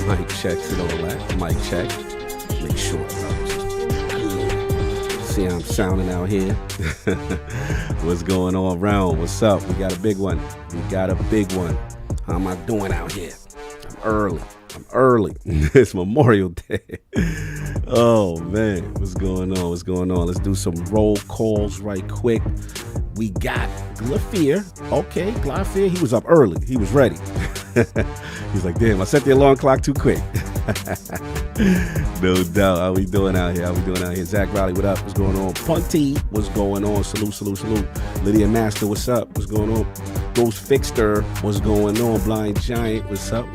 Mic checks and all that. Mic check. Make sure. See how I'm sounding out here. What's going on around? What's up? We got a big one. How am I doing out here? I'm early. It's Memorial Day. Oh man, what's going on? Let's do some roll calls right quick. We got Glafir. Okay, Glafir, he was up early. He was ready. He's like, damn, I set the alarm clock too quick. No doubt. How we doing out here? Zach Riley, what up? What's going on? Punty, what's going on? Salute. Lydia Master, what's up? What's going on? Ghost Fixter, what's going on? Blind Giant, what's up?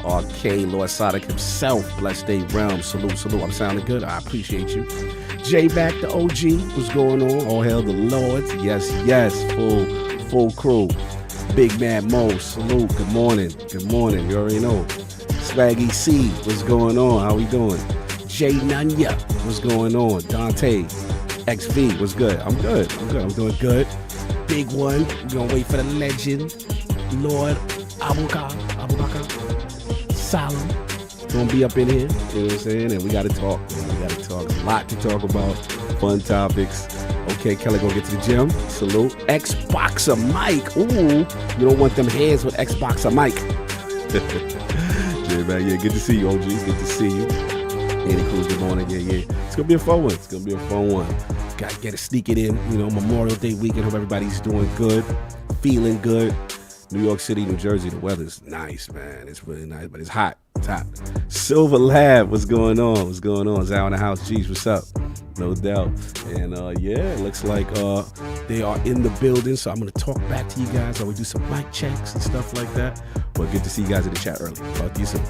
RK, Lord Sonic himself, Blessed Day Realm, salute. I'm sounding good. I appreciate you. J Back, the OG, what's going on? All hail the Lords. Yes. Full crew. Big Man Mo, salute. Good morning. You already know. Swaggy C, what's going on? How we doing? Jay Nunya, what's going on? Dante, XV, what's good? I'm good. I'm doing good. Big one. We're gonna wait for the legend, Lord Abubakar Salim. Gonna be up in here. You know what I'm saying? And we gotta talk. A lot to talk about. Fun topics. Okay, Kelly, go get to the gym. Salute. Xboxer Mike. Ooh, you don't want them hands with Xboxer Mike. Yeah, man. Yeah, good to see you, OG. Good to see you. Andy Cruz, good morning. Yeah. It's gonna be a fun one. Gotta get it, sneak it in. You know, Memorial Day weekend. Hope everybody's doing good, feeling good. New York City, New Jersey, the weather's nice, man. It's really nice, but it's hot. Silver Lab, what's going on? Zao in the house. Jeez, what's up? No doubt. And it looks like they are in the building, so I'm gonna talk back to you guys while we do some mic checks and stuff like that. But good to see you guys in the chat early. Talk to you soon.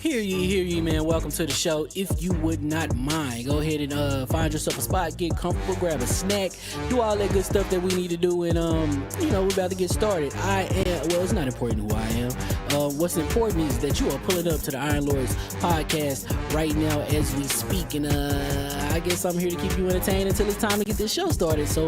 Hear you, man. Welcome to the show. If you would not mind, go ahead and find yourself a spot, get comfortable, grab a snack, do all that good stuff that we need to do, and we're about to get started. It's not important who I am. What's important is that you are pulling up to the Iron Lords podcast right now as we speak, and I guess I'm here to keep you entertained until it's time to get this show started. So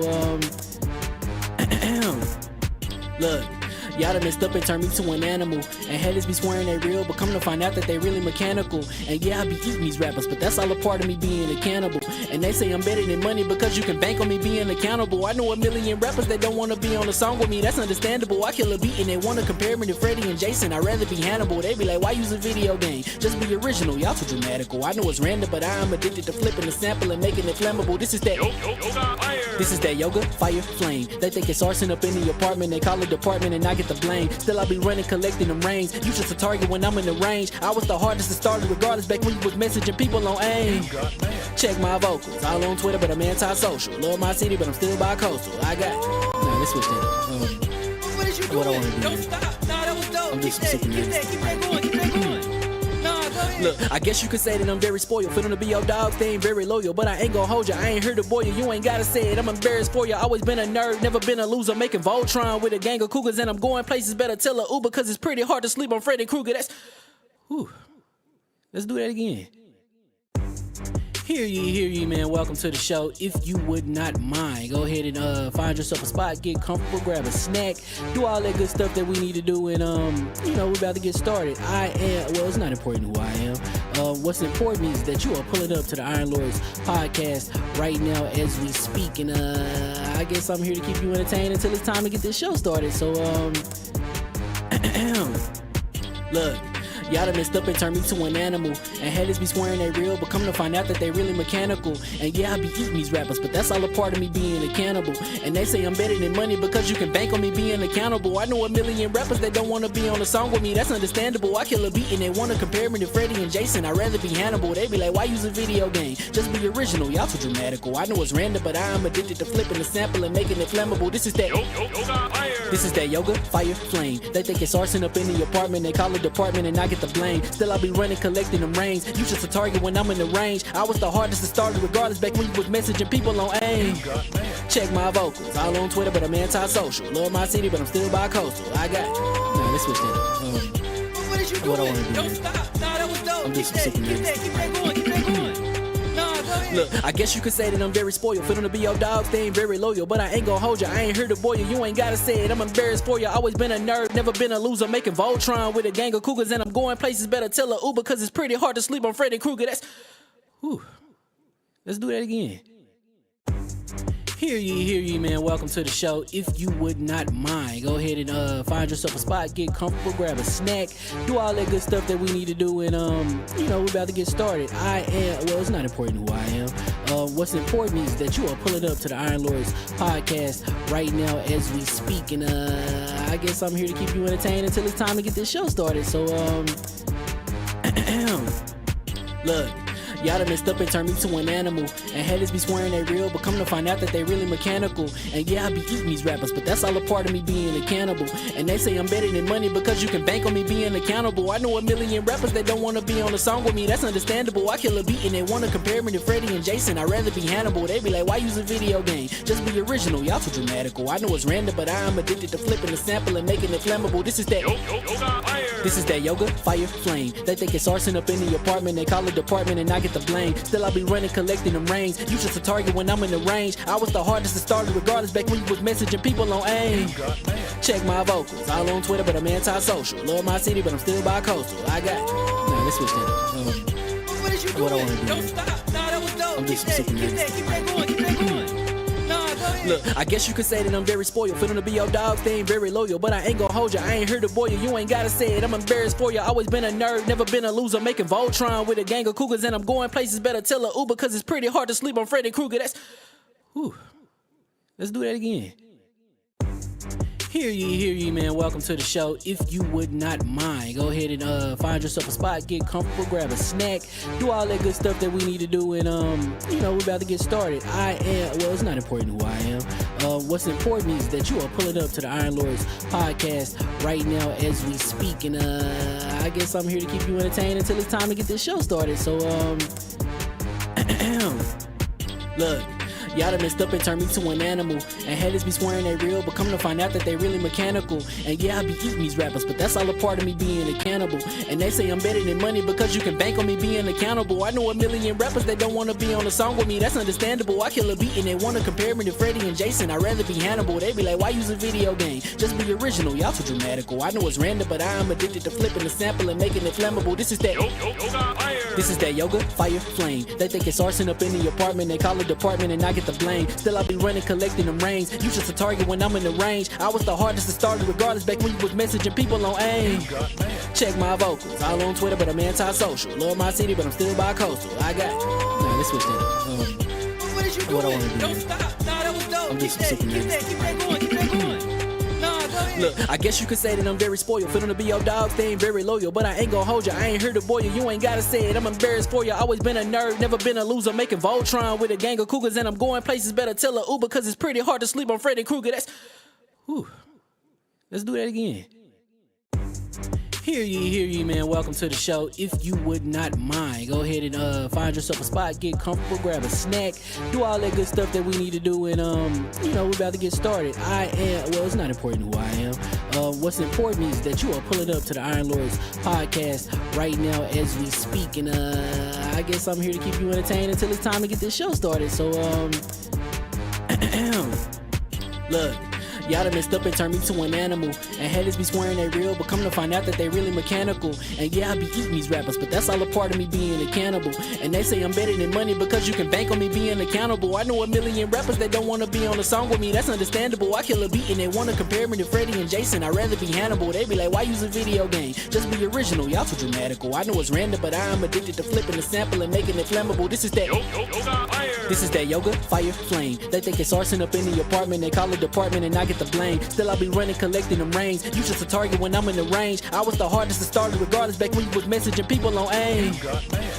look, y'all done messed up and turned me to an animal. And haters be swearing they real, but come to find out that they really mechanical. And yeah, I be eating these rappers, but that's all a part of me being a cannibal. And they say I'm better than money because you can bank on me being accountable. I know a million rappers that don't want to be on a song with me, that's understandable. I kill a beat and they want to compare me to Freddie and Jason. I'd rather be Hannibal. They be like, why use a video game? Just be original, y'all too dramatical. I know it's random, but I am addicted to flipping the sample and making it flammable. This is that This is that yoga, fire, flame. They think it's arson up in the apartment. They call it department and I get the blame. Still I be running, collecting them rings. You just a target when I'm in the range. I was the hardest to start regardless back when you was messaging people on AIM. Check my vocals, all on Twitter, but I'm anti-social. Love my city, but I'm still bi-coastal. I got nah, let's switch that up. What is you doing? What I wanna do, Don't man. stop. Nah, that was dope. I'm Keep just that, super keep nervous. that, keep that going, keep that going. Nah, go ahead. Look, I guess you could say that I'm very spoiled. For them to be your dogs, they ain't very loyal. But I ain't gon' hold you, I ain't here to boil you. You ain't gotta say it, I'm embarrassed for you. Always been a nerd, never been a loser. Making Voltron with a gang of cougars. And I'm going places, better tell a Uber. Cause it's pretty hard to sleep on Freddy Krueger. That's, whew. Let's do that again. Hear ye, man. Welcome to the show. If you would not mind, go ahead and find yourself a spot, get comfortable, grab a snack, do all that good stuff that we need to do, and we're about to get started. It's not important who I am. What's important is that you are pulling up to the Iron Lords podcast right now as we speak, and I guess I'm here to keep you entertained until it's time to get this show started. So look. Y'all done messed up and turned me to an animal. And haters be swearing they real, but come to find out that they really mechanical. And yeah, I be eating these rappers, but that's all a part of me being a cannibal. And they say I'm better than money because you can bank on me being accountable. I know a million rappers that don't want to be on a song with me, that's understandable. I kill a beat and they want to compare me to Freddie and Jason. I'd rather be Hannibal. They be like, why use a video game? Just be original, y'all too dramatical. I know it's random, but I am addicted to flipping the sample and making it flammable. This is that This is that yoga, fire, flame. They think it's arson up in the apartment. They call it department and I get the blame. Still I be running, collecting them rings. You just a target when I'm in the range. I was the hardest to start regardless back when you was messaging people on AIM. Check my vocals, all on Twitter, but I'm anti-social. Love my city, but I'm still bi-coastal. I got nah, let's switch that up. What is you What I doing? wanna do, Don't man. stop. Nah, that was dope. I'm Keep just that, super keep nervous. that, keep that going, keep that going. Nah, go ahead. Look, I guess you could say that I'm very spoiled. For them to be your dogs, they ain't very loyal. But I ain't gon' hold you, I ain't here to boil you. You ain't gotta say it, I'm embarrassed for you. Always been a nerd, never been a loser. Making Voltron with a gang of cougars. And I'm going places, better tell a Uber. Cause it's pretty hard to sleep on Freddy Krueger. That's, whew. Let's do that again. Hear ye, man. Welcome to the show. If you would not mind, go ahead and find yourself a spot, get comfortable, grab a snack, do all that good stuff that we need to do, and we're about to get started. It's not important who I am. What's important is that you are pulling up to the Iron Lords podcast right now as we speak, and I guess I'm here to keep you entertained until it's time to get this show started. So look. Y'all done messed up and turned me to an animal. And haters be swearing they real, but come to find out that they really mechanical. And yeah, I be eating these rappers, but that's all a part of me being a cannibal. And they say I'm better than money because you can bank on me being accountable. I know a million rappers that don't want to be on a song with me, that's understandable. I kill a beat and they want to compare me to Freddie and Jason. I'd rather be Hannibal. They be like, why use a video game? Just be original, y'all too dramatical. I know it's random, but I am addicted to flipping the sample and making it flammable. This is that This is that yoga, fire, flame. They think it's arson up in the apartment. They call it department and I get the blame. Still I be running, collecting them rings. You just a target when I'm in the range. I was the hardest to start regardless back when you was messaging people on AIM. Check my vocals, all on Twitter, but I'm anti-social. Love my city, but I'm still bi-coastal. I got nah, let's switch that up. What is you doing? What I wanna do, Don't man. stop. Nah, that was dope. I'm Keep just that, super keep nervous. that, keep that going, keep that going. Nah, go ahead. Look, I guess you could say that I'm very spoiled. For them to be your dogs, they ain't very loyal. But I ain't gon' hold you, I ain't here to boil you. You ain't gotta say it, I'm embarrassed for you. Always been a nerd, never been a loser. Making Voltron with a gang of cougars. And I'm going places, better tell a Uber. Cause it's pretty hard to sleep on Freddy Krueger. That's, whew. Let's do that again. Hear ye, man. Welcome to the show. If you would not mind, go ahead and find yourself a spot, get comfortable, grab a snack, do all that good stuff that we need to do, and we're about to get started. It's not important who I am. What's important is that you are pulling up to the Iron Lords podcast right now as we speak, and I guess I'm here to keep you entertained until it's time to get this show started. So look. Y'all done messed up and turned me to an animal. And haters be swearing they real, but come to find out that they really mechanical. And yeah, I be eating these rappers, but that's all a part of me being a cannibal. And they say I'm better than money because you can bank on me being accountable. I know a million rappers that don't wanna be on a song with me, that's understandable. I kill a beat and they wanna compare me to Freddie and Jason. I'd rather be Hannibal. They be like, why use a video game? Just be original, y'all too dramatical. I know it's random, but I am addicted to flipping the sample and making it flammable. This is that This is that yoga, fire, flame. They think it's arson up in the apartment. They call it department and I get the blame. Still I be running, collecting them rings. You just a target when I'm in the range. I was the hardest to start regardless back when you was messaging people on AIM. Check my vocals, all on Twitter, but I'm anti-social. Love my city, but I'm still bi-coastal. I got nah, let's switch that up. What is you doing? What I wanna do? Don't stop. Nah, that was dope. I'm Keep just that, super keep that, keep that going, keep that going. Nah, go ahead. Look, I guess you could say that I'm very spoiled. For them to be your dogs, they ain't very loyal. But I ain't gon' hold you, I ain't here to boil you. You ain't gotta say it, I'm embarrassed for you. Always been a nerd, never been a loser. Making Voltron with a gang of cougars. And I'm going places, better tell a Uber. Cause it's pretty hard to sleep on Freddy Krueger. That's, whew. Let's do that again. Hear ye, man. Welcome to the show. If you would not mind, go ahead and find yourself a spot, get comfortable, grab a snack, do all that good stuff that we need to do, and we're about to get started. It's not important who I am. What's important is that you are pulling up to the Iron Lords podcast right now as we speak, and I guess I'm here to keep you entertained until it's time to get this show started. So look. Y'all done messed up and turned me to an animal. And haters be swearing they real, but come to find out that they really mechanical. And yeah, I be eating these rappers, but that's all a part of me being a cannibal. And they say I'm better than money because you can bank on me being accountable. I know a million rappers that don't wanna be on a song with me, that's understandable. I kill a beat and they wanna compare me to Freddie and Jason. I'd rather be Hannibal. They be like, why use a video game? Just be original, y'all too dramatical. I know it's random, but I am addicted to flipping the sample and making it flammable. This is that This is that yoga, fire, flame. They think it's arson up in the apartment. They call it department and I get the blame. Still I be running, collecting them rings. You just a target when I'm in the range. I was the hardest to start regardless back when you was messaging people on AIM.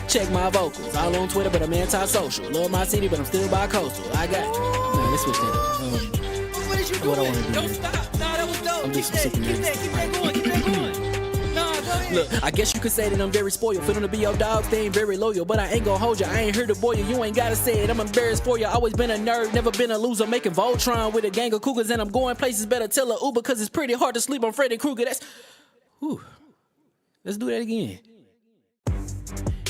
Check my vocals, all on Twitter, but I'm anti-social. Love my city, but I'm still bi-coastal. I got nah, let's switch that up. What is you What I doing? wanna do? Don't stop. Nah, that was dope. I'm Keep just that, super keep that, keep that going, keep that going. Nah, go ahead. Look, I guess you could say that I'm very spoiled. For them to be your dogs, they ain't very loyal. But I ain't gon' hold you, I ain't here to boil you. You ain't gotta say it, I'm embarrassed for you. Always been a nerd, never been a loser. Making Voltron with a gang of cougars. And I'm going places, better tell a Uber. Cause it's pretty hard to sleep on Freddy Krueger. That's, whew. Let's do that again.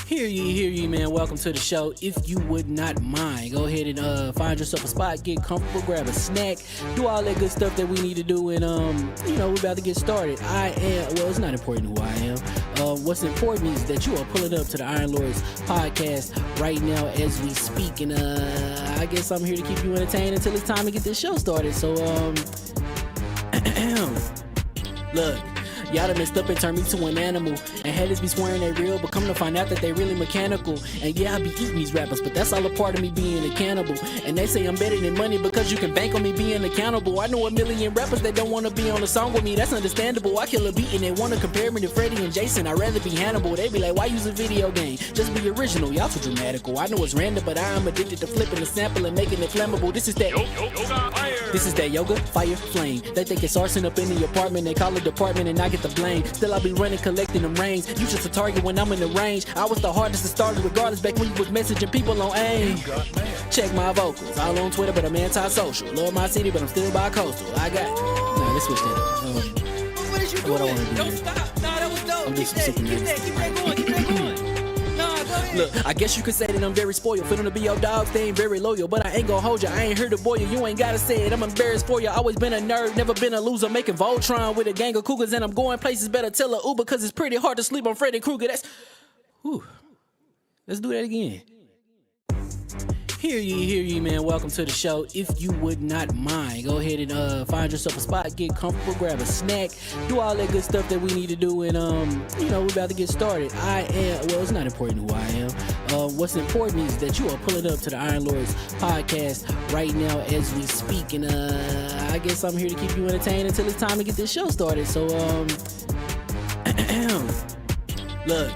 Hear ye, man. Welcome to the show. If you would not mind, go ahead and find yourself a spot, get comfortable, grab a snack, do all that good stuff that we need to do, and we're about to get started. It's not important who I am. What's important is that you are pulling up to the Iron Lords podcast right now as we speak, and I guess I'm here to keep you entertained until it's time to get this show started. So look. Y'all done messed up and turned me to an animal. And haters be swearing they real, but come to find out that they really mechanical. And yeah, I be eating these rappers, but that's all a part of me being a cannibal. And they say I'm better than money because you can bank on me being accountable. I know a million rappers that don't wanna be on a song with me, that's understandable. I kill a beat and they wanna compare me to Freddie and Jason. I'd rather be Hannibal. They be like, why use a video game? Just be original, y'all too dramatical. I know it's random, but I am addicted to flipping the sample and making it flammable. This is that This is that yoga, fire, flame. They think it's arson up in the apartment. They call it department and I get the blame. Still I be running, collecting them rings. You just a target when I'm in the range. I was the hardest to start regardless back when you was messaging people on AIM. Check my vocals, all on Twitter, but I'm anti-social. Love my city, but I'm still bi-coastal. I got nah, let's switch that up. What is you What I doing? wanna do? Don't stop. Nah, that was dope. I'm Keep just that, super keep that, keep that going, keep that going. Nah, go ahead. Look, I guess you could say that I'm very spoiled. For them to be your dogs, they ain't very loyal. But I ain't gon' hold you, I ain't here to boil you. You ain't gotta say it, I'm embarrassed for you. Always been a nerd, never been a loser. Making Voltron with a gang of cougars. And I'm going places, better tell a Uber. Cause it's pretty hard to sleep on Freddy Krueger. That's, whew. Let's do that again. Hear ye, man. Welcome to the show. If you would not mind, go ahead and find yourself a spot, get comfortable, grab a snack, do all that good stuff that we need to do, and we're about to get started. It's not important who I am. What's important is that you are pulling up to the Iron Lords podcast right now as we speak, and I guess I'm here to keep you entertained until it's time to get this show started. So look.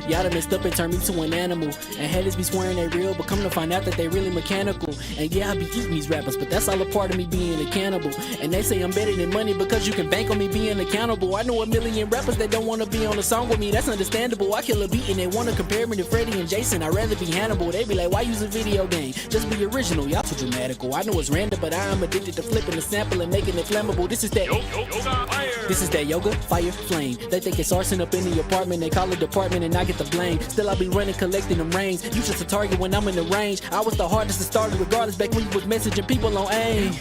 Y'all done messed up and turned me to an animal. And haters be swearing they real, but come to find out that they really mechanical. And yeah, I be eating these rappers, but that's all a part of me being a cannibal. And they say I'm better than money because you can bank on me being accountable. I know a million rappers that don't wanna be on a song with me, that's understandable. I kill a beat and they wanna compare me to Freddie and Jason. I'd rather be Hannibal. They be like, why use a video game? Just be original, y'all too dramatical. I know it's random, but I am addicted to flipping the sample and making it flammable. This is that yoga, fire, flame. They think it's arson up in the apartment, they call it department and I get the blame. Still I be running, collecting them rings. You just a target when I'm in the range. I was the hardest to start regardless back when you was messaging people on AIM.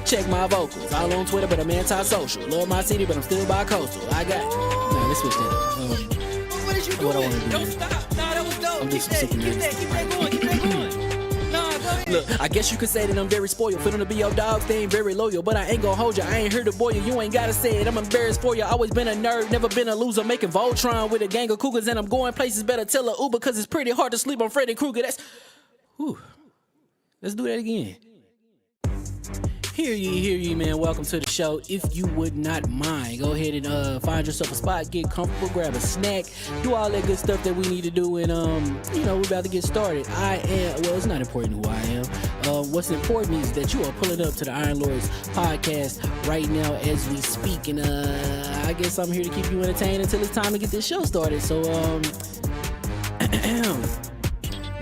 Check my vocals, all on Twitter, but I'm anti-social. Love my city, but I'm still bi-coastal. I got, nah, let's switch that up. What is you doing? What I wanna do? Don't stop. Nah, that was dope. I'm Keep just that, super keep that, keep that going, keep that going. Nah, go ahead. Look, I guess you could say that I'm very spoiled. For them to be your dogs, they ain't very loyal. But I ain't gon' hold you, I ain't here to boil you. You ain't gotta say it, I'm embarrassed for you. Always been a nerd, never been a loser. Making Voltron with a gang of cougars. And I'm going places, better tell a Uber. Cause it's pretty hard to sleep on Freddy Krueger. That's, whew. Let's do that again. Hear ye, man. Welcome to the show. If you would not mind, go ahead and find yourself a spot, get comfortable, grab a snack, do all that good stuff that we need to do, and we're about to get started. It's not important who I am. What's important is that you are pulling up to the Iron Lords podcast right now as we speak, and I guess I'm here to keep you entertained until it's time to get this show started. So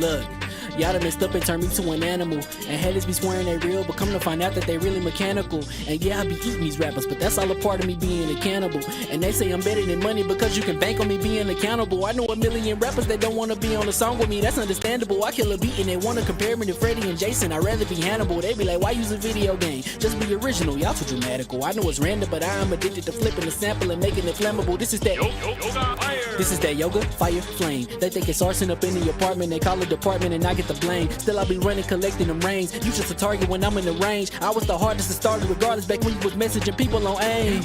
look. Y'all done messed up and turned me to an animal. And haters be swearing they real, but come to find out that they really mechanical. And yeah, I be eating these rappers, but that's all a part of me being a cannibal. And they say I'm better than money because you can bank on me being accountable. I know a million rappers that don't wanna be on a song with me, that's understandable. I kill a beat and they wanna compare me to Freddie and Jason. I'd rather be Hannibal. They be like, why use a video game? Just be original, y'all too dramatical. I know it's random, but I am addicted to flipping the sample and making it flammable. This is that yoga, fire, flame. They think it's arson up in the apartment, they call it department and I get the blame. Still I be running, collecting them rings. You just a target when I'm in the range. I was the hardest to start regardless back when you was messaging people on AIM.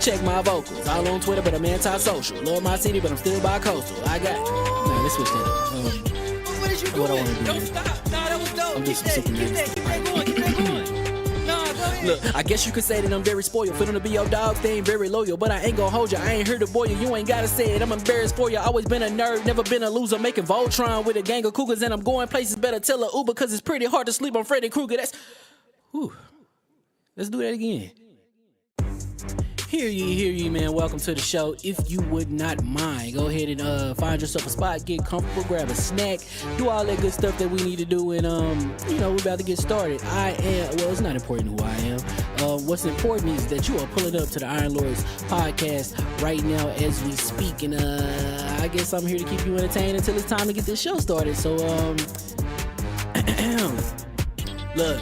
Check my vocals, all on Twitter, but I'm anti-social. Love my city, but I'm still bi-coastal. I got, nah, let's switch that up. What is you doing? What I wanna do? Don't stop. Nah, that was dope. I'm Keep just that, super keep that, keep that going, keep that going. Nah, go ahead. Look, I guess you could say that I'm very spoiled. For them to be your dogs, they ain't very loyal. But I ain't gon' hold you, I ain't here to boil you. You ain't gotta say it, I'm embarrassed for you. Always been a nerd, never been a loser. Making Voltron with a gang of cougars. And I'm going places, better tell a Uber. Cause it's pretty hard to sleep on Freddy Krueger. That's, whew. Let's do that again. Hear ye, man. Welcome to the show. If you would not mind, go ahead and find yourself a spot, get comfortable, grab a snack, do all that good stuff that we need to do, and we're about to get started. It's not important who I am. What's important is that you are pulling up to the Iron Lords podcast right now as we speak, and I guess I'm here to keep you entertained until it's time to get this show started. So look.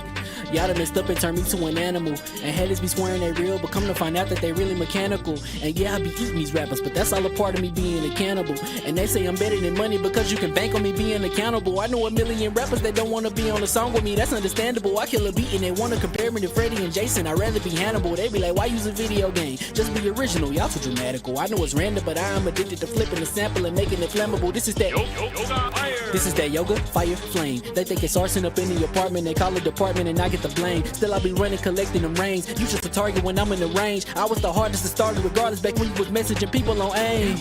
Y'all done messed up and turned me to an animal. And haters be swearing they real, but come to find out that they really mechanical. And yeah, I be eating these rappers, but that's all a part of me being a cannibal. And they say I'm better than money because you can bank on me being accountable. I know a million rappers that don't wanna be on a song with me, that's understandable. I kill a beat and they wanna compare me to Freddie and Jason. I'd rather be Hannibal. They be like, why use a video game? Just be original, y'all too dramatical. I know it's random, but I am addicted to flipping the sample and making it flammable. This is that yoga, fire, flame. They think it's arson up in the apartment, they call it department and I get the blame. Still I be running, collecting them rings. You just a target when I'm in the range. I was the hardest to start regardless back when you was messaging people on AIM.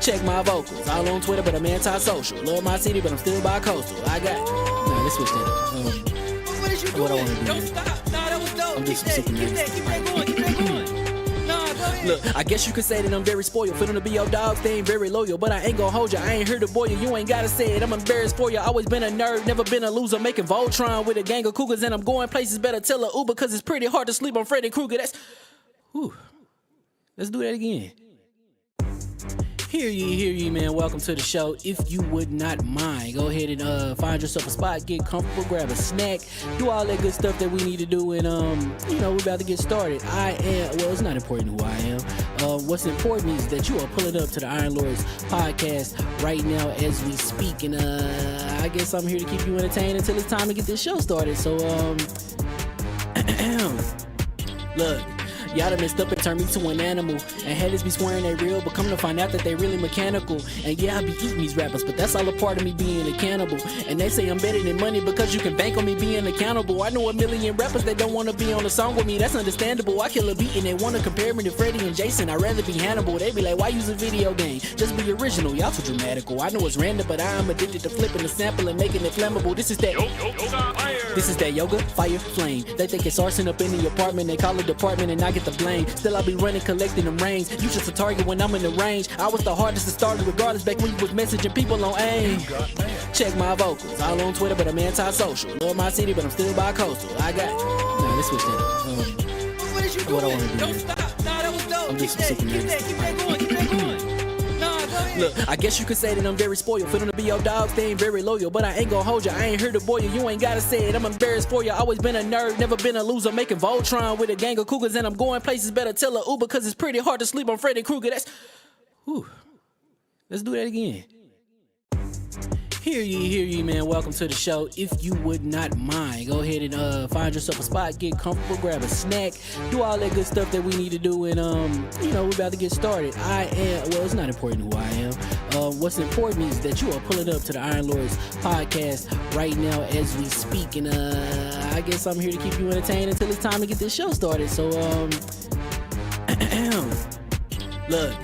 Check my vocals, all on Twitter, but I'm anti-social. Love my city, but I'm still bi-coastal. I got, nah, let's switch that up. What is you doing? What I wanna do? Don't stop. Nah, that was dope. I'm Keep just that, super keep that, keep that going, keep that going. Nah, go ahead. Look, I guess you could say that I'm very spoiled. For them to be your dogs, they ain't very loyal. But I ain't gon' hold you, I ain't here to boil you. You ain't gotta say it, I'm embarrassed for you. Always been a nerd, never been a loser. Making Voltron with a gang of cougars. And I'm going places, better tell a Uber. Cause it's pretty hard to sleep on Freddy Krueger. That's, whew. Let's do that again. Hear ye, man. Welcome to the show. If you would not mind, go ahead and find yourself a spot, get comfortable, grab a snack, do all that good stuff that we need to do, and we're about to get started. It's not important who I am. What's important is that you are pulling up to the Iron Lords podcast right now as we speak, and I guess I'm here to keep you entertained until it's time to get this show started. So look. Y'all done messed up and turned me to an animal. And haters be swearing they real, but come to find out that they really mechanical. And yeah, I be eating these rappers, but that's all a part of me being a cannibal. And they say I'm better than money because you can bank on me being accountable. I know a million rappers that don't want to be on a song with me, that's understandable. I kill a beat and they want to compare me to Freddie and Jason. I'd rather be Hannibal. They be like, why use a video game? Just be original, y'all too dramatical. I know it's random, but I am addicted to flipping the sample and making it flammable. This is that yoga, fire, flame. They think it's arson up in the apartment, they call it department and I get the blame. Still I be running, collecting them rains. You just a target when I'm in the range. I was the hardest to start regardless back when you was messaging people on AIM. Check my vocals, all on Twitter, but I'm anti-social. Love my city, but I'm still bi-coastal. I got, nah, let's switch that. What is you doing? What I wanna do Don't here. stop. Nah, that was dope. I'm Keep just that super going. Keep that going. Nah, go ahead. Look, I guess you could say that I'm very spoiled. For them to be your dogs, they ain't very loyal. But I ain't gonna hold you, I ain't here to boil you. You ain't gotta say it, I'm embarrassed for you. Always been a nerd, never been a loser. Making Voltron with a gang of cougars. And I'm going places, better tell a Uber. Cause it's pretty hard to sleep on Freddy Krueger. That's, whew. Let's do that again. Hear ye, man. Welcome to the show. If you would not mind, go ahead and find yourself a spot, get comfortable, grab a snack, do all that good stuff that we need to do, and we're about to get started. It's not important who I am. What's important is that you are pulling up to the Iron Lords podcast right now as we speak, and I guess I'm here to keep you entertained until it's time to get this show started. So look.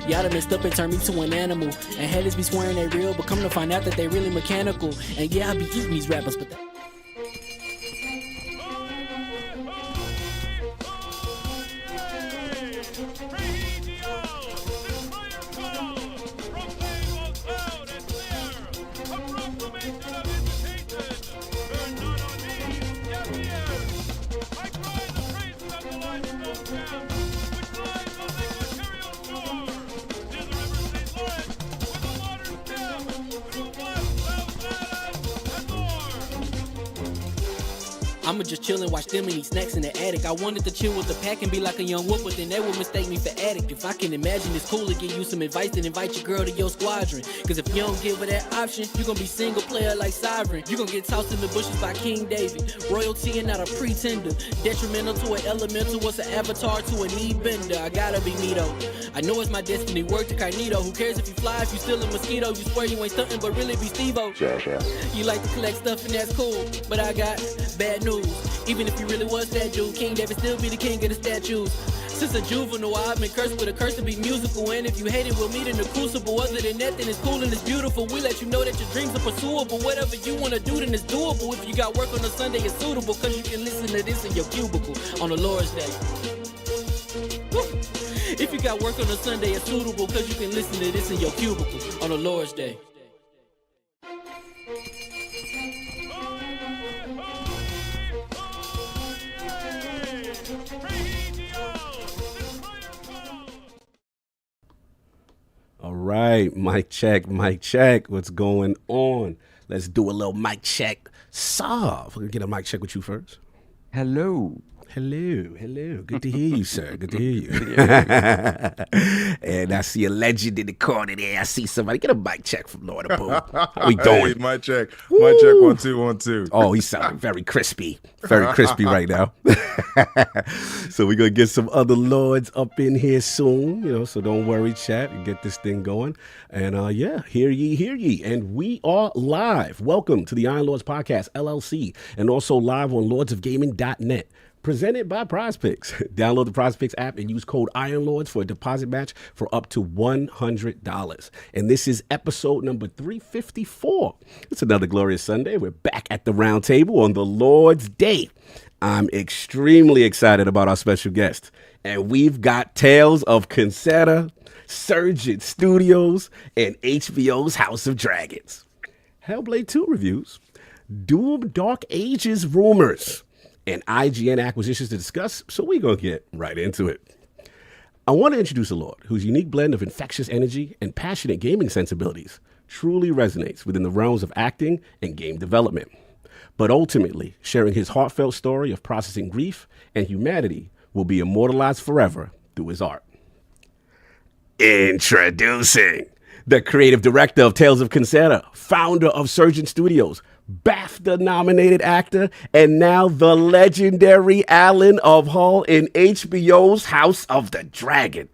Y'all done messed up and turned me to an animal. And haters be swearing they real, but come to find out that they really mechanical. And yeah, I be eating these rappers, but I'ma just chill and watch them and eat snacks in the attic. I wanted to chill with the pack and be like a young wolf, but then they would mistake me for addict. If I can imagine it's cool to give you some advice, then invite your girl to your squadron. Cause if you don't give her that option, you gon' be single player like Sovereign. You gon' get tossed in the bushes by King David. Royalty and not a pretender. Detrimental to an elemental, what's an avatar to a knee bender. I gotta be me though. I know it's my destiny, word to Cognito. Who cares if you fly, if you still a mosquito? You swear you ain't stunting, but really be Steve-O. You like to collect stuff and that's cool, but I got bad news. Even if you really was that dude, King David still be the king of the statues. Since a juvenile, I've been cursed with a curse to be musical. And if you hate it, we'll meet in the crucible. Other than that, then it's cool and it's beautiful. We let you know that your dreams are pursuable. Whatever you wanna do, then it's doable. If you got work on a Sunday, it's suitable. Cause you can listen to this in your cubicle on the Lord's Day. Woo. If you got work on a Sunday, it's suitable. Cause you can listen to this in your cubicle on the Lord's Day. All right, mic check, mic check. What's going on? Let's do a little mic check. We're gonna get a mic check with you first. Hello. Hello. Good to hear you, sir. Good to hear you. And I see a legend in the corner there. I see somebody. Get a mic check from Lord of Poll. How we doing? Hey, mic check. Mic check. 1 2 1 2. Oh, he's sounding very crispy right now. So we're gonna get some other lords up in here soon, so don't worry, chat, and get this thing going. And hear ye. And we are live. Welcome to the Iron Lords Podcast, LLC, and also live on lordsofgaming.net. Presented by PrizePicks. Download the PrizePicks app and use code IronLords for a deposit match for up to $100. And this is episode number 354. It's another glorious Sunday. We're back at the round table on the Lord's Day. I'm extremely excited about our special guest. And we've got Tales of Kenzera, Surgeon Studios, and HBO's House of Dragons. Hellblade2 reviews, DoomTheDarkAges rumors, and IGN acquisitions to discuss, so we're going to get right into it. I want to introduce a Lord whose unique blend of infectious energy and passionate gaming sensibilities truly resonates within the realms of acting and game development. But ultimately, sharing his heartfelt story of processing grief and humanity will be immortalized forever through his art. Introducing the creative director of Tales of Kenzera, founder of Surgeon Studios, BAFTA-nominated actor, and now the legendary Alan of Hull in HBO's House of the Dragon.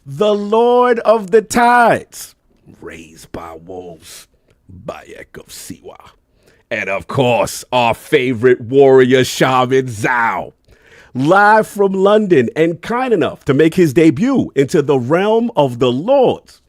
The Lord of the Tides, Raised by Wolves, Bayek of Siwa. And of course, our favorite warrior shaman, Zhao. Live from London and kind enough to make his debut into the realm of the Lords.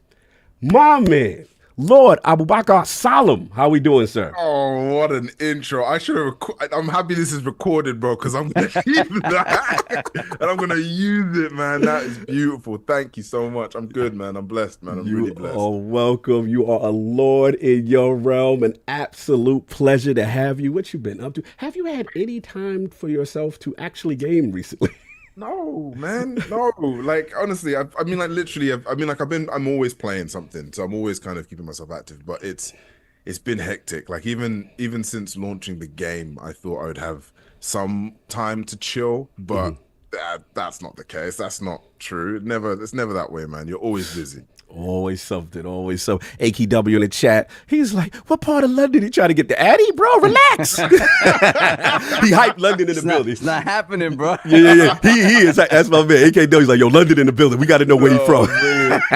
My man, Lord Abubakar Salim. How we doing, sir? Oh, what an intro. I should have I'm happy this is recorded, bro, because I'm going to keep that. And I'm going to use it, man. That is beautiful. Thank you so much. I'm good, man. I'm blessed, man. I'm really blessed. You are welcome. You are a lord in your realm. An absolute pleasure to have you. What you been up to? Have you had any time for yourself to actually game recently? No, man, no. Like, honestly, I mean, like, literally, I'm always playing something, so I'm always kind of keeping myself active. But it's been hectic. Like, even since launching the game, I thought I would have some time to chill, but that's not the case. That's not true. It's never that way, man. You're always busy. Always something, always something. AKW in the chat, he's like, what part of London he trying to get to? Addy, bro, relax. He hyped London in the building. It's not happening, bro. Yeah. He is. That's my man. AKW, he's like, yo, London in the building. We got to know where he's from.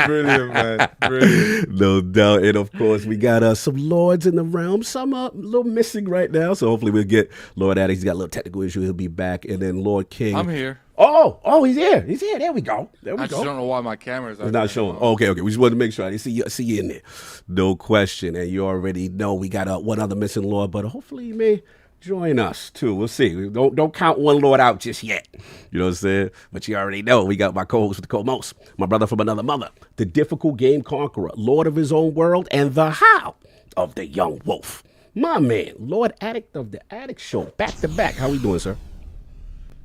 Brilliant, man. Brilliant. No doubt. And of course, we got some lords in the realm. Some a little missing right now. So hopefully we'll get Lord Addy. He's got a little technical issue. He'll be back. And then Lord King. I'm here. Oh, he's here. He's here. There we go. I just don't know why my camera's not showing. Okay. We just wanted to make sure. I didn't see you in there. No question. And you already know we got one other missing lord, but hopefully he may join us too. We'll see. Don't count one lord out just yet. You know what I'm saying? But you already know we got my co-host with the co-most, my brother from another mother, the difficult game conqueror, lord of his own world, and the how of the young wolf. My man, Lord Addict of the Addict Show, back to back. How we doing, sir?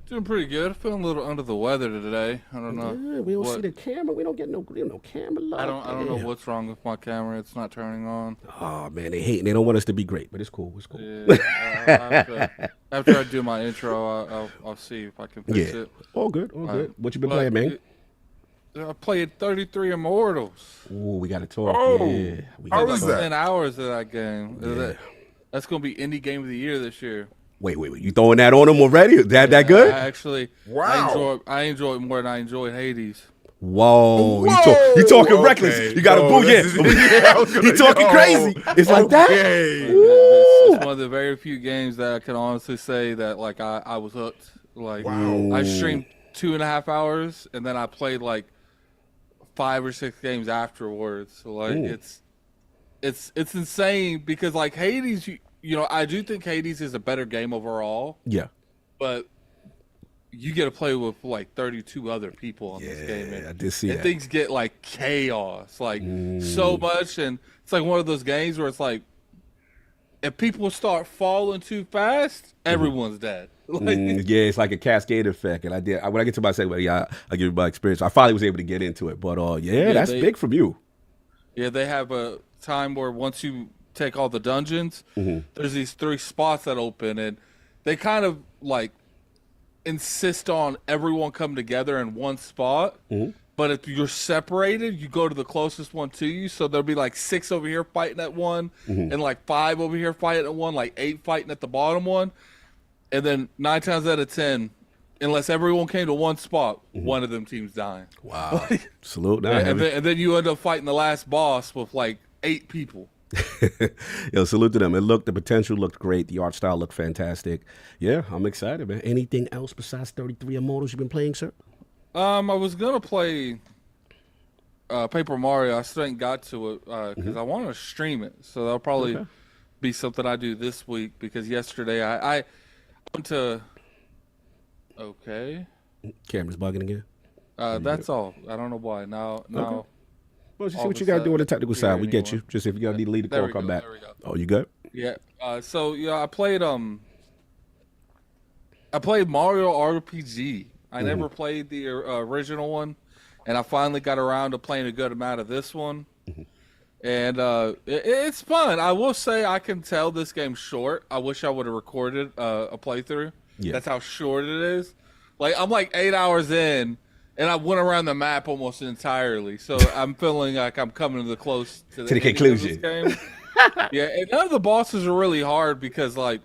Doing pretty good. Feeling a little under the weather today. I don't know. Yeah, we don't see the camera. We don't get no camera love. I don't know what's wrong with my camera. It's not turning on. Oh man, they hate. They don't want us to be great, but it's cool. It's cool. Yeah, after I do my intro, I'll see if I can fix it. All good. What you been playing, man? I played 33 Immortals. Ooh, we got to talk. Oh, yeah, how was that? 10 hours of that game. Yeah. That's gonna be indie game of the year this year. Wait, you throwing that on them already? Is that good? Wow. I enjoy it more than I enjoyed Hades. Whoa. You talking reckless. You got a boo, yeah. You talking crazy. It's like that? It's one of the very few games that I can honestly say that like I was hooked. Like I streamed 2.5 hours and then I played like 5 or 6 games afterwards. So like it's insane because like Hades, you know, I do think Hades is a better game overall. Yeah. But you get to play with like 32 other people in this game. And, I did see that. Things get like chaos, like so much. And it's like one of those games where it's like, if people start falling too fast, everyone's dead. Like, yeah, it's like a cascade effect. And when I get to my segment, I give you my experience. I finally was able to get into it. But that's big from you. Yeah, they have a time where once you take all the dungeons, there's these 3 spots that open, and they kind of like insist on everyone coming together in one spot. But if you're separated, you go to the closest one to you. So there'll be like 6 over here fighting at one, and like 5 over here fighting at one, like 8 fighting at the bottom one. And then 9 times out of 10, unless everyone came to one spot, one of them teams dying. Wow. Salute. And then you end up fighting the last boss with like 8 people. Yo, salute to them. The potential looked great. The art style looked fantastic. Yeah, I'm excited, man. Anything else besides 33 Immortals you've been playing, sir? I was gonna play Paper Mario. I still ain't got to it because I want to stream it. So that'll probably be something I do this week because yesterday I went to. Okay. Camera's bugging again. That's all. I don't know why. Now. Well, just see what you got to do on the technical side. We get you. Just if you got need to lead the call, come back. Oh, you good? Yeah. So I played Mario RPG. I never played the original one, and I finally got around to playing a good amount of this one. And it's fun. I will say I can tell this game's short. I wish I would have recorded a playthrough. Yeah. That's how short it is. Like I'm like 8 hours in, and I went around the map almost entirely. So I'm feeling like I'm coming close to the conclusion. Of this game. Yeah, and none of the bosses are really hard because like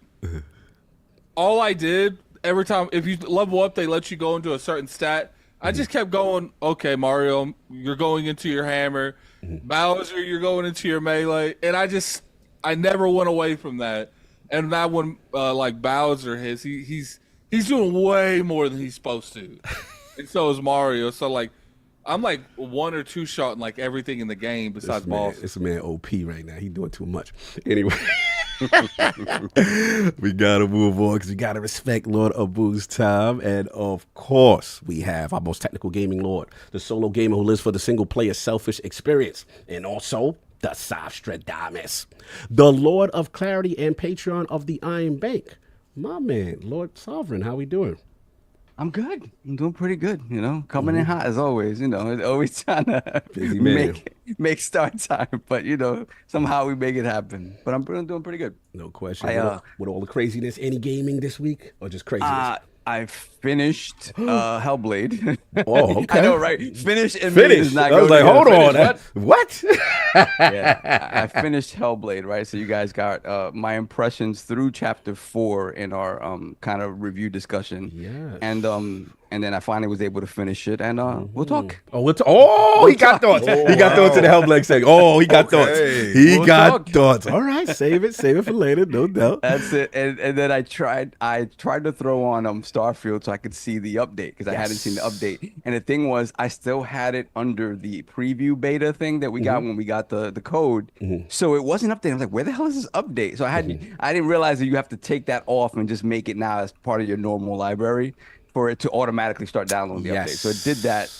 all I did every time if you level up, they let you go into a certain stat. I just kept going. Okay, Mario, you're going into your hammer. Bowser, you're going into your melee, and I never went away from that. And now when like Bowser hits, he's doing way more than he's supposed to, and so is Mario. So like, I'm like 1 or 2 shot in like everything in the game besides bosses. This man OP right now. He's doing too much. Anyway, we gotta move on because we gotta respect Lord Abu's time, and of course we have our most technical gaming lord, the solo gamer who lives for the single player selfish experience, and also the Sostradamus, the Lord of Clarity and Patron of the Iron Bank, my man, Lord Sovereign. How we doing? I'm good. I'm doing pretty good. You know, coming in hot as always. You know, always trying to make start time, but you know, somehow we make it happen. But I'm doing pretty good. No question. With all the craziness, any gaming this week or just craziness? I finished Hellblade. Oh, okay. I know, right? Finish and finish. Is not I was like, hold on. What? Yeah, I finished Hellblade, right? So you guys got my impressions through chapter 4 in our kind of review discussion. Yes. And then I finally was able to finish it, and we'll talk. Oh, he got thoughts. He got thoughts in the Hellblade segment. Oh, he got thoughts. He got thoughts. All right, save it for later, no doubt. That's it. And then I tried to throw on Starfield so I could see the update because I hadn't seen the update. And the thing was, I still had it under the preview beta thing that we got when we got the code. So it wasn't updated. I was like, where the hell is this update? So I didn't realize that you have to take that off and just make it now as part of your normal library for it to automatically start downloading the update. So it did that.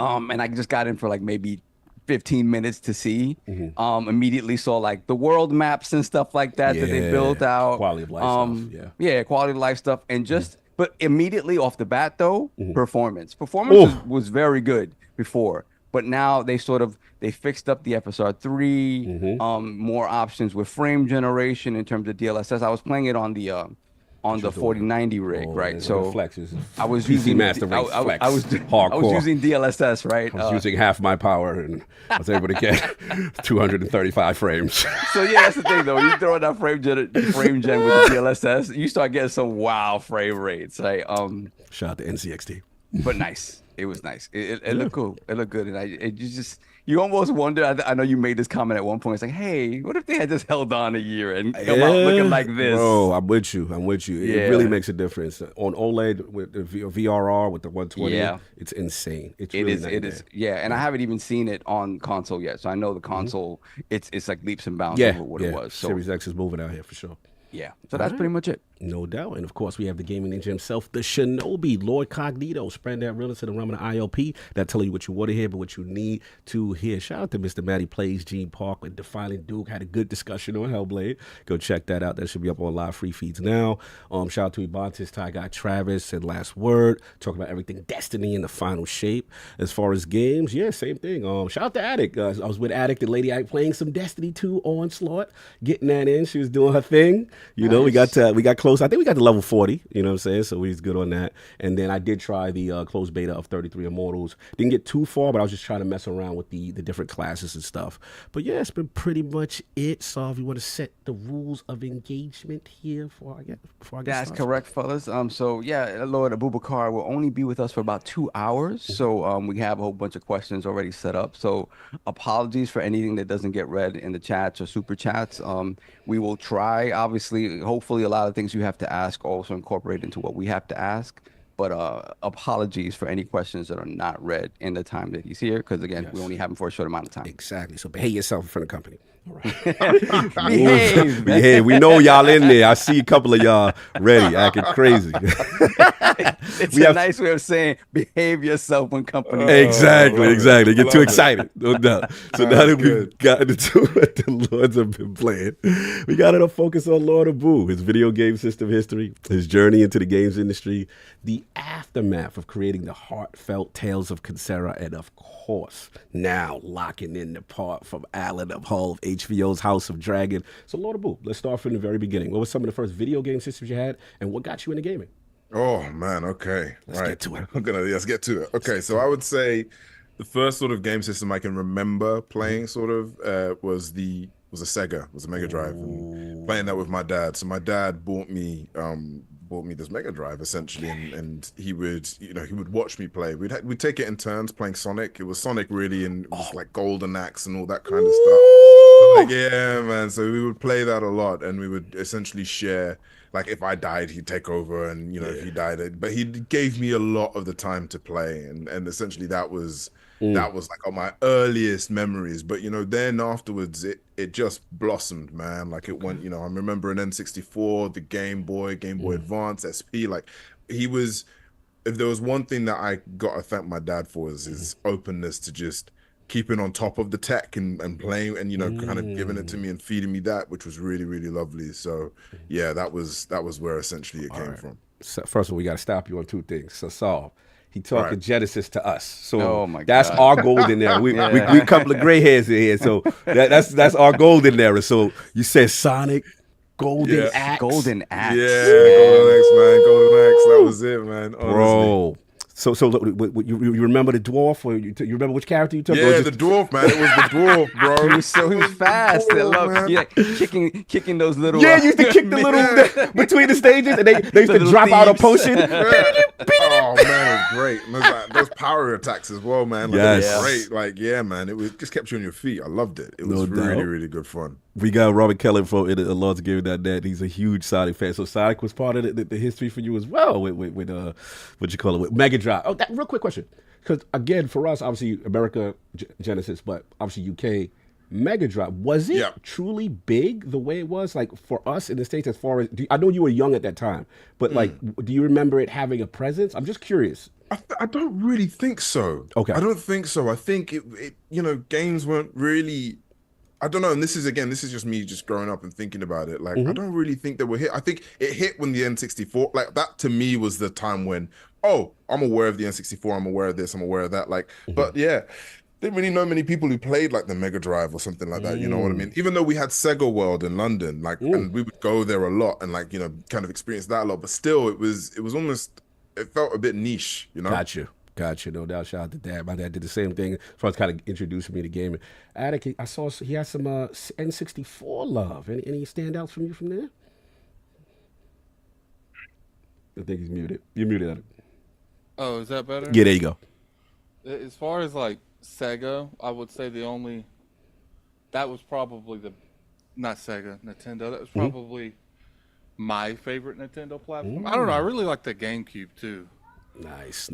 And I just got in for like maybe 15 minutes to see. Immediately saw like the world maps and stuff like that that they built out. Quality of life stuff. Yeah, quality of life stuff. And but immediately off the bat though, performance was very good before. But now they fixed up the FSR 3, more options with frame generation in terms of DLSS. I was playing it on the 4090 rig, right? So I was using Master Race Flex. I was using DLSS, right? I was using half my power, and I was able to get 235 frames. So yeah, that's the thing though. You throw in that frame gen with the DLSS, you start getting some wow frame rates, right? Shout out to NCXT. But nice. It was nice. It looked cool. It looked good, and you almost wonder. I know you made this comment at one point. It's like, hey, what if they had just held on a year and come out looking like this? Bro, I'm with you. It really makes a difference on OLED with the VRR with the 120. Yeah, it's insane. It is. Yeah, and I haven't even seen it on console yet, so I know the console. It's like leaps and bounds over what it was. So. Series X is moving out here for sure. Yeah, so that's pretty much it. No doubt. And of course, we have the gaming ninja himself, the Shinobi, LordCognito, spreading that realness to the realm of the ILP. That tell you what you want to hear, but what you need to hear. Shout out to Mr. Matty Plays, Gene Park, and Defiling Duke. Had a good discussion on Hellblade. Go check that out. That should be up on live free feeds now. Shout out to Ebontis, Ty Guy Travis, and Last Word. Talking about everything Destiny in the final shape. As far as games, same thing. Shout out to Addict. I was with Addict and Lady Ike playing some Destiny 2 Onslaught. Getting that in. She was doing her thing. You know, we got close. I think we got to level 40, you know what I'm saying? So we was good on that. And then I did try the closed beta of 33 Immortals. Didn't get too far, but I was just trying to mess around with the different classes and stuff. But yeah, it's been pretty much it. So if you want to set the rules of engagement here before I get That's started. correct, fellas. So yeah, Lord Abubakar will only be with us for about 2 hours. So we have a whole bunch of questions already set up. So apologies for anything that doesn't get read in the chats or super chats. We will try, obviously, hopefully a lot of things you have to ask also incorporate into what we have to ask. But apologies for any questions that are not read in the time that he's here, because again, we only have him for a short amount of time. Exactly. So behave yourself in front of company. All right. Behave. We know y'all in there. I see a couple of y'all ready, acting crazy. It's a nice way of saying behave yourself when company. Exactly. Get too excited. No doubt. So now that we've gotten into what the Lords have been playing, we got to focus on Lord Abu, his video game system history, his journey into the games industry, the aftermath of creating the heartfelt Tales of Kenzera, and of course, now locking in the part from Alan of Hull of HBO's House of Dragon. So Lord Abu, let's start from the very beginning. What were some of the first video game systems you had, and what got you into gaming? Oh man, okay. Let's get to it. Let's get to it. Okay, so I would say the first sort of game system I can remember playing sort of was a Sega, was a Mega Drive, and playing that with my dad. So my dad bought me this Mega Drive essentially, and he would watch me play. We'd take it in turns playing Sonic. It was Sonic really, and it was like Golden Axe and all that kind of stuff. So, like, yeah, man. So we would play that a lot, and we would essentially share. Like if I died, he'd take over, and if he died, but he gave me a lot of the time to play, and essentially that was like on my earliest memories. But then afterwards, it just blossomed, man. Like it went, I remember an N64, the Game Boy Advance, SP. Like if there was one thing that I got to thank my dad for is his openness to just keeping on top of the tech and playing and kind of giving it to me and feeding me that, which was really, really lovely. So yeah, that was where essentially it came from. So first of all, we got to stop you on two things. So Saul, he talking Genesis to us, so that's our golden era. We a couple of gray hairs in here, so that's our golden era. So you said Sonic, Golden Axe, Golden Axe, Golden Axe, man, Golden Axe. That was it, man. Honestly. Bro. So you remember the dwarf, or you remember which character you took? Yeah, the dwarf, man. It was the dwarf, bro. he was fast. I love kicking those little. Yeah, you used to kick the little between the stages, and they used to drop out a potion. Oh man, it was great. Those power attacks as well, man. Like, yes. It was great. Like, yeah, man. It just kept you on your feet. I loved it. It was really, really good fun. We got Robert Keller from Lord's Giving that. He's a huge Sonic fan. So Sonic was part of the history for you as well with what you call it, with Mega Drive. Oh, that real quick question. Because again, for us, obviously America Genesis, but obviously UK Mega Drive. Was it truly big the way it was? Like for us in the States, as far as I know you were young at that time, but like, do you remember it having a presence? I'm just curious. I don't really think so. Okay. I don't think so. I think it games weren't really. I don't know, and this is just me just growing up and thinking about it. Like, I don't really think they were hit. I think it hit when the N64, like that to me was the time when, I'm aware of the N64, I'm aware of this, I'm aware of that. Like, but yeah, didn't really know many people who played like the Mega Drive or something like that. You know what I mean? Even though we had Sega World in London, like, and we would go there a lot and like, kind of experience that a lot. But still, it was almost, it felt a bit niche, Gotcha, no doubt. Shout out to Dad. My dad did the same thing as far as kind of introducing me to gaming. Attic, I saw he had some N64 love. Any standouts from you from there? I think he's muted. You're muted, Attic. Oh, is that better? Yeah, there you go. As far as like Sega, I would say that was probably not Sega, Nintendo. That was probably my favorite Nintendo platform. I don't know. I really like the GameCube too. Nice.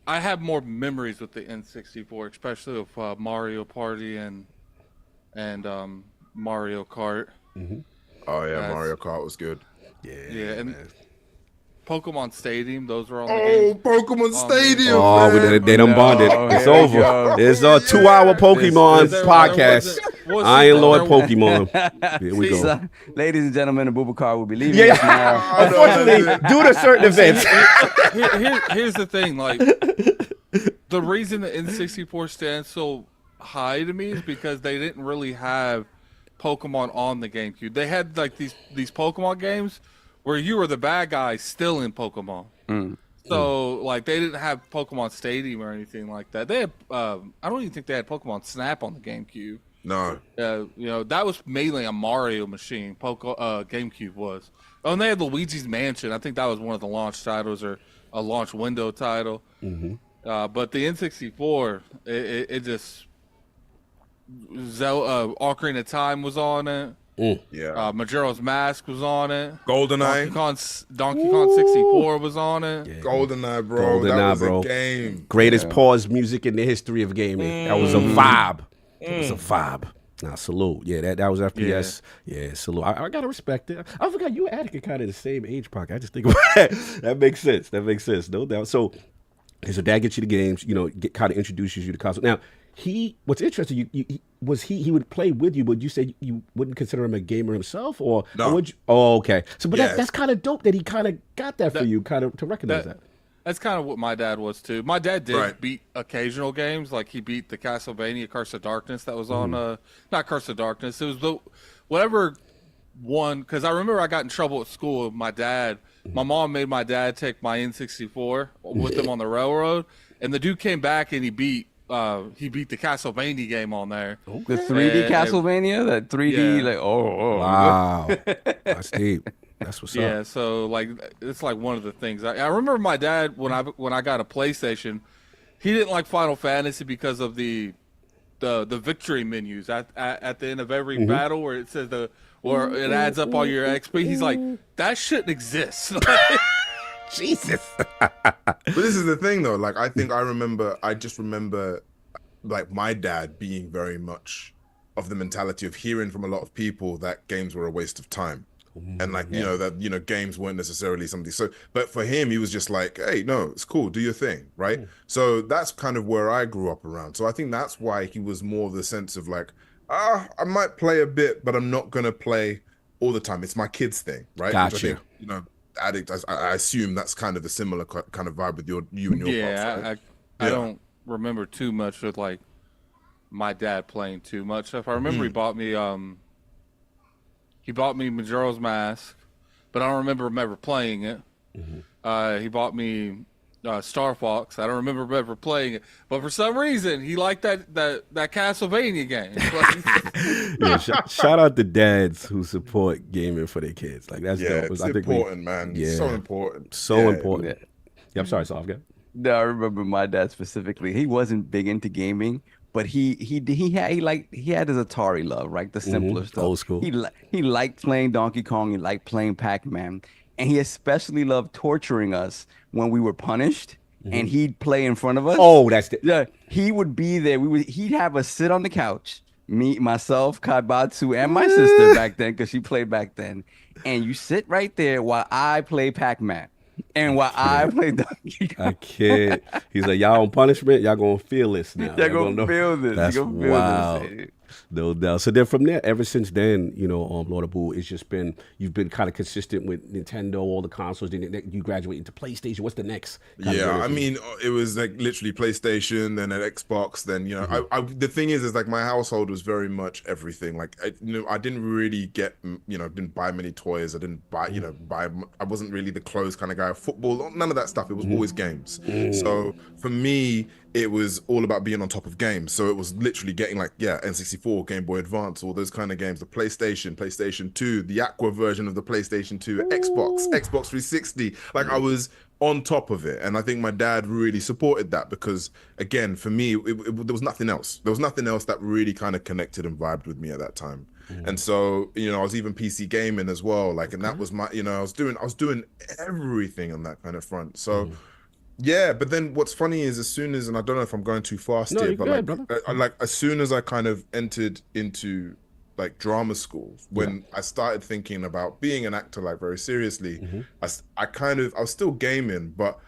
I have more memories with the N64, especially with Mario Party and Mario Kart. Oh yeah, Mario Kart was good. Yeah, and Pokemon Stadium, those were all. Pokemon Stadium! Oh, man. they done bonded. It's over. It's a 2-hour Pokemon podcast. Iron Lord Pokemon. Here we go. Ladies and gentlemen, Abubakar will be leaving us now. Unfortunately, due to certain events. Here's the thing, like the reason the N64 stands so high to me is because they didn't really have Pokemon on the GameCube. They had like these Pokemon games where you were the bad guy still in Pokemon. So like they didn't have Pokemon Stadium or anything like that. They had I don't even think they had Pokemon Snap on the GameCube. No. That was mainly a Mario machine. GameCube was. Oh, and they had Luigi's Mansion. I think that was one of the launch titles or a launch window title. But the N64, it just Ocarina of Time was on it. Yeah. Majora's Mask was on it. GoldenEye. Donkey Kong 64 was on it. Yeah. GoldenEye, bro. That was a game. Greatest pause music in the history of gaming. That was a vibe. It was a vibe. Now, salute. Yeah, that was FPS. Yeah, salute. I gotta respect it. I forgot you and Attica kind of the same age pocket. I just think about that. That makes sense. No doubt. So dad gets you the games, kind of introduces you to console. Now, what's interesting, he would play with you, but you say you wouldn't consider him a gamer himself, or no? Or would you? Oh, okay. So, but that's kind of dope that he kind of got that for you, kind of to recognize that. That's kind of what my dad was too. My dad did beat occasional games, like he beat the Castlevania Curse of Darkness that was on not Curse of Darkness. It was whatever one, because I remember I got in trouble at school with my dad my mom made my dad take my N64 with him on the railroad, and the dude came back and he beat the Castlevania game on there. The 3D Castlevania, that 3D, like, wow, that's deep. That's what's up. Yeah, so like it's like one of the things. I remember my dad when I got a PlayStation, he didn't like Final Fantasy because of the victory menus at the end of every battle where it says or it adds up all your XP. He's like, that shouldn't exist. Jesus. But this is the thing though, like I just remember like my dad being very much of the mentality of hearing from a lot of people that games were a waste of time. And like, you know, that, you know, games weren't necessarily something. So, but for him, he was just like, hey, no, it's cool. Do your thing. Right. So that's kind of where I grew up around. So I think that's why he was more of the sense of like, I might play a bit, but I'm not going to play all the time. It's my kids thing. Right. Gotcha. Which I think, you know, addict, I assume that's kind of a similar kind of vibe with you and your pops, right? I don't remember too much with like my dad playing too much stuff. I remember he bought me Majora's Mask, but I don't remember him ever playing it. He bought me Star Fox. I don't remember him ever playing it, but for some reason he liked that Castlevania game. Yeah, shout out to dads who support gaming for their kids. Like that's dope. It's I think important, man. Yeah, So important. So important. Yeah, I'm sorry, Sofga. No, I remember my dad specifically. He wasn't big into gaming, but he had his Atari love, right? The simpler stuff. Old school. He liked playing Donkey Kong. He liked playing Pac-Man, and he especially loved torturing us when we were punished. And he'd play in front of us. Oh, that's the... Yeah, he would be there. He'd have us sit on the couch. Me, myself, Kaibatsu, and my sister back then, because she played back then. And you sit right there while I play Pac-Man. And while I play Donkey Kong. I can't. He's like, y'all on punishment, y'all gonna feel this now. Y'all gonna feel this. That's wild. This. No doubt. So then from there, ever since then, you know, Lord Abu, it's just been, you've been kind of consistent with Nintendo, all the consoles. Then you graduate into PlayStation. What's the next? I mean, it was like literally PlayStation, then an Xbox, then, you know, the thing is like my household was very much everything. Like, I didn't really get, you know, didn't buy many toys. I didn't buy, you know, I wasn't really the clothes kind of guy. Football, none of that stuff. It was always games. So for me, it was all about being on top of games. So it was literally getting like, N64, Game Boy Advance, all those kind of games, the PlayStation 2, the Aqua version of the PlayStation 2, Xbox 360. Like I was on top of it. And I think my dad really supported that because, again, for me, there was nothing else. There was nothing else that really kind of connected and vibed with me at that time. And so, you know, I was even PC gaming as well. Like, and that was my, you know, I was doing everything on that kind of front. So, yeah, but then what's funny is as soon as, and I don't know if I'm going too fast here, but like as soon as I kind of entered into like drama school, when I started thinking about being an actor like very seriously, I was still gaming, but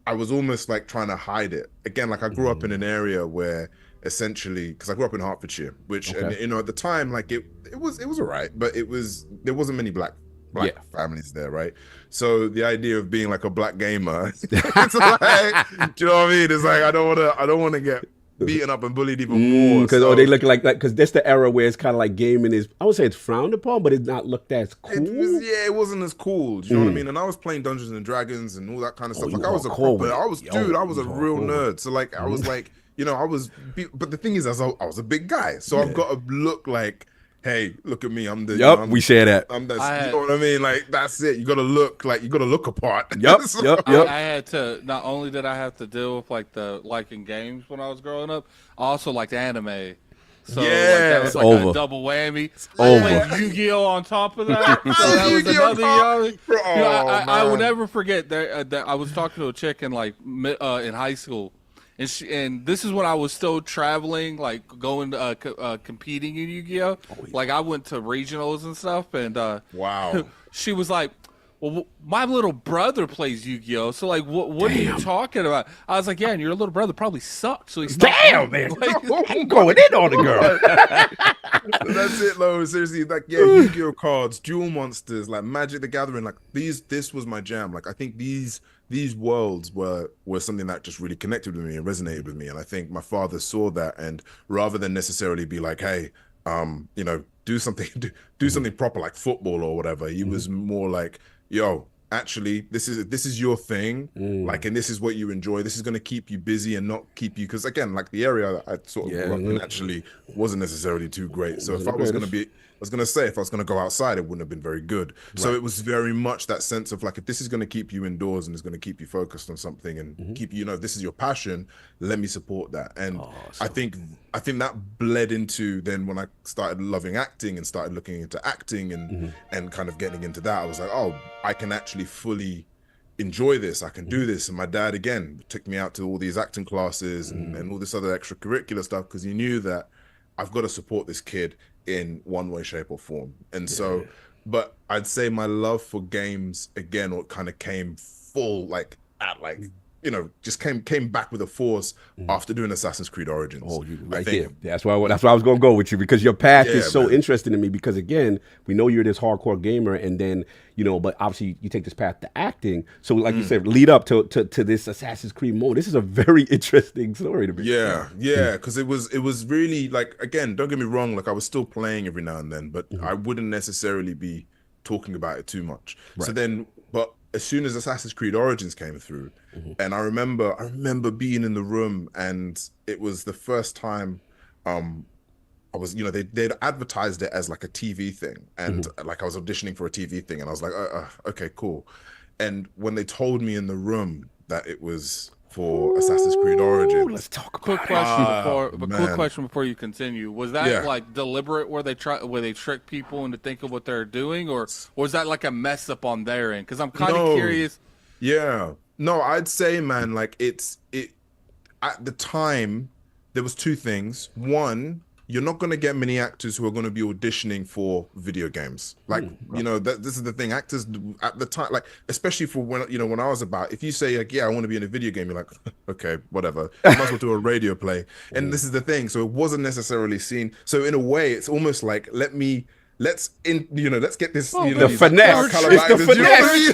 I was almost like trying to hide it. Again, like I grew up in an area where essentially, because I grew up in Hertfordshire, which and, you know, at the time, like it was all right, but there wasn't many black families there, right? So the idea of being like a black gamer, it's like, do you know what I mean? It's like I don't want to get beaten up and bullied even more. Because they look like that. Because that's the era where it's kind of like gaming is. I would say it's frowned upon, but it's not looked as cool. It wasn't as cool. Do you know what I mean? And I was playing Dungeons and Dragons and all that kind of stuff. Like I was a real nerd. So like I was like, you know, but the thing is, I was a big guy, so I've got to look like, hey, look at me. I'm the. Yep, we share that. You know what I mean? Like that's it. You got to look apart. Yep. I had to. Not only did I have to deal with like the liking games when I was growing up, I also liked anime. So like, that was like a double whammy. Over. Yu-Gi-Oh on top of that. So that was another. I will never forget that I was talking to a chick in like in high school. And this is when I was still traveling, like going competing in Yu-Gi-Oh. Like I went to regionals and stuff, and wow, she was like, "Well, my little brother plays Yu-Gi-Oh, so like, what are you talking about?" I was like, "Yeah, and your little brother probably sucked, so he's damn man, like, I'm going in on the girl." That's it, though. Seriously, like Yu-Gi-Oh cards, Duel Monsters, like Magic the Gathering, like this was my jam. Like I think these worlds were something that just really connected with me and resonated with me. And I think my father saw that, and rather than necessarily be like, hey, you know, do something proper like football or whatever, he was more like, yo, actually, this is your thing, like, and this is what you enjoy. This is going to keep you busy and not keep you, because again, like the area that I sort of grew up in actually wasn't necessarily too great. So if I was going to be, I was going to say, if I was going to go outside, it wouldn't have been very good. So it was very much that sense of like, if this is going to keep you indoors and is going to keep you focused on something and keep, you know, this is your passion, let me support that. And I think that bled into then when I started loving acting and started looking into acting and kind of getting into that, I was like, oh, I can actually fully enjoy this. I can do this. And my dad, again, took me out to all these acting classes and all this other extracurricular stuff, because he knew that I've got to support this kid in one way, shape or form. And so, but I'd say my love for games, again, what kind of came full, like, at like, you know, just came back with a force after doing Assassin's Creed Origins. Oh, you right there. That's why I was going to go with you, because your path is so interesting to me, because again, we know you're this hardcore gamer, and then, you know, but obviously you take this path to acting. So like you said, lead up to this Assassin's Creed mode. This is a very interesting story to me. Yeah, because it was really like, again, don't get me wrong, like I was still playing every now and then, but I wouldn't necessarily be talking about it too much. So then, but as soon as Assassin's Creed Origins came through, and I remember being in the room, and it was the first time I was, you know, they'd advertised it as like a TV thing, and like I was auditioning for a TV thing, and I was like, okay, cool. And when they told me in the room that it was for Assassin's Creed Origins, let's talk about quick question before you continue. Was that like deliberate, where they trick people into thinking what they're doing, or was that like a mess up on their end? Because I'm kind of curious. Yeah, no, I'd say, man, like it at the time there was two things. One, you're not going to get many actors who are going to be auditioning for video games. Like, you know, this is the thing. Actors at the time, like, especially for when, you know, when I was about, if you say like, yeah, I want to be in a video game, you're like, okay, whatever. You might as well do a radio play. And this is the thing. So it wasn't necessarily seen. So in a way, it's almost like, let's get this, you know, the finesse. It's the finesse.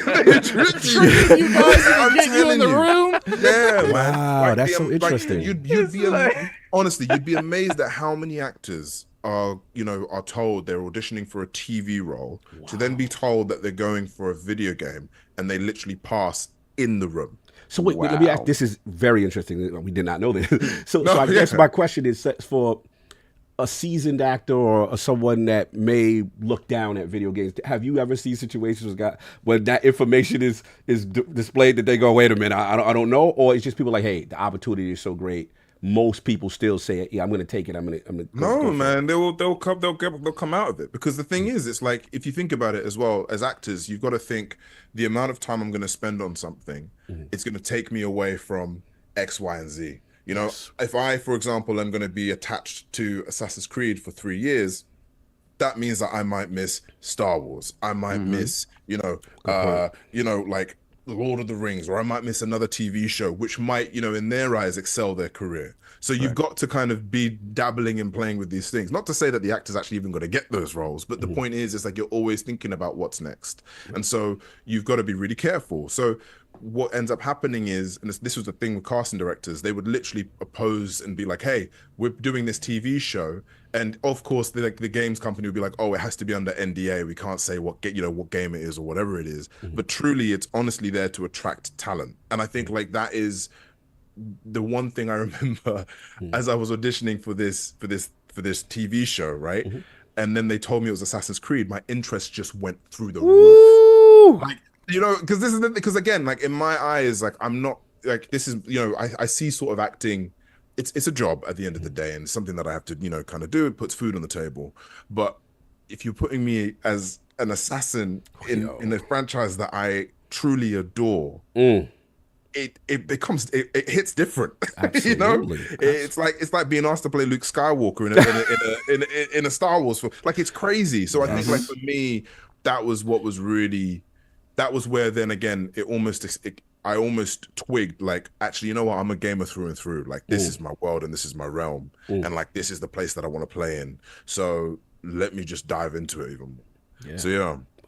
You guys are getting you in the room. Yeah, man. Wow, Like, that's so interesting. You'd be honestly, you'd be amazed at how many actors are told they're auditioning for a TV role to then be told that they're going for a video game, and they literally pass in the room. So wait, let me ask. This is very interesting. We did not know this. So I guess my question is for a seasoned actor or someone that may look down at video games. Have you ever seen situations where that information is displayed that they go, wait a minute, I don't know, or it's just people like, hey, the opportunity is so great, most people still say, yeah, I'm going to take it. I'm going to. No, man, they'll come out of it, because the thing is, it's like, if you think about it as well as actors, you've got to think the amount of time I'm going to spend on something, it's going to take me away from X, Y, and Z. You know, if I, for example, am going to be attached to Assassin's Creed for 3 years, that means that I might miss Star Wars. I might miss, like Lord of the Rings, or I might miss another TV show, which might, you know, in their eyes, excel their career. So you've got to kind of be dabbling and playing with these things. Not to say that the actor's actually even going to get those roles, but the point is, it's like you're always thinking about what's next. And so you've got to be really careful. So what ends up happening is, and this was the thing with casting directors, they would literally oppose and be like, hey, we're doing this TV show. And of course, the games company would be like, oh, it has to be under NDA. We can't say what game it is or whatever it is. But truly, it's honestly there to attract talent. And I think like that is the one thing I remember as I was auditioning for this TV show, right? And then they told me it was Assassin's Creed. My interest just went through the roof. Like, you know, because this is because again, like in my eyes, like I'm not like, this is, you know, I see sort of acting. It's a job at the end of the day, and something that I have to, you know, kind of do. It puts food on the table. But if you're putting me as an assassin in a franchise that I truly adore, it becomes it hits different. You know, it's like being asked to play Luke Skywalker in a Star Wars film. Like, it's crazy. So I think like for me, that was where then again I almost twigged, like, actually, you know what, I'm a gamer through and through. Like, this is my world and this is my realm, and like this is the place that I want to play in. So let me just dive into it even more. So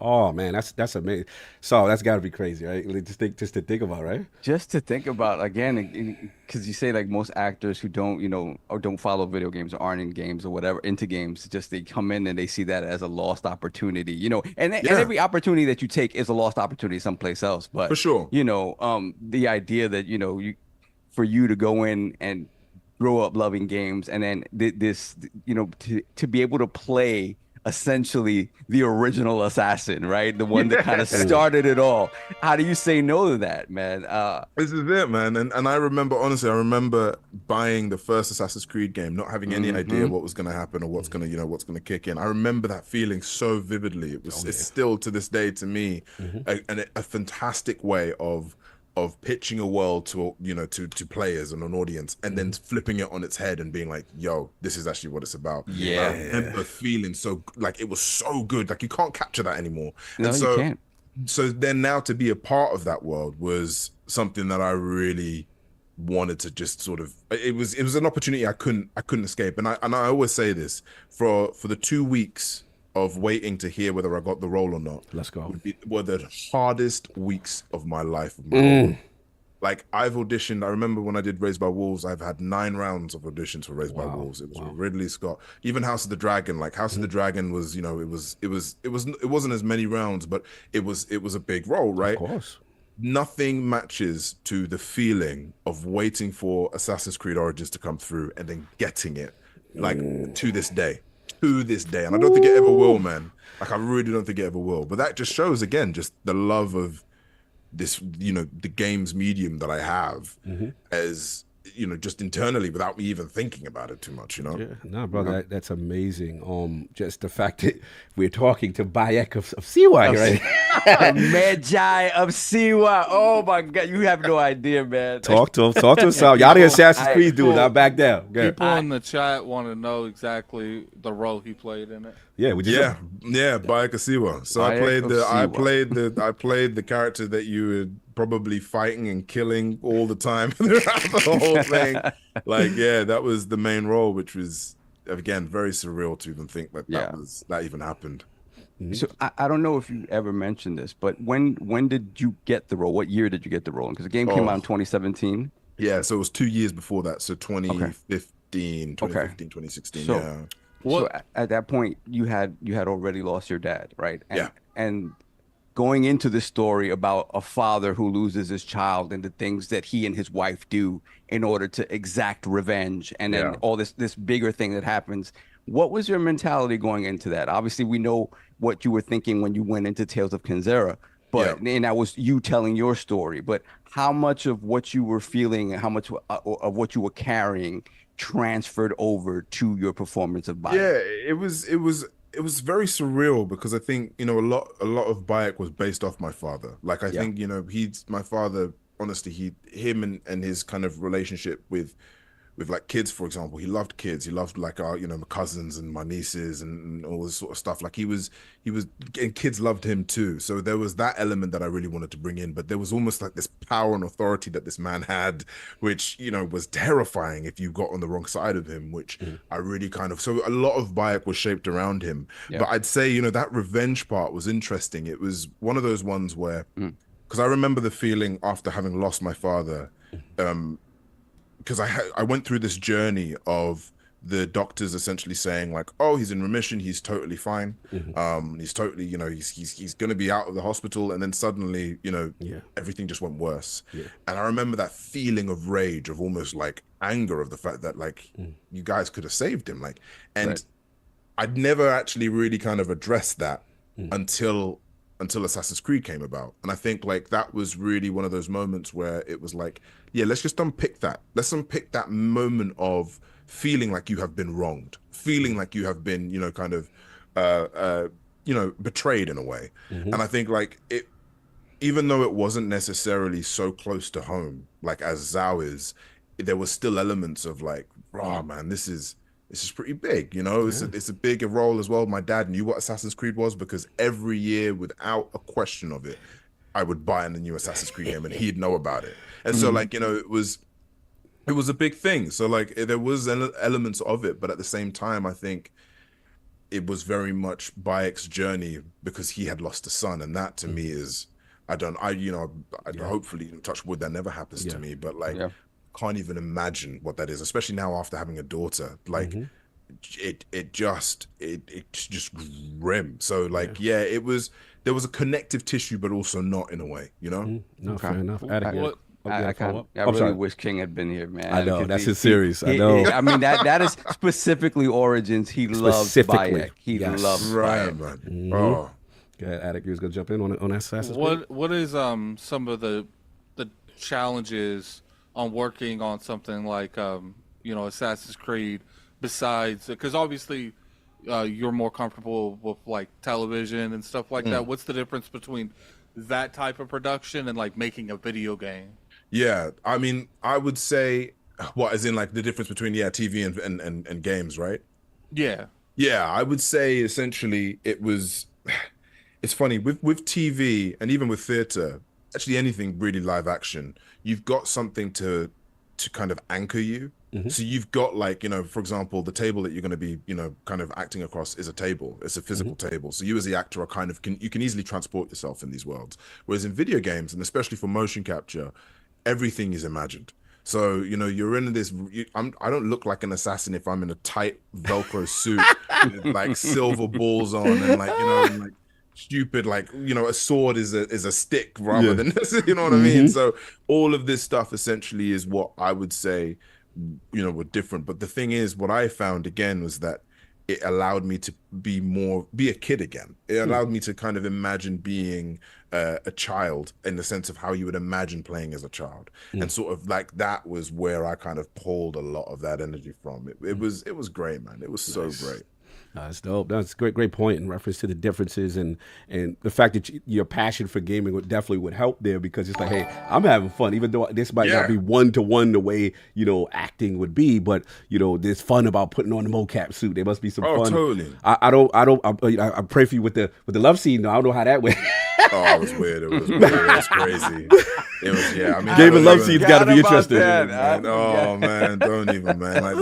Oh man, that's amazing. So that's got to be crazy, right? Like, just to think about, right? Just to think about again, because you say like most actors who don't, or don't follow video games or aren't in games or whatever, into games, just they come in and they see that as a lost opportunity, and every opportunity that you take is a lost opportunity someplace else. But For sure. the idea that for you to go in and grow up loving games, and then this, to be able to play essentially the original assassin, right? The one that kind of started it all. How do you say no to that, man? This is it, man. And I remember, honestly, I remember buying the first Assassin's Creed game, not having any idea what was going to happen or what's going to kick in. I remember that feeling so vividly. It's still to this day to me a fantastic way of pitching a world to to players and an audience, and then flipping it on its head and being like, yo, this is actually what it's about. Yeah. I remember feeling so like it was so good, like you can't capture that anymore. No, and so you can't. So then now to be a part of that world was something that I really wanted to just sort of, it was an opportunity I couldn't escape. And I always say this, for the 2 weeks of waiting to hear whether I got the role or not. Let's go. Were the hardest weeks of my life. Like I've auditioned. I remember when I did Raised by Wolves, I've had 9 rounds of auditions for Raised by Wolves. It was with Ridley Scott. Even House of the Dragon. Like House of the Dragon was, it wasn't as many rounds, but it was a big role, right? Of course. Nothing matches to the feeling of waiting for Assassin's Creed Origins to come through and then getting it, like to this day. And I don't think it ever will, man. Like I really don't think it ever will. But that just shows again just the love of this, the games medium that I have as just internally without me even thinking about it too much, Yeah, no, brother, that's amazing. Just the fact that we're talking to Bayek of Siwa, right? Magi of Siwa. Oh my God, you have no idea, man. Talk to him. So y'all the Assassin's Creed dude. I'll back down. People in the chat want to know exactly the role he played in it. Yeah, Bayek of Siwa. So I played the character that you would probably fighting and killing all the time throughout the whole thing. Like, that was the main role, which was again very surreal to even think that even happened. So I don't know if you ever mentioned this, but when did you get the role? What year did you get the role? Because the game came out in 2017. Yeah, so it was 2 years before that. So 2015, 2016. So, So at that point, you had already lost your dad, right? And going into this story about a father who loses his child and the things that he and his wife do in order to exact revenge, and then all this bigger thing that happens. What was your mentality going into that? Obviously, we know what you were thinking when you went into Tales of Kenzera, but and that was you telling your story. But how much of what you were feeling and how much of what you were carrying transferred over to your performance of Bayek? Yeah, it was very surreal because I think a lot of Bayek was based off my father. Like I think he's my father. Honestly, him and his kind of relationship with like kids, for example, he loved kids. He loved like our my cousins and my nieces and all this sort of stuff. Like he was and kids loved him too. So there was that element that I really wanted to bring in, but there was almost like this power and authority that this man had, which was terrifying if you got on the wrong side of him, which I really so a lot of Bayek was shaped around him. But I'd say that revenge part was interesting. It was one of those ones where because I remember the feeling after having lost my father, because I went through this journey of the doctors essentially saying like, oh, he's in remission, he's totally fine, he's totally he's going to be out of the hospital, and then suddenly everything just went worse. And I remember that feeling of rage, of almost like anger, of the fact that like you guys could have saved him, like, and I'd never actually really kind of addressed that until Assassin's Creed came about. And I think like that was really one of those moments where it was like, let's just unpick that. Let's unpick that moment of feeling like you have been wronged, feeling like you have been, betrayed in a way. And I think like it, even though it wasn't necessarily so close to home, like as Zhao is, there was still elements of like, oh man, this is pretty big, it's a bigger role as well. My dad knew what Assassin's Creed was because every year, without a question of it, I would buy in the new Assassin's Creed game and he'd know about it. And so like, it was a big thing. So like there was elements of it, but at the same time, I think it was very much Bayek's journey because he had lost a son, and that to me is, hopefully, touch wood, that never happens to me, but like, can't even imagine what that is, especially now after having a daughter. Like, it's just grim. So like, there was a connective tissue, but also not in a way, you know. No, fair enough. I really wish King had been here, man. I know, that's his series. I know. I mean, that is specifically Origins. He loves Bayek. He loves Bayek. Man. Oh. Go ahead, Attic. You was gonna jump in on Assassin's Creed? What is some of the challenges on working on something like Assassin's Creed, besides, because obviously you're more comfortable with like television and stuff like that. What's the difference between that type of production and like making a video game? Yeah, I mean, I would say, what, as in like the difference between TV and games, right? Yeah. Yeah, I would say essentially it's funny with TV and even with theater, actually anything really live action, you've got something to kind of anchor you. So you've got, like, for example, the table that you're going to be, kind of acting across is a table. It's a physical table. So you as the actor are kind of, you can easily transport yourself in these worlds. Whereas in video games, and especially for motion capture, everything is imagined. So, you're in this, I don't look like an assassin if I'm in a tight Velcro suit with like silver balls on and like, and like stupid, like, a sword is a stick rather than, you know what I mean? So all of this stuff essentially is what I would say, were different. But the thing is, what I found again was that it allowed me to be a kid again. It allowed me to kind of imagine being a child in the sense of how you would imagine playing as a child. And sort of like that was where I kind of pulled a lot of that energy from. It was great, man. It was so great. That's dope. That's a great point in reference to the differences and the fact that your passion for gaming definitely would help there, because it's like, hey, I'm having fun, even though this might not be one-to-one the way, acting would be, but, there's fun about putting on the mocap suit. There must be some fun. Totally. I pray for you with the love scene, though. I don't know how that went. Oh, it was weird. It was weird. It was crazy. It was, I mean, game and love scene's got to be interesting. Oh man, don't even, man. Like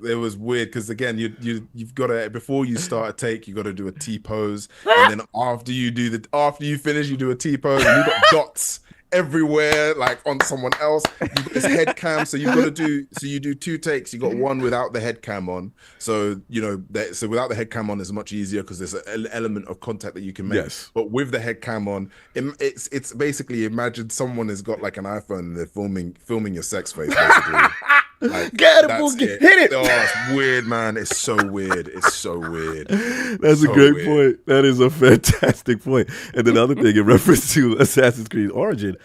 it was weird because again, you've got to, before you start a take, you got to do a T pose, and then after you finish, you do a T pose, and you got dots everywhere, like on someone else. You've got this head cam, so you do two takes. You got one without the head cam on, so so without the head cam on is much easier because there's an element of contact that you can make. Yes. But with the head cam on, it's basically, imagine someone has got like an iPhone and they're filming your sex face, basically. Like, get it, hit it. Oh, it's weird, man. It's so weird. It's so weird. That's so a great point. That is a fantastic point. And then other thing in reference to Assassin's Creed Origin,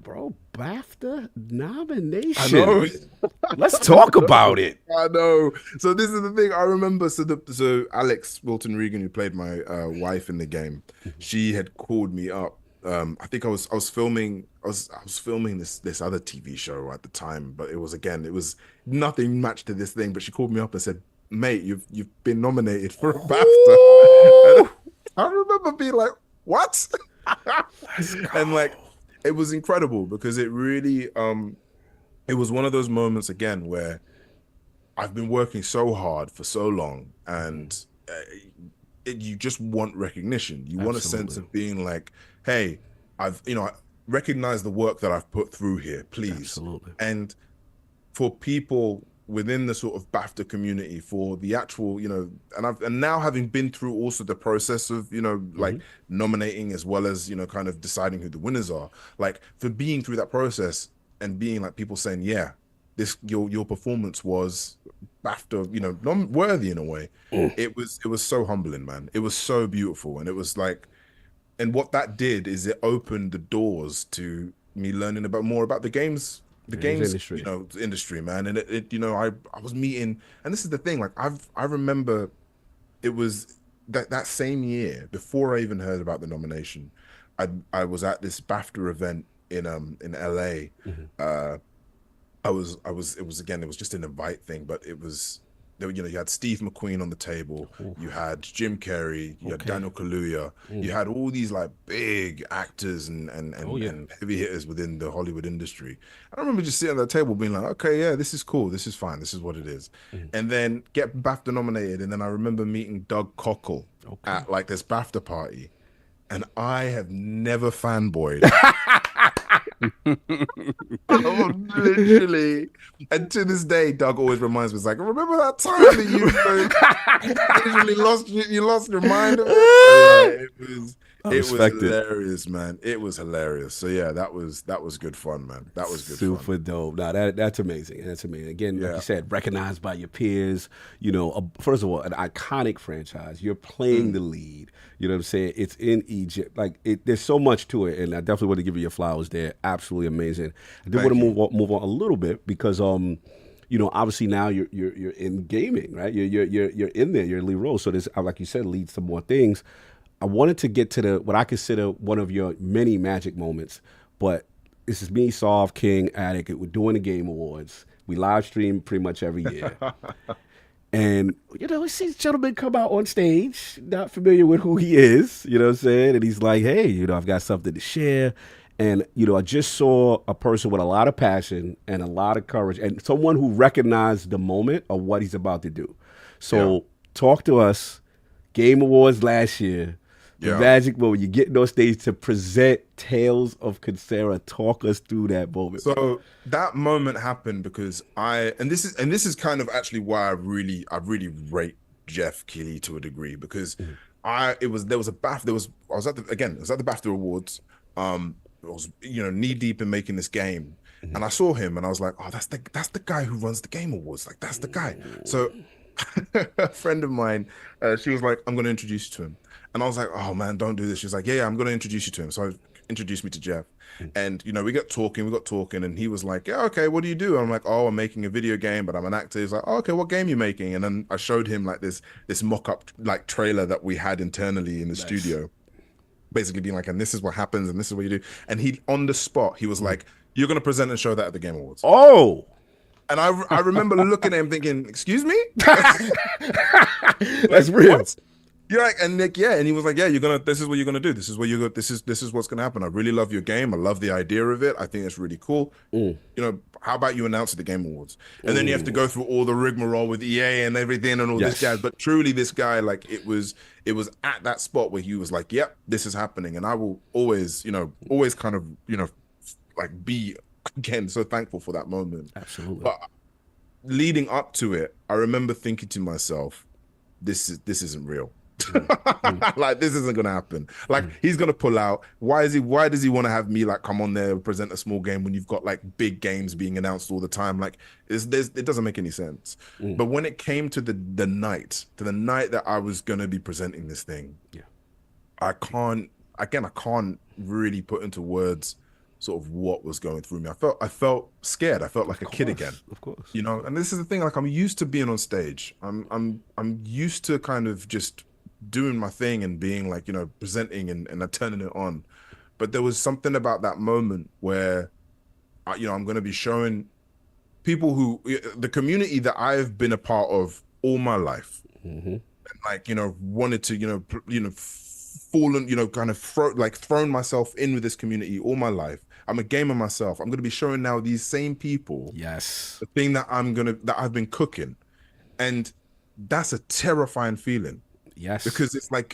bro, BAFTA nomination. I know. Let's talk about it. I know. So this is the thing. I remember. So Alex Wilton Regan, who played my wife in the game, she had called me up. I think I was filming this other TV show at the time, but it was nothing matched to this thing. But she called me up and said, "Mate, you've been nominated for a BAFTA." I remember being like, "What?" And like, it was incredible because it really it was one of those moments again where I've been working so hard for so long, and you just want recognition. You want a sense of being like, hey, I've recognize the work that I've put through here, please. Absolutely. And for people within the sort of BAFTA community, for the actual, and now having been through also the process of, like nominating as well as, kind of deciding who the winners are, like for being through that process and being like people saying, yeah, your performance was BAFTA, worthy in a way. It was so humbling, man. It was so beautiful. And it was like, and what that did is it opened the doors to me learning more about the games industry. Industry, man. And I was meeting, and this is the thing, like I remember it was that same year, before I even heard about the nomination, I was at this BAFTA event in LA. It was just an invite thing, but it was you had Steve McQueen on the table, you had Jim Carrey, you had Daniel Kaluuya, you had all these like big actors and heavy hitters within the Hollywood industry. I remember just sitting at that table being like, okay, yeah, this is cool, this is fine, this is what it is. And then get BAFTA nominated, and then I remember meeting Doug Cockle at like this BAFTA party, and I have never fanboyed. Oh, literally, and to this day, Doug always reminds me. It's like, remember that time that you lost your mind. It was hilarious, man. It was hilarious. So yeah, that was good fun, man. That was good. Super dope. Now that's amazing. That's amazing. Again, like you said, recognized by your peers. You know, first of all, an iconic franchise. You're playing the lead. You know what I'm saying? It's in Egypt. Like there's so much to it, and I definitely want to give you your flowers there. Absolutely amazing. I did want to move on a little bit because you know, obviously now you're in gaming, right? You're in there. You're in lead role. So this, like you said, leads to more things. I wanted to get to what I consider one of your many magic moments, but this is me, Soft, King, Attic. We're doing the Game Awards. We live stream pretty much every year. And, you know, we see this gentleman come out on stage, not familiar with who he is, you know what I'm saying? And he's like, hey, you know, I've got something to share. And, you know, I just saw a person with a lot of passion and a lot of courage and someone who recognized the moment of what he's about to do. So talk to us. Game Awards last year. The magic moment, you're getting on stage to present Tales of Kenzera. Talk us through that moment. So that moment happened because this is kind of actually why I really rate Jeff Keighley to a degree, because I was at the BAFTA Awards. I was, you know, knee deep in making this game, and I saw him and I was like, oh, that's the guy who runs the Game Awards. Like, that's the guy. So a friend of mine, she was like, I'm going to introduce you to him. And I was like, oh man, don't do this. She was like, yeah, I'm going to introduce you to him. So I introduced me to Jeff. And, you know, we got talking, and he was like, yeah, okay, what do you do? And I'm like, oh, I'm making a video game, but I'm an actor. He's like, oh, okay, what game are you making? And then I showed him like this mock-up like trailer that we had internally in the studio, basically being like, and this is what happens, and this is what you do. And he, on the spot, he was like, you're going to present and show that at the Game Awards. Oh! And I remember looking at him thinking, excuse me? That's real. What? You're like, and Nick, and he was like, this is what you're gonna do. This is what this is what's gonna happen. I really love your game. I love the idea of it. I think it's really cool. You know, how about you announce at the Game Awards? And then you have to go through all the rigmarole with EA and everything and all this jazz. But truly, this guy, like, it was at that spot where he was like, yep, this is happening. And I will always kind of, you know, like be, again, so thankful for that moment. Absolutely. But leading up to it, I remember thinking to myself, this isn't real. Like, this isn't gonna happen. Like, he's gonna pull out. Why does he want to have me like come on there and present a small game when you've got like big games being announced all the time? Like, it doesn't make any sense. But when it came to the night that I was gonna be presenting this thing, I can't really put into words sort of what was going through me. I felt scared. I felt like a kid again. Of course. You know, and this is the thing, like, I'm used to being on stage. I'm used to kind of just doing my thing and being like, you know, presenting and turning it on. But there was something about that moment where, you know, I'm going to be showing people who, the community that I've been a part of all my life, and like, you know, wanted to, you know, fallen, you know, kind of thrown myself in with this community all my life. I'm a gamer myself. I'm going to be showing now these same people the thing that I've been cooking, and that's a terrifying feeling. Yes, because it's like,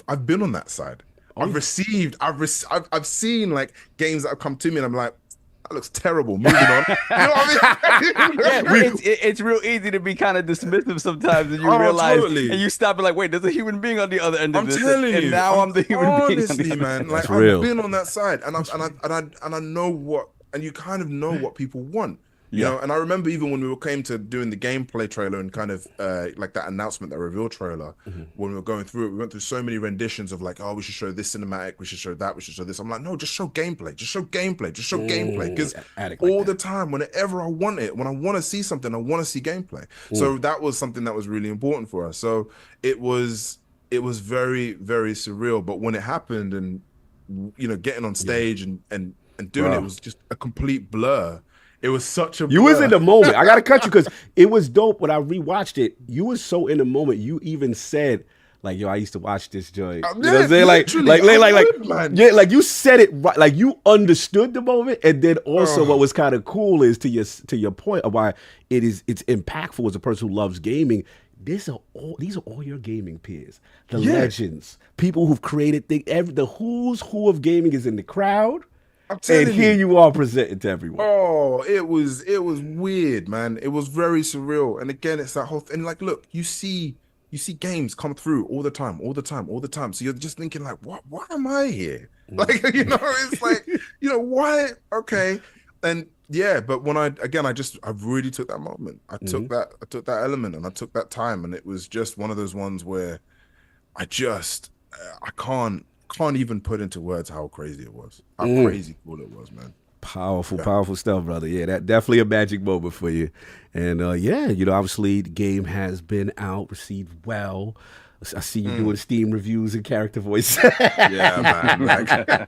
I've been on that side. I've seen like games that have come to me and I'm like, that looks terrible. Moving on. You know what I mean? It's real easy to be kind of dismissive sometimes, and you realize, and you stop and like, wait, there's a human being on the other end of this. I'm telling you, and now I'm the human being. Honestly, man, like, I've been on that side, and I know what, and you kind of know what people want. You know, and I remember even when we came to doing the gameplay trailer and kind of like that announcement, that reveal trailer, when we were going through it, we went through so many renditions of like, oh, we should show this cinematic, we should show that, we should show this. I'm like, no, just show gameplay, just show gameplay, just show gameplay. Because all the time, whenever I want it, when I want to see something, I want to see gameplay. So that was something that was really important for us. So it was very, very surreal. But when it happened, and, you know, getting on stage and doing it was just a complete blur. It was such a You was blur. in the moment. I gotta cut you because it was dope when I rewatched it. You was so in the moment. You even said, like, yo, I used to watch this joint. You know what I'm saying? Literally, man. Yeah, like you said it right. Like you understood the moment. And then also what was kind of cool is to your point of why it's impactful as a person who loves gaming. These are all your gaming peers, the legends, people who've created things. The who's who of gaming is in the crowd. I'm telling And here you are presenting to everyone. Oh, it was weird, man. It was very surreal. And again, it's that whole thing. Like, look, you see games come through all the time. So you're just thinking, like, why am I here? Like, it's like, why? Okay. And yeah, but when I really took that moment. I took that element and I took that time, and it was just one of those ones where I can't even put into words how crazy it was. How crazy cool it was, man. Powerful stuff, brother. Yeah, that definitely a magic moment for you. And obviously the game has been out, received well. I see you doing Steam reviews and character voice. Yeah, man.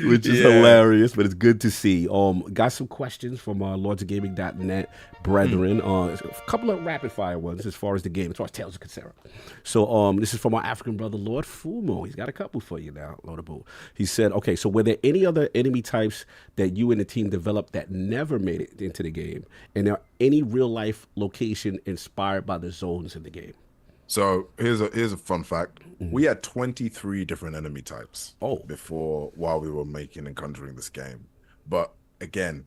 Which is hilarious, but it's good to see. Got some questions from LordsOfGaming.net brethren. A couple of rapid fire ones as far as the game, as far as Tales of Kenzera. So this is from our African brother, Lord Fumo. He's got a couple for you now, Loadable. He said, okay, so were there any other enemy types that you and the team developed that never made it into the game? And are any real life location inspired by the zones in the game? So here's a fun fact. We had 23 different enemy types while we were making and conjuring this game. But again,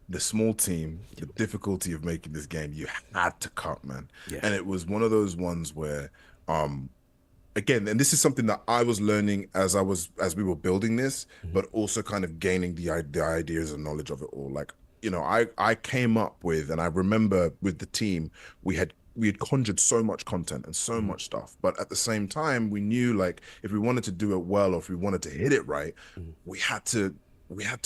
the small team, the difficulty of making this game, you had to cut, man. Yeah. And it was one of those ones where, again, and this is something that I was learning as we were building this, but also kind of gaining the ideas and knowledge of it all. Like, I came up with, and I remember with the team, we had conjured so much content and so much stuff, but at the same time we knew, like, if we wanted to do it well or if we wanted to hit it right, we had to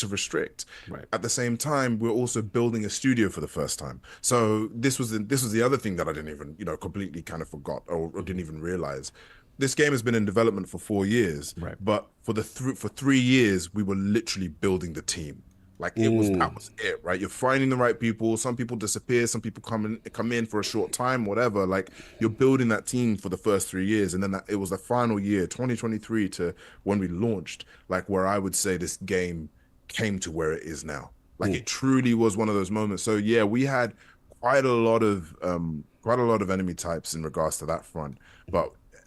restrict. Right. At the same time, we're also building a studio for the first time, so this was the other thing that I didn't even completely kind of forgot or didn't even realize. This game has been in development for 4 years, right? But for 3 years we were literally building the team. Like that was it, right? You're finding the right people. Some people disappear. Some people come in for a short time, whatever. Like, you're building that team for the first 3 years, and then it was the final year, 2023, to when we launched. Like, where I would say this game came to where it is now. Like, it truly was one of those moments. So yeah, we had quite a lot of enemy types in regards to that front,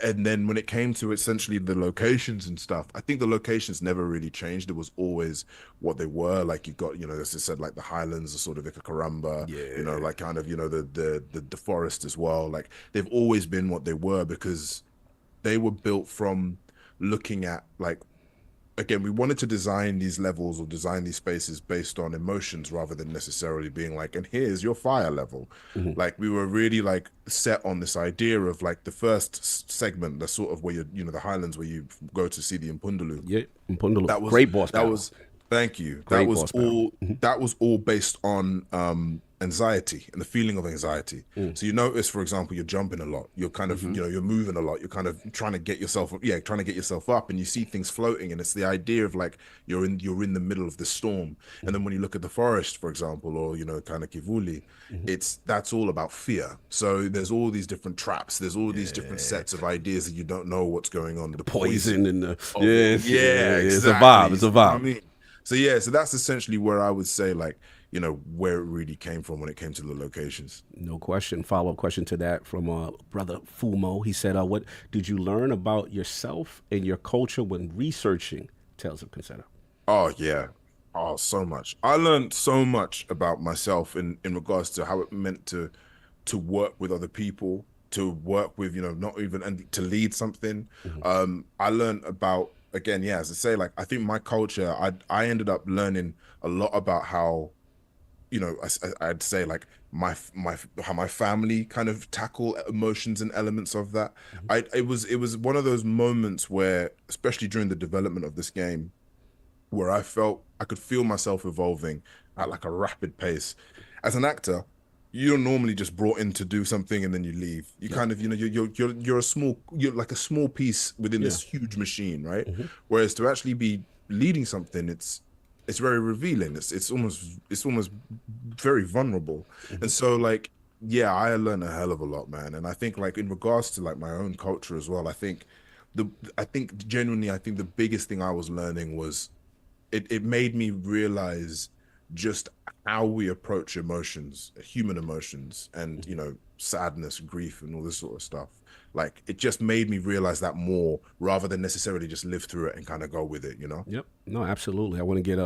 and then when it came to essentially the locations and stuff, I think the locations never really changed. It was always what they were. Like, you got, as I said, like the highlands are sort of Ikakaramba, like kind of, the forest as well. Like, they've always been what they were because they were built from looking at, like, again, we wanted to design these levels or design these spaces based on emotions rather than necessarily being like, and here's your fire level. Like, we were really like set on this idea of like the first segment, the sort of where the highlands where you go to see the Impundulu. Yeah, Impundulu. That was great boss. Thank you. Great That was all based on anxiety and the feeling of anxiety. So you notice, for example, you're jumping a lot. You're kind of, you're moving a lot. You're kind of trying to get yourself up, and you see things floating. And it's the idea of like you're in the middle of the storm. And then when you look at the forest, for example, or kind of Kivuli, that's all about fear. So there's all these different traps. There's all these different sets of ideas that you don't know what's going on. The poison and the exactly. It's a vibe. It's a vibe. I mean, so that's essentially where I would say, like, where it really came from when it came to the locations. No question. Follow-up question to that from brother Fumo. He said, what did you learn about yourself and your culture when researching Tales of Kenzera? Oh, yeah. Oh, so much. I learned so much about myself in regards to how it meant to work with other people, to work with, not even, and to lead something. I learned about, again, as I say, like, I think my culture, I ended up learning a lot about how, I'd say, like, how my family kind of tackle emotions and elements of that. It was one of those moments where, especially during the development of this game, where I felt I could feel myself evolving at like a rapid pace. As an actor, you're normally just brought in to do something and then you leave. You kind of, you're like a small piece within this huge machine, right? Whereas to actually be leading something, it's very revealing. It's almost very vulnerable. And so like, yeah, I learned a hell of a lot, man. And I think like in regards to like my own culture as well, I think genuinely, I think the biggest thing I was learning was it made me realize just how we approach emotions, human emotions, and you know, sadness, grief, and all this sort of stuff. Like it just made me realize that more, rather than necessarily just live through it and kind of go with it, you know? Yep. No, absolutely. I want to get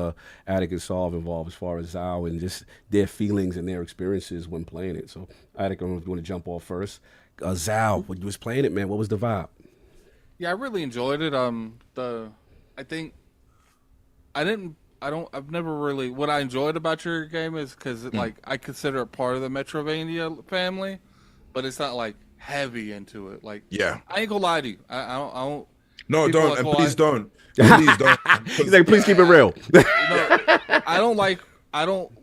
Attic and Solve involved as far as Zao and just their feelings and their experiences when playing it. So Attic, I don't know if you want to jump off first. Zao, when you was playing it, man, what was the vibe? Yeah, I really enjoyed it. I've never really, what I enjoyed about your game is because like I consider it part of the Metrovania family, but it's not like heavy into it. Like, yeah, I ain't gonna lie to you. I don't. No, don't, like, and oh, please don't. Please don't. He's like, please keep it real. No, I don't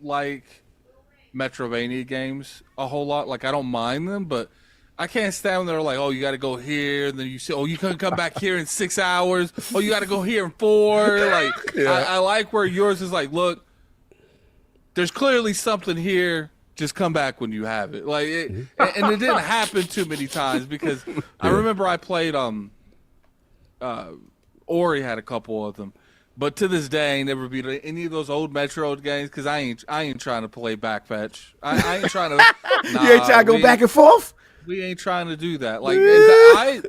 like Metrovania games a whole lot. Like, I don't mind them, but I can't stand when they're like, oh, you got to go here, and then you say, oh, you couldn't come back here in 6 hours. Oh, you got to go here in 4. Like, yeah. I like where yours is like, look, there's clearly something here. Just come back when you have it. Like, and it didn't happen too many times because I remember I played Ori had a couple of them, but to this day I ain't never beat any of those old Metroid games because I ain't trying to play backfetch. I ain't trying to. Nah, you ain't trying to go back and forth. We ain't trying to do that. Like I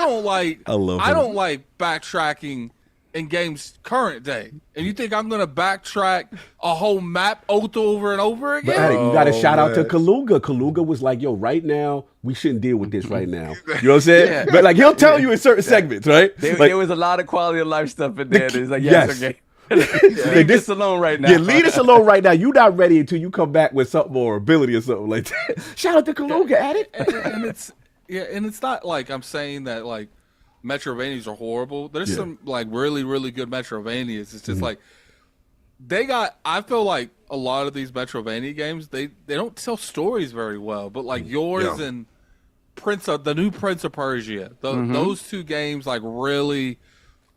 don't like. I don't like backtracking in games current day. And you think I'm gonna backtrack a whole map over and over again? But Attic, you got to shout out to Kaluga. Kaluga was like, yo, right now we shouldn't deal with this right now. You know what I'm saying? Yeah. But like he'll tell you in certain segments, right? There was a lot of quality of life stuff in there. It's like, yes. okay. Leave this alone right now. Yeah, leave this alone right now. You're not ready until you come back with something or ability or something like that. Shout out to Kaluga, Attic. And it's not like I'm saying that like Metrovanias are horrible. There's some like really, really good Metrovanias. It's just like I feel like a lot of these Metrovania games, they don't tell stories very well. But like yours and the new Prince of Persia, those two games like really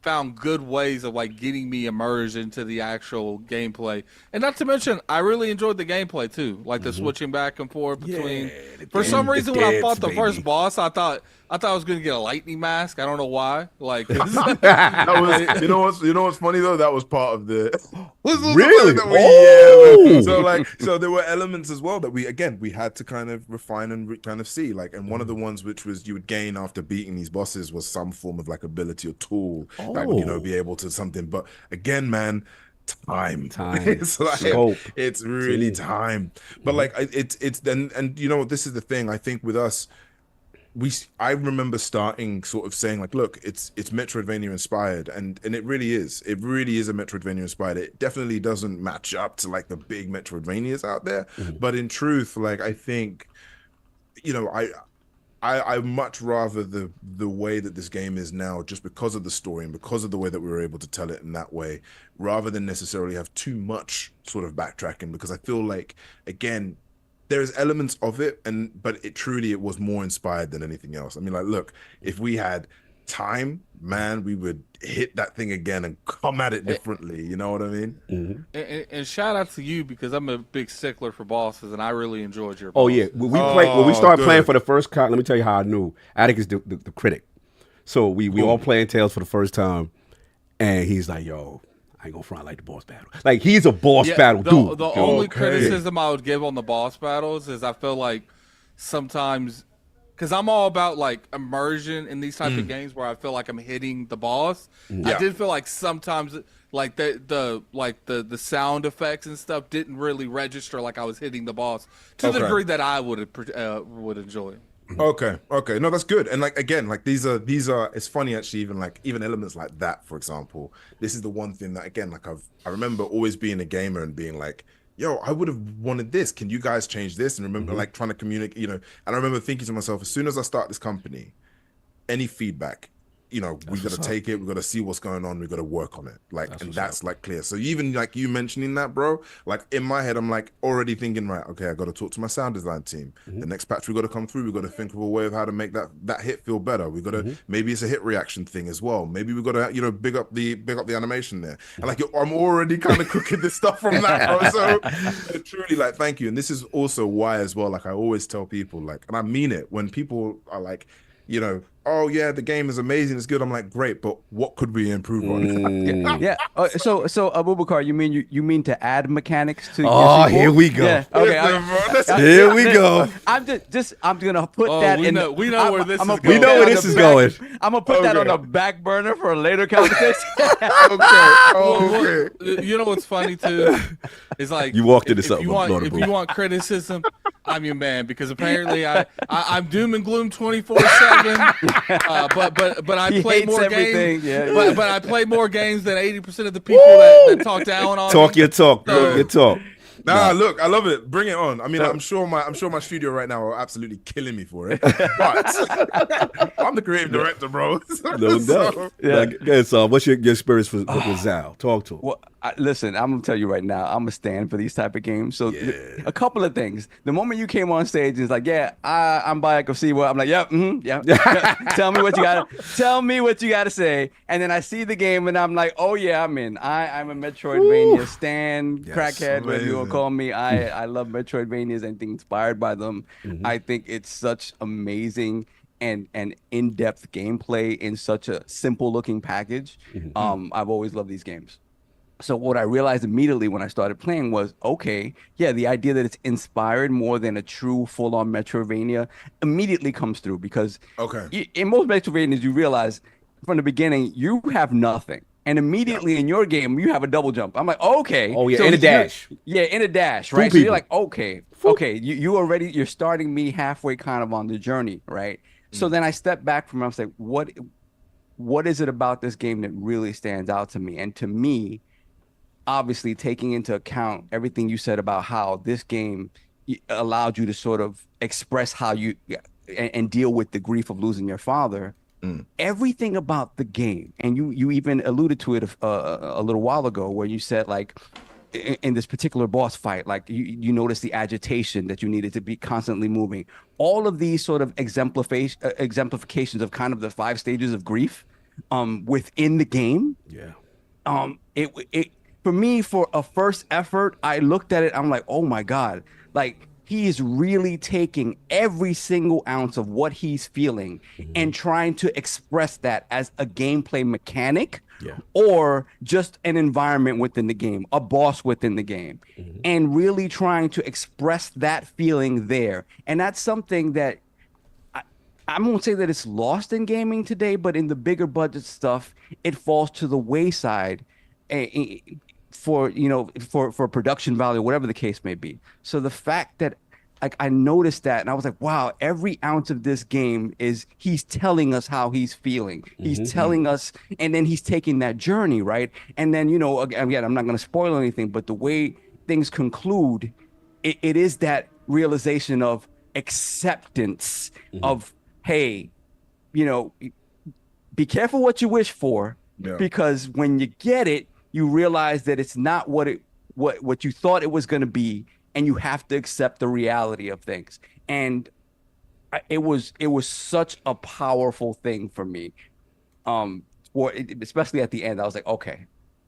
found good ways of like getting me immersed into the actual gameplay. And not to mention, I really enjoyed the gameplay too. Like the switching back and forth between. For some reason, when I fought the first boss, I thought I was gonna get a lightning mask. I don't know why. Like that was, you know what's funny though? That was part of the really. So there were elements as well that we had to kind of refine and kind of see. Like, and one of the ones which was you would gain after beating these bosses was some form of like ability or tool that would, be able to something. But again, man, time. It's like scope. It's really time. But like it's then, and you know, this is the thing. I think with us, I remember starting sort of saying like, look, it's Metroidvania inspired, and it really is. It really is a Metroidvania inspired. It definitely doesn't match up to like the big Metroidvanias out there, but in truth, like I think, you know, I much rather the way that this game is now, just because of the story and because of the way that we were able to tell it in that way, rather than necessarily have too much sort of backtracking, because I feel like, again, there's elements of it, but it was more inspired than anything else. I mean, like, look, if we had time, man, we would hit that thing again and come at it differently. You know what I mean? And shout out to you, because I'm a big stickler for bosses, and I really enjoyed your Oh boss. yeah, when we started playing for the first time, let me tell you how I knew. Attic is the critic, so we all playing Tales for the first time, and he's like, yo, I ain't gonna front like the boss battle. Like, he's a boss battle dude. The only criticism I would give on the boss battles is I feel like sometimes, because I'm all about like immersion in these type of games where I feel like I'm hitting the boss. I did feel like sometimes like the sound effects and stuff didn't really register like I was hitting the boss to the degree that I would enjoy. Okay. No, that's good. And like, again, like these are, it's funny actually, even elements like that, for example, this is the one thing that, again, like I remember always being a gamer and being like, yo, I would have wanted this. Can you guys change this? And remember like trying to communicate, you know, and I remember thinking to myself, as soon as I start this company, any feedback, we got to take it. We got to see what's going on. We got to work on it. Like, that's like clear. So even like you mentioning that, bro, like in my head, I'm like already thinking, right, okay, I got to talk to my sound design team. The next patch we got to come through. We got to think of a way of how to make that hit feel better. We got to maybe it's a hit reaction thing as well. Maybe we got to big up the animation there. And like I'm already kind of cooking this stuff from that, bro. So truly, like, thank you. And this is also why as well. Like I always tell people, like, and I mean it when people are like, oh yeah, the game is amazing, it's good. I'm like, great, but what could we improve on? Yeah. So Abubakar, you mean to add mechanics to? Oh, your sequel? here we go. Yeah. Okay. Here we go. I'm gonna put that we in. We know where this is going. We know where this is going. I'm gonna put that on the back burner for a later conversation. Okay. You know what's funny too? It's like You walked into if something, you want, Lord if Abub. you want criticism, I'm your man because apparently I'm doom and gloom 24/7. But I He play hates more everything, games. yeah. But I play more games than 80% of the people that talk down on Talk me. your talk. So- Your talk. Nah, look, I love it. Bring it on. I mean, I'm sure my studio right now are absolutely killing me for it. But I'm the creative director, bro. No doubt. Yeah. Like, okay, so what's your experience with Zal? Talk to him. Well, listen, I'm gonna tell you right now, I'm a stand for these type of games. So a couple of things. The moment you came on stage, it's like, yeah, I'm Bayek of Siwa. I'm like, yeah. Tell me what you gotta say. And then I see the game, and I'm like, oh yeah, I'm in. I'm a Metroidvania stan, crackhead, whatever you want to call me. I love Metroidvanias, anything inspired by them. I think it's such amazing and in-depth gameplay in such a simple looking package. I've always loved these games. So what I realized immediately when I started playing was, okay, yeah, the idea that it's inspired more than a true full-on Metroidvania immediately comes through because in most Metroidvanias, you realize from the beginning, you have nothing. And immediately in your game, you have a double jump. I'm like, okay. Oh, yeah, so in a dash. Yeah, in a dash, right? So people. you're like, okay, you're starting me halfway kind of on the journey, right? So then I step back from it. I was like, what is it about this game that really stands out to me? And to me, obviously taking into account everything you said about how this game allowed you to sort of express how you and deal with the grief of losing your father. Everything about the game, and you even alluded to it a little while ago, where you said like in this particular boss fight, like you noticed the agitation that you needed to be constantly moving. All of these sort of exemplifications of kind of the 5 stages of grief within the game. Yeah. It for me, for a first effort, I looked at it, I'm like, oh my God, like he is really taking every single ounce of what he's feeling and trying to express that as a gameplay mechanic or just an environment within the game, a boss within the game, and really trying to express that feeling there. And that's something that I won't say that it's lost in gaming today, but in the bigger budget stuff, it falls to the wayside for production value, whatever the case may be. So the fact that like I noticed that and I was like, wow, every ounce of this game is he's telling us how he's feeling. He's telling us, and then he's taking that journey, right? And then, again, I'm not going to spoil anything, but the way things conclude, it is that realization of acceptance of, hey, be careful what you wish for, because when you get it, you realize that it's not what you thought it was going to be, and you have to accept the reality of things. And it was such a powerful thing for me, especially at the end. I was like, okay,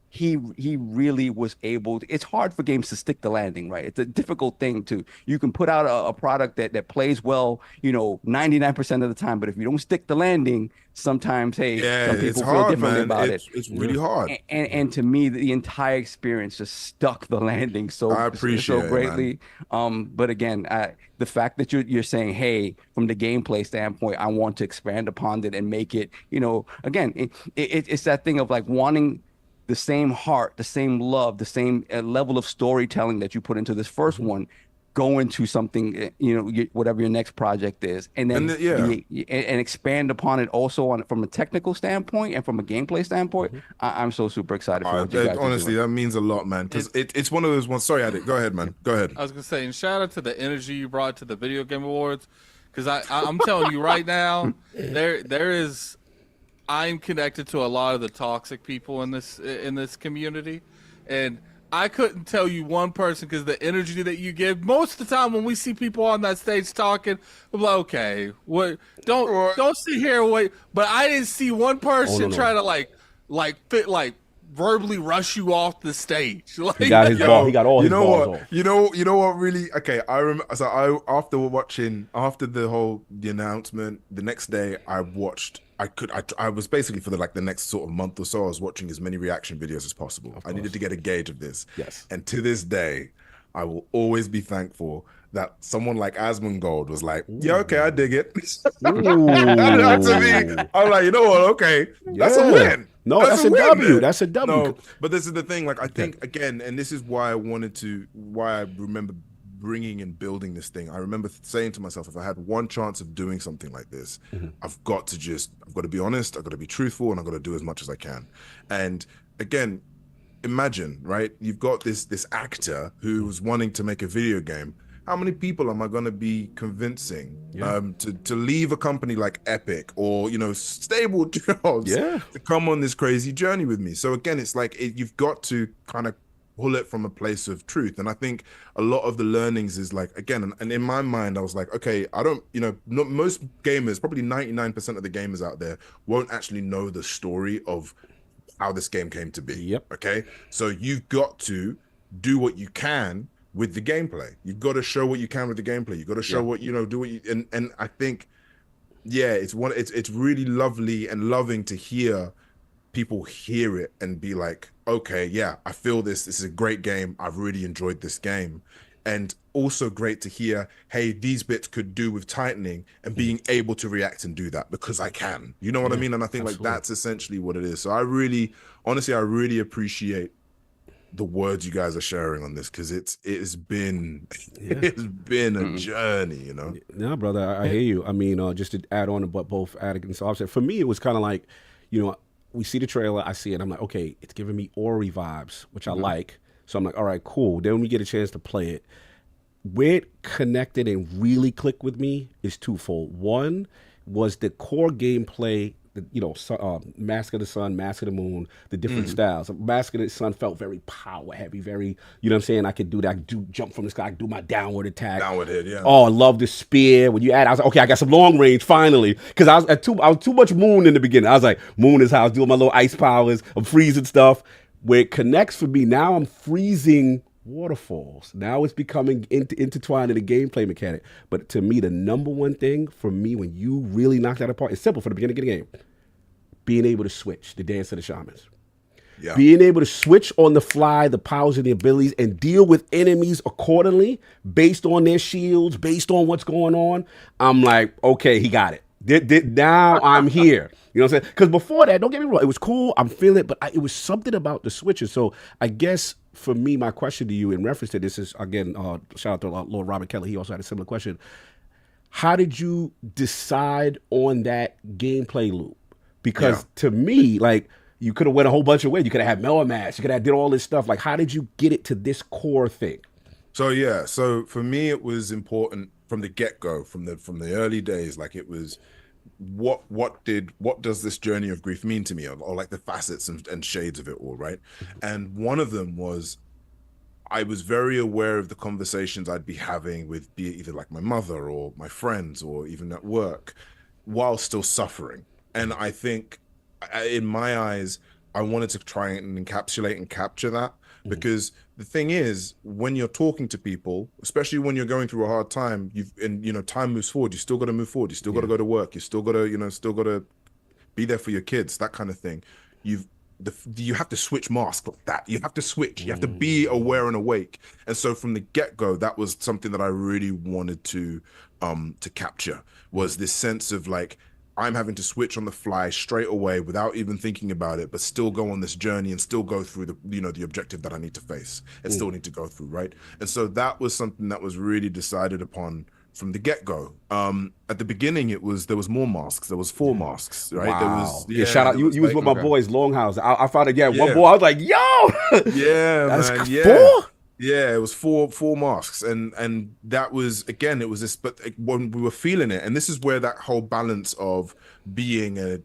he really was able to, it's hard for games to stick the landing, right? It's a difficult thing you can put out a product that plays well, 99% of the time, but if you don't stick the landing, sometimes, some people feel differently about it. It's really hard. And to me, the entire experience just stuck the landing so greatly. But again, the fact that you're saying, hey, from the gameplay standpoint, I want to expand upon it and make it, again, it's that thing of like wanting the same heart, the same love, the same level of storytelling that you put into this first one, go into something, whatever your next project is, and then and expand upon it also from a technical standpoint and from a gameplay standpoint. I'm so super excited for what you guys honestly, that means a lot, man, because it's one of those ones. Sorry, Addict, go ahead, man. Go ahead. I was gonna say, and shout out to the energy you brought to the Video Game Awards, because I'm telling you right now, there is. I'm connected to a lot of the toxic people in this community, and I couldn't tell you one person because the energy that you give. Most of the time when we see people on that stage talking, I'm like, okay, what? Don't sit here and wait. But I didn't see one person try to verbally rush you off the stage. Like, he got his ball. He got all his balls off. You know what? Really? Okay, I remember. So after the announcement, the next day I watched. I was basically for the next sort of month or so, I was watching as many reaction videos as possible. I needed to get a gauge of this. Yes. And to this day, I will always be thankful that someone like Asmongold was like, yeah, okay, I dig it. To me, I'm like, you know what? Okay, that's a win. No, that's a W. That's a W. No, but this is the thing. Like, I think again, and this is why I remember bringing and building this thing. I remember saying to myself, if I had one chance of doing something like this, I've got to be honest, I've got to be truthful, and I've got to do as much as I can. And again, imagine, right? You've got this actor who's wanting to make a video game. How many people am I going to be convincing to leave a company like Epic or, stable jobs to come on this crazy journey with me? So again, it's like you've got to kind of pull it from a place of truth. And I think a lot of the learnings is like, again, and in my mind, I was like, okay, I don't, most gamers, probably 99% of the gamers out there won't actually know the story of how this game came to be. Yep. Okay. So you've got to do what you can with the gameplay. You've got to show what you can with the gameplay. You've got to show what, do what you, and I think, it's really lovely and loving to hear people hear it and be like, okay, yeah, I feel this is a great game. I've really enjoyed this game. And also great to hear, hey, these bits could do with tightening, and being able to react and do that because I can. You know what I mean? And I think like that's essentially what it is. So I really appreciate the words you guys are sharing on this, because it's been a journey, Yeah, brother, I hear you. I mean, just to add on to what both Attic and Saab said, for me, it was kind of like, we see the trailer, I see it, I'm like, okay, it's giving me Ori vibes, which I like. So I'm like, all right, cool. Then when we get a chance to play it, where it connected and really clicked with me is twofold. One was the core gameplay, Mask of the Sun, Mask of the Moon, the different styles. Mask of the Sun felt very power heavy, very, you know what I'm saying? I could do that. I could jump from the sky, I could do my downward attack. Downward hit, yeah. Oh, I love the spear. When you add, I was like, okay, I got some long range finally. Because I was too much Moon in the beginning. I was like, Moon is how I was doing my little ice powers. I'm freezing stuff. Where it connects for me, now I'm freezing waterfalls. Now it's becoming intertwined in the gameplay mechanic. But to me, the number one thing for me, when you really knock that apart, it's simple for the beginning of the game. Being able to switch, the dance of the shamans. Yeah. Being able to switch on the fly, the powers and the abilities, and deal with enemies accordingly based on their shields, based on what's going on. I'm like, okay, he got it. Now I'm here. You know what I'm saying? Because before that, don't get me wrong, it was cool. I'm feeling it, but it was something about the switches. So I guess for me, my question to you in reference to this is, again, shout out to Lord Robert Kelly. He also had a similar question. How did you decide on that gameplay loop? Because to me, like, you could have went a whole bunch of ways. You could have had Mellow Match. You could have did all this stuff. Like, how did you get it to this core thing? So for me, it was important from the get-go, from the early days. Like, it was what does this journey of grief mean to me, or like the facets and shades of it all, right? And one of them was, I was very aware of the conversations I'd be having with, be it either like my mother or my friends or even at work, while still suffering. And I think, in my eyes, I wanted to try and encapsulate and capture that, because the thing is, when you're talking to people, especially when you're going through a hard time, time moves forward. You still got to move forward. You still got to go to work. You still got to, be there for your kids. That kind of thing. You have to switch masks like that. You have to switch. You have to be aware and awake. And so from the get-go, that was something that I really wanted to capture, was this sense of like, I'm having to switch on the fly straight away without even thinking about it, but still go on this journey and still go through the objective that I need to face and still need to go through, right? And so that was something that was really decided upon from the get-go. At the beginning, there was more masks. There was 4 masks, right? Wow. Shout out. You was with my boys, Longhouse. I found one boy. I was like, yo, that's man, 4? Yeah, it was four masks, and that was, again, it was this. But when we were feeling it, and this is where that whole balance of being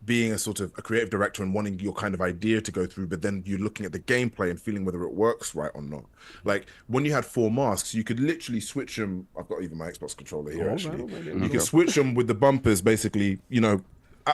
being a sort of a creative director and wanting your kind of idea to go through, but then you're looking at the gameplay and feeling whether it works right or not. Like when you had 4 masks, you could literally switch them. I've got even my Xbox controller here, actually. You could switch them with the bumpers, basically, you know,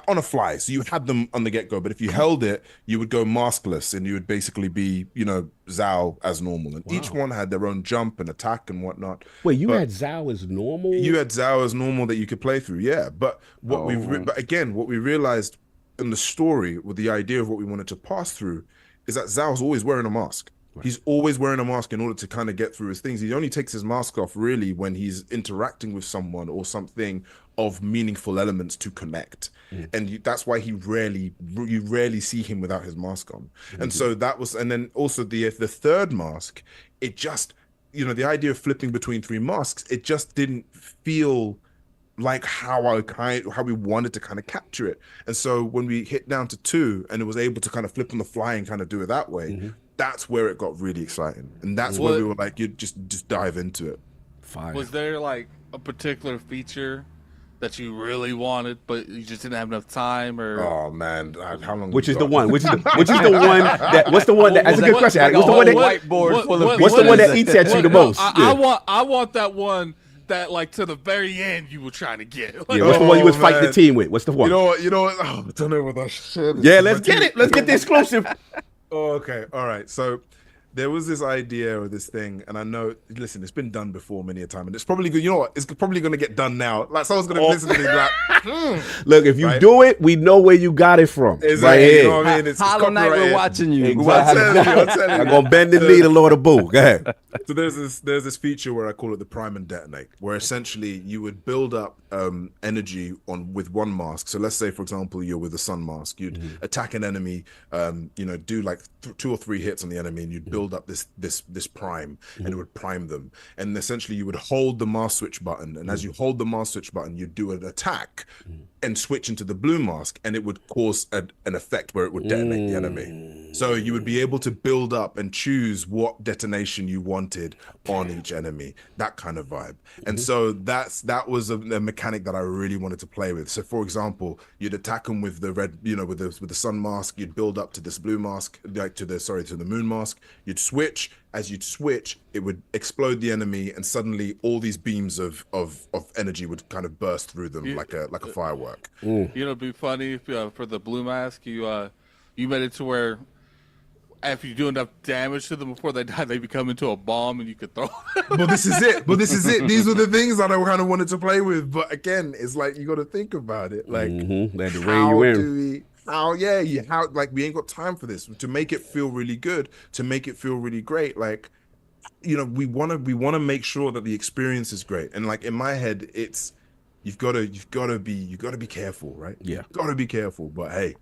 on a fly. So you had them on the get-go, but if you held it, you would go maskless and you would basically be, you know, Zhao as normal. And each one had their own jump and attack and whatnot. Wait, you had Zhao as normal? You had Zhao as normal that you could play through, yeah. But what but again, what we realized in the story with the idea of what we wanted to pass through is that Zhao's always wearing a mask. Right. He's always wearing a mask in order to kind of get through his things. He only takes his mask off really when he's interacting with someone or something of meaningful elements to connect. And that's why you rarely see him without his mask on. And so that was, and then also the third mask, it just, you know, the idea of flipping between 3 masks, it just didn't feel like how we wanted to kind of capture it. And so when we hit down to 2 and it was able to kind of flip on the fly and kind of do it that way, that's where it got really exciting. And that's where we were like, you just dive into it. Fire. Was there like a particular feature that you really wanted, but you just didn't have enough time, or? Oh man, how long? Which is the one? Which is the one that? What's the one that? That's a good question. What's the one that? What's the one that eats at you the most? I want that one that, like, to the very end you were trying to get. Like, what's the one you was fighting the team with? What's the one? You know what? Oh, I don't know what that shit is. Yeah, let's get it. Let's get the exclusive. Oh, okay. All right. So there was this idea or this thing, and I know, listen, it's been done before many a time, and it's probably good. You know what? It's probably going to get done now. Like, someone's going to listen to me like, Look, if you do it, we know where you got it from. Exactly. Right here. You know what I mean? It's Hollow Knight, we're watching you. Exactly. I'm telling you. I'm going to bend the knee to Lord of Boo. Go ahead. So there's this feature where I call it the prime and detonate, where essentially you would build up energy with one mask. So let's say, for example, you're with the sun mask, you'd attack an enemy, you know, do like 2 or 3 hits on the enemy, and you'd build up this prime, and it would prime them. And essentially you would hold the mask switch button, and as you hold the mask switch button, you'd do an attack and switch into the blue mask, and it would cause an effect where it would detonate the enemy. So you would be able to build up and choose what detonation you wanted on each enemy, that kind of vibe. And so that was a mechanic that I really wanted to play with. So for example, you'd attack them with the red, you know, with the sun mask, you'd build up to this blue mask, like to the moon mask, you'd switch. As you'd switch, it would explode the enemy, and suddenly all these beams of energy would kind of burst through them like a firework. You know, it'd be funny if for the blue mask, you made it to where after you do enough damage to them before they die, they become into a bomb and you could throw them. But this is it. These were the things that I kind of wanted to play with. But again, it's like you got to think about it. Like, how like we ain't got time for this. To make it feel really good, to make it feel really great, like, you know, we want to make sure that the experience is great. And like in my head, it's you've got to be careful, right? Yeah, you've got to be careful. But hey,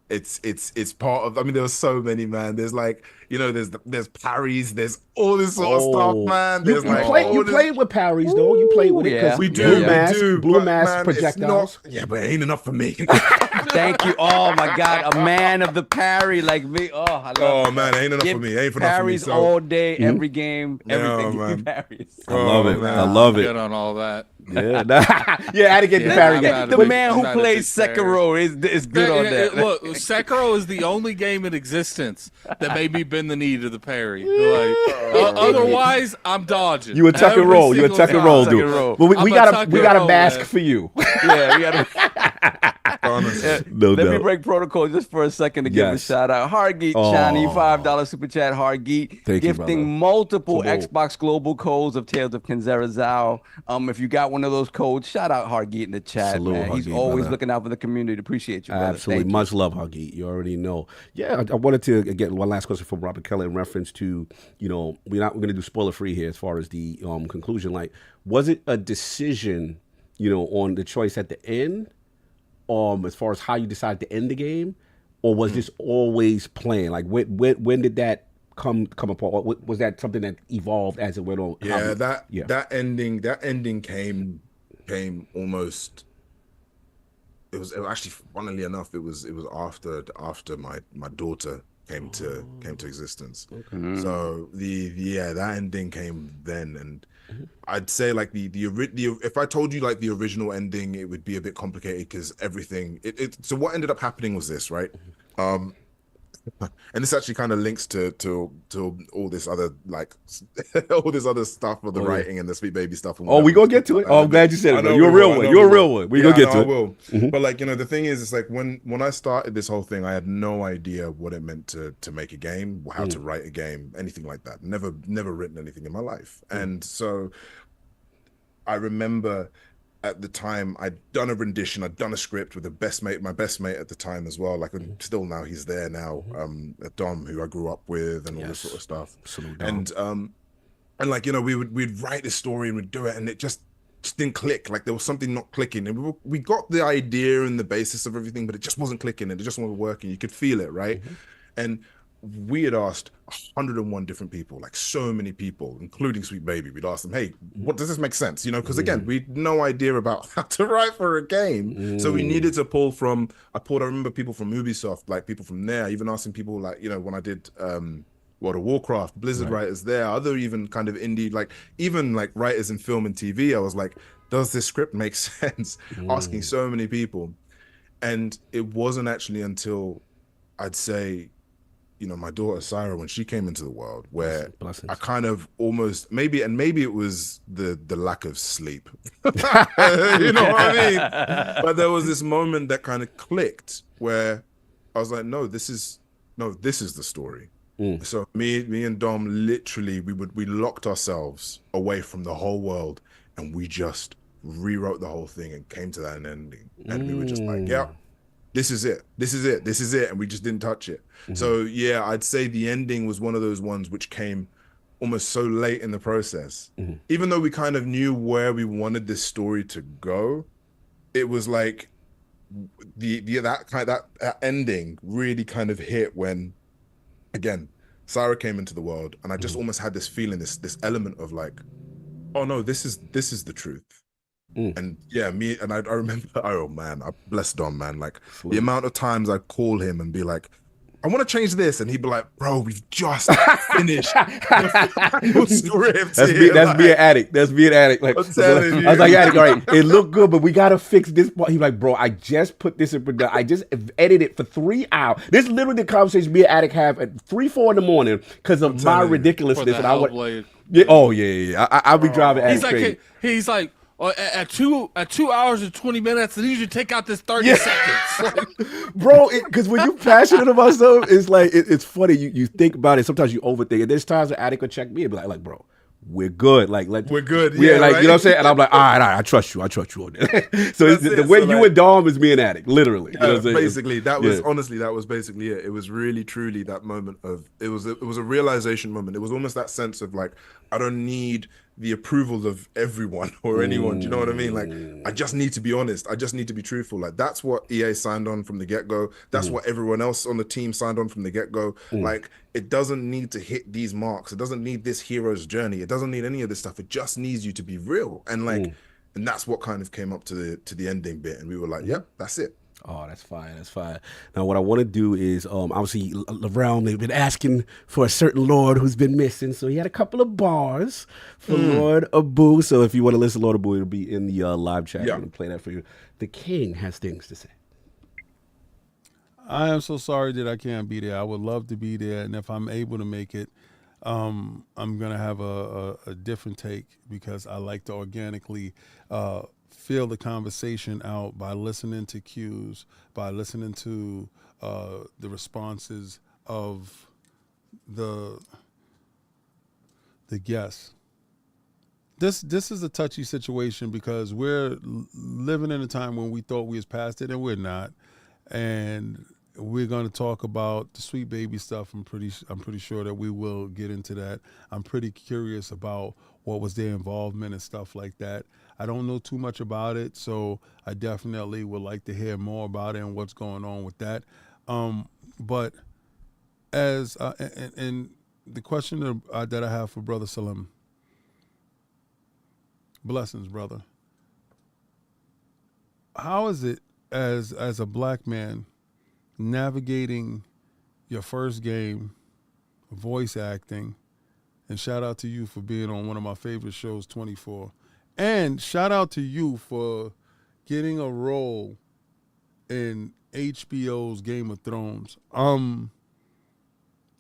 it's part of, I mean, there were so many, man. There's like, you know, there's parries, there's all this sort of stuff, man. There's you played with parries though. You played with it because we do. Blue mask projectiles. But it ain't enough for me. Thank you. Oh my God, a man of the parry like me. Oh, I love Oh man, ain't enough for me. Ain't enough for me. Parries all day, every game, everything. Man. Parries. I love it. Man. I love it. Good on all that. Yeah, yeah, I had to get the parry game. The man who plays Sekiro is good on that. Look, Sekiro is the only game in existence that made me bend the knee to the parry. Like, otherwise, I'm dodging. You a tuck and roll. You a tuck and roll, dude. But we got a mask man. For you. Yeah, we got to. No Let doubt. me break protocol just for a second to give a shout out. Hargeet, Shani, $5 super chat. Hargeet, gifting multiple Xbox Global codes of Tales of Kenzera Zhao. If you got one of those codes, shout out Hargeet in the chat, man. He's always looking out for the community. Appreciate you, brother. Absolutely. Much love, Hargeet. You already know. Yeah, I wanted to get one last question from Robert Keller in reference to, you know, we're going to do spoiler free here as far as the conclusion. Like, was it a decision, you know, on the choice at the end, as far as how you decided to end the game, or was this always planned? Like, when did that come apart? Was that something that evolved as it went on? Yeah, that ending came almost. It was actually, funnily enough, it was after my daughter came to existence. Okay. So that ending came then, and I'd say like the if I told you like the original ending, it would be a bit complicated because everything. So what ended up happening was this, right? And this actually kind of links to all this other like all this other stuff with the writing and the Sweet Baby stuff. And we gonna get to it. Oh, I'm glad you said it. Bro. You're a real one. You're a real one. We gonna get to it. I will. But like the thing is, it's like when I started this whole thing, I had no idea what it meant to make a game, how to write a game, anything like that. Never written anything in my life, and so I remember. At the time, I'd done a rendition, I'd done a script with my best mate at the time as well. Like, still now he's there now, Dom, who I grew up with, and all this sort of stuff. And like we'd write this story and we'd do it, and it just didn't click. Like there was something not clicking, and we got the idea and the basis of everything, but it just wasn't clicking, and it just wasn't working. You could feel it, right? And we had asked 101 different people, like so many people, including Sweet Baby. We'd ask them, hey, what does this make sense? Because again, we had no idea about how to write for a game. So we needed to pull from, I remember people from Ubisoft, like people from there, even asking people like, when I did World of Warcraft, Blizzard writers there, other even kind of indie, like even like writers in film and TV. I was like, does this script make sense? Asking so many people. And it wasn't actually until I'd say, my daughter Syra, when she came into the world, where I kind of almost maybe it was the lack of sleep, you know what I mean? But there was this moment that kind of clicked where I was like, no, this is the story. So me and Dom literally we locked ourselves away from the whole world, and we just rewrote the whole thing and came to that ending, and we were just like, yeah. This is it. And we just didn't touch it. So yeah, I'd say the ending was one of those ones which came almost so late in the process. Even though we kind of knew where we wanted this story to go, it was like that ending really kind of hit when, again, Sarah came into the world, and I just almost had this feeling, this element of like, oh no, this is the truth. And yeah, I remember, oh man, I bless Dom, man. Like the amount of times I'd call him and be like, I want to change this, and he'd be like, bro, we've just finished the script. That's being addict. That's being addict. Like, I was like, addict, all right, it looked good, but we gotta fix this part. He's like, bro, I just put this in production. I just edited it for 3 hours. This is literally the conversation me and addict have at 3-4 in the morning because of my ridiculousness. And I'll be driving addict crazy. He's like. At 2 hours and 20 minutes, I need you to take out this 30 seconds. Like, bro, because when you're passionate about something, it's like, it's funny. You think about it. Sometimes you overthink it. There's times where Attic will check me and be like, bro, we're good. Like we're good. Yeah, like, right? You know what I'm saying? And I'm like, all right, I trust you on that. So the way you and Dom is me and Attic, literally. Yeah, you know basically, that was honestly, that was basically it. It was really, truly that moment of, it was a realization moment. It was almost that sense of like, I don't need the approval of everyone or anyone. Do you know what I mean? Like, I just need to be honest. I just need to be truthful. Like, that's what EA signed on from the get-go. That's what everyone else on the team signed on from the get-go. Like, it doesn't need to hit these marks. It doesn't need this hero's journey. It doesn't need any of this stuff. It just needs you to be real. And like, and that's what kind of came up to the ending bit. And we were like, yep, that's it. Oh, that's fine. That's fine. Now, what I want to do is, obviously, around they've been asking for a certain Lord who's been missing. So he had a couple of bars for Lord Abu. So if you want to listen to Lord Abu, it'll be in the live chat. I'm going to play that for you. The King has things to say. I am so sorry that I can't be there. I would love to be there. And if I'm able to make it, I'm going to have a different take because I like to organically feel the conversation out by listening to cues, by listening to the responses of the guests. This is a touchy situation because we're living in a time when we thought we was past it and we're not, and we're going to talk about the Sweet Baby stuff. I'm pretty sure that we will get into that. I'm pretty curious about what was their involvement and stuff like that. I don't know too much about it, so I definitely would like to hear more about it and what's going on with that. But as and the question that I have for Brother Salim, blessings, brother. How is it as a black man navigating your first game, voice acting, And shout out to you for being on one of my favorite shows, 24. And shout out to you for getting a role in HBO's Game of Thrones.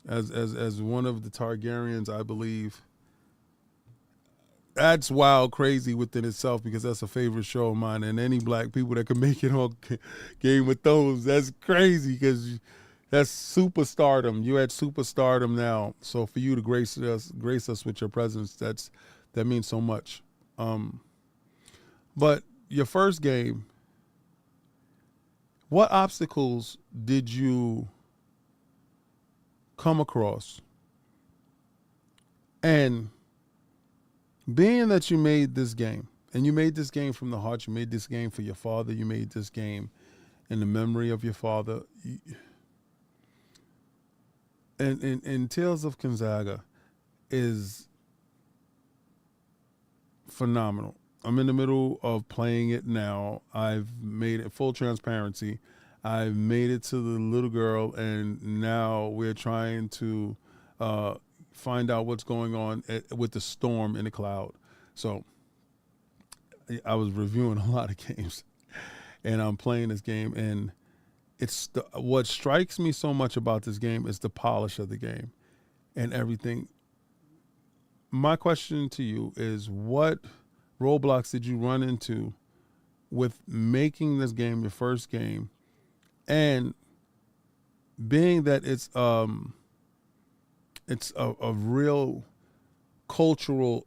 As one of the Targaryens, I believe. That's wild crazy within itself, because that's a favorite show of mine, and any black people that can make it on Game of Thrones, that's crazy, because that's superstardom. You're at superstardom now. So for you to grace us with your presence, that means so much. But your first game, what obstacles did you come across? And being that you made this game, and you made this game from the heart, you made this game for your father, you made this game in the memory of your father, and Tales of Kenzera is phenomenal. I'm in the middle of playing it now. I've made it, full transparency, I've made it to the little girl, and now we're trying to find out what's going on with the storm in the cloud. So I was reviewing a lot of games, and I'm playing this game, and what strikes me so much about this game is the polish of the game and everything. My question to you is, what roadblocks did you run into with making this game your first game, and being that it's a real cultural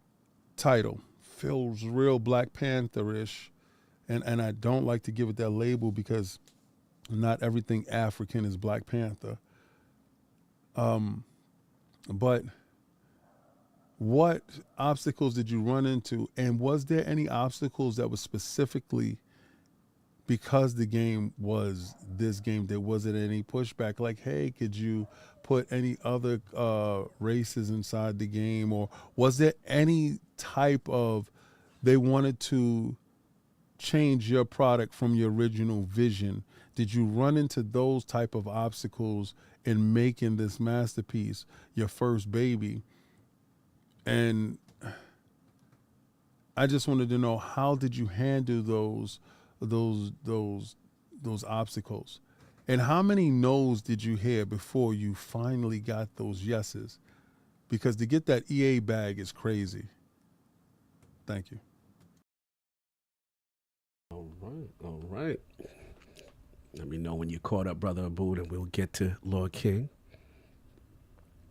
title, feels real Black Panther-ish, and I don't like to give it that label because not everything African is Black Panther. But what obstacles did you run into, and was there any obstacles that was specifically because the game was this game, there wasn't any pushback, like, hey, could you put any other races inside the game? Or was there any type of, they wanted to change your product from your original vision? Did you run into those type of obstacles in making this masterpiece, your first baby? And I just wanted to know, how did you handle those obstacles? And how many no's did you hear before you finally got those yeses? Because to get that EA bag is crazy. Thank you. All right. Let me know when you're caught up, Brother Abu, and we'll get to Lord King.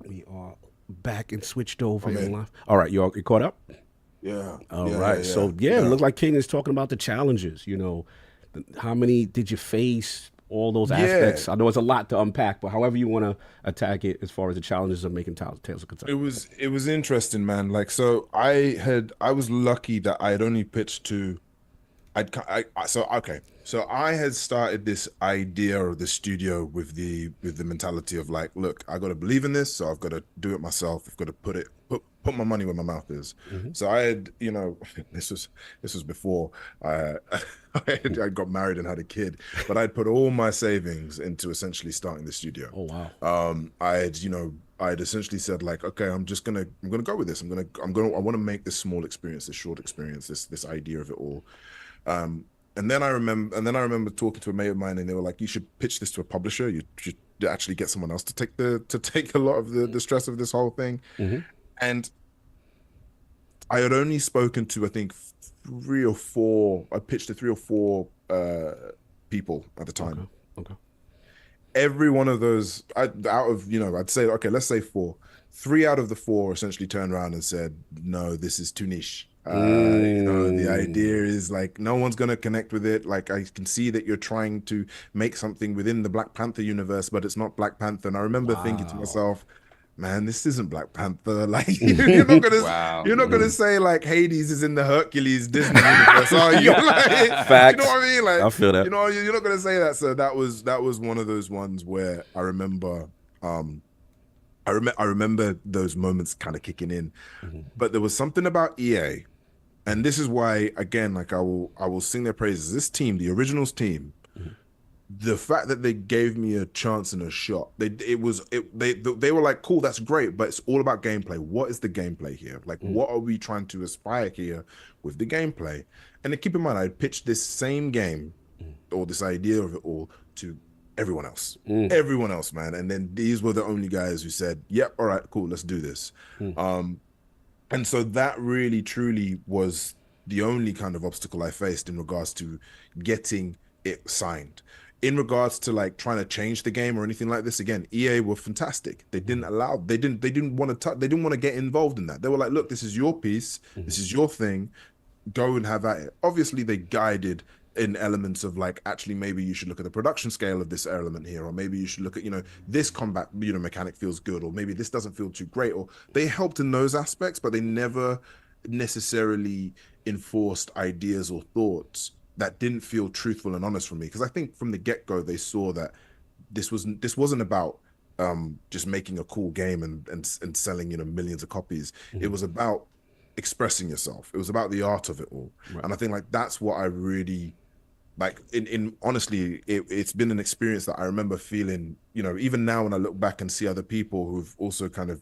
We are back and switched over in live. All right, you caught up? Yeah. All right. So, it looked like King is talking about the challenges, how many did you face, all those aspects. I know it's a lot to unpack, but however you want to attack it as far as the challenges of making Tales of Kenzera. It was interesting, man. Like, so I was lucky that I had only pitched to, so I had started this idea of the studio with the mentality of like, look, I got to believe in this, so I've got to do it myself. I've got to put my money where my mouth is. Mm-hmm. So I had, this was before I got married and had a kid, but I'd put all my savings into essentially starting the studio. Oh wow. I'd essentially said like, okay, I'm gonna go with this. I want to make this small experience, this short experience, this idea of it all. And then I remember talking to a mate of mine, and they were like, you should pitch this to a publisher. You should actually get someone else to take a lot of the stress of this whole thing. Mm-hmm. And I had only spoken to, I think, 3 or 4. I pitched to 3 or 4 people at the time. Okay. Every one of those, I'd say, okay, let's say 4. 3 out of the 4 essentially turned around and said, no, this is too niche. The idea is like, no one's going to connect with it. Like, I can see that you're trying to make something within the Black Panther universe, but it's not Black Panther. And I remember thinking to myself, man, this isn't Black Panther. Like, you're not gonna say like Hades is in the Hercules Disney universe, are you? Like, facts. You know what I mean? Like, I feel that. You're not gonna say that. So that was one of those ones where I remember, I remember those moments kind of kicking in. Mm-hmm. But there was something about EA, and this is why, again, like I will sing their praises. This team, the originals team, mm-hmm. the fact that they gave me a chance and a shot, they were like, cool, that's great, but it's all about gameplay. What is the gameplay here? Like, what are we trying to aspire here with the gameplay? And then keep in mind, I pitched this same game or this idea of it all to everyone else, man. And then these were the only guys who said, yep, all right, cool, let's do this. And so that really, truly was the only kind of obstacle I faced in regards to getting it signed. In regards to like trying to change the game or anything like this, again, EA were fantastic. They didn't want to get involved in that. They were like, look, this is your piece, this is your thing, go and have at it. Obviously, they guided in elements of like, actually, maybe you should look at the production scale of this element here, or maybe you should look at, this combat, mechanic feels good, or maybe this doesn't feel too great, or they helped in those aspects, but they never necessarily enforced ideas or thoughts that didn't feel truthful and honest for me. Because I think from the get-go, they saw that this wasn't about just making a cool game and selling, millions of copies. It was about expressing yourself. It was about the art of it all. Right. And I think like that's what I really like in honestly, it's been an experience that I remember feeling, even now when I look back and see other people who've also kind of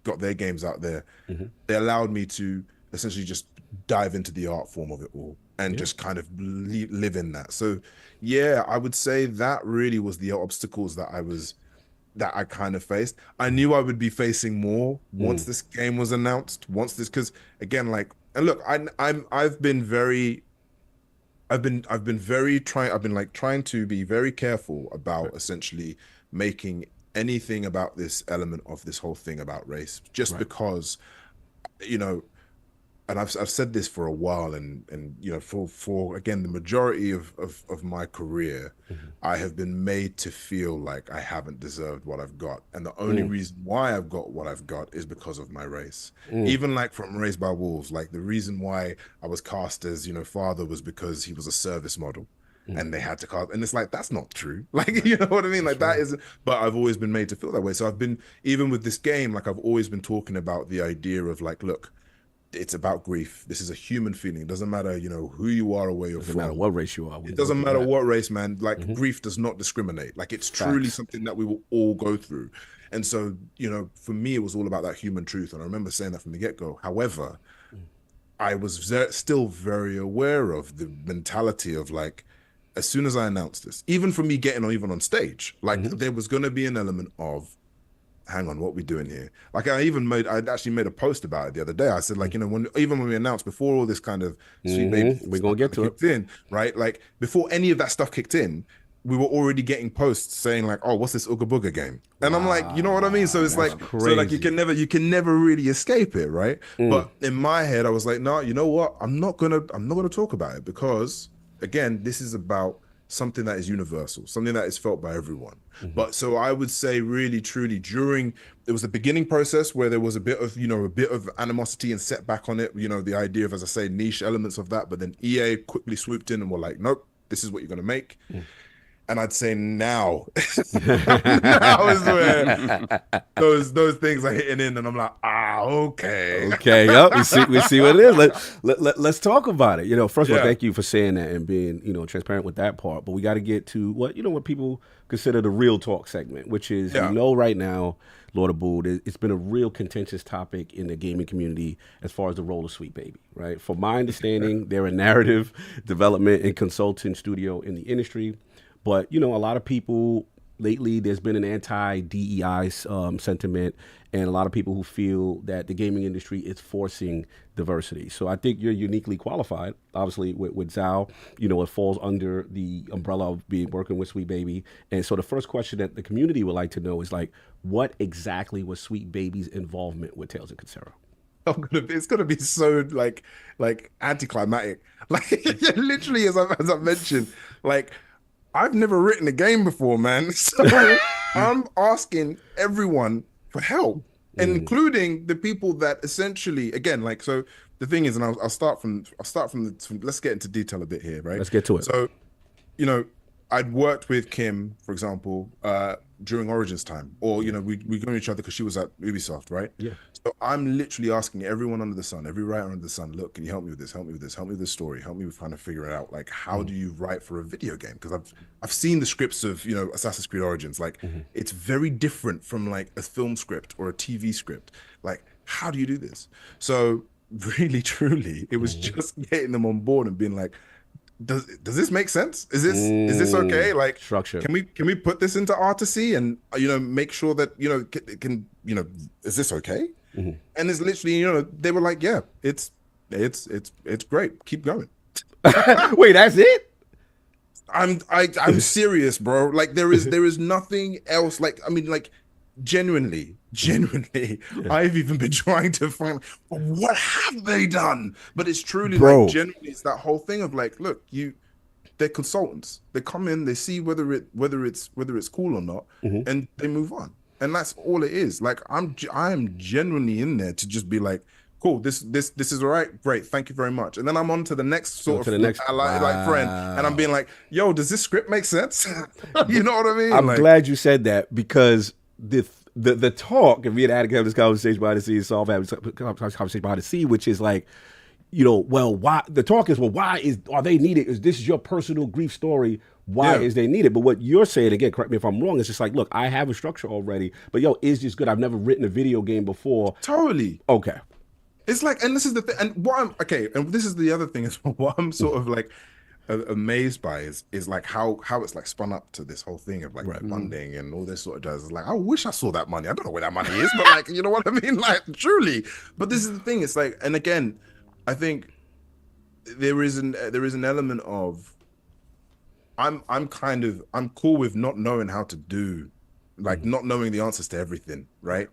got their games out there, they allowed me to essentially just dive into the art form of it all and just kind of live in that. So yeah, I would say that really was the obstacles that I kind of faced. I knew I would be facing more once this game was announced, because again, like, and look, I've been trying to be very careful about essentially making anything about this element of this whole thing about race, just because, and I've said this for a while, and for again the majority of my career, I have been made to feel like I haven't deserved what I've got, and the only reason why I've got what I've got is because of my race. Even like from Raised by Wolves, like the reason why I was cast as father was because he was a service model, and they had to cast, and it's like that's not true. Like you know what I mean? Like that isn't. But I've always been made to feel that way. So I've been, even with this game, like I've always been talking about the idea of like, look, it's about grief. This is a human feeling. It doesn't matter, who you are or where you're from. Doesn't matter what race you are. It doesn't matter what race, man. Like grief does not discriminate. Like it's truly something that we will all go through. And so, for me, it was all about that human truth. And I remember saying that from the get-go. However, I was still very aware of the mentality of like, as soon as I announced this, even for me getting even on stage, like there was going to be an element of, hang on, what we doing here? Like I actually made a post about it the other day. I said, like, when we announced, before all this kind of Sweet Baby, we're gonna get to it in, right? Like before any of that stuff kicked in, we were already getting posts saying like, oh, what's this Ooga Booga game? And I'm like, you know what I mean? So it's like, crazy. So like you can never really escape it, right? But in my head, I was like, no, you know what? I'm not gonna talk about it, because again, this is about something that is universal, something that is felt by everyone. But so I would say really, truly, it was the beginning process where there was a bit of animosity and setback on it, the idea of, as I say, niche elements of that, but then EA quickly swooped in and were like, nope, this is what you're going to make. And I'd say now is where those things are hitting in, and I'm like, okay. Yep. We see what it is. Let's talk about it. First of all, thank you for saying that and being transparent with that part. But we got to get to what people consider the real talk segment, which is right now, Lord Abu, it's been a real contentious topic in the gaming community as far as the role of Sweet Baby. Right. From my understanding, they're a narrative development and consulting studio in the industry. But, a lot of people lately, there's been an anti-DEI sentiment, and a lot of people who feel that the gaming industry is forcing diversity. So I think you're uniquely qualified, obviously, with Zao. It falls under the umbrella of working with Sweet Baby. And so the first question that the community would like to know is, like, what exactly was Sweet Baby's involvement with Tales of Kenzera? It's gonna be so like anticlimactic. Like literally, as I mentioned, like, I've never written a game before, man. So I'm asking everyone for help, including the people that essentially, again, like, so the thing is, and I'll start from let's get into detail a bit here, right? Let's get to it. So, I'd worked with Kim, for example, during Origins time, or we know each other because she was at Ubisoft, right? Yeah. So I'm literally asking everyone under the sun, every writer under the sun, look, can you help me with this? Help me with this. Help me with this story. Help me with kind of figuring out like how do you write for a video game? Because I've seen the scripts of Assassin's Creed Origins. Like it's very different from like a film script or a TV script. Like how do you do this? So really, truly, it was just getting them on board and being like, does this make sense? Is this okay? Like structure. Can we put this into Artisy and make sure that can is this okay? And it's literally they were like, yeah, it's great. Keep going. Wait, that's it? I'm serious, bro. Like there is nothing else. Like I mean, like genuinely, I've even been trying to find what have they done. But it's truly like genuinely, it's that whole thing of like, look, they're consultants. They come in, they see whether it's cool or not, and they move on. And that's all it is. Like I am genuinely in there to just be like, cool, this is all right, great, thank you very much. And then I'm on to the next sort of like friend, and I'm being like, yo, does this script make sense? You know what I mean? I'm glad you said that, because the talk, and we had this conversation behind the scenes, conversation behind the scene, which is like, well, why the talk is, well, why are they needed? Is this your personal grief story? Why is they needed? But what you're saying, again, correct me if I'm wrong, it's just like, look, I have a structure already, but yo, is this good? I've never written a video game before. Totally. Okay. It's like, and this is the thing, and and this is the other thing is what I'm sort of like amazed by is like how it's like spun up to this whole thing of like funding and all this sort of jazz. It's like, I wish I saw that money. I don't know where that money is, but like, you know what I mean? Like truly. But this is the thing. It's like, and again, I think there is an element of I'm cool with not knowing how to do, like not knowing the answers to everything, right?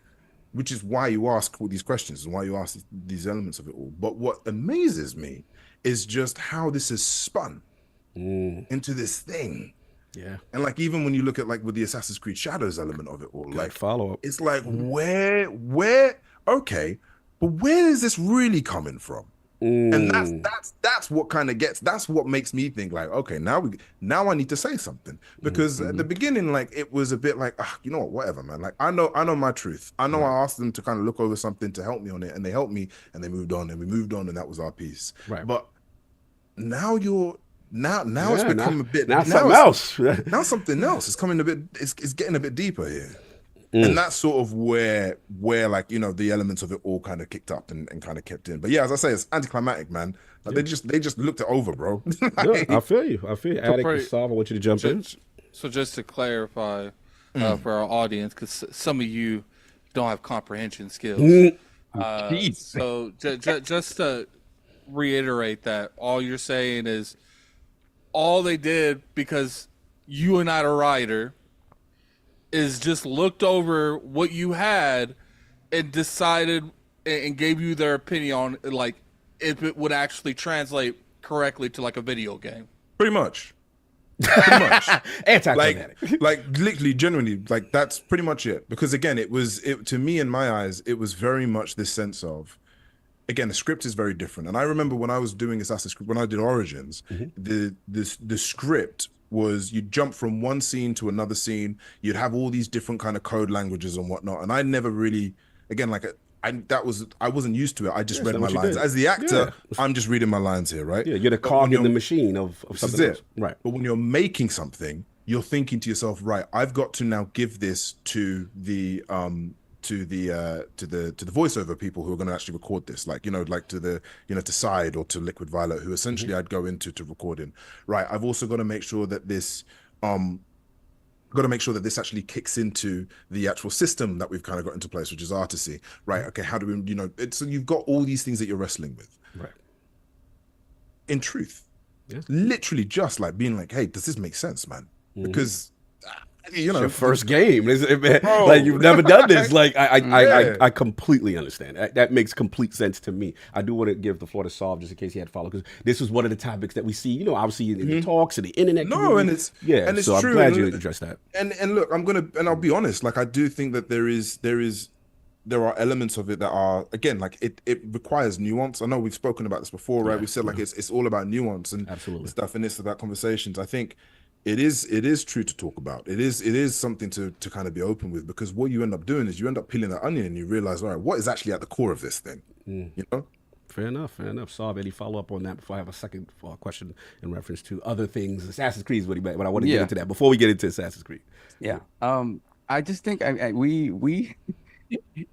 Which is why you ask all these questions and why you ask these elements of it all. But what amazes me is just how this is spun into this thing. Yeah. And like, even when you look at like with the Assassin's Creed Shadows element of it all, like follow up, it's like, where, okay, but where is this really coming from? And that's what kind of that's what makes me think like, okay, now I need to say something, because at the beginning, like it was a bit like, you know what, whatever, man. Like I know my truth. I know I asked them to kind of look over something to help me on it, and they helped me, and they moved on, and we moved on, and that was our piece. Right. But now it's become a bit something else. Now something else is coming a bit. It's getting a bit deeper here. And that's sort of where like, the elements of it all kind of kicked up and kind of kept in. But yeah, as I say, it's anticlimactic, man. Like they just looked it over, bro. Like, I feel you. Attic, Salve, I want you to jump in. So just to clarify for our audience, because some of you don't have comprehension skills. So just to reiterate that, all you're saying is all they did, because you are not a writer, is just looked over what you had and decided and gave you their opinion on like if it would actually translate correctly to like a video game. Pretty much. Anticlimactic. Like literally, genuinely, like that's pretty much it. Because again, it to me, in my eyes, it was very much this sense of, again, the script is very different. And I remember when I was doing Assassin's Creed, when I did Origins, the script was, you'd jump from one scene to another scene, you'd have all these different kind of code languages and whatnot, and I never really, again, like I wasn't used to it. I just read my lines. As the actor, I'm just reading my lines here, right? Yeah, you're the cog in the machine of something else. Right. But when you're making something, you're thinking to yourself, right, I've got to now give this to the voiceover people who are going to actually record this, like like to Side or to Liquid Violet, who essentially I'd go into to recording. Right, I've also got to make sure that this actually kicks into the actual system that we've kind of got into place, which is Artisy. Right, okay, how do we so you've got all these things that you're wrestling with. Right. In truth, literally just like being like, hey, does this make sense, man? Because it's your first game. Like you've never done this. Like I completely understand. That makes complete sense to me. I do want to give the floor to Salve just in case he had to follow, because this was one of the topics that we see, obviously in the talks and the internet. No, and it's so true. I'm glad you addressed that. And look, I'll be honest. Like I do think that there are elements of it that are, again, like it requires nuance. I know we've spoken about this before, right? We said like it's all about nuance and stuff, and it's about conversations. I think it is true to talk about. It is something to kind of be open with, because what you end up doing is you end up peeling that onion and you realize, all right, what is actually at the core of this thing? You know? Fair enough. Saab, any follow up on that before I have a second question in reference to other things? Assassin's Creed is what he meant, but I want to get into that before we get into Assassin's Creed. Yeah. I just think we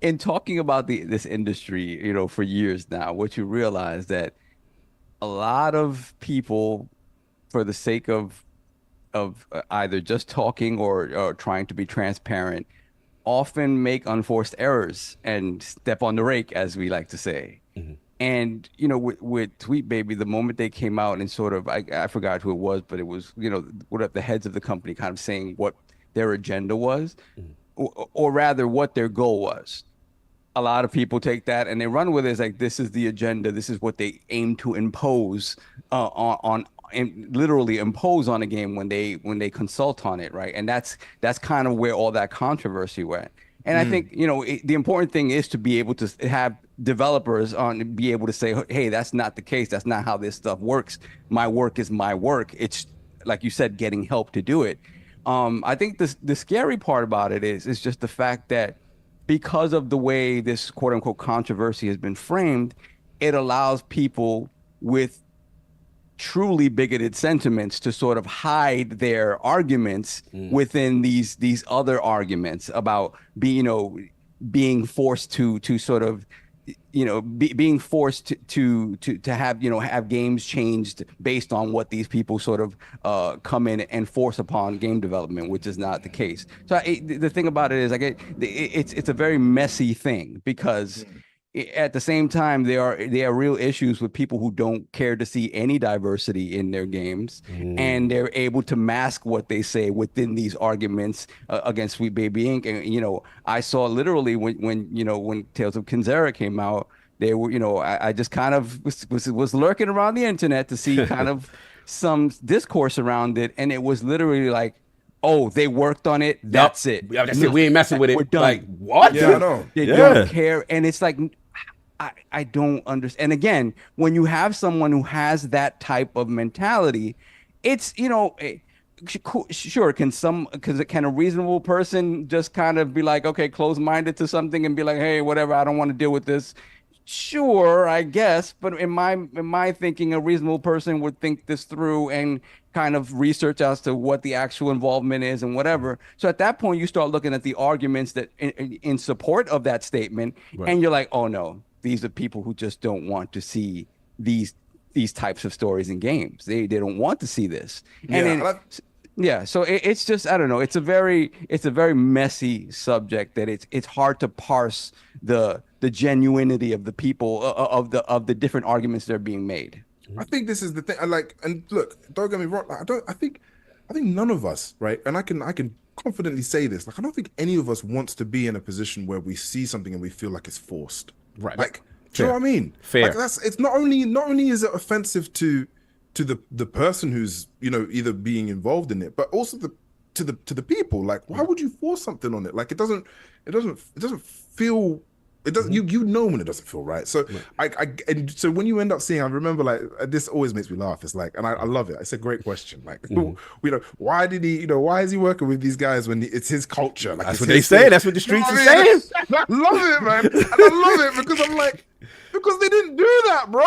in talking about this industry, you know, for years now, what you realize that a lot of people, for the sake of either just talking or trying to be transparent, often make unforced errors and step on the rake, as we like to say. And, you know, with Tweet Baby, the moment they came out and sort of, I forgot who it was, but it was, you know, what the heads of the company kind of saying what their agenda was, or rather what their goal was. A lot of people take that and they run with it as like, this is the agenda. This is what they aim to impose and literally impose on a game when they consult on it, right? And that's kind of where all that controversy went. And I think, you know, the important thing is to be able to have developers be able to say, hey, that's not the case. That's not how this stuff works. My work is my work. It's, like you said, getting help to do it. I think the scary part about it is just the fact that because of the way this quote unquote controversy has been framed, it allows people with truly bigoted sentiments to sort of hide their arguments within these other arguments about being forced to sort of, you know, being forced to have, you know, have games changed based on what these people sort of come in and force upon game development, which is not the case. So the thing about it is, like, it's a very messy thing, because at the same time, there are real issues with people who don't care to see any diversity in their games, and they're able to mask what they say within these arguments against Sweet Baby Inc. And, you know, I saw literally when Tales of Kenzera came out, they were, you know, I just kind of was lurking around the internet to see kind of some discourse around it, and it was literally like, oh, they worked on it. That's it. That's it. We ain't messing with it. We're done. Like, what? Yeah, I know. They don't care. And it's like, I don't understand. And again, when you have someone who has that type of mentality, it's, you know, sure, can a reasonable person just kind of be like, okay, close-minded to something and be like, hey, whatever, I don't want to deal with this? Sure, I guess. But in my thinking, a reasonable person would think this through and kind of research as to what the actual involvement is and whatever. So at that point, you start looking at the arguments that in support of that statement, and you're like, oh no, these are people who just don't want to see these types of stories in games. They don't want to see this. And so it's just, I don't know. It's a very messy subject that it's hard to parse the genuinity of the people of the different arguments that are being made. I think this is the thing. And look, don't get me wrong. I think none of us, right? And I can confidently say this. Like, I don't think any of us wants to be in a position where we see something and we feel like it's forced. Right. Like, do you know what I mean? Fair. Like, it's not only is it offensive to the person who's, you know, either being involved in it, but also to the people. Like, why would you force something on it? Like, it doesn't feel. It doesn't. You know when it doesn't feel right. So and so when you end up seeing, I remember, like, this always makes me laugh. It's like, and I love it. It's a great question. Like, you know, why did he? You know, why is he working with these guys when it's his culture? Like, that's what they say. That's what the streets are saying. I love it, man. And I love it because I'm like, because they didn't do that, bro.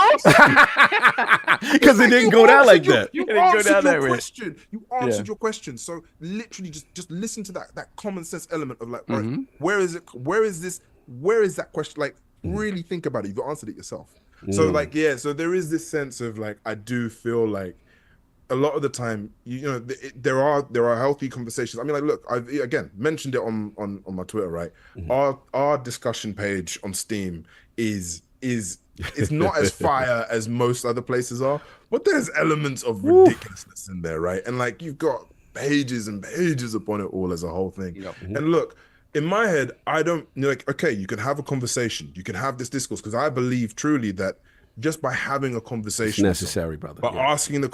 Because they didn't go down like that. You answered your question. You answered your question. So literally, just listen to that common sense element of like, right, where is it? Where is this? Where is that question? Like, really think about it. You've answered it yourself. So like, yeah. So there is this sense of like, I do feel like a lot of the time, you know, there are healthy conversations. I mean, like, look, I've again mentioned it on my Twitter, right? Our discussion page on Steam is it's not as fire as most other places are, but there's elements of ridiculousness in there, right? And like, you've got pages and pages upon it all as a whole thing. And look, in my head, I don't, like, okay, you can have a conversation, you can have this discourse, because I believe truly that just by having a conversation, it's necessary, brother. By asking the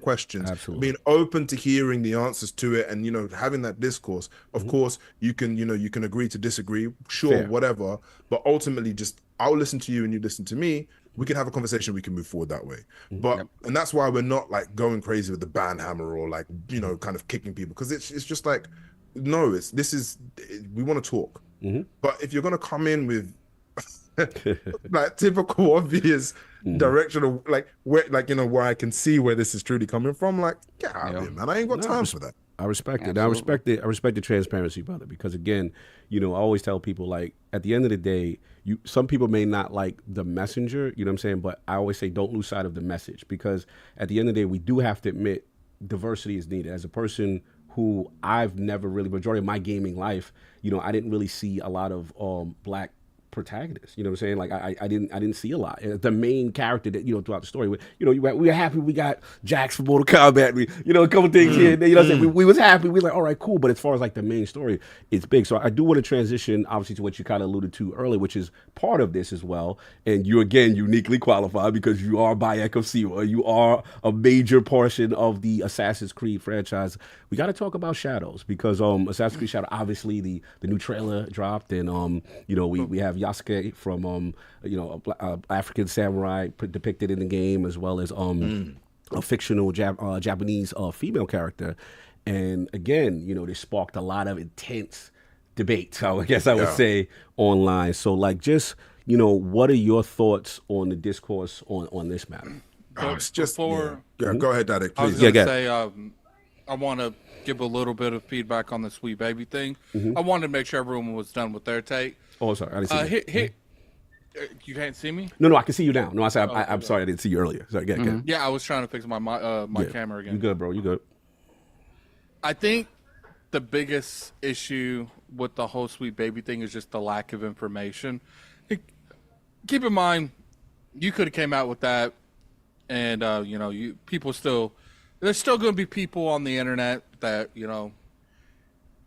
questions, absolutely, being open to hearing the answers to it, and, you know, having that discourse. Of course, you can agree to disagree, sure, whatever. But ultimately, just, I'll listen to you and you listen to me. we can have a conversation, we can move forward that way. But and that's why we're not like going crazy with the ban hammer or like, you know, kind of kicking people, because it's just like, no, we want to talk. But if you're gonna come in with like typical obvious directional, like where, like, you know, where I can see where this is truly coming from, like, get out of here, man. I ain't got time for that. I respect it. I respect the transparency, brother, because again, you know, I always tell people, like, at the end of the day, some people may not like the messenger, you know what I'm saying? But I always say don't lose sight of the message, because at the end of the day, we do have to admit diversity is needed. As a person who I've never really, majority of my gaming life, you know, I didn't really see a lot of black protagonists, you know what I'm saying? Like I didn't see a lot. The main character that, you know, throughout the story, you know, we were happy we got Jax from Mortal Kombat, you know, a couple things here, you know what I'm saying? We was happy, we were like, all right, cool. But as far as like the main story, it's big. So I do want to transition obviously to what you kind of alluded to earlier, which is part of this as well. And you again uniquely qualified because you are Bayek of Siwa. You are a major portion of the Assassin's Creed franchise. We got to talk about Shadows, because Assassin's Creed Shadow, obviously the new trailer dropped, and you know, we have Yasuke from you know, African samurai depicted in the game, as well as a fictional Japanese female character. And again, you know, this sparked a lot of intense debate, so I guess I would say, online. So like, just, you know, what are your thoughts on the discourse on this matter? It's just Before, go ahead, Dadek, I was please. gonna say, I want to give a little bit of feedback on the Sweet Baby thing. I wanted to make sure everyone was done with their take. Oh, sorry, I didn't see you can't see me? No, I can see you now. No, I said I'm sorry, I didn't see you earlier. Sorry, get. Yeah, I was trying to fix my camera again. You good, bro? You good? I think the biggest issue with the whole Sweet Baby thing is just the lack of information. Keep in mind, you could have came out with that, and you know, there's still going to be people on the internet that, you know,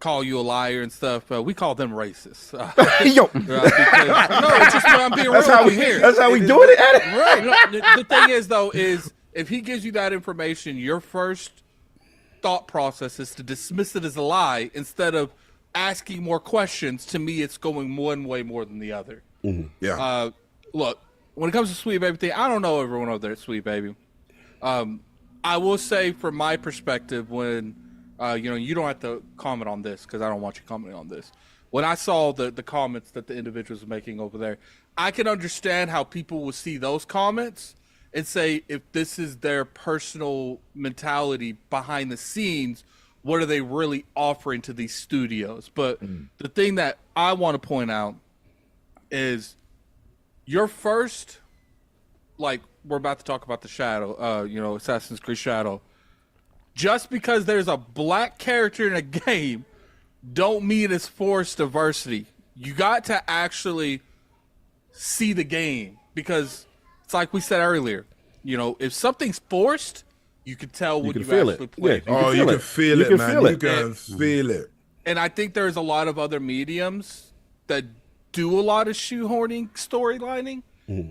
call you a liar and stuff. We call them racist. Yo, no, it's just I'm being real here. That's how we doing it. At it. Right. No, the thing is, though, is if he gives you that information, your first thought process is to dismiss it as a lie instead of asking more questions. To me, it's going one way more than the other. Yeah. Look, when it comes to Sweet Baby thing, I don't know everyone over there at Sweet Baby. I will say, from my perspective, when you know, you don't have to comment on this because I don't want you commenting on this. When I saw the comments that the individuals were making over there, I can understand how people will see those comments and say, if this is their personal mentality behind the scenes, what are they really offering to these studios? But the thing that I want to point out is your first, like, we're about to talk about the Shadow, you know, Assassin's Creed Shadow. Just because there's a black character in a game, don't mean it's forced diversity. You got to actually see the game, because it's like we said earlier. You know, if something's forced, you can tell when you actually play. Yeah, you can feel it, man. You can feel it. And I think there's a lot of other mediums that do a lot of shoehorning storylining.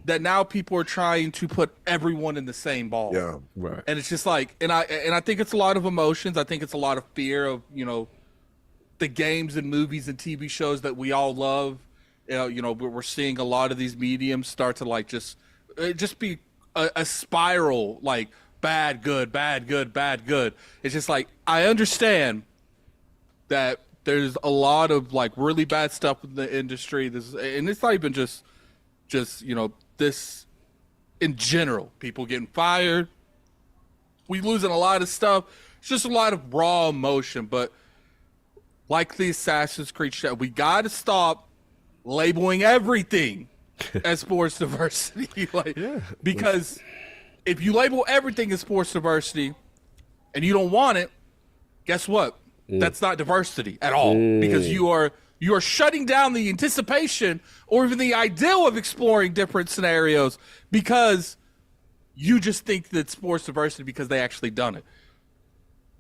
That now people are trying to put everyone in the same ball. Yeah, right. And it's just like, and I think it's a lot of emotions. I think it's a lot of fear of, you know, the games and movies and TV shows that we all love. You know, we're seeing a lot of these mediums start to like just be a spiral, like bad, good, bad, good, bad, good. It's just like, I understand that there's a lot of like really bad stuff in the industry. And it's not even just you know, this in general, people getting fired, we losing a lot of stuff. It's just a lot of raw emotion. But like the Assassin's Creed show, we got to stop labeling everything as sports diversity. Because if you label everything as sports diversity and you don't want it, guess what? That's not diversity at all, because you are shutting down the anticipation or even the ideal of exploring different scenarios because you just think that sports diversity because they actually done it.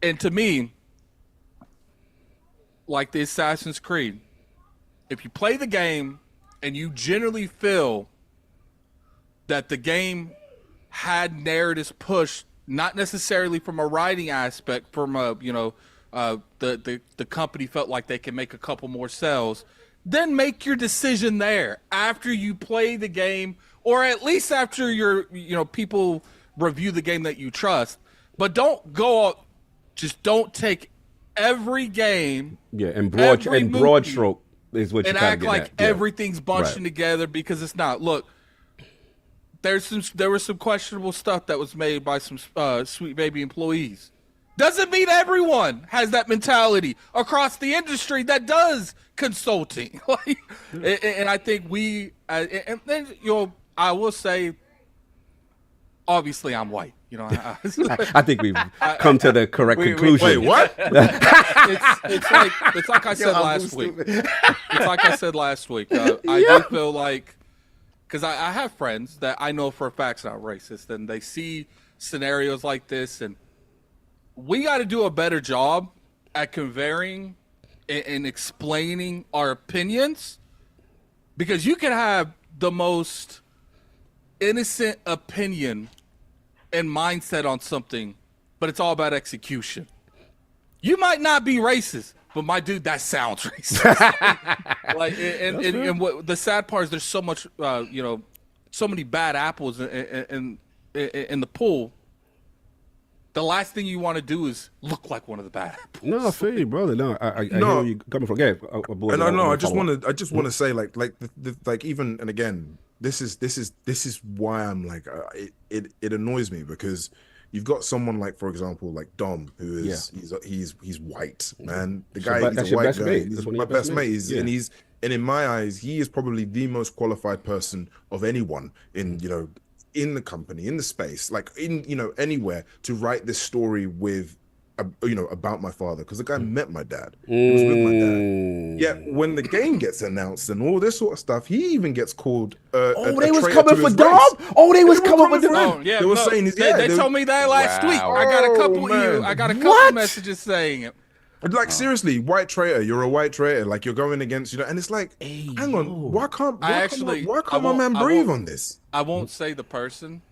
And to me, like the Assassin's Creed, if you play the game and you generally feel that the game had narratives pushed, not necessarily from a writing aspect, from a, you know, the company felt like they can make a couple more sales, then make your decision there after you play the game or at least after people review the game that you trust. But don't just don't take every game. Yeah, and broad stroke is what you and kind of act like everything's bunching together, because it's not. Look, there was some questionable stuff that was made by some Sweet Baby employees. Doesn't mean everyone has that mentality across the industry that does consulting. And I think and then I will say, obviously I'm white. I think we've come to the correct conclusion. Wait, what? It's like I said last week. It's like I said last week. I do feel like, because I have friends that I know for a fact are not racist, and they see scenarios like this, and we got to do a better job at conveying and explaining our opinions, because you can have the most innocent opinion and mindset on something, but it's all about execution. You might not be racist, but my dude, that sounds racist. And what the sad part is, there's so much, so many bad apples in the pool. The last thing you want to do is look like one of the bad apples. No, I feel you, brother. No, I hear where you're coming from. Yeah, I just want to say, like even, and again, this is why I'm like, it annoys me, because you've got someone like, for example, like Dom, who is he's white, man. The guy, he's a white guy. He's my best mate. And in my eyes, he is probably the most qualified person of anyone in the company, in the space, like in anywhere, to write this story with about my father, because the guy met my dad. He was with my dad. Yeah, when the game gets announced and all this sort of stuff, he even gets called they was coming for Dom? Oh, they was coming for Dom. Yeah, they were saying they told me that last week. I got a couple messages saying it. Like, seriously, white traitor, you're a white traitor, like you're going against, and it's like, hang on, why can't my man breathe on this? I won't say the person,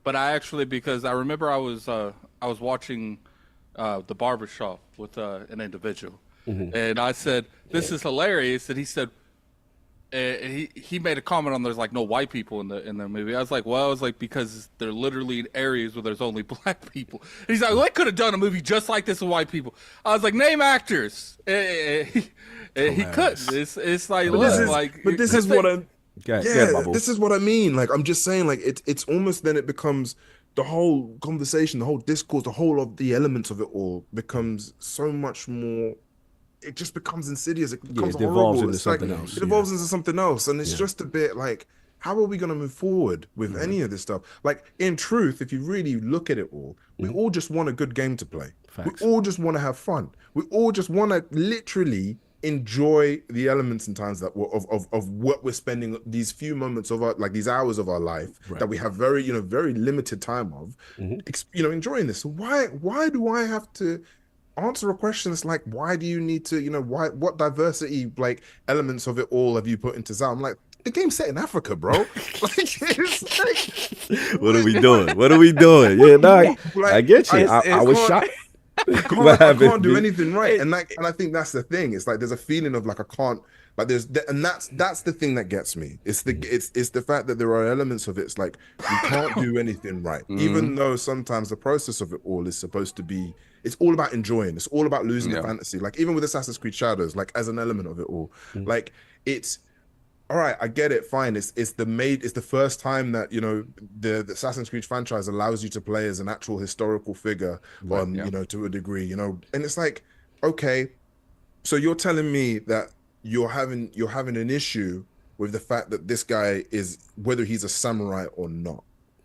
but because I remember I was watching the barbershop with an individual, and I said, this is hilarious, and he said, he made a comment on there's like no white people in the movie. I was like, because they're literally in areas where there's only black people. And he's like, well, they could have done a movie just like this with white people. I was like, name actors. He couldn't. It's like, this is what I mean. Like, I'm just saying, like, it's almost, then it becomes, the whole conversation, the whole discourse, the whole of the elements of it all becomes so much more. It just becomes insidious. It becomes it devolves horrible. into something else. It evolves into something else, and it's just a bit like, how are we going to move forward with any of this stuff? Like, in truth, if you really look at it all, we all just want a good game to play. Facts. We all just want to have fun. We all just want to literally enjoy the elements and times that of what we're spending these few moments of these hours of our life that we have very limited time of, enjoying this. So why do I have to answer a question that's like, why do you need to, what diversity, like, elements of it all have you put into Zal? I'm like, the game's set in Africa, bro. What are we doing? Yeah, no, I get you. I was shocked. I can't do anything right, and I think that's the thing. It's like there's a feeling of like I can't, like and that's the thing that gets me. It's the fact that there are elements of it. It's like you can't do anything right, even though sometimes the process of it all is supposed to be. It's all about enjoying. It's all about losing the fantasy. Like, even with Assassin's Creed Shadows, like, as an element of it all, like, it's all right. I get it. Fine. It's the first time that the Assassin's Creed franchise allows you to play as an actual historical figure, to a degree, and it's like, okay, so you're telling me that you're having an issue with the fact that this guy is, whether he's a samurai or not.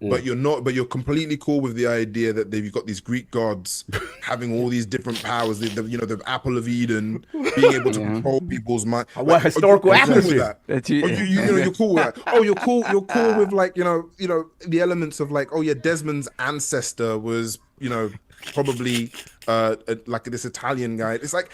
But you're not. But you're completely cool with the idea that you've got these Greek gods having all these different powers. The apple of Eden, being able to control people's mind. What historical accuracy? You're cool with that. Oh, you're cool. You're cool with, like, the elements of, like, oh yeah, Desmond's ancestor was probably like this Italian guy. It's like,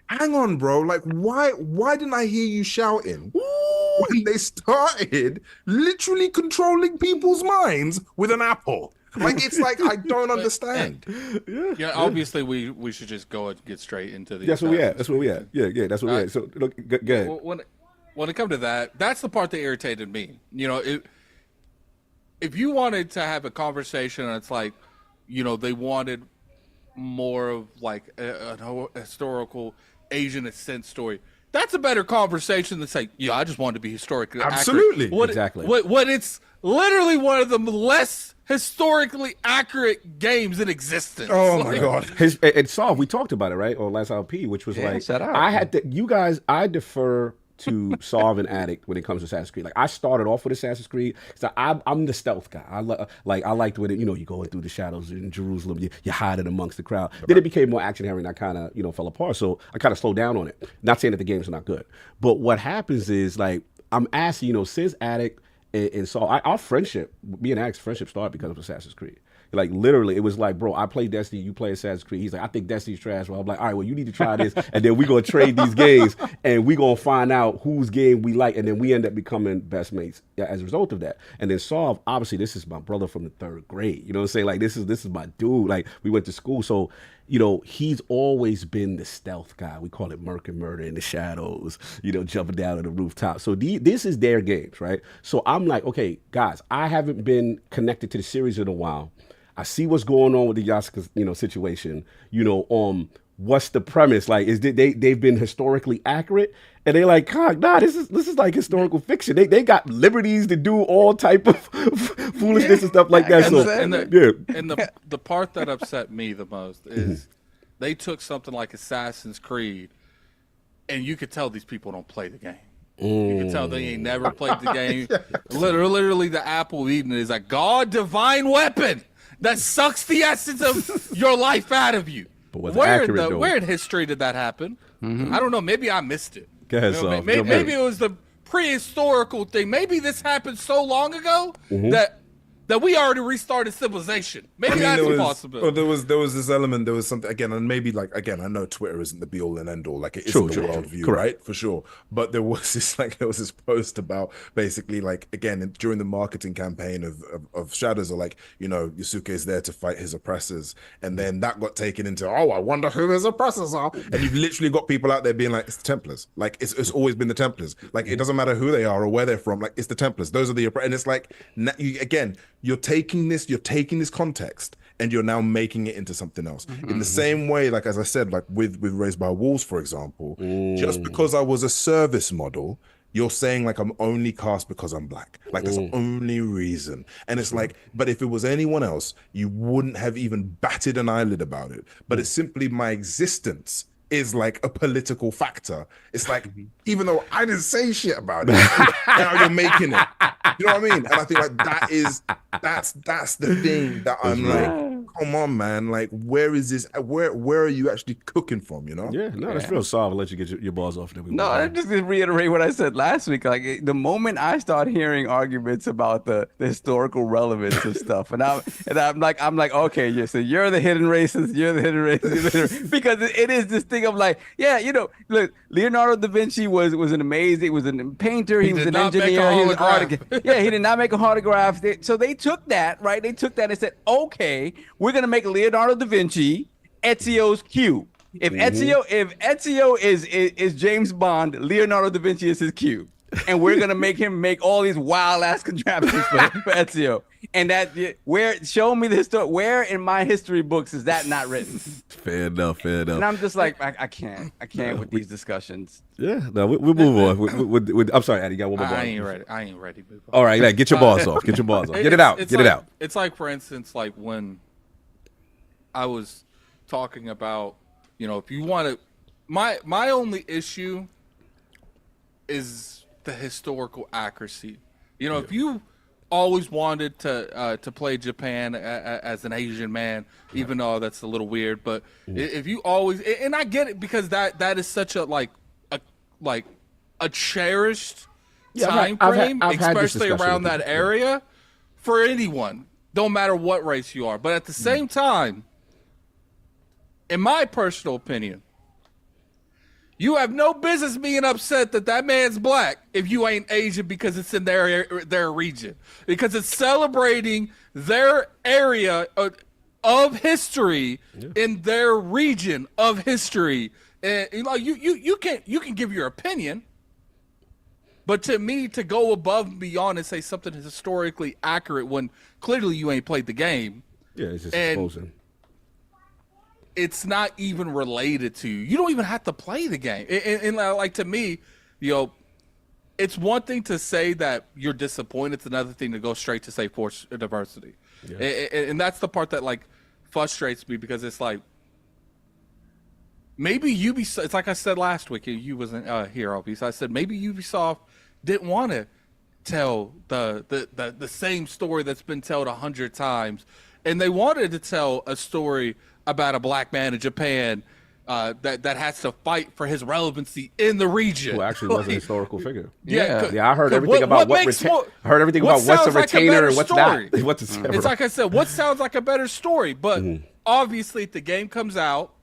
hang on, bro. Like, why didn't I hear you shouting when they started literally controlling people's minds with an apple? Like, it's like, I don't understand. Yeah, obviously we should just go and get straight into the. That's where we at. Yeah, that's where we at. So look, go ahead. When it comes to that, that's the part that irritated me. if you wanted to have a conversation and it's like, you know, they wanted more of like a historical Asian ascent story, that's a better conversation than say, yeah, I just wanted to be historically Absolutely. accurate. Exactly. What it's literally one of the less historically accurate games in existence. Oh my god. It's solved. We talked about it, right? On last LP, which was like, shout out. I had to, you guys, I defer to Solve and Addict when it comes to Assassin's Creed. Like, I started off with Assassin's Creed. So I'm the stealth guy. I liked when it, you know, you going through the shadows in Jerusalem, you're hiding amongst the crowd. Then it became more action heavy, and I kind of, you know, fell apart. So I kind of slowed down on it. Not saying that the game's not good, but what happens is, like, I'm asking, you know, since Addict and Saul, our friendship, me and Addict's friendship started because of Assassin's Creed. Like, literally, it was like, bro, I play Destiny, you play Assassin's Creed. He's like, I think Destiny's trash. Well, I'm like, all right, well, you need to try this, and then we're going to trade these games, and we're going to find out whose game we like, and then we end up becoming best mates as a result of that. And then Solve, obviously, this is my brother from the 3rd grade. You know what I'm saying? Like, this is my dude. Like, we went to school, so, you know, he's always been the stealth guy. We call it murk and murder in the shadows, you know, jumping down on the rooftop. So this is their games, right? So I'm like, okay, guys, I haven't been connected to the series in a while. I see what's going on with the Yasuka, you know, situation. You know, what's the premise? Like, is they've been historically accurate, and they're like, God, nah, this is like historical fiction. They got liberties to do all type of foolishness and stuff like that. And the part that upset me the most is they took something like Assassin's Creed, and you could tell these people don't play the game. You can tell they ain't never played the game. Literally, the apple eating is a god divine weapon that sucks the essence of your life out of you. But where in history did that happen? I don't know. Maybe I missed it. Go ahead, You know, Saul. maybe it was the prehistorical thing. Maybe this happened so long ago that we already restarted civilization. Maybe that's a possibility. Well, there was this element. There was something again, and maybe like again, I know Twitter isn't the be all and end all. Like it isn't the worldview, right? For sure. But there was this post about basically like again during the marketing campaign of Shadows, or like, you know, Yusuke is there to fight his oppressors, and then that got taken into, oh, I wonder who his oppressors are, and you've literally got people out there being like, it's the Templars. Like it's always been the Templars. Like it doesn't matter who they are or where they're from. Like it's the Templars. Those are the and it's like again. You're taking this context and you're now making it into something else. In the same way, like, as I said, like with Raised by Wolves, for example, just because I was a service model, you're saying like I'm only cast because I'm black. Like that's the only reason. And it's like, but if it was anyone else, you wouldn't have even batted an eyelid about it. But it's simply my existence is like a political factor. It's like, even though I didn't say shit about it, now you're making it. You know what I mean? And I think like that's the thing that I'm like, come on, man. Like, where is this? Where are you actually cooking from? You know? Yeah, no, that's real soft. I'll let you get your balls off. No, I'm just gonna reiterate what I said last week. Like the moment I start hearing arguments about the historical relevance of stuff, and I'm like, okay, yeah, so you're the hidden racist, because it is this thing of like, yeah, you know, look, Leonardo da Vinci was an amazing, was a painter, he was an engineer, he was an artist. Yeah, he did not make a holograph. So they took that, right? They took that and said, okay, we're gonna make Leonardo da Vinci Ezio's Q. If Ezio is James Bond, Leonardo da Vinci is his Q. And we're gonna make him make all these wild ass contraptions for Ezio. And show me the story. Where in my history books is that not written? Fair enough. And I'm just like, I can't with these discussions. Yeah, no, we'll move on. I'm sorry, Addy, you got one more. I ain't ready. All right, get your balls off. Get your balls off. Get it out. Get it out. It's like, for instance, like when I was talking about, you know, if you want to, my only issue is the historical accuracy. You know, if you always wanted to play Japan as an Asian man, even though that's a little weird, but if you always, and I get it, because that is such a cherished time frame, especially around that area, for anyone, don't matter what race you are. But at the same time, in my personal opinion, you have no business being upset that man's black if you ain't Asian, because it's in their region, because it's celebrating their area of history in their region of history. And like you can give your opinion, But to me, to go above and beyond and say something is historically accurate when clearly you ain't played the game. Yeah, it's just and exposing. It's not even related to you. You don't even have to play the game. And like, to me, you know, it's one thing to say that you're disappointed. It's another thing to go straight to say force diversity. Yeah. And that's the part that like frustrates me, because it's like, maybe Ubisoft, it's like I said last week, you wasn't here, obviously. I said maybe Ubisoft didn't want to tell the same story that's been told 100 times. And they wanted to tell a story about a black man in Japan that has to fight for his relevancy in the region. Who actually was a historical figure. Yeah, I heard everything about what's a retainer and what's not. It's like I said, what sounds like a better story? But obviously, if the game comes out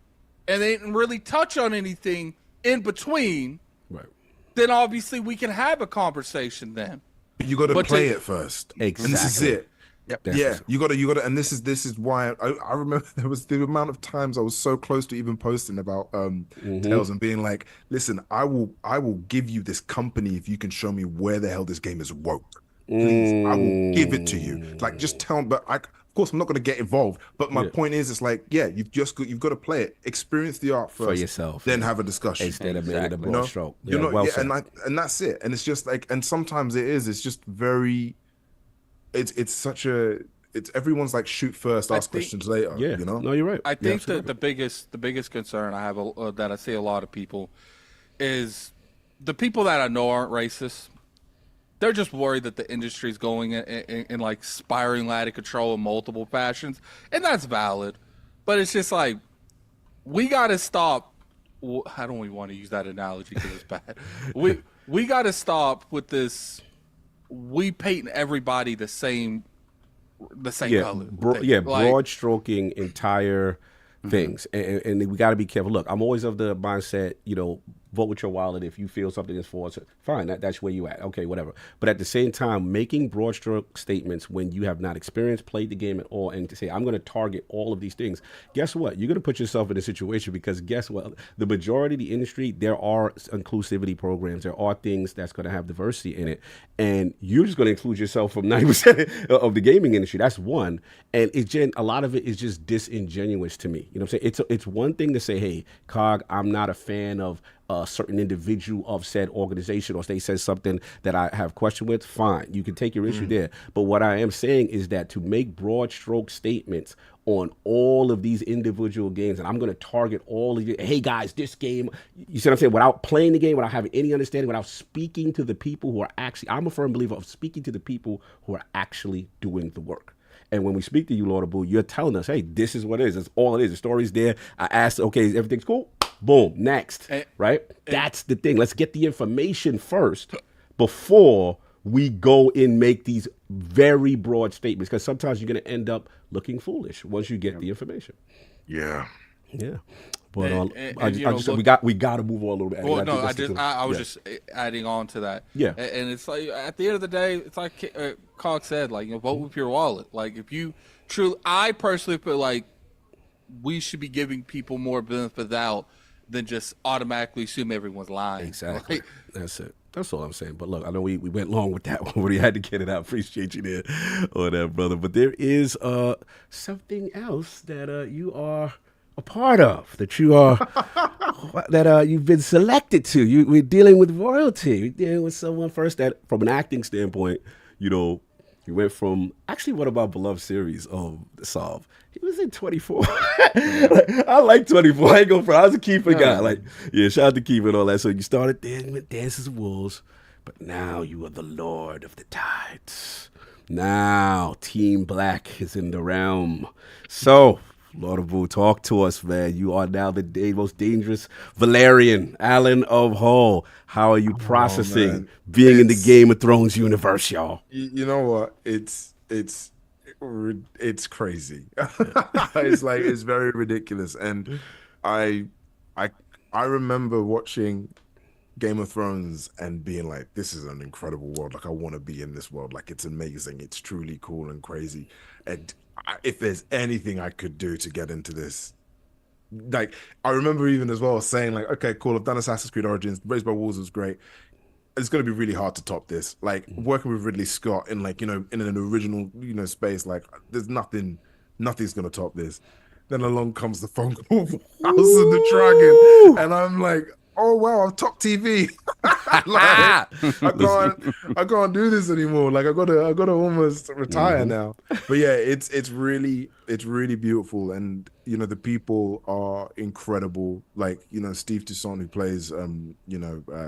and they didn't really touch on anything in between, right, then obviously we can have a conversation then. You got to play it first. Exactly. And this is it. Yep. Yeah, you got to, and this is why I remember there was the amount of times I was so close to even posting about Tales and being like, listen, I will give you this company if you can show me where the hell this game is woke. Please, I will give it to you. Like, just tell me. But of course, I'm not going to get involved. But my point is, it's like, yeah, you've got to play it, experience the art first, for yourself, then have a discussion instead of making a broad stroke. You know, and that's it. And it's just like, and sometimes it's just very. It's everyone's like shoot first, ask questions later. Yeah, you know. No, you're right. I think that the biggest concern I have that I see a lot of people is the people that I know aren't racist. They're just worried that the industry's going in like spiraling out of control in multiple fashions, and that's valid. But it's just like, we got to stop. I don't even want to use that analogy because it's bad. We got to stop with this. We paint everybody the same color. Broad stroking entire things, and we got to be careful. Look, I'm always of the mindset, vote with your wallet. If you feel something is for us, fine, that's where you at. Okay, whatever. But at the same time, making broad stroke statements when you have not experienced, played the game at all, and to say, I'm going to target all of these things, guess what? You're going to put yourself in a situation, because guess what? The majority of the industry, there are inclusivity programs. There are things that's going to have diversity in it. And you're just going to include yourself from 90% of the gaming industry. That's one. And a lot of it is just disingenuous to me. You know what I'm saying? It's one thing to say, hey, Cog, I'm not a fan of a certain individual of said organization, or if they said something that I have question with, fine, you can take your issue there. But what I am saying is that to make broad stroke statements on all of these individual games, and I'm going to target all of you, hey guys, this game, you see what I'm saying, without playing the game, without having any understanding, without speaking to the people who are actually, I'm a firm believer of speaking to the people who are actually doing the work. And when we speak to you, Lord Abu, you're telling us, hey, this is what it is. That's all it is. The story's there. I asked, okay, everything's cool? Boom, next, right? That's the thing. Let's get the information first before we go and make these very broad statements, because sometimes you're going to end up looking foolish once you get the information. Yeah. But we got to move on a little bit. Well, no, I was just adding on to that. Yeah. And it's like, at the end of the day, it's like Cog said, like, vote with your wallet. Like, if you truly, I personally feel like we should be giving people more benefit of the doubt than just automatically assume everyone's lying. Exactly. That's it. That's all I'm saying. But look, I know we went long with that one, but we had to get it out. Appreciate you there on that, brother. But there is something else that you are a part of, that you are that you've been selected to. We're dealing with royalty. We're dealing with someone first that, from an acting standpoint, you went from actually one of my beloved series, Solve. He was in 24. I like 24. I ain't going for. I was a Keeper guy. Like, shout out to Keeper and all that. So you started there with Dances of Wolves, but now you are the Lord of the Tides. Now Team Black is in the realm. So, Lord Abu, talk to us, man. You are now the most dangerous Valerian, Alan of Hull. How are you processing being in the Game of Thrones universe, y'all? You know what? It's crazy. It's very ridiculous. And I remember watching Game of Thrones and being like, this is an incredible world. Like, I want to be in this world. Like, it's amazing. It's truly cool and crazy. And if there's anything I could do to get into this, like, I remember even as well saying, like, okay, cool, I've done Assassin's Creed Origins, Raised by Wolves was great. it's going to be really hard to top this. Like working with Ridley Scott in like, you know, in an original, you know, space, like there's nothing's going to top this. Then along comes the phone call for House of the Dragon. And I'm like, oh wow, I'm top TV. Like, I can't do this anymore. Like I gotta almost retire now. But yeah, it's really beautiful, and you know the people are incredible. Like you know Steve Toussaint, who plays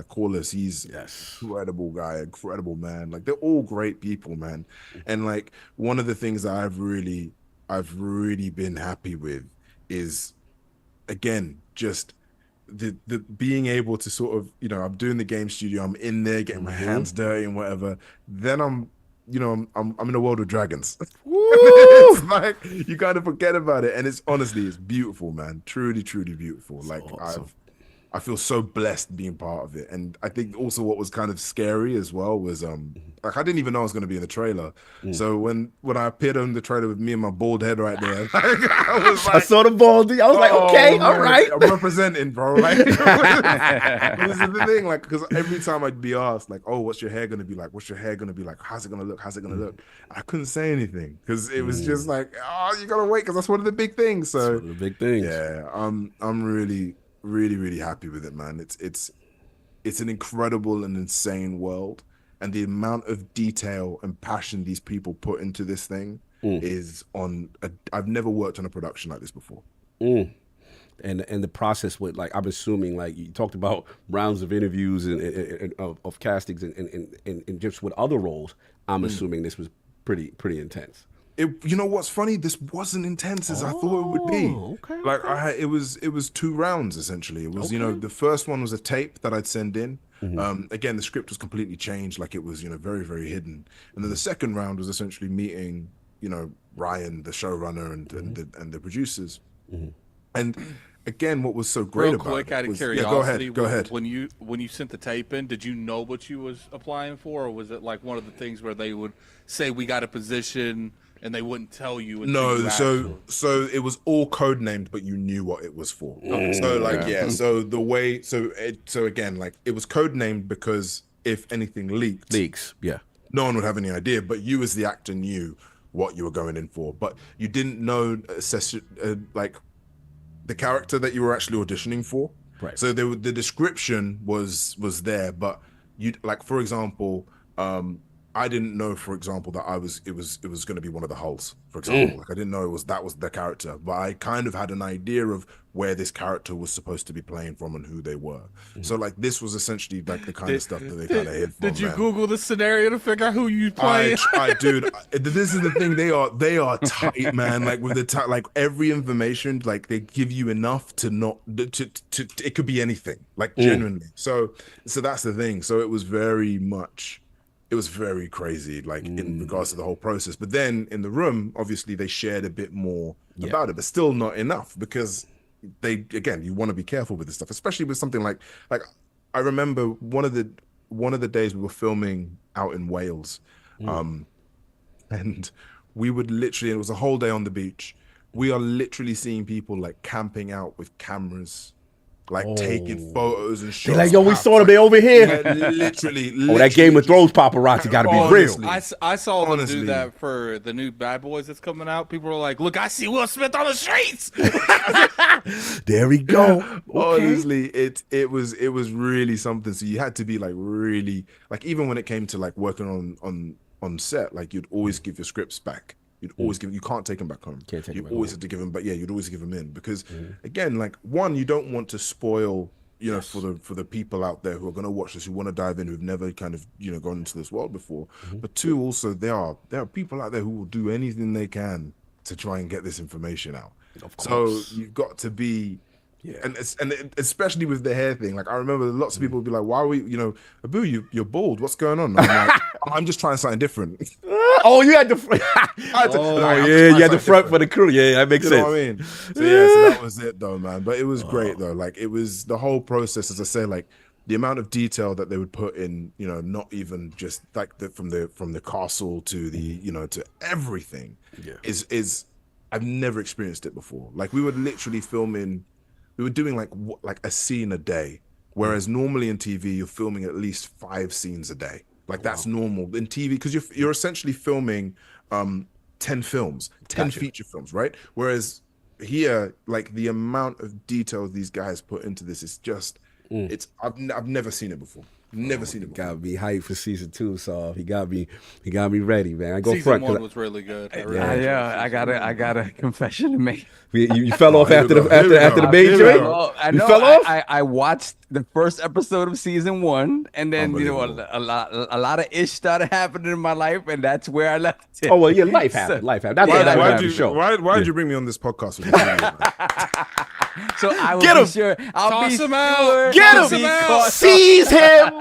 Corliss, he's incredible guy, incredible man. Like they're all great people, man. And like one of the things that I've really been happy with is, again, just the being able to sort of, you know, I'm doing the game studio, I'm in there getting my hands dirty and whatever. Then I'm in a world of dragons. It's like you kind of forget about it, and it's honestly, it's beautiful, man. Truly, truly beautiful. Like awesome. I feel so blessed being part of it. And I think also what was kind of scary as well was like I didn't even know I was going to be in the trailer. So when I appeared on the trailer with me and my bald head right there, like, I saw the bald. I was like, okay, all right, I'm representing, bro. Like this is the thing, like because every time I'd be asked, like, oh, what's your hair going to be like? What's your hair going to be like? How's it going to look? How's it going to look? I couldn't say anything because it was just like, oh, you got to wait because that's one of the big things. So that's one of the big things. Yeah, I'm really happy with it, man. It's an incredible and insane world, and the amount of detail and passion these people put into this thing is I've never worked on a production like this before. And the process with, like, I'm assuming, like you talked about rounds of interviews and of castings and just with other roles, I'm assuming this was pretty intense. You know what's funny? This wasn't intense as I thought it would be. Okay. Like it was 2 rounds essentially. It was you know the first one was a tape that I'd send in. Again, the script was completely changed. Like it was very very hidden. And then the second round was essentially meeting Ryan, the showrunner, and the producers. And again, what was so great about quick, it out of was, curiosity, go ahead. When you sent the tape in, did you know what you was applying for, or was it like one of the things where they would say we got a position and they wouldn't tell you? No, so it was all code named, but you knew what it was for. So like so again, like it was code named because if anything leaks, no one would have any idea. But you as the actor knew what you were going in for, but you didn't know like the character that you were actually auditioning for. Right. So the description was there, but you, like, for example, I didn't know, for example, that it was going to be one of the hulls, for example. Like I didn't know that was the character, but I kind of had an idea of where this character was supposed to be playing from and who they were. So like this was essentially like the kind of stuff that they kind of hid from. Did you Google the scenario to figure out who you play? Dude, this is the thing. They are tight, man. Like with the like every information, like they give you enough to not to it could be anything, like genuinely. So that's the thing. So it was very crazy, like in regards to the whole process. But then in the room, obviously they shared a bit more about it, but still not enough because you want to be careful with this stuff, especially with something like I remember one of the days we were filming out in Wales, and we would literally, it was a whole day on the beach. We are literally seeing people like camping out with cameras, like taking photos and shots. They're like, yo, we saw them. They over here. Yeah, literally. That Game of Thrones paparazzi got to be real. I saw them do that for the new Bad Boys that's coming out. People were like, look, I see Will Smith on the streets. There we go. Honestly, it was really something. So you had to be like really, like even when it came to like working on set, like you'd always give your scripts back. You'd always give. You can't take them back home. You always have to give them. But yeah, you'd always give them in because, again, like one, you don't want to spoil, for the people out there who are going to watch this, who want to dive in, who've never kind of gone into this world before. But two, also there are people out there who will do anything they can to try and get this information out. Of course. So you've got to be. Yeah. And especially with the hair thing, like I remember lots of people would be like, "Why are we, Abu, you're bald. What's going on?" And I'm like, "I'm just trying something different." Oh, you had the front. You had the front for the crew. Yeah, that makes sense. You know what I mean? So that was it though, man. But it was great though. Like it was the whole process, as I say, like the amount of detail that they would put in, not even just like from the castle to the, to everything is I've never experienced it before. Like we were literally filming. We were doing like a scene a day, Whereas normally in TV, you're filming at least 5 scenes a day. Like that's normal in TV because you're essentially filming 10 films, 10 feature films, right? Whereas here, like the amount of detail these guys put into this is just, I've never seen it before. Never seen it before. Got me hyped for season 2, so he got me ready, man. I go Season front. 1 was really good. I got a confession to make. You fell off after the main joint. You fell off. I watched the first episode of season 1, and then a lot of ish started happening in my life, and that's where I left it. Oh well, yeah, life happened. Life happened. Why did you bring me on this podcast? With So I will Get be him. sure. I'll Toss be him sure out. Get to him. be caught- Seize him.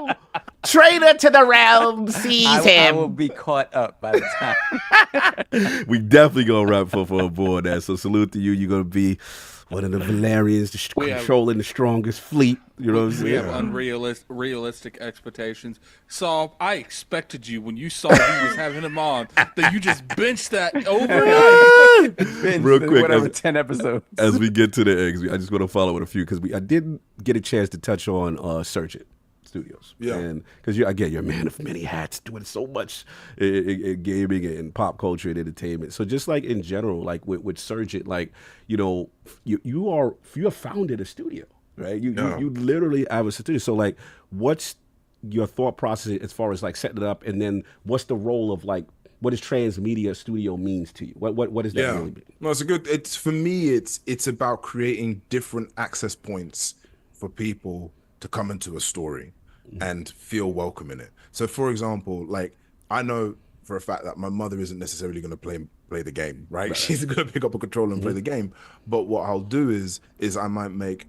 Traitor to the realm. Seize I will be caught up by the time. We definitely gonna rap for a boy that. So salute to you. You're gonna be one of the Valerians controlling the strongest fleet. You know what I'm We saying? have unrealistic expectations. So I expected you when you saw he was having him on that you just benched that overnight. Real quick, whatever, 10 episodes. As we get to the eggs, I just want to follow with a few because I didn't get a chance to touch on Search It Studios. Yeah. And because you're a man of many hats, doing so much in gaming and pop culture and entertainment. So just like in general, like with Search It, like, you have founded a studio, right? You literally have a studio. So like, what's your thought process as far as like setting it up, and then what's the role of like, what does transmedia studio means to you? What does that really mean? No, it's for me. It's about creating different access points for people to come into a story and feel welcome in it. So, for example, like I know for a fact that my mother isn't necessarily going to play the game, right? She's going to pick up a controller and play the game. But what I'll do is I might make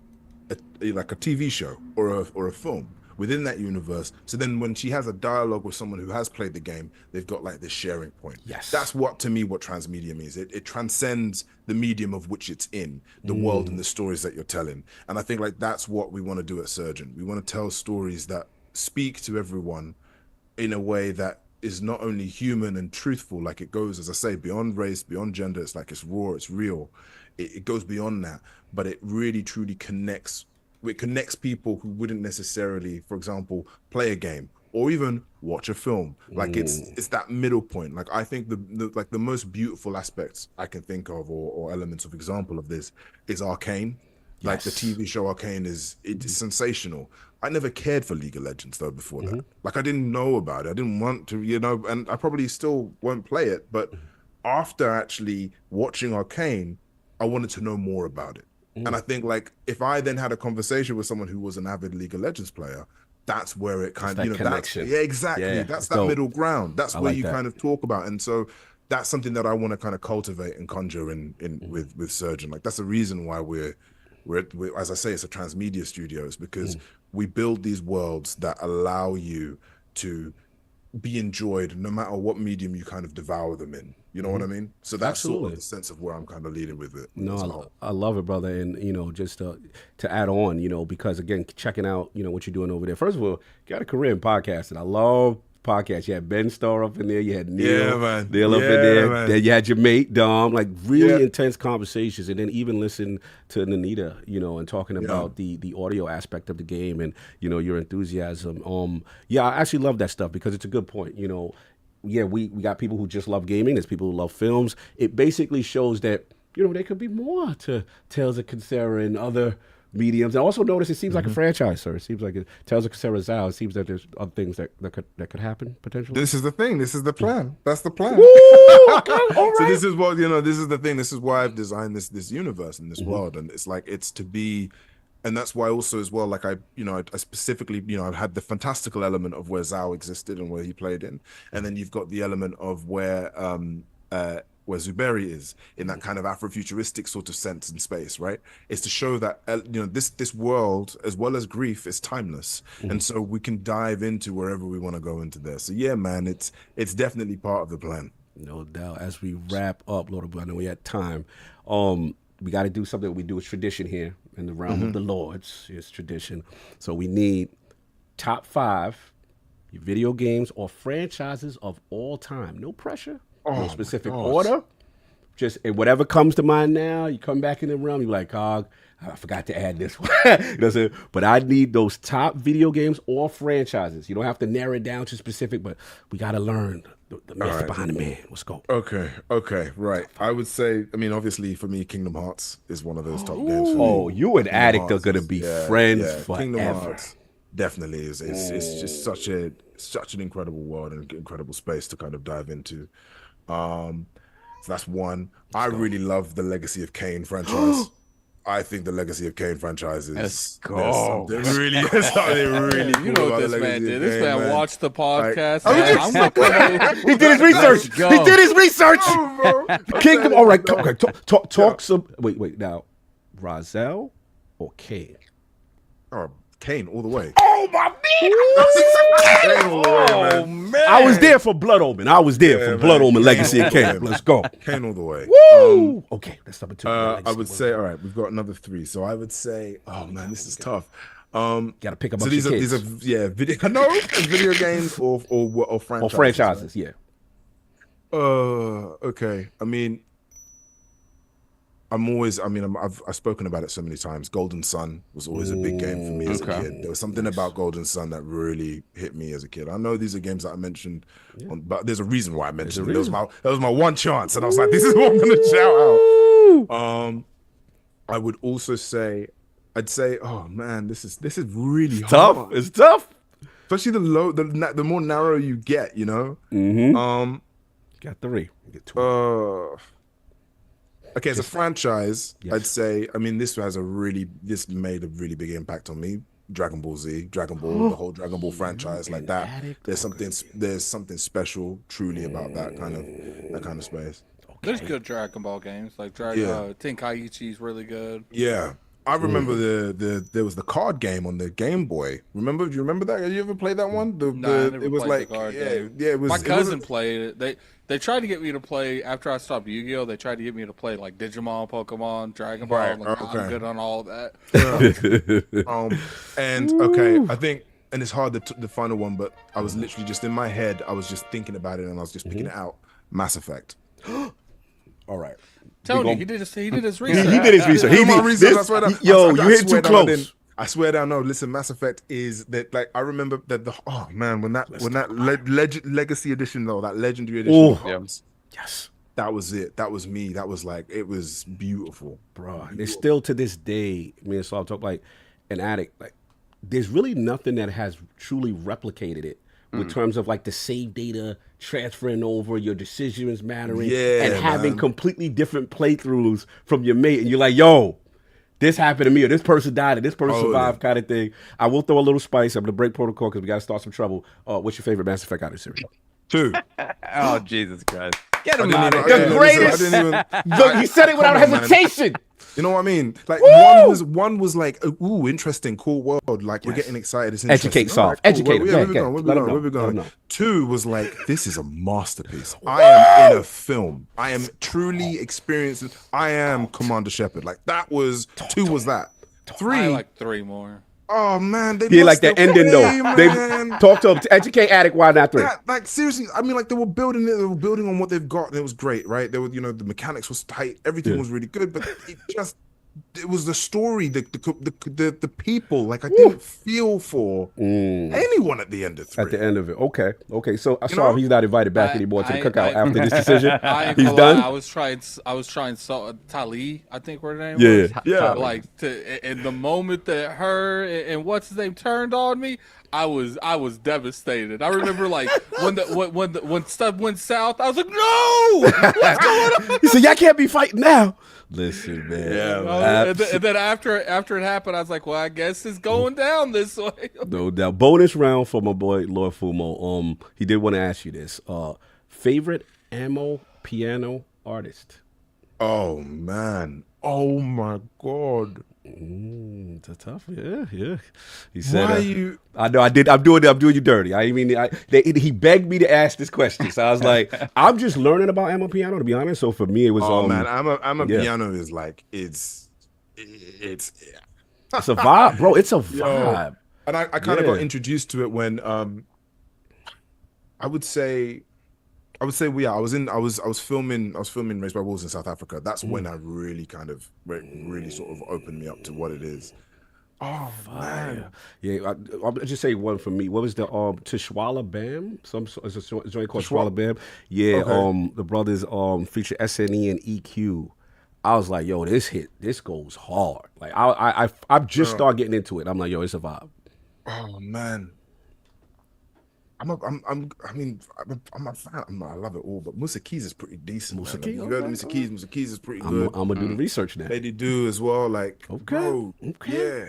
a TV show or a film within that universe. So then when she has a dialogue with someone who has played the game, they've got like this sharing point. Yes. That's what, to me, what transmedia means. It transcends the medium of which it's in, the world and the stories that you're telling. And I think like that's what we want to do at Surgeon. We want to tell stories that speak to everyone in a way that is not only human and truthful, like it goes, as I say, beyond race, beyond gender. It's like it's raw, it's real. It goes beyond that, but it really truly connects. It connects people who wouldn't necessarily, for example, play a game or even watch a film. Like it's that middle point. Like I think the most beautiful aspects I can think of or elements of example of this is Arcane. Like the TV show Arcane it's sensational. I never cared for League of Legends though before that. Like I didn't know about it. I didn't want to, and I probably still won't play it. But after actually watching Arcane, I wanted to know more about it. And I think like if I then had a conversation with someone who was an avid League of Legends player, that's where it kind of, connection. Exactly. Yeah, that's that dope. middle ground. That's where you that. kind of talk about. And so that's something that I want to kind of cultivate and conjure with Surgeon. Like that's the reason why we're as I say, it's a transmedia studio. It's because we build these worlds that allow you to be enjoyed no matter what medium you kind of devour them in. You know what I mean? So that's sort of the sense of where I'm kind of leading with it. No, I love it, brother. And, just to add on, because, again, checking out, what you're doing over there. First of all, you got a career in podcasting. I love podcasts. You had Ben Starr up in there. You had Neil up in there. Man. Then you had your mate, Dom. Like, really intense conversations. And then even listen to Nanita, and talking about the audio aspect of the game and, your enthusiasm. I actually love that stuff because it's a good point, we got people who just love gaming. There's people who love films. It basically shows that, there could be more to Tales of Kenzera and other mediums. I also notice it seems like a franchise, sir. It seems like Tales of Kenzera is out. It seems that there's other things that could happen potentially. This is the thing. This is the plan. That's the plan. Okay, all right. So this is what, this is the thing. This is why I've designed this universe and this world. And it's like, it's to be, and that's why also as well, like I specifically, I've had the fantastical element of where Zhao existed and where he played in. And then you've got the element of where Zuberi is in that kind of Afrofuturistic sort of sense and space, right? It's to show that, this world, as well as grief, is timeless. And so we can dive into wherever we want to go into there. So yeah, man, it's definitely part of the plan. No doubt. As we wrap up, Lord, I know we had time. We got to do something we do. It's tradition here in the realm of the Lords. It's tradition. So we need top 5 video games or franchises of all time. No pressure. No specific order. just whatever comes to mind now, you come back in the realm, you're like, Cog, I forgot to add this one. You know what I'm saying? But I need those top video games or franchises. You don't have to narrow it down to specific, but we got to learn the myth behind the man. Let's go. Okay, right. I would say, I mean, obviously for me, Kingdom Hearts is one of those top games. For me. Oh, you and Addict are gonna be friends forever. Kingdom Hearts definitely is. It's just such an incredible world and incredible space to kind of dive into. So that's one. I really love the Legacy of Kain franchise. I think the Legacy of Kain franchise is Let's go. There's something really cool You know about what the this man Legacy did. of This Kain, man watched the podcast. He did his research. go. He did his research. Oh, bro. Kingdom. All right. Okay. Talk some. Wait. Now, Razel or Kain? Oh, Kain all the way. Oh my man! Kain all the way, man. I was there for Blood Omen. I was there for Blood man. Omen Legacy of Kain. Let's go. Kain all the way. Woo! Okay, that's number 2. I would say, all right, we've got another 3. So I would say, oh man, this is tough. Got to pick up. So these these are video games or franchises. or franchises. Yeah. Okay. I mean, I've spoken about it so many times. Golden Sun was always a big game for me as a kid. There was something about Golden Sun that really hit me as a kid. I know these are games that I mentioned, but there's a reason why I mentioned it. That was my one chance, and I was like, this is what I'm gonna shout out. I would also say, oh man, this is really Tough. hard. It's tough. Especially the more narrow you get, you know. Got 3. Get 2. Okay, as a franchise, I'd say, I mean, this made a really big impact on me. Dragon Ball Z, Dragon Ball, the whole Dragon Ball franchise, like that. There's something special, truly, about that kind of space. There's good Dragon Ball games like Tenkaichi's really good. Yeah, I remember there was the card game on the Game Boy. Do you remember that? Have you ever played that one? I never played the card game. It was. My cousin played it. They tried to get me to play after I stopped Yu-Gi-Oh. They tried to get me to play like Digimon, Pokemon, Dragon Ball. Right, Like, okay. I'm good on all of that. I think, and it's hard the final one, but I was literally just in my head. I was just thinking about it, and I was just picking it out. Mass Effect. All right. Tony, he did his research. He did his research. He did research. I swear down. Yo, I you hit swear too down, close. I swear down. No, listen, Mass Effect is that. Like, I remember that when that Legacy Edition though, that Legendary Edition comes. Yes. That was it. That was me. That was like, it was beautiful, Bro. It's still to this day, me and Saul talk like an addict. Like, there's really nothing that has truly replicated it with terms of like the save data transferring over, your decisions mattering, and having completely different playthroughs from your mate. And you're like, yo, this happened to me, or this person died, or this person survived, kind of thing. I will throw a little spice. I'm gonna break protocol because we gotta start some trouble. What's your favorite Mass Effect out of the series? 2. Oh, Jesus Christ. Get him I out of didn't here. even- The greatest. I didn't even- Look, you said it without Come on, man. hesitation. You know what I mean? Like one was like, ooh, interesting, cool world. Like we're getting excited. It's interesting. Educate, solve. All right, cool. Educate. Where we going? Where we Let 'em going? Where we know. Let 'em going? know. 2 was like, this is a masterpiece. I am in a film. I am truly experiencing. I am Commander Shepard. Like that was 2 was that. 3. I like 3 more. Oh man, they Yeah, like must the have ending though. played, They man. talk to him. Educate, addict. Why not 3? Like seriously, I mean, like they were building it. They were building on what they've got, and it was great, right? They were, the mechanics was tight. Everything was really good, but it was the story, the people. Like I didn't feel for anyone at the end of 3. At the end of it. Okay. So I You saw know? he's not invited back anymore to the cookout after this decision. Ain't He's gonna done. lie, I was trying Tali, I think her name was. Yeah. Like in the moment that her and what's his name turned on me, I was devastated. I remember like when stuff went south, I was like, no, what's going on? He said, y'all can't be fighting now. Listen, man. And then after it happened, I was like, well, I guess it's going down this way. No doubt. Bonus round for my boy Lord Fumo. He did want to ask you this. Favorite ammo piano artist? Oh man. Oh my God. It's a tough, yeah. He said, Why are you? I know I did. I'm doing you dirty. He begged me to ask this question, so I was like, I'm just learning about ammo piano, to be honest. So for me, it was. Oh man, I'm a piano is like it's It's a vibe, bro. It's a vibe. And I kind of got introduced to it when I would say I would say, yeah, I was filming Raised by Wolves in South Africa. That's when I really kind of really sort of opened me up to what it is. Oh man, Yeah, I'll just say one for me. What was the Tishwala Bam? It's a joint called Tishwala Bam. Yeah, Okay. the brothers feature SNE and EQ. I was like, yo, this goes hard. Like I just started getting into it. I'm like, yo, it's a vibe. Oh man. I mean, I'm a fan. I love it all, but Musa Keys is pretty decent. Musa Man. Keys, You heard okay, Musa Keys. Musa Keys is pretty good. I'm gonna do the research now. Lady Do as well. Like, Okay, bro, okay. yeah.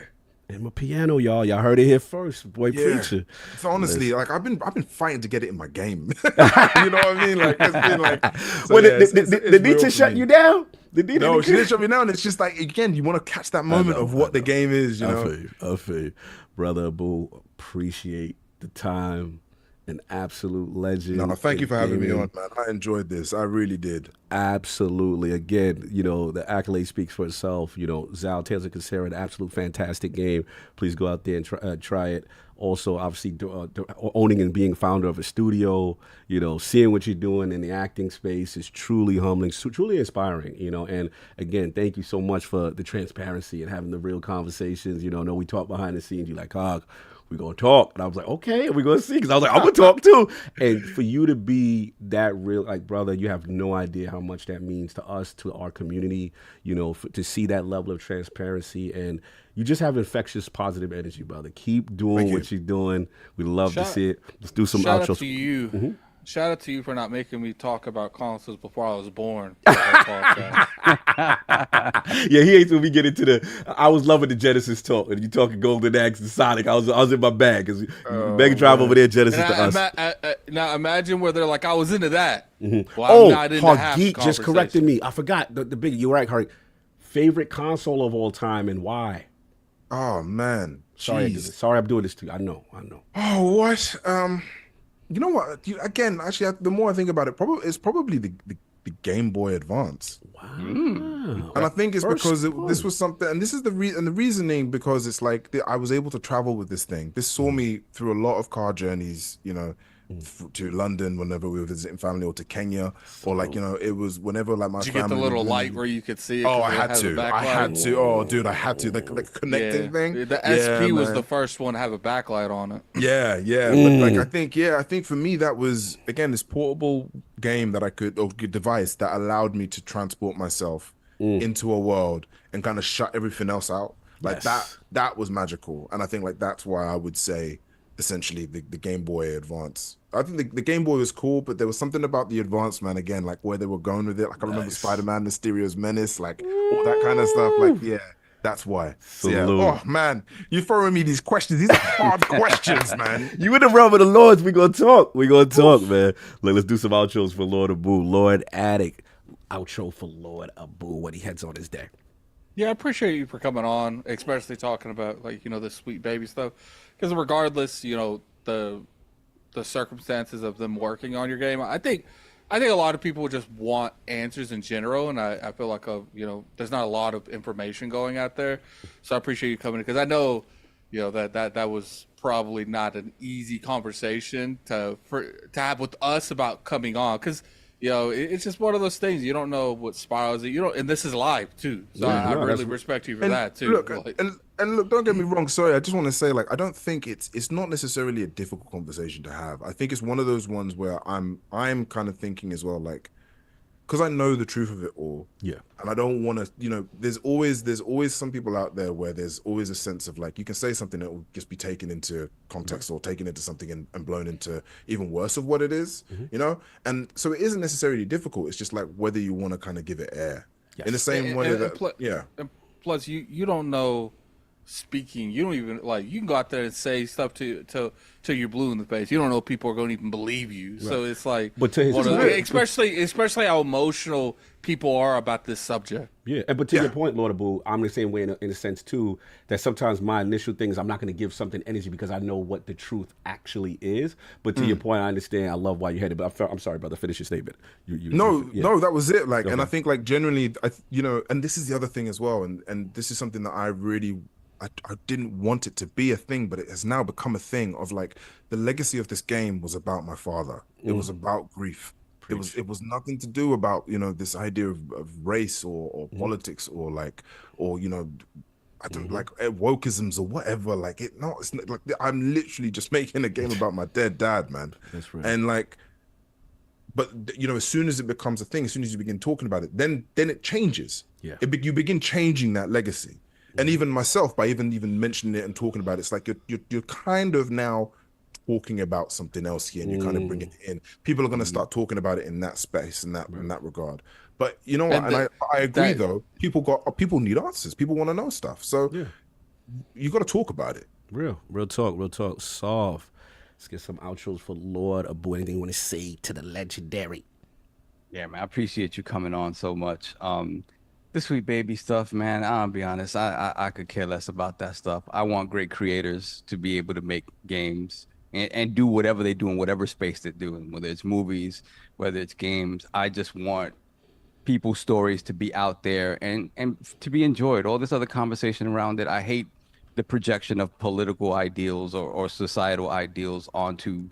And my piano, y'all heard it here first, boy. Yeah. Preacher. So honestly, like I've been fighting to get it in my game. You know what I mean? Like it's been like. So, Well, yeah, did Nita shut you down? No, she didn't shut me down. It's just like again, you want to catch that moment of what the game is. You know. I feel you. Brother Abu, appreciate the time. An absolute legend. No, thank you for having me gaming. on, man. I enjoyed this. I really did. Absolutely. Again, you know, the accolade speaks for itself. You know, Zal, Tales of Kenzera, an absolute fantastic game. Please go out there and try it. Also, obviously, owning and being founder of a studio, you know, seeing what you're doing in the acting space is truly humbling, truly inspiring, you know. And again, thank you so much for the transparency and having the real conversations. You know, we talk behind the scenes. You're like, we're going to talk. And I was like, okay, we're going to see. Because I was like, I'm going to talk too. And for you to be that real, like, brother, you have no idea how much that means to us, to our community, you know, to see that level of transparency. And you just have infectious positive energy, brother. Keep doing what you're doing. We love to see it. Let's do some Shout outros. out to you. Mm-hmm. Shout out to you for not making me talk about consoles before I was born. Yeah, he hates when we get into the. I was loving the Genesis talk, and you talking Golden Axe and Sonic. I was in my bag because Mega Drive over there, Genesis to us. Now imagine where they're like, I was into that. Mm-hmm. Well, I'm not into half the Geek just corrected me. I forgot the big. You're right, Harry. Favorite console of all time and why? Oh man, Sorry, I'm doing this to you. I know. Oh what? You know what? Again, actually, the more I think about it, it's probably the Game Boy Advance. Wow. And I think it's because this was something, and this is the reasoning because it's like I was able to travel with this thing. This saw me through a lot of car journeys, you know, to London whenever we were visiting family, or to Kenya, or like, you know, it was whenever like my Did you family. get the little light where you could see it? Oh, I had to. Oh, dude, I had to. The connecting thing. The SP was the first one to have a backlight on it. Yeah. But like I think for me that was again this portable game that I could, or device that allowed me to transport myself into a world and kind of shut everything else out. Like that was magical, and I think like that's why I would say essentially the Game Boy Advance. I think the Game Boy was cool, but there was something about the Advance, man, again, like where they were going with it. Like I remember Spider-Man, Mysterio's Menace, like all that kind of stuff. Like, yeah, that's why. So, yeah. Oh man, you're throwing me these questions. These are hard questions, man. You in the realm of the Lords, we gonna talk, man. Let's do some outros for Lord Abu. Lord Attic, outro for Lord Abu when he heads on his day. Yeah, I appreciate you for coming on, especially talking about like, you know, the sweet baby stuff. Because regardless, you know, the circumstances of them working on your game, I think a lot of people just want answers in general, and I feel like you know, there's not a lot of information going out there. So I appreciate you coming, because I know, you know, that was probably not an easy conversation to have with us about coming on, because you know, it's just one of those things. You don't know what spirals it. You don't, and this is live too. So I really respect you for that too. Look, like, and look, don't get me wrong. Sorry, I just want to say, like, I don't think it's not necessarily a difficult conversation to have. I think it's one of those ones where I'm kind of thinking as well, like, because I know the truth of it all. Yeah. And I don't want to, you know, there's always some people out there where there's always a sense of like, you can say something that will just be taken into context or taken into something and blown into even worse of what it is, you know? And so it isn't necessarily difficult. It's just like whether you want to kind of give it air. Yes. In the same way that, yeah. And plus, you don't know speaking. You don't even, like, you can go out there and say stuff till you're blue in the face. You don't know if people are going to even believe you. Right. So it's like, but to his especially how emotional people are about this subject. Yeah, but to your point, Lord Abu, I'm the same way in a sense too, that sometimes my initial thing is I'm not going to give something energy because I know what the truth actually is. But to your point, I understand. I love why you had it. But I'm sorry, brother. Finish your statement. No, that was it. Like, and I think like generally, you know, and this is the other thing as well. And this is something that I really, I didn't want it to be a thing, but it has now become a thing of like the legacy of this game was about my father. It was about grief. It was nothing to do about, you know, this idea of race or politics or like, or, you know, I don't like wokeisms or whatever. Like it's not like I'm literally just making a game about my dead dad, man. That's right. And like, but you know, as soon as it becomes a thing, as soon as you begin talking about it, then it changes. Yeah. You begin changing that legacy. And even myself, by even mentioning it and talking about it, it's like you're kind of now talking about something else here, and you kind of bring it in. People are going to start talking about it in that space, in that regard. But you know what? And I agree though. People need answers. People want to know stuff. So you got to talk about it. Real talk. Soft. Let's get some outros for Lord Abu. Anything you want to say to the legendary? Yeah, man, I appreciate you coming on so much. The Sweet Baby stuff, man, I'll be honest, I could care less about that stuff. I want great creators to be able to make games and do whatever they do in whatever space they're doing, whether it's movies, whether it's games. I just want people's stories to be out there and to be enjoyed. All this other conversation around it, I hate the projection of political ideals or societal ideals onto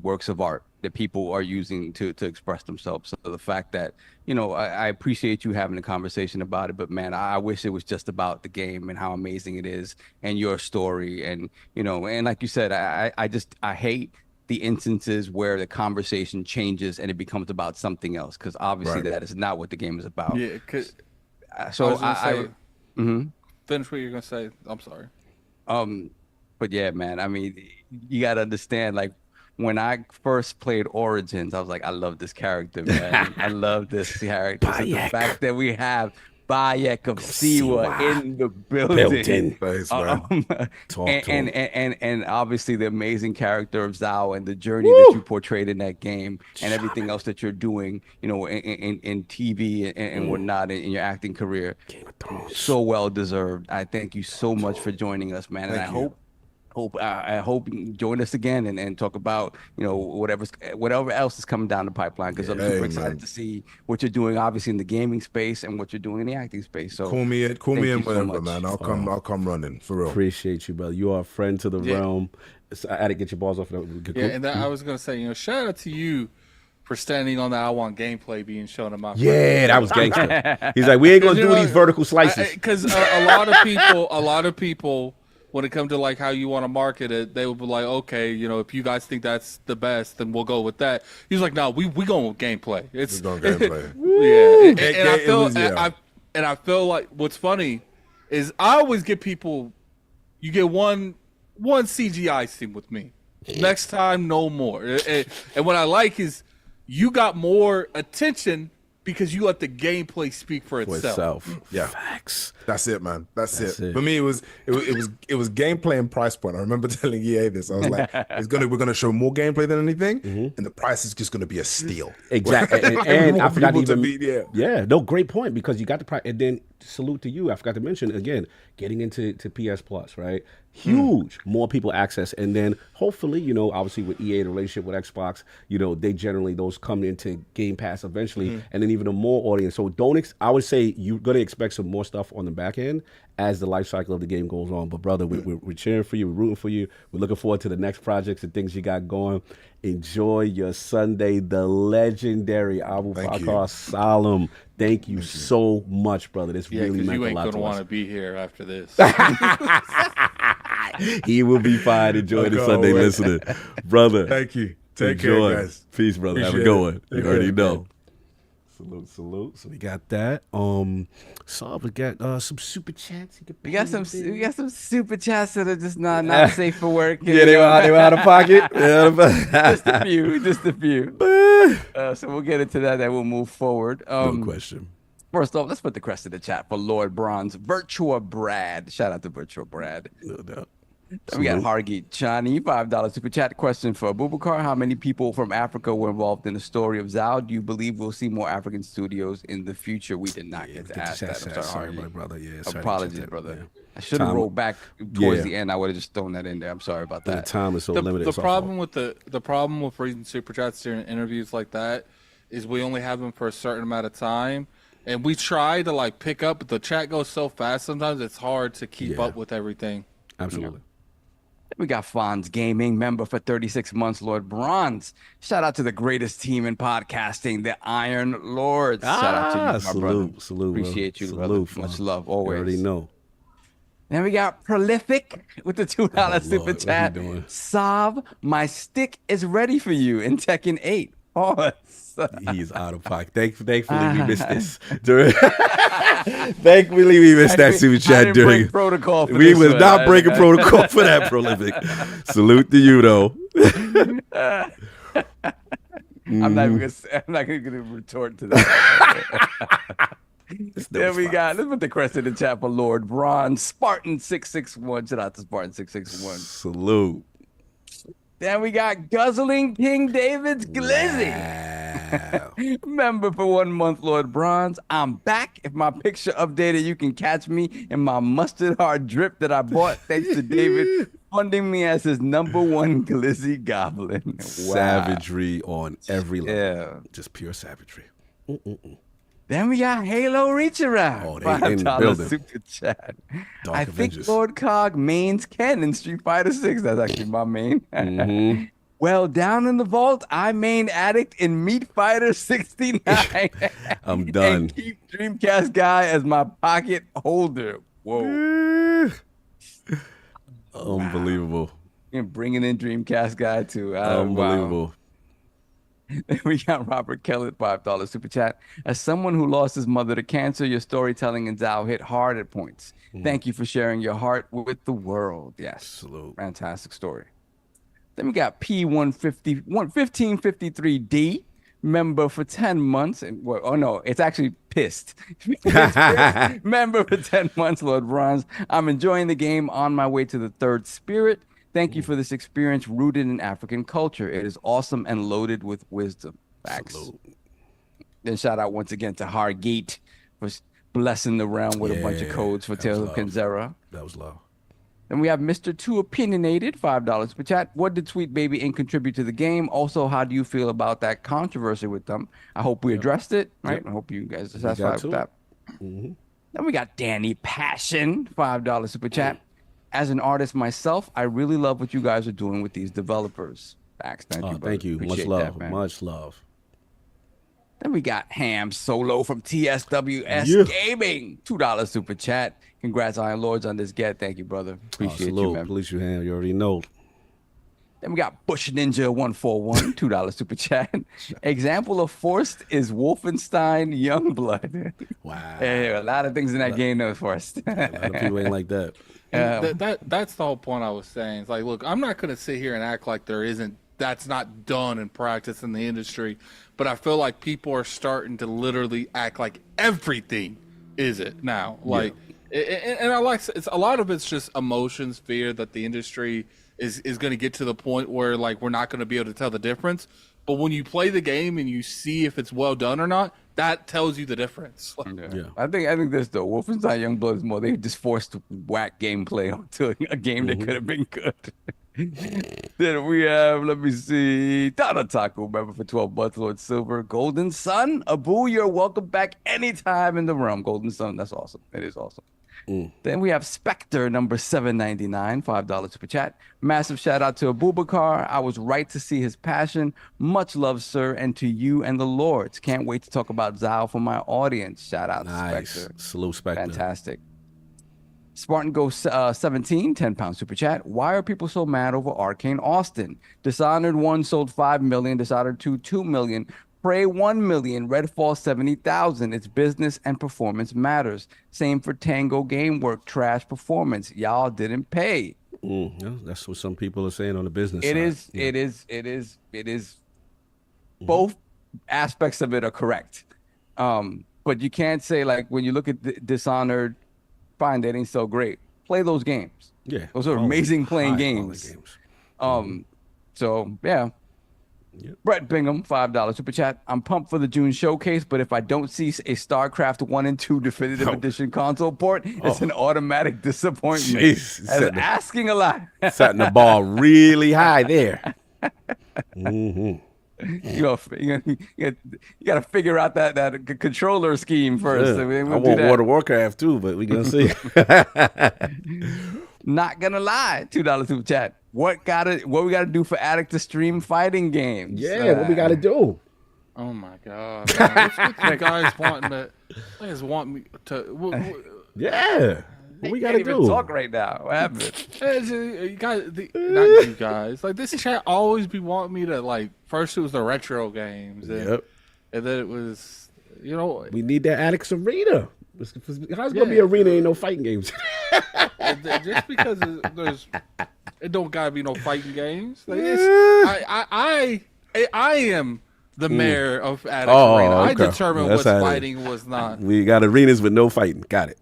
works of art that people are using to express themselves. So the fact that, you know, I appreciate you having a conversation about it, but man, I wish it was just about the game and how amazing it is and your story. And, you know, and like you said, I hate the instances where the conversation changes and it becomes about something else, because obviously that is not what the game is about. Yeah, so finish what you're gonna say. I'm sorry. But yeah, man, I mean, you gotta understand, like, when I first played Origins, I was like, I love this character, man. I love this character. So the fact that we have Bayek of Siwa in the building. Thanks, man. And obviously the amazing character of Zhao and the journey that you portrayed in that game and everything else that you're doing, you know, in TV and whatnot in your acting career. So well deserved. I thank you so much for joining us, man. And I hope you can join us again and talk about, you know, whatever else is coming down the pipeline, because I'm super excited to see what you're doing, obviously in the gaming space and what you're doing in the acting space. So call me in whenever, man. I'll come running for real. Appreciate you, brother. You are a friend to the realm. I had to get your balls off. I was gonna say, you know, shout out to you for standing on the I want gameplay being shown in my that was gangster. He's like, we ain't gonna do these vertical slices, because a lot of people. When it comes to like how you want to market it, they would be like, okay, you know, if you guys think that's the best, then we'll go with that. He's like, no, we going with gameplay. We're going gameplay. And I feel like what's funny is I always get people, you get one CGI scene with me. Next time, no more. And what I like is you got more attention because you let the gameplay speak for itself. Yeah, facts. That's it, man. That's it. For me, it was gameplay and price point. I remember telling EA this. I was like, we're gonna show more gameplay than anything, and the price is just gonna be a steal. Exactly. And I forgot to even no, great point, because you got the price, and then salute to you. I forgot to mention again, getting into PS Plus, right? Huge, more people access, and then hopefully, you know, obviously with EA, the relationship with Xbox, you know, they generally those come into Game Pass eventually, and then even a more audience. So I would say you're gonna expect some more stuff on the back end as the life cycle of the game goes on. But brother, we're cheering for you, we're rooting for you, we're looking forward to the next projects and things you got going. Enjoy your Sunday. The legendary Abubakar Salim. Thank you so much, brother. This really meant a lot to us. You ain't gonna want to be here after this. He will be fine. Enjoy the Sunday listening, brother. Thank you. Take care, guys. Peace, brother. Have a good one. You already know. Salute. So we got that. So we got some super chats. We got some super chats that are just not safe for work. Yeah, they were out of pocket. Just a few. So we'll get into that. We'll move forward. No question. First off, let's put the crest in the chat for Lord Bronze Virtua Brad. Shout out to Virtua Brad. No doubt. We got Hargeet Chani, $5 super chat question for Abubakar. How many people from Africa were involved in the story of Zhao? Do you believe we'll see more African studios in the future? We did not get to ask that. I'm sorry, my brother. Yeah, apologies, brother. Yeah. I should have rolled back towards the end. I would have just thrown that in there. I'm sorry about that. The time is so limited. The problem with reading super chats during interviews like that is we only have them for a certain amount of time. And we try to like pick up, but the chat goes so fast sometimes it's hard to keep up with everything. Absolutely. We got Fonz Gaming, member for 36 months, Lord Bronze. Shout out to the greatest team in podcasting, the Iron Lords. Shout out to you, my brother. Salute, Appreciate you, brother. salute, Much Fonz. love, You always. already know. Then we got Prolific with the $2 Oh, super Lord, chat. what he doing? Sav, my stick is ready for you in Tekken 8. Pause. He's out of pocket. Thankfully, we missed this. Thankfully, we missed that super I chat didn't during. break protocol for We this was one. not breaking protocol for that, Prolific. Salute to you, though. I'm not even gonna retort to that. Then we got, let's put the crest in the chat for Lord Bronze, Spartan661. Shout out to Spartan661. Salute. Then we got Guzzling King David's Glizzy. Wow. Member for 1 month, Lord Bronze. I'm back. If my picture updated, you can catch me in my mustard hard drip that I bought thanks to David funding me as his #1 Glizzy Goblin. Wow. Savagery on every level. Yeah. Just pure savagery. Then we got Halo Reach Around. Oh, they in the $5 building. super chat. Dark I Avengers. think Lord Cog mains Ken in Street Fighter 6. That's actually my main. Mm-hmm. Well, down in the vault, I main Addict in Meat Fighter 69. I'm done. And keep Dreamcast Guy as my pocket holder. Whoa. Unbelievable. And bringing in Dreamcast Guy too. Unbelievable. Wow. We got Robert Kelly, $5 super chat. As someone who lost his mother to cancer, your storytelling in Zao hit hard at points. Thank you for sharing your heart with the world. Yes. Salute. Fantastic story. Then we got P1553D, member for 10 months. And, well, oh, no, it's actually pissed. Member for 10 months, Lord Bronze. I'm enjoying the game on my way to the third spirit. Thank you for this experience rooted in African culture. It is awesome and loaded with wisdom. Facts. Salute. Then shout out once again to Hargeet for blessing the realm with a bunch of Yeah, codes for that Tales was of love. Kenzera. That was love. Then we have Mr. Too Opinionated, $5 per chat. What did Sweet Baby Inc. contribute to the game? Also, how do you feel about that controversy with them? I hope we addressed it, right? I hope you guys are satisfied with that. Mm-hmm. Then we got Danny Passion, $5 super chat. As an artist myself, I really love what you guys are doing with these developers. Facts. Thank you, brother. Thank you. Appreciate Much that, love. man. Much love. Then we got Ham Solo from TSWS Yeah. Gaming, $2 super chat. Congrats, Iron Lords, on this get. Thank you, brother. Appreciate salute. you, man. Police you hand. You already know. Then we got Bush Ninja 141, $2 super chat. Example of forced is Wolfenstein Youngblood. Wow. Hey, a lot of things in that game that was forced. A lot of people ain't like that. That's the whole point I was saying. It's like, look, I'm not going to sit here and act like that's not done in practice in the industry, but I feel like people are starting to literally act like everything is it now. Like, and I like it's a lot of it's just emotions, fear that the industry is going to get to the point where like we're not going to be able to tell the difference. But when you play the game and you see if it's well done or not, that tells you the difference. Yeah. I think this though. Wolfenstein Youngblood is more. They just forced whack gameplay onto a game that could have been good. Then we have, let me see, Donna Taco, member for 12 months, Lord Silver, Golden Sun, Abu, you're welcome back anytime in the realm. Golden Sun, that's awesome. It is awesome. Then we have Spectre, number 799, $5 super chat. Massive shout out to Abubakar. I was right to see his passion. Much love, sir, and to you and the Lords. Can't wait to talk about Zao for my audience. Shout out to Nice. Spectre. Salute, Spectre. Fantastic. Spartan Go 17, 10-pound super chat. Why are people so mad over Arcane Austin? Dishonored 1 sold 5 million, Dishonored 2, 2 million. Prey 1 million, Redfall 70,000. It's business and performance matters. Same for Tango Gamework, trash performance. Y'all didn't pay. Yeah, that's what some people are saying on the business It side. is. It is. Both aspects of it are correct. But you can't say, like, when you look at Dishonored, fine, that ain't so great. Play those games. Yeah, Those are amazing playing games. So yeah. Yep. Brett Bingham, $5 super chat. I'm pumped for the June showcase, but if I don't see a StarCraft 1 and 2 definitive edition console port, it's an automatic disappointment. Jeez, That's asking a lot. Setting the ball really high there. Mm-hmm. You got to figure out that controller scheme first. Yeah. I mean, I want World of Warcraft too, but we gonna see. Not gonna lie, $2 super chat. What we gotta do for Addict to stream fighting games? Yeah, what we got to do? Oh my god! Man, what's with you guys wanting to? You guys want me to? Yeah. What we got to Can't even do? talk right now. What happened? You guys, not you guys. Like this chat always be wanting me to like. First it was the retro games, and then it was, you know, We need that Addicts Arena. How's gonna be arena? Ain't no fighting games. just because it don't gotta be no fighting games. Like I am the mayor of Addicts Arena. I okay. determined That's what how it is. fighting was not. We got arenas with no fighting. Got it.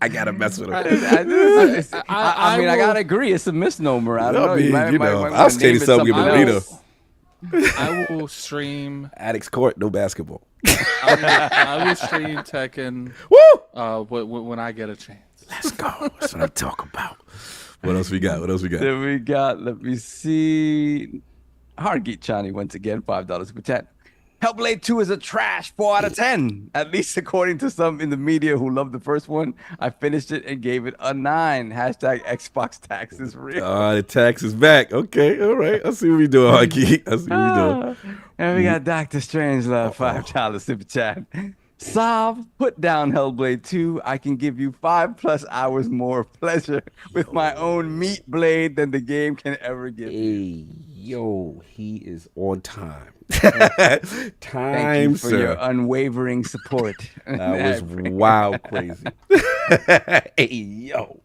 I gotta mess with them. I mean, I gotta agree. It's a misnomer. I don't know. I'll say something with arena. I will stream Addicts Court, no basketball. I will stream Tekken. Woo! When I get a chance. Let's go. That's what I'm talking about. What else we got? Then we got, let me see. Hardgeek Chani once again, $5 super chat. Hellblade 2 is a trash 4 out of 10. At least according to some in the media who loved the first one. I finished it and gave it a 9. Hashtag Xbox tax is real. The tax is back. Okay, all right. I see what we doing, Hardgeek. I see what we doing. And we got Dr. Strangelove, $5 super chat. Sav, put down Hellblade 2. I can give you 5+ hours more of pleasure with my own meat blade than the game can ever give you. Hey, yo, he is on time. Thank you for your unwavering support. That was wild crazy. Hey, yo.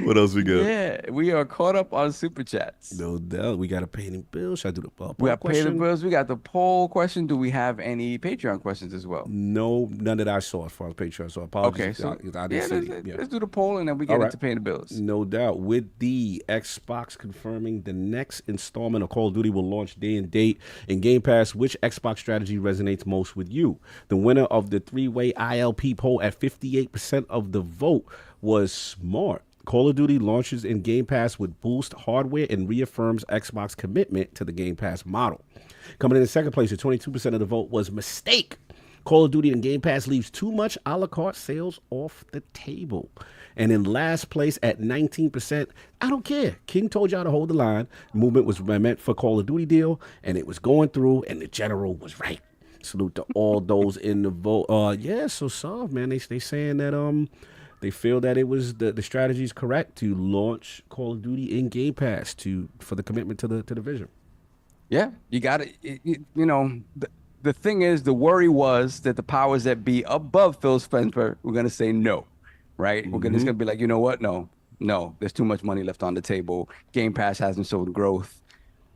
What else we got? Yeah, we are caught up on super chats. No doubt. We got to pay the bills. Should I do the poll We got to pay the question? bills. We got the poll question. Do we have any Patreon questions as well? No, none that I saw as far as Patreon. So apologies. Okay, so I didn't see it. let's do the poll and then we get into paying the bills. No doubt. With the Xbox confirming the next installment of Call of Duty will launch day and date in Game Pass, which Xbox strategy resonates most with you? The winner of the 3-way ILP poll at 58% of the vote was smart. Call of Duty launches in Game Pass with boost hardware and reaffirms Xbox commitment to the Game Pass model. Coming in second place at 22% of the vote was mistake. Call of Duty and Game Pass leaves too much a la carte sales off the table. And in last place at 19%, I don't care. King told y'all to hold the line. Movement was meant for Call of Duty deal, and it was going through, and the general was right. Salute to all those in the vote. So soft, man. They saying that they feel that it was the strategy is correct to launch Call of Duty in Game Pass for the commitment to the vision. Yeah, you got it. You know, the thing is, the worry was that the powers that be above Phil Spencer were going to say no, right? We're just going to be like, you know what? No, there's too much money left on the table. Game Pass hasn't shown growth.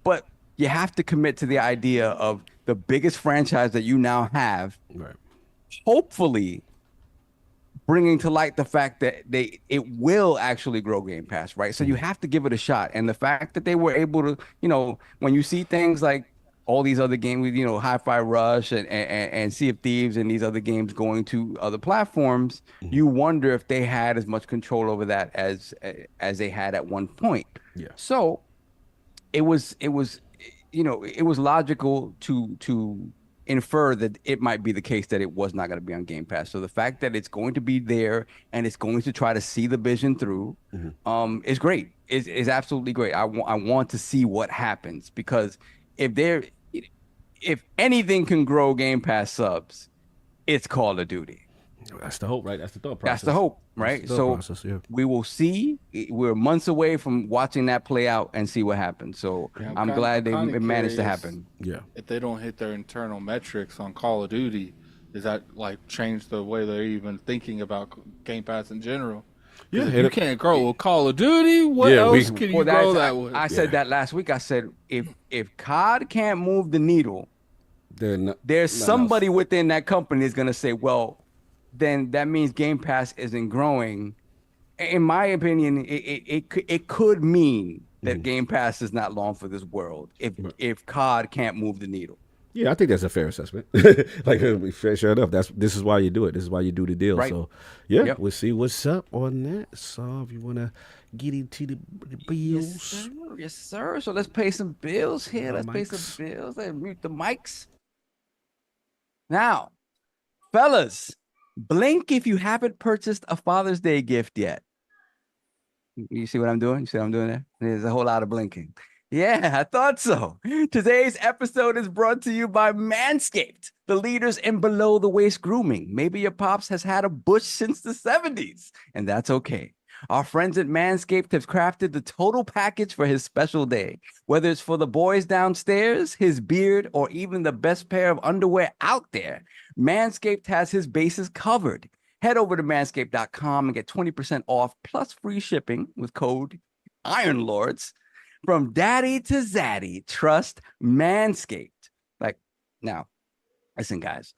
But you have to commit to the idea of the biggest franchise that you now have, right? Hopefully bringing to light the fact that it will actually grow Game Pass, right? So you have to give it a shot. And the fact that they were able to, you know, when you see things like all these other games, you know, Hi-Fi Rush and Sea of Thieves and these other games going to other platforms, you wonder if they had as much control over that as they had at one point. Yeah. So it was logical to infer that it might be the case that it was not going to be on Game Pass. So the fact that it's going to be there and it's going to try to see the vision through is great. Is absolutely great. I want to see what happens, because if anything can grow Game Pass subs, it's Call of Duty. That's the hope, right? That's the thought process. That's the hope, right? We will see. We're months away from watching that play out and see what happens. So yeah, I'm glad they managed to happen. Yeah. If they don't hit their internal metrics on Call of Duty, does that like change the way they're even thinking about Game Pass in general? Yeah, you can't grow with Call of Duty. What else can you grow that with? I said that last week. I said if COD can't move the needle, then there's somebody within that company is going to say, well, then that means Game Pass isn't growing. In my opinion, it could mean that Game Pass is not long for this world if COD can't move the needle. Yeah, I think that's a fair assessment. Like, sure enough, this is why you do it. This is why you do the deal. Right. So, yeah, we'll see what's up on that. So, if you want to get into the bills. Yes, sir. So, let's pay some bills here. Let's pay some bills. Let's mute the mics. Now, fellas, blink if you haven't purchased a Father's Day gift yet. You see what I'm doing? You see what I'm doing there? There's a whole lot of blinking. Yeah, I thought so. Today's episode is brought to you by Manscaped, the leaders in below the waist grooming. Maybe your pops has had a bush since the 70s, and that's okay. Our friends at Manscaped have crafted the total package for his special day. Whether it's for the boys downstairs, his beard, or even the best pair of underwear out there, Manscaped has his bases covered. Head over to manscaped.com and get 20% off plus free shipping with code IRONLORDS. From daddy to zaddy, trust Manscaped. Like, now, listen, guys,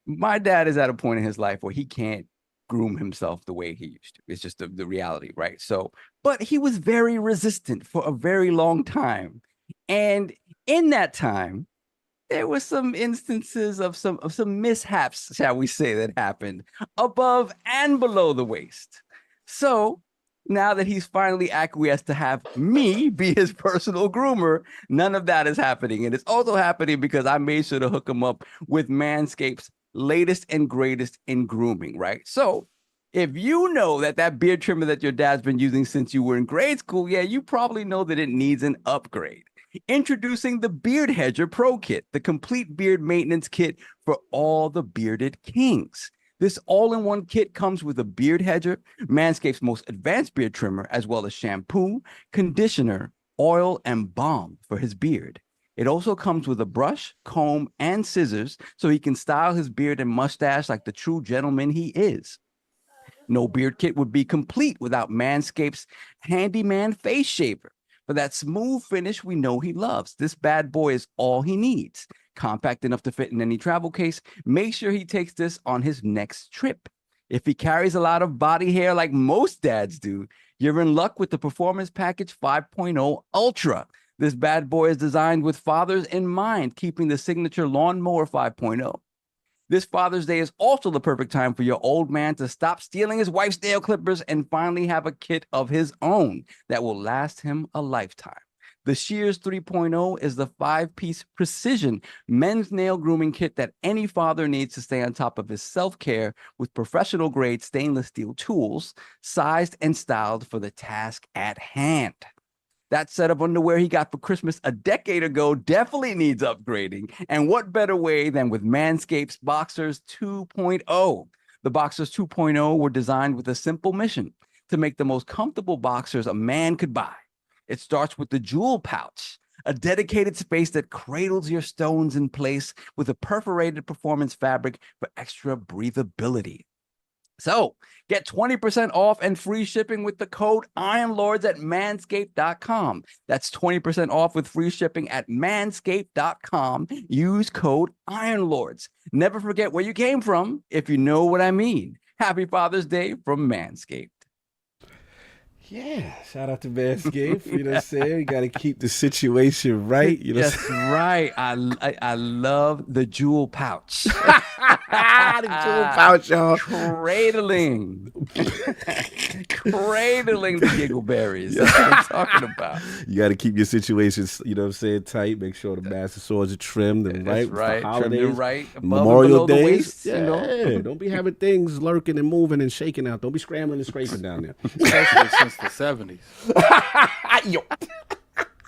my dad is at a point in his life where he can't groom himself the way he used to. It's just the reality, right? So, but he was very resistant for a very long time. And in that time, there were some instances of some mishaps, shall we say, that happened above and below the waist. So now that he's finally acquiesced to have me be his personal groomer, none of that is happening. And it's also happening because I made sure to hook him up with Manscaped's latest and greatest in grooming, right? So if you know that beard trimmer that your dad's been using since you were in grade school, yeah, you probably know that it needs an upgrade. Introducing the Beard Hedger Pro Kit, the complete beard maintenance kit for all the bearded kings. This all-in-one kit comes with a beard hedger, Manscaped's most advanced beard trimmer, as well as shampoo, conditioner, oil, and balm for his beard. It also comes with a brush, comb, and scissors so he can style his beard and mustache like the true gentleman he is. No beard kit would be complete without Manscaped's handyman face shaver. For that smooth finish we know he loves. This bad boy is all he needs. Compact enough to fit in any travel case. Make sure he takes this on his next trip. If he carries a lot of body hair like most dads do, you're in luck with the Performance Package 5.0 Ultra. This bad boy is designed with fathers in mind, keeping the signature Lawnmower 5.0. This Father's Day is also the perfect time for your old man to stop stealing his wife's nail clippers and finally have a kit of his own that will last him a lifetime. The Shears 3.0 is the 5-piece precision men's nail grooming kit that any father needs to stay on top of his self-care with professional-grade stainless steel tools, sized and styled for the task at hand. That set of underwear he got for Christmas a decade ago definitely needs upgrading. And what better way than with Manscaped's Boxers 2.0? The Boxers 2.0 were designed with a simple mission: to make the most comfortable boxers a man could buy. It starts with the jewel pouch, a dedicated space that cradles your stones in place with a perforated performance fabric for extra breathability. So get 20% off and free shipping with the code IronLords at manscaped.com. That's 20% off with free shipping at manscaped.com. Use code IronLords. Never forget where you came from, if you know what I mean. Happy Father's Day from Manscaped. Yeah, shout out to Manscaped. You know what I'm saying? We got to keep the situation right. You know, that's right. I love the jewel pouch. The jewel pouch, y'all. Cradling the giggleberries. That's what I'm talking about. You got to keep your situations, you know what I'm saying, tight. Make sure the master swords are trimmed and right. That's right. Holidays, trimmed right. Above Memorial Days. The waist, yeah, you know? Don't be having things lurking and moving and shaking out. Don't be scrambling and scraping down there. Especially since the 70s. Yo.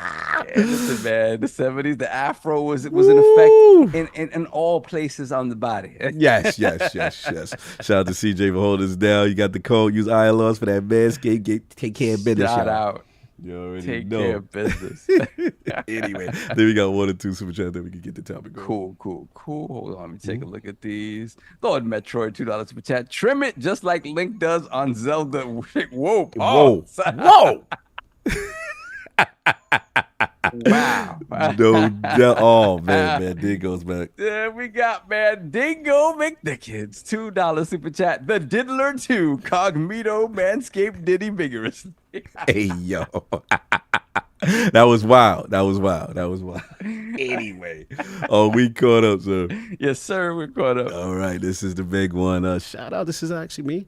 Yeah, listen, man, the 70s, the afro was in effect in all places on the body. Yes. Shout out to CJ for holding us down. You got the code. Use ILOs for that Manscaped. Take care of business. Shout out. You already Take know. care of business. Anyway, then we got 1 or 2 super chats that we can get the topic going. Cool. Hold on, let me take a look at these. Lord Metroid, $2 super chat. Trim it just like Link does on Zelda. Whoa. Whoa. Wow. Oh, man, Dingo's back. Yeah, we got, man, Dingo McDickens, $2 super chat. The Diddler 2, Cognito, Manscaped, Diddy vigorously. Hey, yo. That was wild. Anyway, we caught up, sir. Yes, sir, we're caught up. All right, this is the big one. Shout out, this is actually me.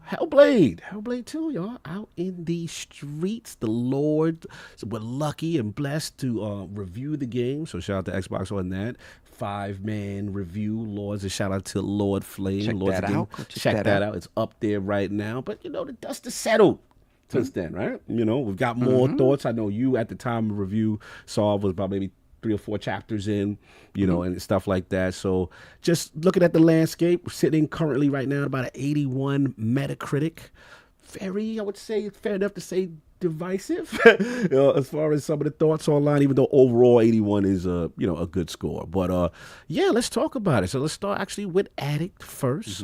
Hellblade 2, y'all, out in the streets. The Lord, so we're lucky and blessed to review the game. So shout out to Xbox on that 5-man review. Lords, a shout out to Lord Flame. Check Lords that again. out. Check that out. It's up there right now. But you know, the dust is settled. since then, right? You know, we've got more thoughts. I know you at the time of review saw was about maybe 3 or 4 chapters in, you know, and stuff like that. So just looking at the landscape, we're sitting currently right now at about an 81 Metacritic. Very, I would say, fair enough to say, divisive you know, as far as some of the thoughts online, even though overall 81 is a good score. But yeah, let's talk about it. So let's start actually with Addict first.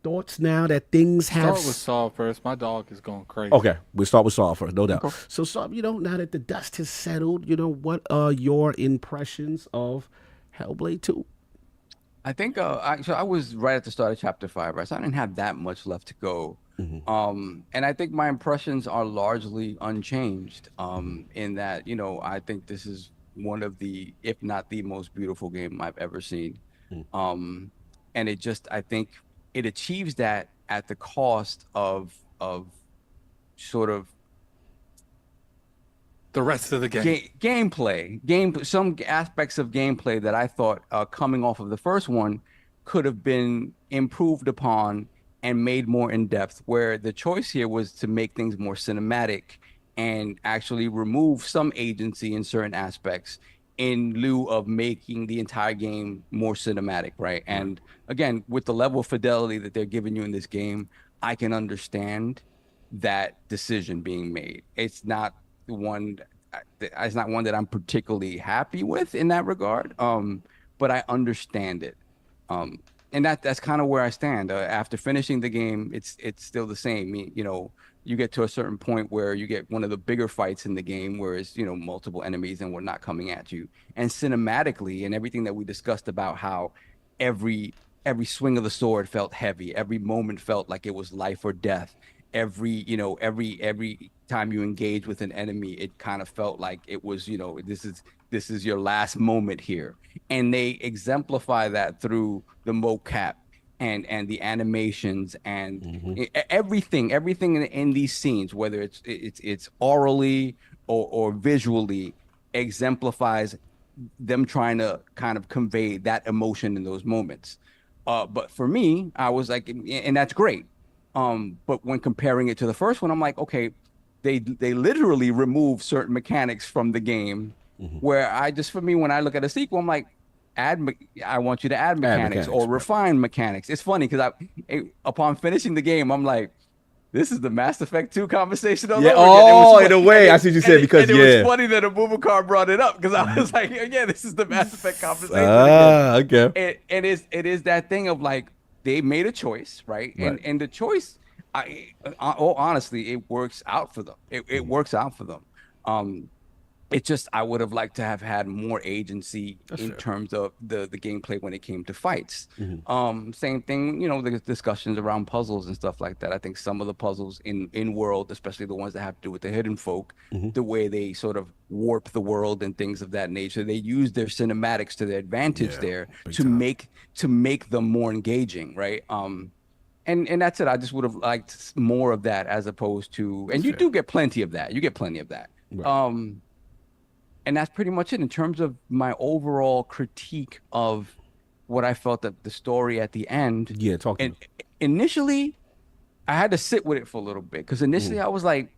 Thoughts now that things have Start with Saul first. My dog is going crazy. Okay, we'll start with Saul first, no doubt. Okay. So Saul, you know, now that the dust has settled, you know, what are your impressions of Hellblade 2? I think I was right at the start of chapter 5, right? So I didn't have that much left to go. And I think my impressions are largely unchanged. In that, you know, I think this is one of the, if not the most beautiful game I've ever seen. And it just, I think it achieves that at the cost of sort of the rest of the game. Gameplay, some aspects of gameplay that I thought coming off of the first one could have been improved upon and made more in depth, where the choice here was to make things more cinematic and actually remove some agency in certain aspects in lieu of making the entire game more cinematic, right? And again, with the level of fidelity that they're giving you in this game, I can understand that decision being made. It's not one that I'm particularly happy with in that regard, but I understand it. And that's kind of where I stand. After finishing the game, it's still the same. You know, you get to a certain point where you get one of the bigger fights in the game, where it's, you know, multiple enemies and we're not coming at you. And cinematically, and everything that we discussed about how every swing of the sword felt heavy, every moment felt like it was life or death. Every time you engage with an enemy, it kind of felt like it was, you know, this is your last moment here. And they exemplify that through the mocap and the animations and everything in these scenes, whether it's orally or visually, exemplifies them trying to kind of convey that emotion in those moments. But for me, I was like, and that's great. But when comparing it to the first one, I'm like, okay, they literally remove certain mechanics from the game, where for me, when I look at a sequel, I'm like, I want you to add mechanics or refine mechanics. It's funny because upon finishing the game, I'm like, this is the Mass Effect 2 conversation all over again. Oh, in a way, I see what you said, because it was funny that Abubakar brought it up, because I was like, yeah, this is the Mass Effect conversation again. Okay. And it is that thing of like, they made a choice, right? And the choice, honestly, it works out for them. It works out for them. It just, I would have liked to have had more agency in terms of the gameplay when it came to fights. Same thing, you know, the discussions around puzzles and stuff like that. I think some of the puzzles in world, especially the ones that have to do with the hidden folk, the way they sort of warp the world and things of that nature, they use their cinematics to their advantage to make them more engaging, right? And that's it. I just would have liked more of that, as opposed to, and you do get plenty of that. You get plenty of that. Right. And that's pretty much it in terms of my overall critique of what I felt that the story at the end. Yeah, talking. Initially, I had to sit with it for a little bit, because initially I was like,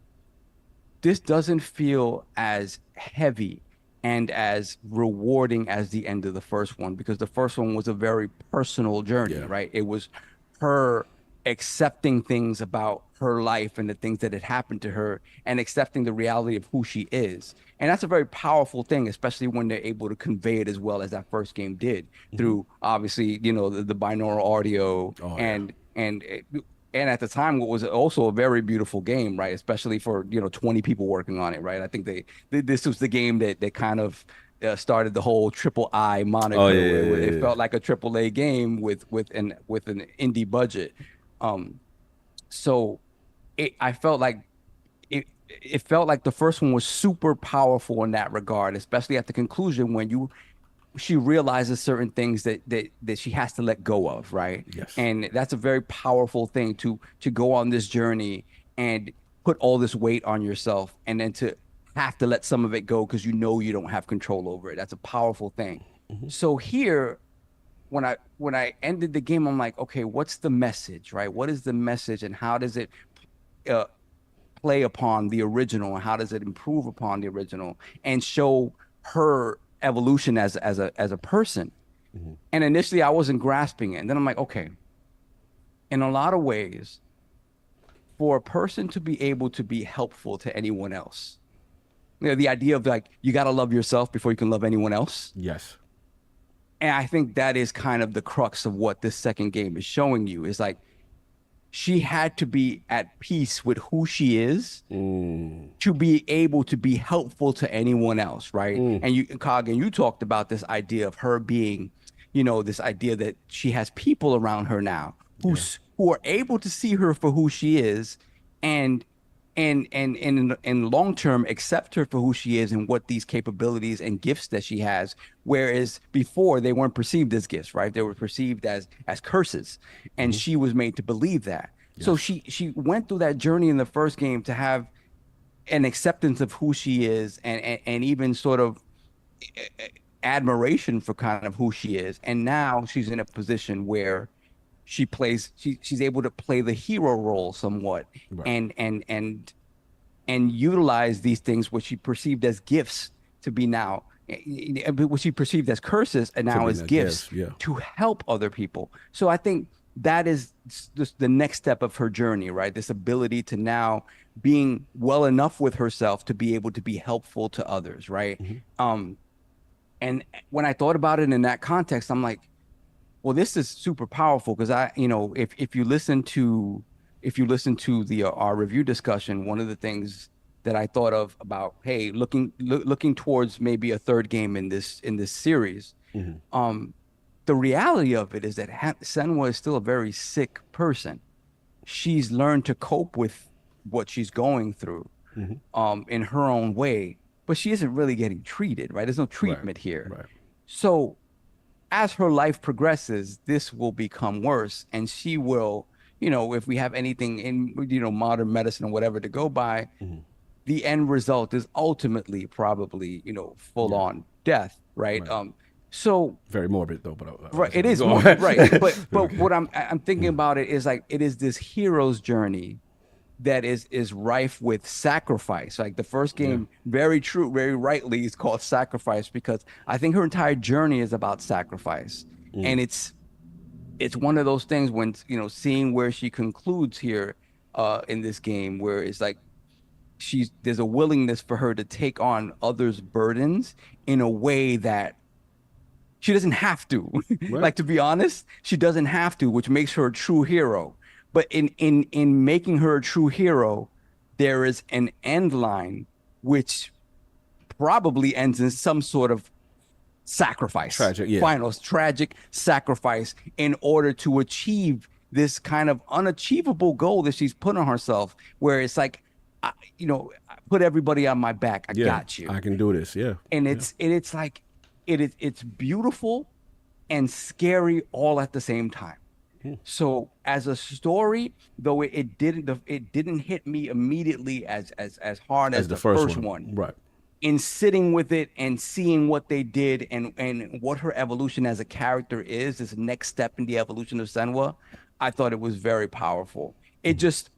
this doesn't feel as heavy and as rewarding as the end of the first one, because the first one was a very personal journey, right? It was her accepting things about her life and the things that had happened to her, and accepting the reality of who she is. And that's a very powerful thing, especially when they're able to convey it as well as that first game did, through obviously, you know, the binaural audio and at the time, what was also a very beautiful game, right? Especially for, you know, 20 people working on it, right? I think this was the game that kind of started the whole triple I moniker. It felt like a triple A game with an indie budget. So I felt like it felt like the first one was super powerful in that regard, especially at the conclusion when she realizes certain things that she has to let go of, right? Yes. And that's a very powerful thing, to go on this journey and put all this weight on yourself, and then to have to let some of it go because you know you don't have control over it. That's a powerful thing. So here, when I ended the game, I'm like, okay, what's the message, right? What is the message, and how does it play upon the original, and how does it improve upon the original, and show her evolution as a person. And initially I wasn't grasping it, and then I'm like, okay, in a lot of ways, for a person to be able to be helpful to anyone else, the idea of like, you got to love yourself before you can love anyone else. Yes. And I think that is kind of the crux of what this second game is showing you, is like, she had to be at peace with who she is to be able to be helpful to anyone else, right? And you talked about this idea of her being, this idea that she has people around her now who are able to see her for who she is, and long term accept her for who she is and what these capabilities and gifts that she has. Whereas before they weren't perceived as gifts, right? They were perceived as curses, and she was made to believe that. Yes. So she went through that journey in the first game to have an acceptance of who she is, and even sort of admiration for kind of who she is. And now she's in a position where she's able to play the hero role somewhat, right, and utilize these things which she perceived as gifts to be now, what she perceived as curses and now as gifts to help other people. So I think that is just the next step of her journey, right? This ability to now being well enough with herself to be able to be helpful to others, right? And when I thought about it in that context, I'm like, well, this is super powerful, because if you listen to our review discussion, one of the things that I thought of about, hey, looking towards maybe a third game in this series, the reality of it is that Senwa is still a very sick person. She's learned to cope with what she's going through in her own way, but she isn't really getting treated, right? There's no treatment here. Right. So as her life progresses, this will become worse, and she will, if we have anything in, modern medicine or whatever to go by, the end result is ultimately probably, full on death, right? So very morbid though, but right, it is morbid, right? But what I'm thinking about it is like, it is this hero's journey that is rife with sacrifice. Like the first game, very rightly is called Sacrifice, because I think her entire journey is about sacrifice. And it's one of those things when, seeing where she concludes here in this game, where it's like there's a willingness for her to take on others' burdens in a way that she doesn't have to. Like, to be honest, she doesn't have to, which makes her a true hero. But in making her a true hero, there is an end line which probably ends in some sort of sacrifice. Tragic sacrifice in order to achieve this kind of unachievable goal that she's put on herself, where it's like, put everybody on my back. I got you. I can do this. Yeah. And it's like, it's beautiful and scary all at the same time. So as a story, though it didn't hit me immediately as hard as the first one. Right. In sitting with it and seeing what they did and what her evolution as a character is, this next step in the evolution of Senwa, I thought it was very powerful. It just,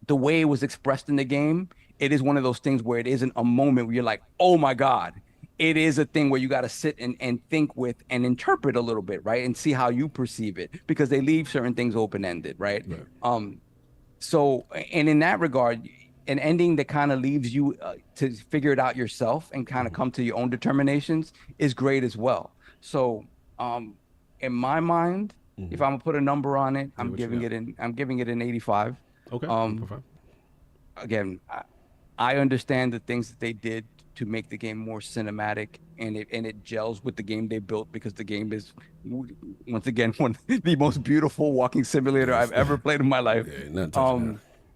the way it was expressed in the game, it is one of those things where it isn't a moment where you're like, oh my God. It is a thing where you got to sit and think with and interpret a little bit, right? And see how you perceive it, because they leave certain things open-ended, right? So, and in that regard, an ending that kind of leaves you to figure it out yourself and kind of come to your own determinations is great as well. So, in my mind, if I'm gonna put a number on it, I'm giving it an 85. Okay. Again, I understand the things that they did to make the game more cinematic, and it gels with the game they built, because the game is, once again, one of the most beautiful walking simulator I've ever played in my life.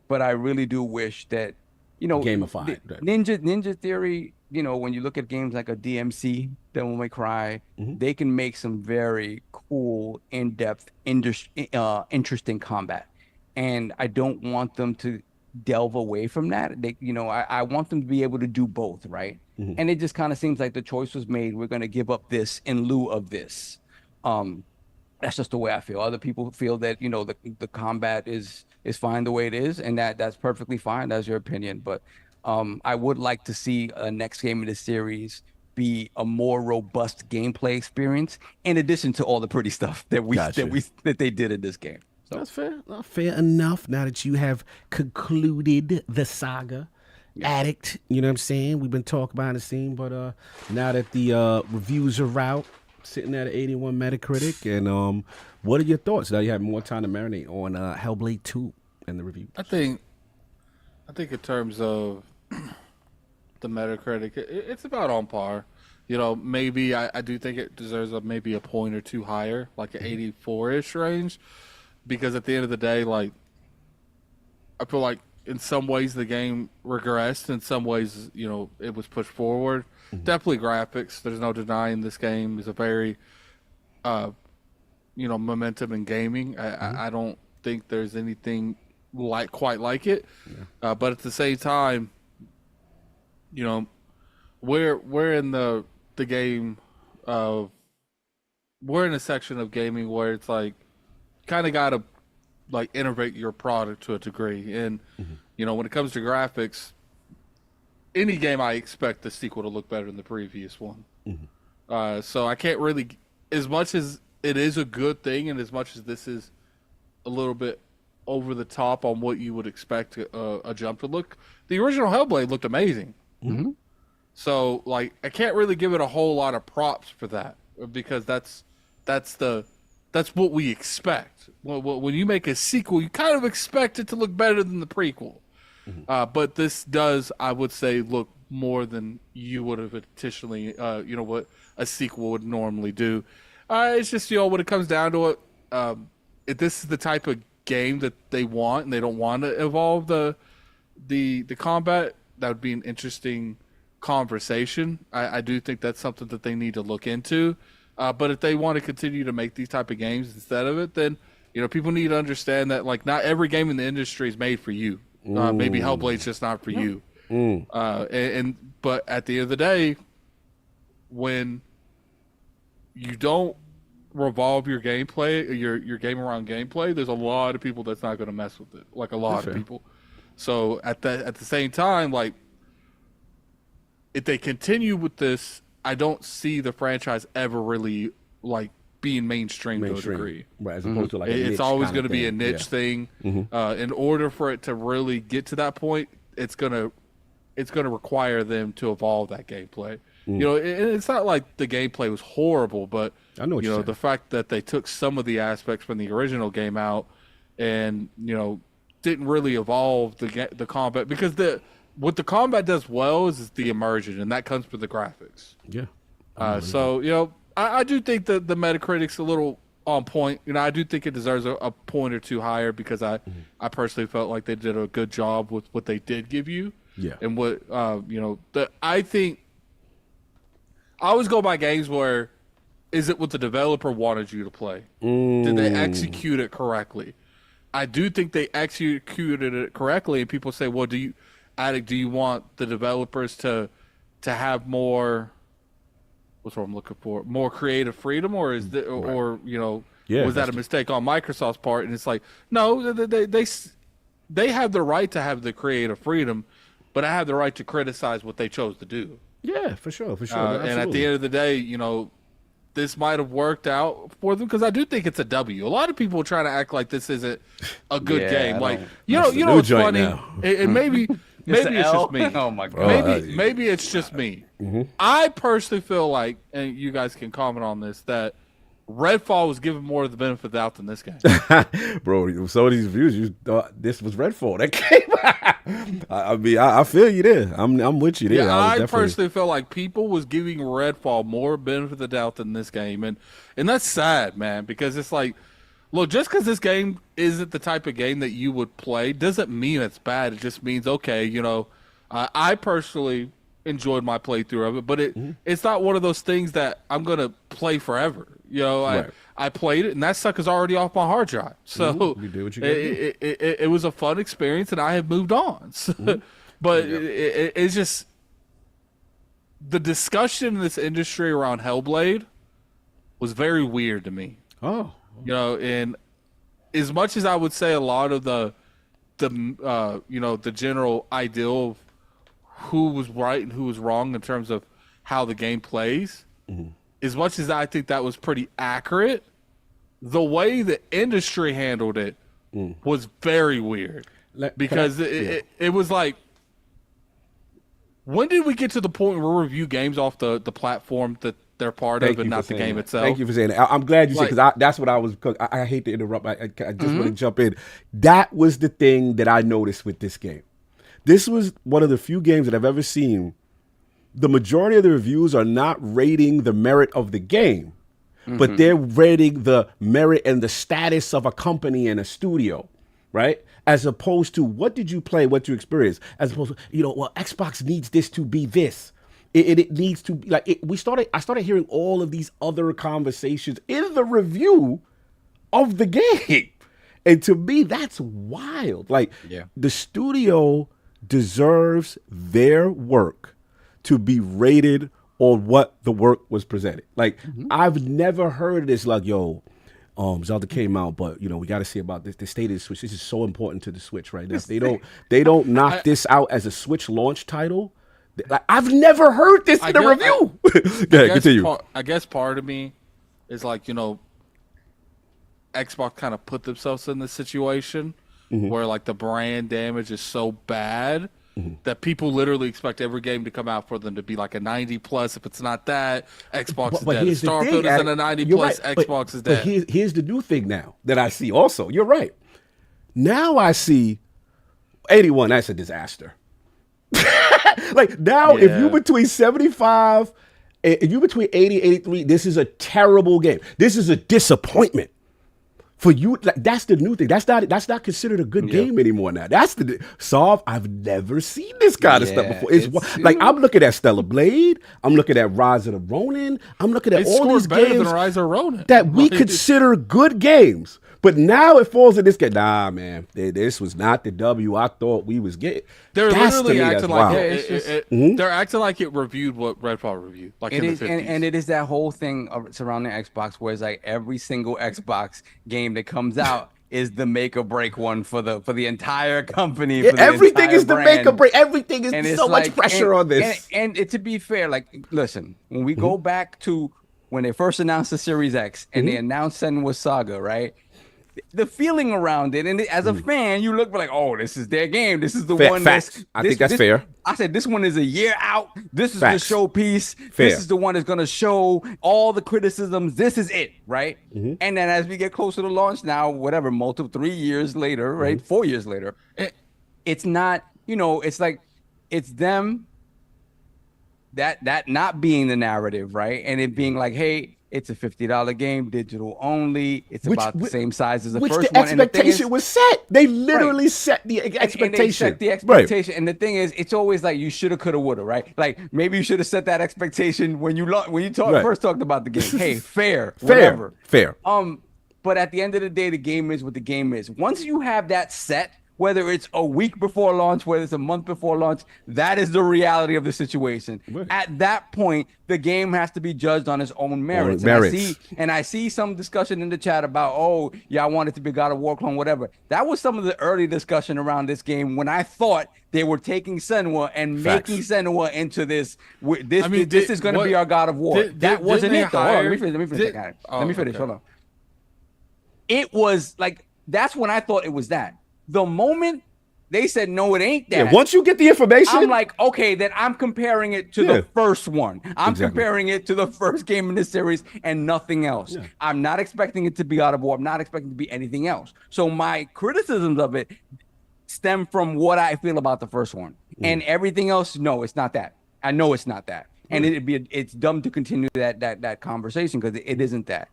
But I really do wish that, gamified. Ninja Theory, when you look at games like a DMC, Devil May Cry, they can make some very cool, in-depth, interesting combat. And I don't want them to delve away from that. They, I want them to be able to do both, right? And it just kind of seems like the choice was made. We're going to give up this in lieu of this. That's just the way I feel. Other people feel that, the combat is is fine the way it is, and that's perfectly fine. That's your opinion. But I would like to see a next game in the series be a more robust gameplay experience, in addition to all the pretty stuff that they did in this game. So That's fair. Fair enough. Now that you have concluded the saga, Addict, you know what I'm saying? We've been talking behind the scene, but now that the reviews are out, sitting at an 81 Metacritic, and what are your thoughts? Now you have more time to marinate on Hellblade 2 and the review. I think in terms of the Metacritic, it's about on par. You know, maybe I do think it deserves maybe a point or two higher, like an 84-ish range. Because at the end of the day, like, I feel like in some ways the game regressed. In some ways, you know, it was pushed forward. Definitely graphics. There's no denying this game is a very, you know, momentum in gaming. I don't think there's anything quite like it. Yeah. But at the same time, you know, we're in the game of, we're in a section of gaming where it's like, kind of got to like innovate your product to a degree. And, you know, when it comes to graphics, any game I expect the sequel to look better than the previous one. So I can't really, as much as it is a good thing and as much as this is a little bit over the top on what you would expect a jump to look, the original Hellblade looked amazing. So like, I can't really give it a whole lot of props for that, because that's what we expect. When you make a sequel, you kind of expect it to look better than the prequel. But this does, I would say, look more than you would have additionally, you know, what a sequel would normally do. It's just, you know, when it comes down to it, if this is the type of game that they want, and they don't want to evolve the combat, that would be an interesting conversation. I do think that's something that they need to look into. But if they want to continue to make these type of games instead of it, then, you know, people need to understand that, like, not every game in the industry is made for you. Maybe Hellblade's just not for you. But at the end of the day, when you don't revolve your gameplay, your game around gameplay, there's a lot of people that's not going to mess with it. Like, a lot of people. So at the same time, like, if they continue with this, I don't see the franchise ever really like being mainstream to a degree. Right, as opposed to like it's always going to be a niche thing. In order for it to really get to that point, it's gonna require them to evolve that gameplay. You know, it's not like the gameplay was horrible, but I know what you're saying. The fact that they took some of the aspects from the original game out and, you know, didn't really evolve the combat, because what the combat does well is the immersion, and that comes from the graphics. Yeah. So, you know, I do think that the Metacritic's a little on point. You know, I do think it deserves a point or two higher, because I personally felt like they did a good job with what they did give you. Yeah. And what, you know, I think I always go by games where, is it what the developer wanted you to play? Did they execute it correctly? I do think they executed it correctly, and people say, well, do you want the developers to have more, what's what I'm looking for, more creative freedom, or is that, or you know, was that a mistake on Microsoft's part? And it's like, no, they have the right to have the creative freedom, but I have the right to criticize what they chose to do. Yeah, for sure. And at the end of the day, you know, this might have worked out for them, because I do think it's a W. A lot of people are trying to act like this isn't a good game. Like, you know what's funny? And maybe it's just me. Oh my god. Maybe it's just me. I personally feel like, and you guys can comment on this, that Redfall was given more of the benefit of the doubt than this game. Bro, some of these reviews, you thought this was Redfall that came. I mean, I feel you there. I'm with you there. Yeah, I personally feel like people was giving Redfall more benefit of the doubt than this game, and that's sad, man, because it's like, look, just because this game isn't the type of game that you would play doesn't mean it's bad. It just means, okay, you know, I personally enjoyed my playthrough of it, but it's not one of those things that I'm gonna play forever. You know, I played it, and that sucker's already off my hard drive. So you do what you gotta do. It was a fun experience, and I have moved on. But it's just the discussion in this industry around Hellblade was very weird to me. Oh, you know, and as much as I would say a lot of the the the general ideal of who was right and who was wrong in terms of how the game plays. As much as I think that was pretty accurate, the way the industry handled it was very weird. Because it was like, when did we get to the point where we review games off the platform that they're part of and not the game itself? Thank you for saying that. I'm glad you said, because that's what I was, because I hate to interrupt. I just want to jump in. That was the thing that I noticed with this game. This was one of the few games that I've ever seen. The majority of the reviews are not rating the merit of the game, but they're rating the merit and the status of a company and a studio, right? As opposed to, what did you play, what you experienced? As opposed to, well, Xbox needs this to be this. It needs to be like, I started hearing all of these other conversations in the review of the game. And to me, that's wild. Like, the studio deserves their work to be rated on what the work was presented. Like, I've never heard of this, like, Zelda came out, but we got to see about this. The state of the Switch. This is so important to the Switch right now. They don't knock this out as a Switch launch title. Like, I've never heard this in a review. Go ahead, continue. I guess part of me is like, Xbox kind of put themselves in this situation where like the brand damage is so bad that people literally expect every game to come out for them to be like a 90 plus. If it's not that, Xbox is dead. If Starfield isn't a 90 plus, right. Xbox is dead. But here's the new thing now that I see also. You're right. Now I see 81, that's a disaster. Like, now, if you between 75, if you between 80, 83, this is a terrible game. This is a disappointment. For you, like, that's the new thing. That's not considered a good game anymore now. That's the I've never seen this kind of stuff before. It's like, I'm looking at Stellar Blade. I'm looking at Rise of the Ronin. I'm looking at all these games than Rise of Ronin that we consider good games. But now it falls in this game. Nah, man, this was not the W I thought we was getting. They're literally acting like they're acting like it reviewed what Redfall reviewed. Like it in is, the 50s. and it is that whole thing surrounding Xbox, where it's like every single Xbox game that comes out is the make or break one for the entire company. Yeah, everything is the make or break. Everything is so much pressure on this. And to be fair, like, listen, when we go back to when they first announced the Series X and they announced Senua's Saga, right? The feeling around it, and as a fan, you look like, oh, this is their game. This is the one. I think that's fair. I said this one is a year out. This is the showpiece. This is the one that's gonna show all the criticisms. This is it, right? And then as we get closer to launch now, whatever, 3 years later, right? 4 years later, it's not. It's like it's them. That not being the narrative, right? And it being like, hey. It's a $50 game, digital only. It's about the same size as the first one. The expectation was set. They literally set the expectation. And they set the expectation. Right. And the thing is, it's always like you shoulda, coulda, woulda, right? Like, maybe you should have set that expectation when you first talked about the game. Hey, fair, whatever. Fair. But at the end of the day, the game is what the game is. Once you have that set, whether it's a week before launch, whether it's a month before launch, that is the reality of the situation. Right. At that point, the game has to be judged on its own merits. And I see some discussion in the chat about, I want it to be God of War clone, whatever. That was some of the early discussion around this game when I thought they were taking Senua and making Senua into this. This is going to be our God of War. That wasn't it, though. Let me finish. Let me finish. Hold on. It was like, that's when I thought it was that. The moment they said, no, it ain't that. Yeah, once you get the information. I'm like, okay, then I'm comparing it to the first one. I'm comparing it to the first game in this series and nothing else. Yeah. I'm not expecting it to be God of War. I'm not expecting it to be anything else. So my criticisms of it stem from what I feel about the first one. And everything else, no, it's not that. I know it's not that. And it's dumb to continue that conversation because it isn't that.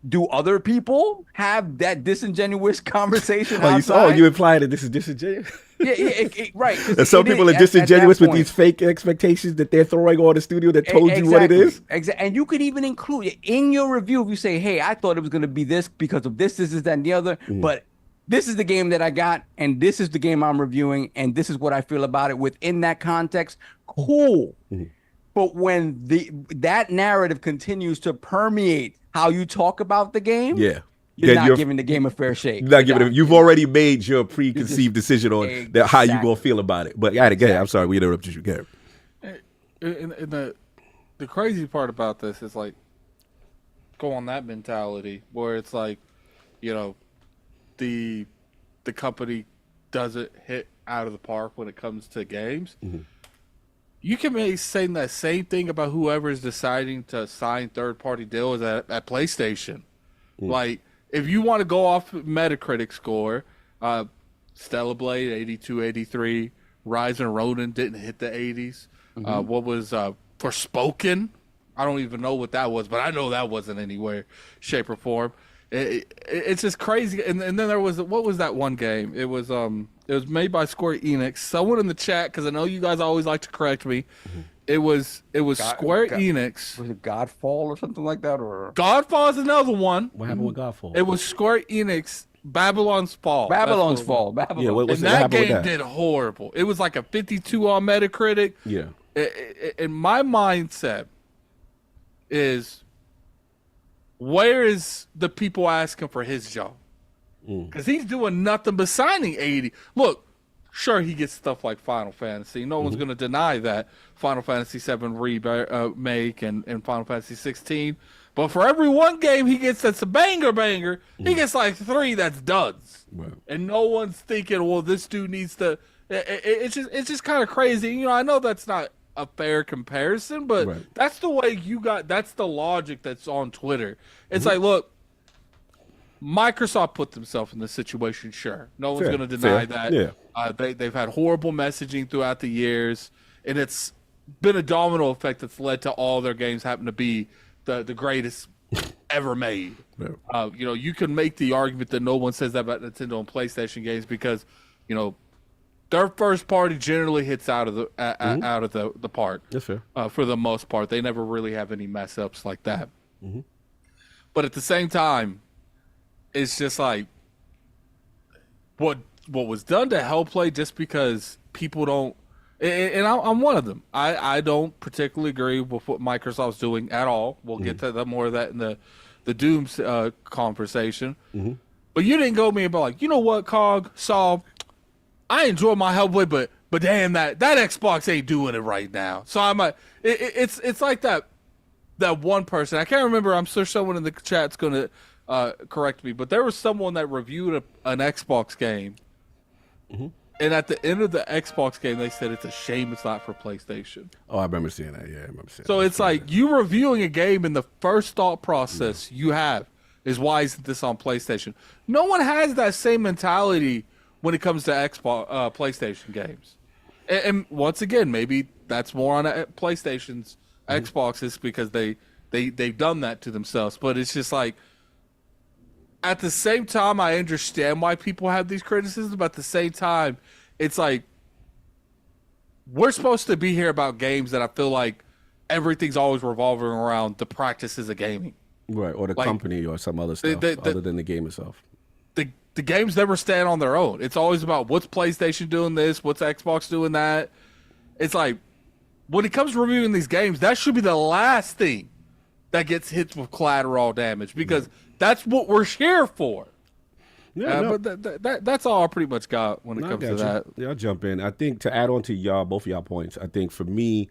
Do other people have that disingenuous conversation? You implied that this is disingenuous? Right. And some people are disingenuous with these fake expectations that they're throwing on the studio that told you what it is. Exactly. And you could even include it in your review if you say, hey, I thought it was going to be this because of this, that, and the other. But this is the game that I got, and this is the game I'm reviewing, and this is what I feel about it within that context. Cool. But when that narrative continues to permeate how you talk about the game, You're not giving the game a fair shake. You're not giving it. You've already made your preconceived decision on how you gonna feel about it. But go ahead. I'm sorry, we interrupted you. Go ahead. And the crazy part about this is like, go on that mentality where it's like, you know, the company doesn't hit out of the park when it comes to games. Mm-hmm. You can maybe say that same thing about whoever is deciding to sign third-party deals at PlayStation. Mm. Like, if you want to go off Metacritic score, Stellar Blade 82, 83, Rise and Ronin didn't hit the 80s. Mm-hmm. What was Forspoken? I don't even know what that was, but I know that wasn't anywhere, shape or form. It's just crazy. And then there was, what was that one game? It was made by Square Enix. Someone in the chat, because I know you guys always like to correct me. Mm-hmm. It was Square Enix. Was it Godfall or something like that? Or Godfall is another one. What happened with Godfall? It was Square Enix. Babylon's Fall. Babylon's Fall. Yeah, and that game did horrible. It was like a 52 on Metacritic. Yeah. And my mindset is, where is the people asking for his job? Because he's doing nothing but signing 80. Look, sure, he gets stuff like Final Fantasy. No one's going to deny that. Final Fantasy 7 remake and Final Fantasy 16. But for every one game he gets that's a banger, he gets like 3 that's duds. Right. And no one's thinking, well, this dude needs to. It's just kind of crazy. You know, I know that's not a fair comparison, but that's the way that's the logic that's on Twitter. It's like, look, Microsoft put themselves in this situation, sure. No one's going to deny that. Yeah. They've had horrible messaging throughout the years, and it's been a domino effect that's led to all their games happen to be the greatest ever made. Yeah. You know, you can make the argument that no one says that about Nintendo and PlayStation games because, you know, their first party generally hits out of the park. That's fair. For the most part, they never really have any mess ups like that. Mm-hmm. But at the same time, it's just like what was done to Hellblade, just because people don't. And I'm one of them. I don't particularly agree with what Microsoft's doing at all. We'll get to more of that in the Doom conversation. Mm-hmm. But you didn't go to me about like, you know what, Cog, Saul, I enjoy my Hellblade, but damn, that Xbox ain't doing it right now. So I'm like, it's like that one person. I can't remember. I'm sure someone in the chat's going to correct me, but there was someone that reviewed an Xbox game. Mm-hmm. And at the end of the Xbox game, they said it's a shame it's not for PlayStation. Oh, I remember seeing that. Yeah, I remember seeing that. So it's like you reviewing a game, and the first thought process you have is, why isn't this on PlayStation? No one has that same mentality when it comes to Xbox, PlayStation games. And once again, maybe that's more on PlayStation's Xboxes because they've done that to themselves. But it's just like, at the same time, I understand why people have these criticisms, but at the same time, it's like, we're supposed to be here about games that I feel like everything's always revolving around the practices of gaming. Right, or the company or some other stuff other than the game itself. The games never stand on their own. It's always about what's PlayStation doing this, what's Xbox doing that. It's like, when it comes to reviewing these games, that should be the last thing that gets hit with collateral damage, because that's what we're here for. Yeah, no. But that's all I pretty much got when it comes to that. Yeah, I'll jump in. I think to add on to both of y'all points, I think for me,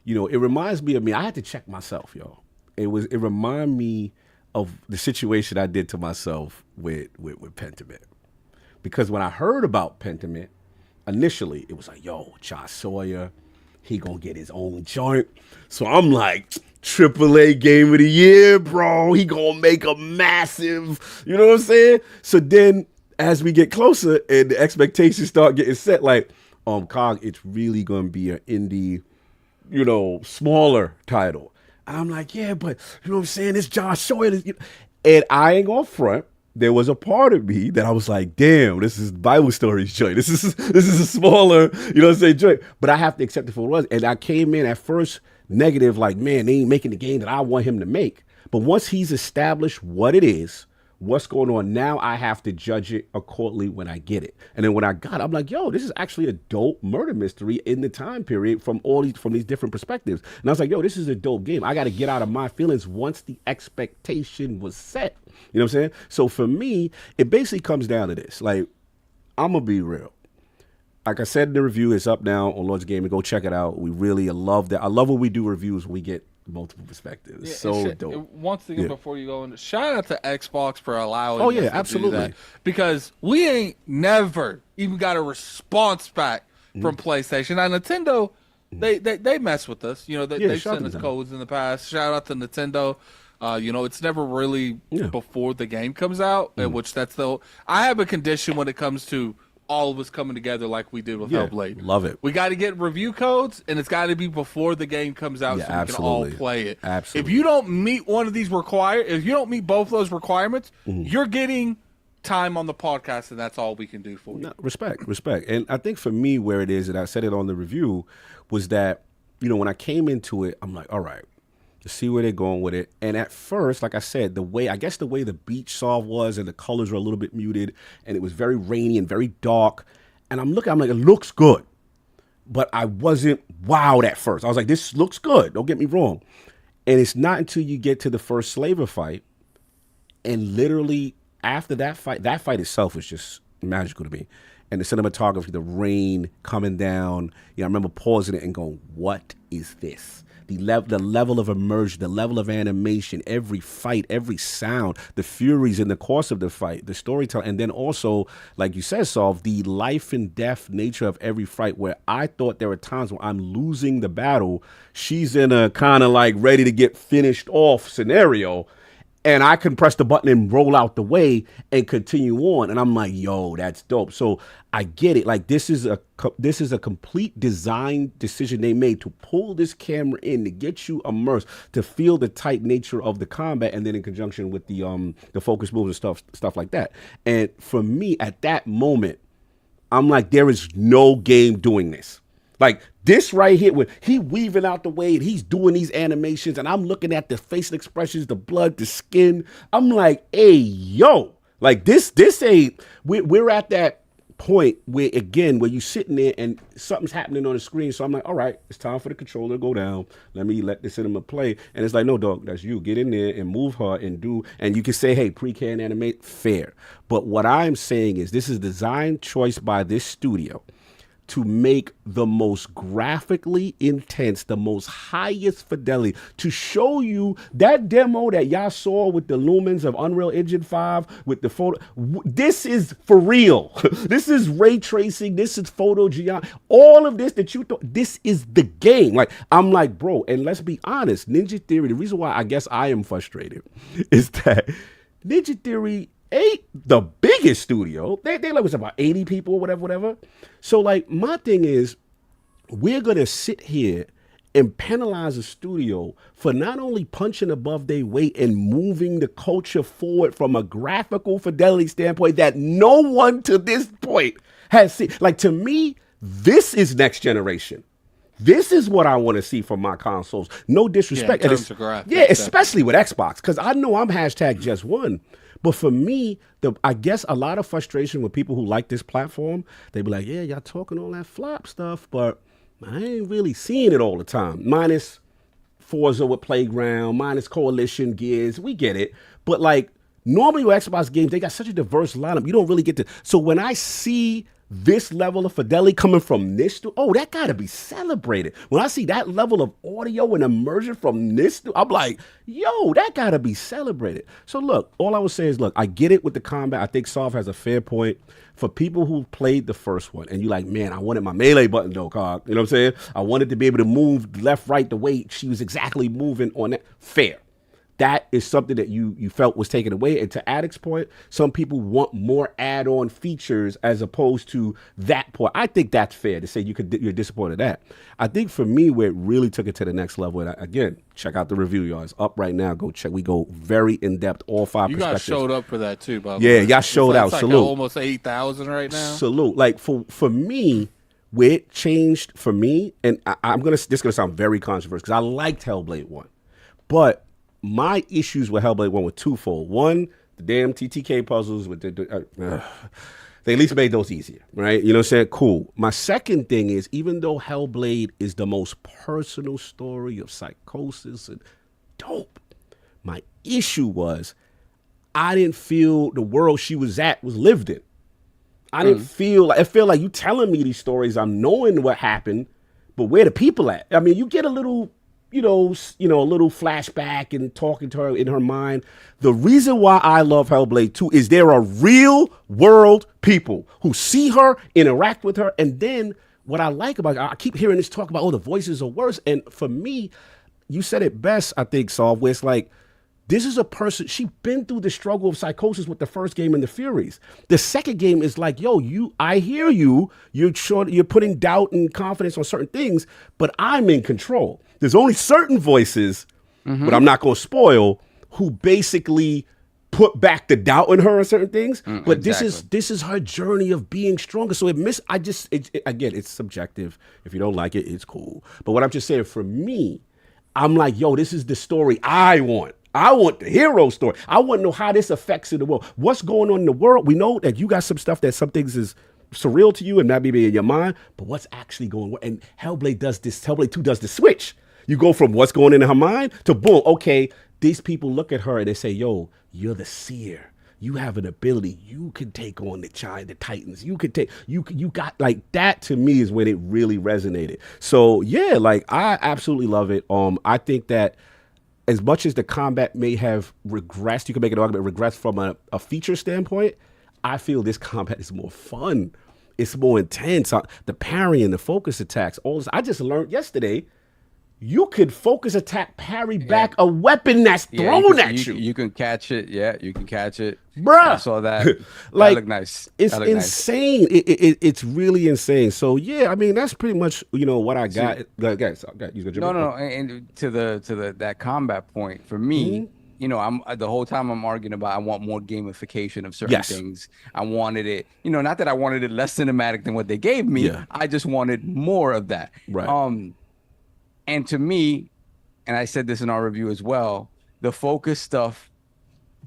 you know, it reminds me of me. I had to check myself, y'all. It reminded me of the situation I did to myself with Pentiment. Because when I heard about Pentiment, initially it was like, yo, Josh Sawyer, he gonna get his own joint. So I'm like, AAA game of the year, bro. He gonna make a massive, you know what I'm saying? So then as we get closer and the expectations start getting set, like, Cog, it's really gonna be an indie, you know, smaller title. And I'm like, yeah, but you know what I'm saying? It's Josh Sawyer. And I ain't gonna front. There was a part of me that I was like, damn, this is Bible Stories joint. This is a smaller, you know what I'm saying, joint. But I have to accept it for what it was. And I came in at first negative, like, man, they ain't making the game that I want him to make. But once he's established what it is, what's going on. Now I have to judge it accordingly when I get it. And then when I got it, I'm like, yo, this is actually a dope murder mystery in the time period from these different perspectives. And I was like, yo, this is a dope game. I got to get out of my feelings once the expectation was set. You know what I'm saying? So for me, it basically comes down to this. Like, I'm going to be real. Like I said in the review, it's up now on Lord's Gaming. Go check it out. We really love that. I love when we do reviews, we get multiple perspectives. So dope. One thing before you go in, shout out to Xbox for allowing us to absolutely. do that. Because we ain't never even got a response back from PlayStation. Now, Nintendo, they mess with us. You know, they sent us codes in the past. Shout out to Nintendo. You know, it's never really before the game comes out, which I have a condition when it comes to all of us coming together like we did with Hellblade. Love it. We got to get review codes, and it's got to be before the game comes out so we can all play it. Absolutely. If you don't meet one of these if you don't meet both those requirements, you're getting time on the podcast, and that's all we can do for you. No, respect. And I think for me, where it is, and I said it on the review, was that, you know, when I came into it, I'm like, all right, to see where they're going with it. And at first, like I said, the way the beach solve was and the colors were a little bit muted and it was very rainy and very dark. And I'm like, it looks good. But I wasn't wowed at first. I was like, this looks good. Don't get me wrong. And it's not until you get to the first slaver fight. And literally after that fight itself was just magical to me. And the cinematography, the rain coming down. I remember pausing it and going, what is this? The level of immersion, the level of animation, every fight, every sound, the furies in the course of the fight, the storytelling, and then also, like you said, Solve, the life and death nature of every fight, where I thought there were times when I'm losing the battle, she's in a kind of like ready to get finished off scenario, and I can press the button and roll out the way and continue on. And I'm like, yo, that's dope. So I get it. Like, this is a complete design decision they made to pull this camera in, to get you immersed, to feel the tight nature of the combat, and then in conjunction with the focus moves and stuff like that. And for me, at that moment, I'm like, there is no game doing this. Like this right here, when he weaving out the way and he's doing these animations, and I'm looking at the facial expressions, the blood, the skin. I'm like, hey, yo, like this ain't. We're at that point where, again, where you sitting there and something's happening on the screen. So I'm like, all right, it's time for the controller to go down. Let me let the cinema play. And it's like, no, dog, that's you. Get in there and move her and do. And you can say, hey, pre-can animate, fair. But what I'm saying is, this is design choice by this studio to make the most graphically intense, the most highest fidelity, to show you that demo that y'all saw with the lumens of Unreal Engine 5 with the photo. This is for real. This is ray tracing. This is photo geometry. All of this that you thought, this is the game. Like, I'm like, bro, and let's be honest, Ninja Theory, the reason why I guess I am frustrated is that Ninja Theory ain't the biggest studio. They like, what's about 80 people or whatever. So like, my thing is, we're going to sit here and penalize a studio for not only punching above their weight and moving the culture forward from a graphical fidelity standpoint that no one to this point has seen. Like, to me, this is next generation. This is what I want to see from my consoles. No disrespect. Yeah, in terms of graphics, especially with Xbox, because I know I'm #just1. But for me, I guess a lot of frustration with people who like this platform, they be like, yeah, y'all talking all that flop stuff, but I ain't really seeing it all the time. Minus Forza with Playground, minus Coalition, Gears, we get it. But like, normally with Xbox games, they got such a diverse lineup, you don't really get to. So when I see this level of fidelity coming from this, that gotta be celebrated. When I see that level of audio and immersion from this, I'm like, yo, that gotta be celebrated. So look, all I would say is, look, I get it with the combat. I think Soft has a fair point. For people who played the first one and you like, man, I wanted my melee button though, Cog. You know what I'm saying? I wanted to be able to move left, right, the way she was exactly moving on that. Fair. That is something that you felt was taken away. And to Addict's point, some people want more add-on features as opposed to that point. I think that's fair to say you're disappointed at that. I think for me, where it really took it to the next level, and again, check out the review, y'all. It's up right now. Go check. We go very in-depth, all 5 perspectives. You guys showed up for that too, by the way. way. Y'all showed out. It's like Salute. Almost 8,000 right now. Salute. Like, for me, where it changed for me, and this is gonna sound very controversial because I liked Hellblade 1, but my issues with Hellblade 1 were twofold. One, The damn TTK puzzles with they at least made those easier, right? You know what I'm saying? Cool. My second thing is, even though Hellblade is the most personal story of psychosis and dope, my issue was I didn't feel the world she was at was lived in. I didn't feel like, I feel like you telling me these stories, I'm knowing what happened, but where the people at? I mean, you get a little, a little flashback and talking to her in her mind. The reason why I love Hellblade 2 is there are real world people who see her, interact with her, and then what I like about it, I keep hearing this talk about, oh, the voices are worse. And for me, you said it best, I think, Saul, where it's like, this is a person, she's been through the struggle of psychosis with the first game in the Furies. The second game is like, yo, I hear you. You're putting doubt and confidence on certain things, but I'm in control. There's only certain voices, but I'm not going to spoil, who basically put back the doubt in her on certain things. But exactly. this is her journey of being stronger. So again, it's subjective. If you don't like it, it's cool. But what I'm just saying, for me, I'm like, yo, this is the story I want. I want the hero story. I want to know how this affects in the world. What's going on in the world? We know that you got some stuff that some things is surreal to you and not maybe in your mind, but what's actually going on? And Hellblade 2 does the switch. You go from what's going in her mind to boom, okay, these people look at her and they say, yo, you're the seer. You have an ability. You can take on the Titans. You got like that. To me is when it really resonated. So yeah, like I absolutely love it. I think that as much as the combat may have regressed, you can make an argument regressed from a feature standpoint, I feel this combat is more fun. It's more intense. The parrying, the focus attacks, all this. I just learned yesterday, you could focus attack, parry back a weapon that's thrown at you. You can catch it. Yeah, you can catch it. Bruh. I saw that. Like, that looked nice. It's that looked insane. Nice. It's really insane. So yeah, I mean that's pretty much what I got. No. And to that combat point for me, I'm the whole time I'm arguing about I want more gamification of certain things. I wanted it. Not that I wanted it less cinematic than what they gave me. Yeah. I just wanted more of that. Right. And to me, and I said this in our review as well, the focus stuff,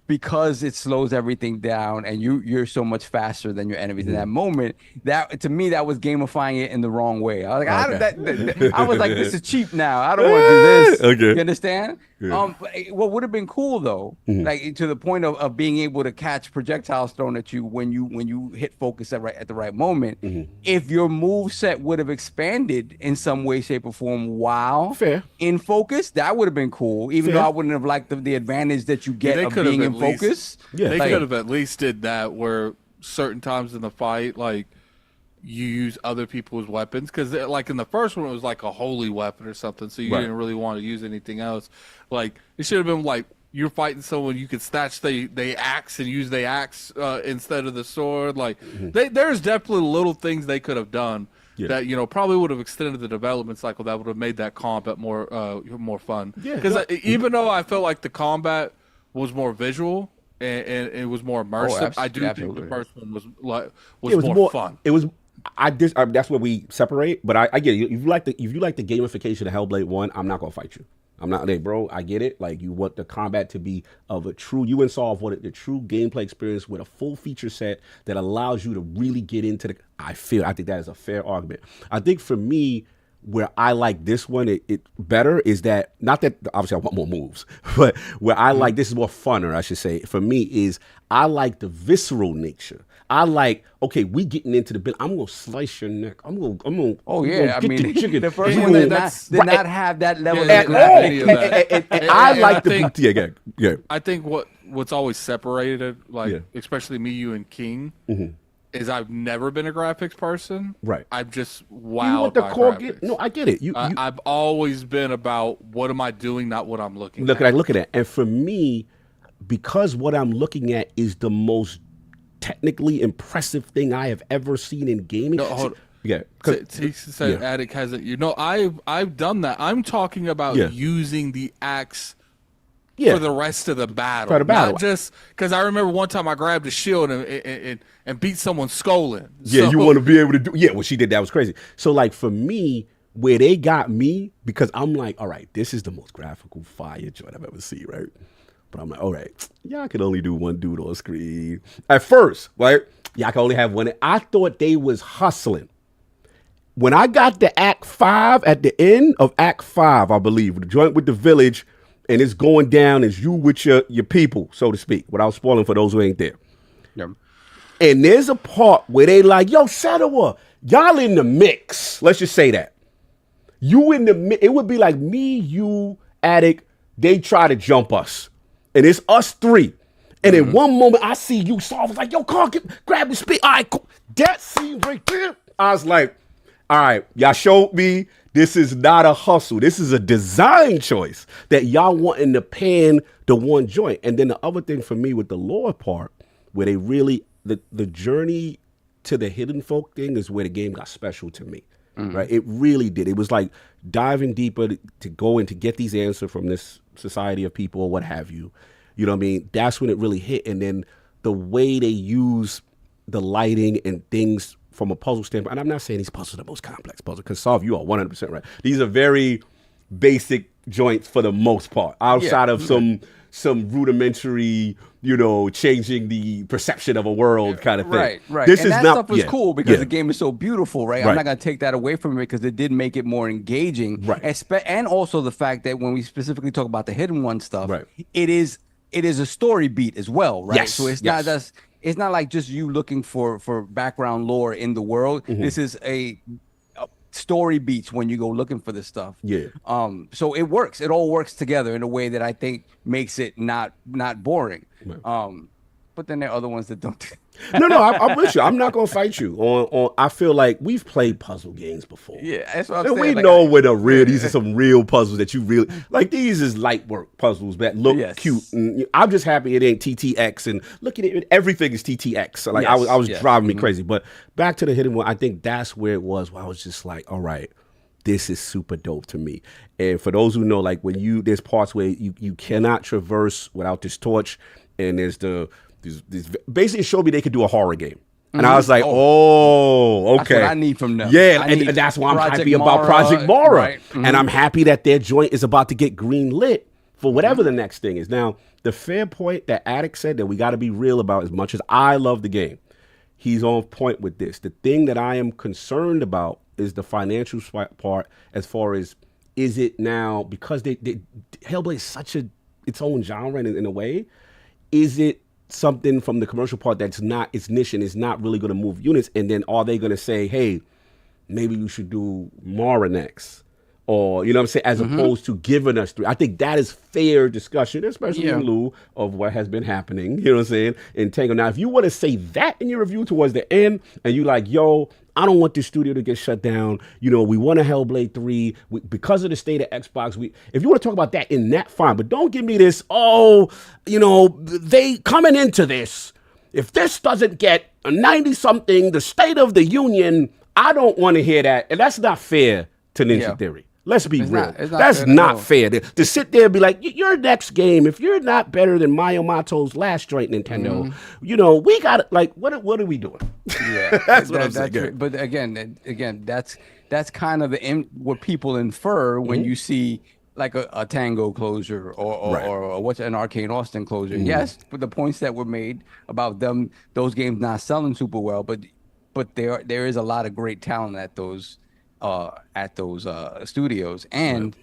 because it slows everything down and you're so much faster than your enemies in that moment, that to me that was gamifying it in the wrong way. I was like, I was like, this is cheap now. I don't want to do this. Okay. You understand? Yeah. What would have been cool though, like to the point of being able to catch projectiles thrown at you when you hit focus at the right moment, if your move set would have expanded in some way, shape, or form while in focus, that would have been cool. Even though I wouldn't have liked the advantage that you get of being in focus. Yeah, they could have at least did that where certain times in the fight, like you use other people's weapons, because like in the first one it was like a holy weapon or something, so you didn't really want to use anything else. Like it should have been like you're fighting someone, you could snatch the axe and use the axe instead of the sword. Like there's definitely little things they could have done that probably would have extended the development cycle, that would have made that combat more fun. Because even though I felt like the combat was more visual and it was more immersive, I do think the first one was more fun. It was. That's where we separate. But I get it. If you like the gamification of Hellblade 1, I'm not gonna fight you. I'm not, bro. I get it. Like you want the combat to be of a true. You and Saul wanted the true gameplay experience with a full feature set that allows you to really get into the. I think that is a fair argument. I think for me, where I like this one it better is that, not that obviously I want more moves, but where I like this is more funner, I should say, for me is I like the visceral nature. I like, okay, we getting into the bit. I'm gonna slice your neck. I'm gonna. Oh yeah, I mean, the first You one gonna- did not have that level Yeah, of yeah, And I like the think- yeah. I think what's always separated, like especially me, you, and King, is I've never been a graphics person. Right. I'm just You wowed want the by core graphics. no, I get it. I've always been about what am I doing, not what I'm looking Look at. at that. And for me, because what I'm looking at is the most technically impressive thing I have ever seen in gaming. No, hold on. Yeah. He said Attic hasn't. I've done that. I'm talking about using the axe for the rest of the battle. For the battle. Not just because I remember one time I grabbed a shield and beat someone's skull in. Yeah, So- you want to be able to do. Yeah, what she did, that was crazy. So, like, for me, where they got me, because I'm like, all right, this is the most graphical fire joint I've ever seen, right? But I'm like, all right, y'all can only do one dude on screen. At first, right? Y'all can only have one. I thought they was hustling. When I got to Act 5, at the end of Act 5, I believe, the joint with the village, and it's going down as you with your people, so to speak, without spoiling for those who ain't there. Yep. And there's a part where they like, yo, Sedawa, y'all in the mix. Let's just say that. You in the mix. It would be like me, you, Attic, they try to jump us. And it's us three. And in one moment, I see you, so I was like, yo, Carl, grab the speed. All right, cool. That scene right there, I was like, all right, y'all showed me this is not a hustle. This is a design choice that y'all wanting to pan the one joint. And then the other thing for me with the lore part, where they really, the journey to the hidden folk thing is where the game got special to me. Right? It really did. It was like diving deeper to go and to get these answers from this society of people or what have you. You know what I mean? That's when it really hit. And then the way they use the lighting and things from a puzzle standpoint, and I'm not saying these puzzles are the most complex puzzles, because Solve, you are 100% right. These are very basic joints for the most part, outside of some rudimentary, you know, changing the perception of a world kind of thing. Right. This and is that not, stuff was cool because the game is so beautiful, right? Right. I'm not going to take that away from it because it did make it more engaging. Right. And also the fact that when we specifically talk about the hidden one stuff, Right. it is a story beat as well, right? Yes. So it's Yes. not just, it's not like just you looking for background lore in the world. This is a story beats when you go looking for this stuff. Yeah. So it works. It all works together in a way that I think makes it not boring. Right. But then there are other ones that don't. No, I'm with you. I'm not gonna fight you. On I feel like we've played puzzle games before. Yeah, that's what I'm And saying. we Like, know when these are some real puzzles that you really like. These is light work puzzles that look cute. And I'm just happy it ain't TTX. And look at it, everything is TTX. So like I was driving me crazy. But back to the hidden one, I think that's where it was. Where I was just like, all right, this is super dope to me. And for those who know, like when there's parts where you cannot traverse without this torch, and there's these basically showed me they could do a horror game. And I was like, okay. That's what I need from them. Yeah, and that's why I'm happy about Project Mara. Right. And I'm happy that their joint is about to get green lit for whatever the next thing is. Now, the fair point that Attic said that we got to be real about, as much as I love the game, he's on point with this. The thing that I am concerned about is the financial part, as far as, is it now, because Hellblade is such its own genre in a way, is it something from the commercial part that's not its niche and is not really going to move units? And then are they going to say, hey, maybe you should do Mara next? Or, you know what I'm saying, as opposed to giving us 3. I think that is fair discussion, especially in lieu of what has been happening, you know what I'm saying, in Tango. Now, if you want to say that in your review towards the end, and you like, yo, I don't want this studio to get shut down, you know, we want a Hellblade 3, because of the state of Xbox, if you want to talk about that in that, fine, but don't give me this, you know, they coming into this, if this doesn't get a 90-something, the State of the Union, I don't want to hear that, and that's not fair to Ninja Theory. Let's be real. That's not fair. To sit there and be like, your next game, if you're not better than Miyamoto's last joint, Nintendo, you know, we got like, what are we doing? Yeah, that's what I'm saying. But again, that's kind of what people infer when you see like a Tango closure or what's an Arcane Austin closure. Yes, but the points that were made about those games not selling super well, but there is a lot of great talent at those studios, and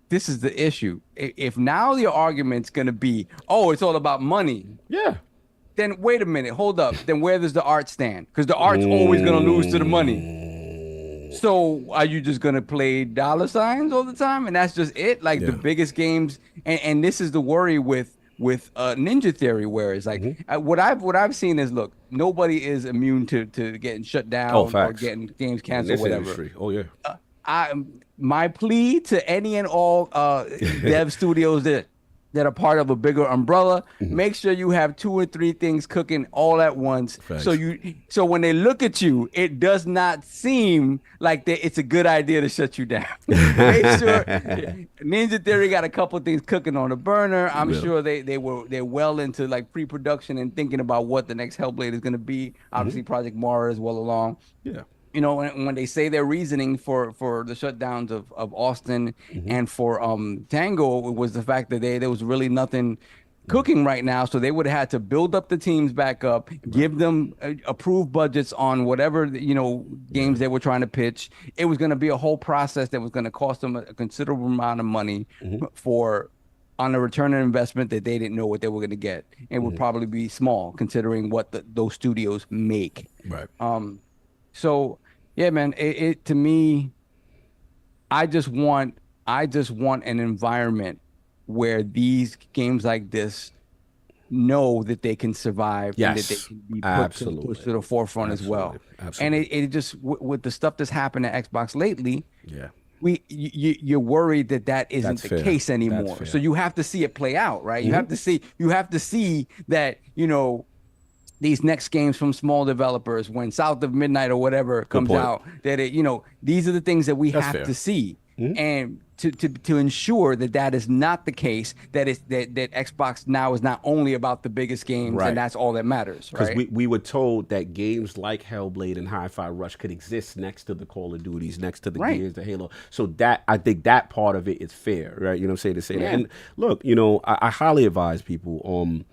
this is the issue. If now the argument's gonna be, it's all about money, then wait a minute, hold up, then where does the art stand? Because the art's always gonna lose to the money. So are you just gonna play dollar signs all the time, and that's just it? Like the biggest games, and this is the worry with Ninja Theory, where it's like what I've seen is, look, nobody is immune to getting shut down or getting games canceled, whatever. Industry. My plea to any and all dev studios that are part of a bigger umbrella, make sure you have 2 or 3 things cooking all at once. Facts. So when they look at you, it does not seem like it's a good idea to shut you down. Make sure Ninja Theory got a couple things cooking on the burner. I'm sure they're well into like pre-production and thinking about what the next Hellblade is going to be. Obviously, Project Mara is well along. Yeah. you know, when they say their reasoning for the shutdowns of Austin and for Tango, it was the fact that there was really nothing cooking right now, so they would have had to build up the teams back up, give them approved budgets on whatever, you know, games they were trying to pitch. It was going to be a whole process that was going to cost them a considerable amount of money on a return on investment that they didn't know what they were going to get. It would probably be small considering what those studios make. Right. So yeah, man, it to me, I just want an environment where these games like this know that they can survive and that they can be pushed to the forefront as well. And it just with the stuff that's happened at Xbox lately, you're worried that isn't the case anymore. So you have to see it play out, right? You have to see that, you know, these next games from small developers, when South of Midnight or whatever comes out, that it, you know, these are the things that we have to see. And to ensure that is not the case, that Xbox now is not only about the biggest games and that's all that matters, right? Because we were told that games like Hellblade and Hi-Fi Rush could exist next to the Call of Duties, next to the Gears, the Halo. So that, I think that part of it is fair, right? You know what I'm saying, to say that. And look, you know, I highly advise people,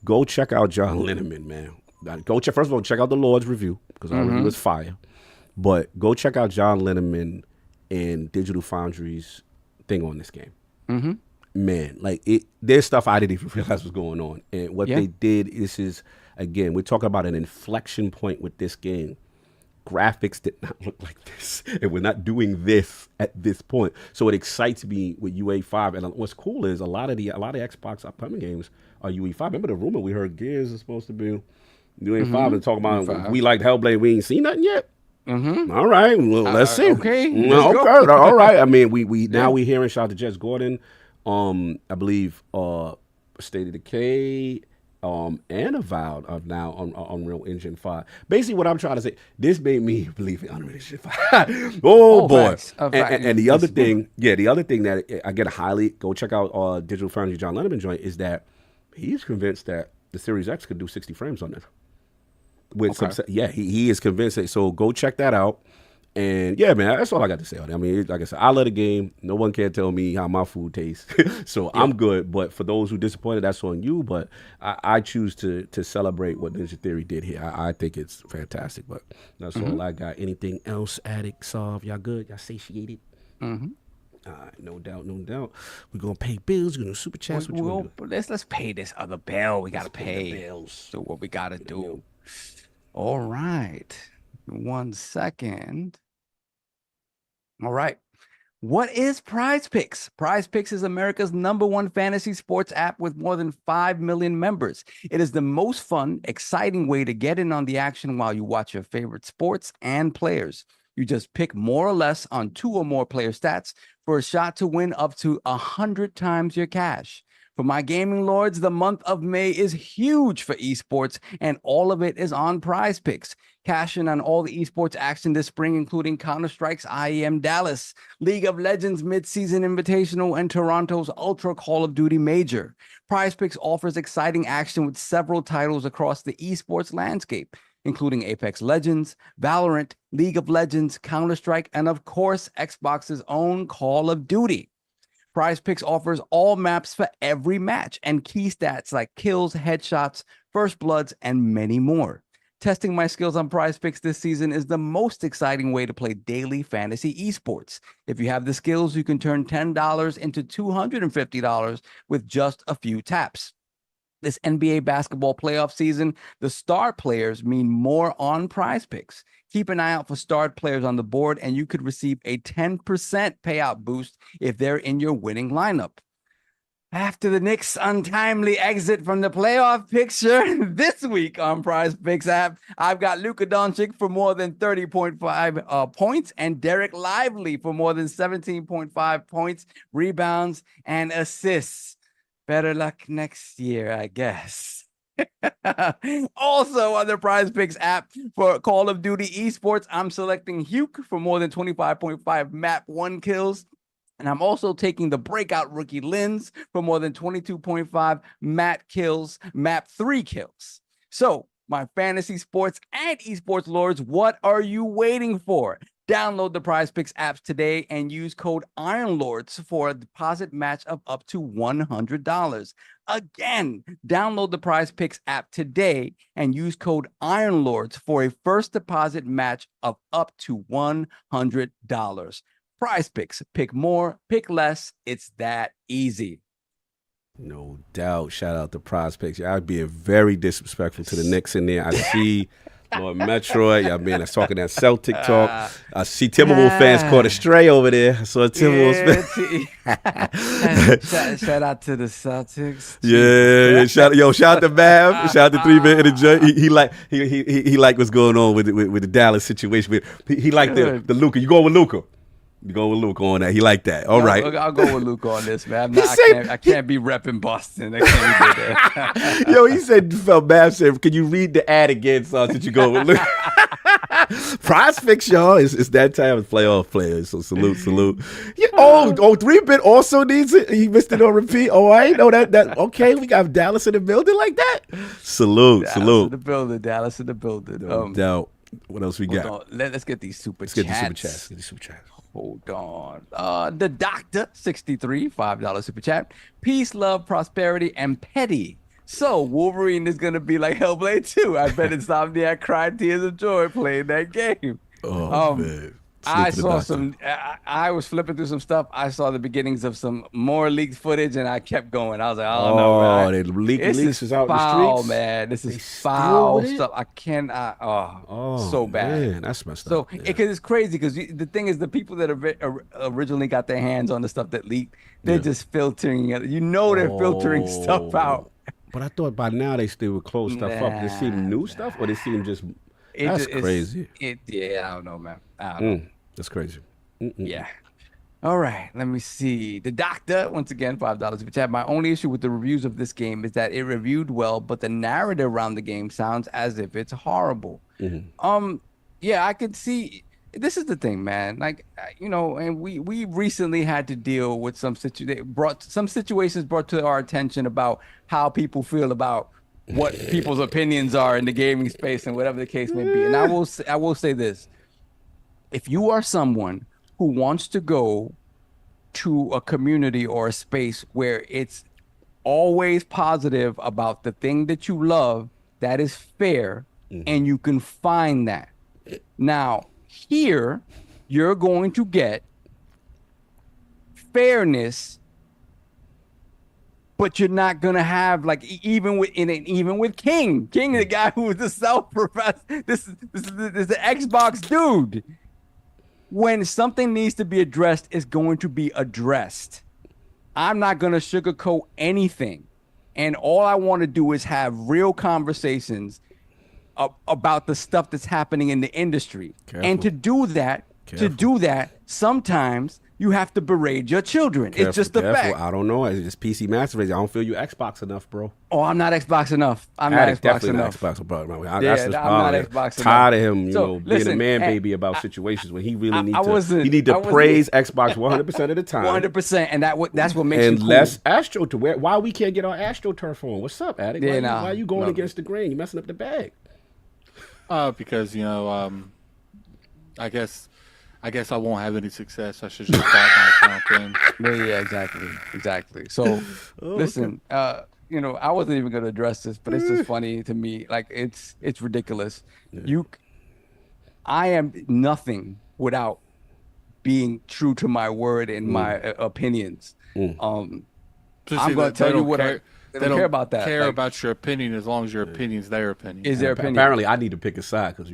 go check out John Linneman, man. Go check, first of all, check out the Lord's review, because our review is fire. But go check out John Linneman and Digital Foundry's thing on this game. Man, like there's stuff I didn't even realize was going on. And what they did, this is, again, we're talking about an inflection point with this game. Graphics did not look like this. And we're not doing this at this point. So it excites me with UA5. And what's cool is a lot of Xbox upcoming games are UE5. Remember the rumor we heard Gears is supposed to be UA5 and talking about we liked Hellblade, we ain't seen nothing yet. All right, well, let's see. Okay, all right. I mean, we now we hearing, shout out to Jess Gordon, I believe State of Decay, and Avowed of now on Unreal Engine 5. Basically, what I'm trying to say, this made me believe in Unreal Engine 5. oh boy! And the other thing, the other thing that I get highly go check out Digital Foundry John Lennon joint is that he's convinced that the Series X could do 60 frames on this. With some, he is convinced that, so go check that out. And yeah, man, that's all I got to say on it. I mean, like I said, I love the game. No one can tell me how my food tastes. So I'm good. But for those who disappointed, that's on you. But I choose to celebrate what Ninja Theory did here. I think it's fantastic. But that's all I got. Anything else, Addict, Solve? Y'all good? Y'all satiated? No doubt. We're gonna pay bills. We're gonna super chats. Let's pay this other bill. We gotta pay bills. So what we gotta do? All right. 1 second. All right. What is PrizePicks? PrizePicks is America's #1 fantasy sports app with more than 5 million members. It is the most fun, exciting way to get in on the action while you watch your favorite sports and players. You just pick more or less on 2 or more player stats for a shot to win up to 100 times your cash. For my gaming lords, the month of May is huge for esports, and all of it is on PrizePicks. Cash in on all the esports action this spring, including Counter-Strike's IEM Dallas, League of Legends Mid-Season Invitational, and Toronto's Ultra Call of Duty Major. PrizePicks offers exciting action with several titles across the esports landscape, including Apex Legends, Valorant, League of Legends, Counter-Strike, and of course, Xbox's own Call of Duty. PrizePicks offers all maps for every match and key stats like kills, headshots, first bloods, and many more. Testing my skills on PrizePicks this season is the most exciting way to play daily fantasy esports. If you have the skills, you can turn $10 into $250 with just a few taps. This NBA basketball playoff season, the star players mean more on PrizePicks. Keep an eye out for starred players on the board, and you could receive a 10% payout boost if they're in your winning lineup. After the Knicks' untimely exit from the playoff picture this week on PrizePicks app, I've got Luka Doncic for more than 30.5 points and Derek Lively for more than 17.5 points, rebounds, and assists. Better luck next year, I guess. Also on the PrizePicks app for Call of Duty Esports, I'm selecting Huke for more than 25.5 map 1 kills. And I'm also taking the breakout rookie Lens for more than 22.5 map 3 kills. So My fantasy sports and esports lords, what are you waiting for? Download the PrizePicks apps today and use code IronLords for a deposit match of up to $100. Again, download the PrizePicks app today and use code IronLords for a first deposit match of up to $100. PrizePicks, pick more, pick less. It's that easy. No doubt. Shout out to PrizePicks. Y'all being very disrespectful to the Knicks in there. I see Lord Metroid. Y'all being talking that Celtic talk. I see Timberwolves fans caught a stray over there. I saw Timberwolves fans. Shout out to the Celtics. Yeah. Shout out to Mav. Shout out to 3 Man in the J. He like what's going on with the Dallas situation. He like the Luka. You going with Luka? You go with Luke on that. He like that. All right. I'll go with Luke on this, man. I can't be repping Boston. I can't be there. Yo, he said, Mav said, can you read the ad again, so that you go with Luke? PrizePicks, y'all. It's that time of playoff players. So salute. Yeah, 3-Bit also needs it. He missed it on repeat. Oh, I ain't know that. Okay, we got Dallas in the building like that. Salute. Dallas in the building. No doubt. What else we got? Let's get these super chats. Get the super chats. Hold on. The Doctor 63, $5 super chat. Peace, love, prosperity, and petty. So Wolverine is gonna be like Hellblade 2. I bet Insomniac cried tears of joy playing that game. Oh man. I saw some. I was flipping through some stuff. I saw the beginnings of some more leaked footage, and I kept going. I was like, "Oh no, man. They leaks is out foul, in the streets, man. This is foul stuff. I cannot. So bad. Man, that's messed so, up. because it's crazy. Because the thing is, the people that originally got their hands on the stuff that leaked, they're just filtering it. They're filtering stuff out. But I thought by now they still would close stuff up. They seem new stuff, or they seem just. That's crazy. I don't know, man. I don't know. That's crazy. Yeah. All right. Let me see. The Doctor, once again, $5 super chat. My only issue with the reviews of this game is that it reviewed well, but the narrative around the game sounds as if it's horrible. Yeah, I could see. This is the thing, man. Like, and we recently had to deal with some situations brought to our attention about how people feel about what people's opinions are in the gaming space and whatever the case may be. And I will say this. If you are someone who wants to go to a community or a space where it's always positive about the thing that you love, that is fair, and you can find that. Now, here, you're going to get fairness, but you're not gonna have even with King, the guy who was the self-professed, this is the Xbox dude. When something needs to be addressed, it's going to be addressed. I'm not gonna sugarcoat anything, and all I want to do is have real conversations about the stuff that's happening in the industry. Careful. And to do that, sometimes you have to berate your children. It's just a fact. I don't know. It's just PC Master Race. I don't feel you Xbox enough, bro. Oh, I'm not Xbox enough. I'm not Xbox enough. That's the I'm not problem. Xbox Tired enough. of him, So, being a man baby about situations when he really needs to praise Xbox 100% of the time. 100%, and that's what makes and you cool. less Astro to where. Why we can't get our Astro turf on? What's up, Addict? Yeah, why you going against the grain? You messing up the bag. Because I guess I won't have any success. I should just start my account then. Yeah, exactly. So, listen, I wasn't even going to address this, but it's just funny to me. Like, it's ridiculous. Yeah. I am nothing without being true to my word and my opinions. I'm going to tell you what They don't care about that. Care about your opinion as long as your opinion's their opinion. Is their opinion. Apparently, I need to pick a side because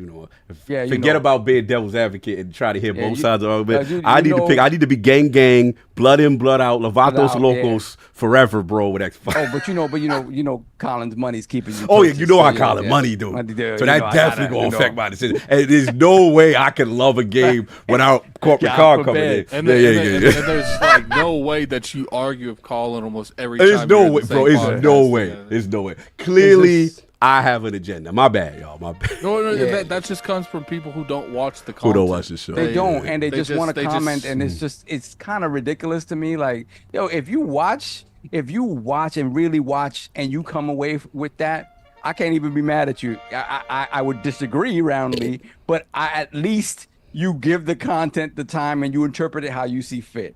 forget about being devil's advocate and try to hear both sides of the argument. I need to be gang, blood in, blood out, Lovatos Locos forever, bro. With X5. Oh, but you know, Colin's money's keeping you. Oh yeah, you know how Colin money do. So that definitely gonna affect my decision. And there's no way I can love a game without corporate car coming in. And there's like no way that you argue with Colin almost every time. There's no way, bro. There's no way. There's no way. Clearly, I have an agenda. My bad, y'all. My bad. No, that just comes from people who don't watch the content. Who don't watch the show. They don't, and they just want to comment, and it's kind of ridiculous to me. Like, if you watch and really watch, and you come away with that, I can't even be mad at you. I would disagree roundly, but at least you give the content the time and you interpret it how you see fit.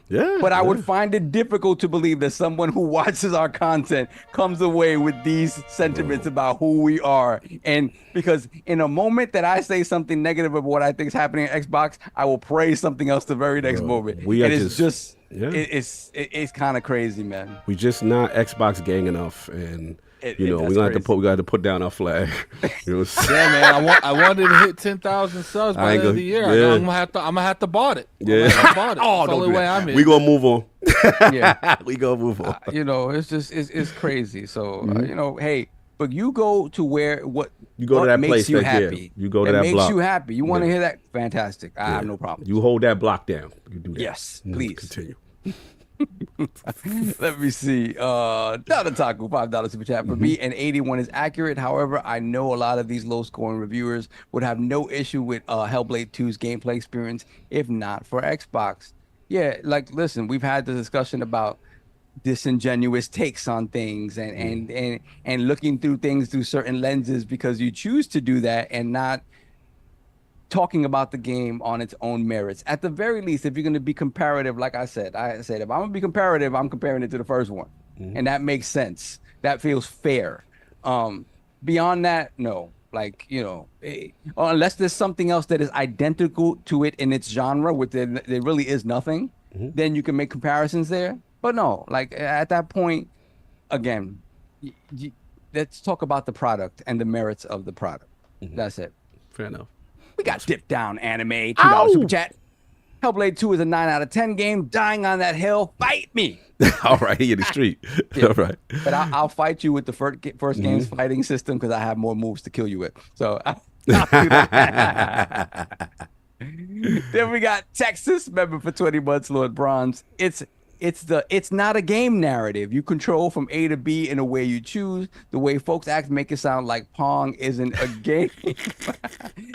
Yeah. But I would find it difficult to believe that someone who watches our content comes away with these sentiments about who we are. And because in a moment that I say something negative of what I think is happening at Xbox, I will praise something else the very next moment. It's kind of crazy, man. We just not Xbox gang enough, and we got to put down our flag. Yeah, man. I wanted to hit 10,000 subs by the end of the year. Yeah. I'm gonna have to bought it. Yeah. Oh, don't do that. We gonna move on. Yeah, we gonna move on. It's just it's crazy. So hey, but you go to what you go to that makes place you that happy. You go to that makes block. you happy. You want to hear that? Fantastic. I have no problem. You hold that block down. You do that. Yes, please Continue. Let me see. Taku, $5 super chat for me, and 81 is accurate. However, I know a lot of these low-scoring reviewers would have no issue with Hellblade 2's gameplay experience if not for Xbox. Yeah, like listen, we've had the discussion about disingenuous takes on things and looking through things through certain lenses because you choose to do that and not talking about the game on its own merits. At the very least, if you're going to be comparative, like I said, if I'm going to be comparative, I'm comparing it to the first one. And that makes sense. That feels fair. Beyond that, no. Like, unless there's something else that is identical to it in its genre, which there really is nothing, then you can make comparisons there. But no, like at that point, again, let's talk about the product and the merits of the product. That's it. Fair enough. We got Dip Down Anime, $2 super chat. Hellblade 2 is a 9 out of 10 game. Dying on that hill, fight me. All right, he in the street. All right. But I'll fight you with the first game's fighting system because I have more moves to kill you with. So I'll do that. Then we got Texas, member for 20 months, Lord Bronze. It's not a game narrative. You control from A to B in a way you choose. The way folks act make it sound like Pong isn't a game.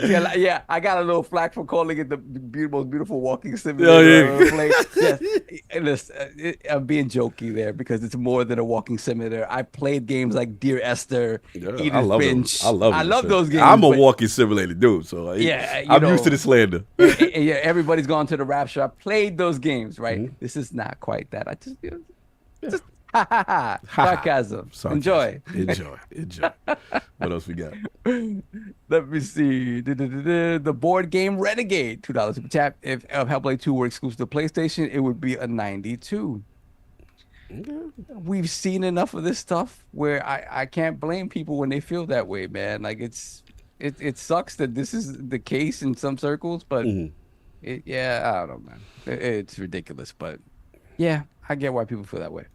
yeah, I got a little flack for calling it the most beautiful walking simulator. Yes. I'm being jokey there because it's more than a walking simulator. I played games like Dear Esther, Edith Finch. I love those games. I'm a walking simulator dude, so I'm used to the slander. Yeah, everybody's gone to the rapture. I played those games, right? This is not quite that. I just sarcasm. Enjoy. What else we got? Let me see. The board game Renegade, $2 super chat. If Hellblade 2 were exclusive to PlayStation, it would be a 92. We've seen enough of this stuff where I can't blame people when they feel that way, man. Like it sucks that this is the case in some circles, but I don't know, man. It's ridiculous, but yeah, I get why people feel that way.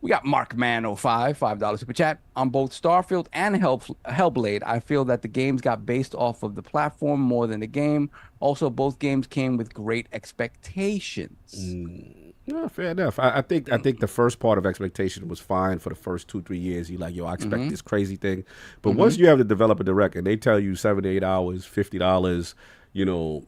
We got Markman05, $5 super chat. On both Starfield and Hellblade, I feel that the games got based off of the platform more than the game. Also, both games came with great expectations. No, fair enough. I think the first part of expectation was fine for the first 2-3 years. You're like, I expect this crazy thing. But once you have the developer direct and they tell you 7 to 8 hours, $50,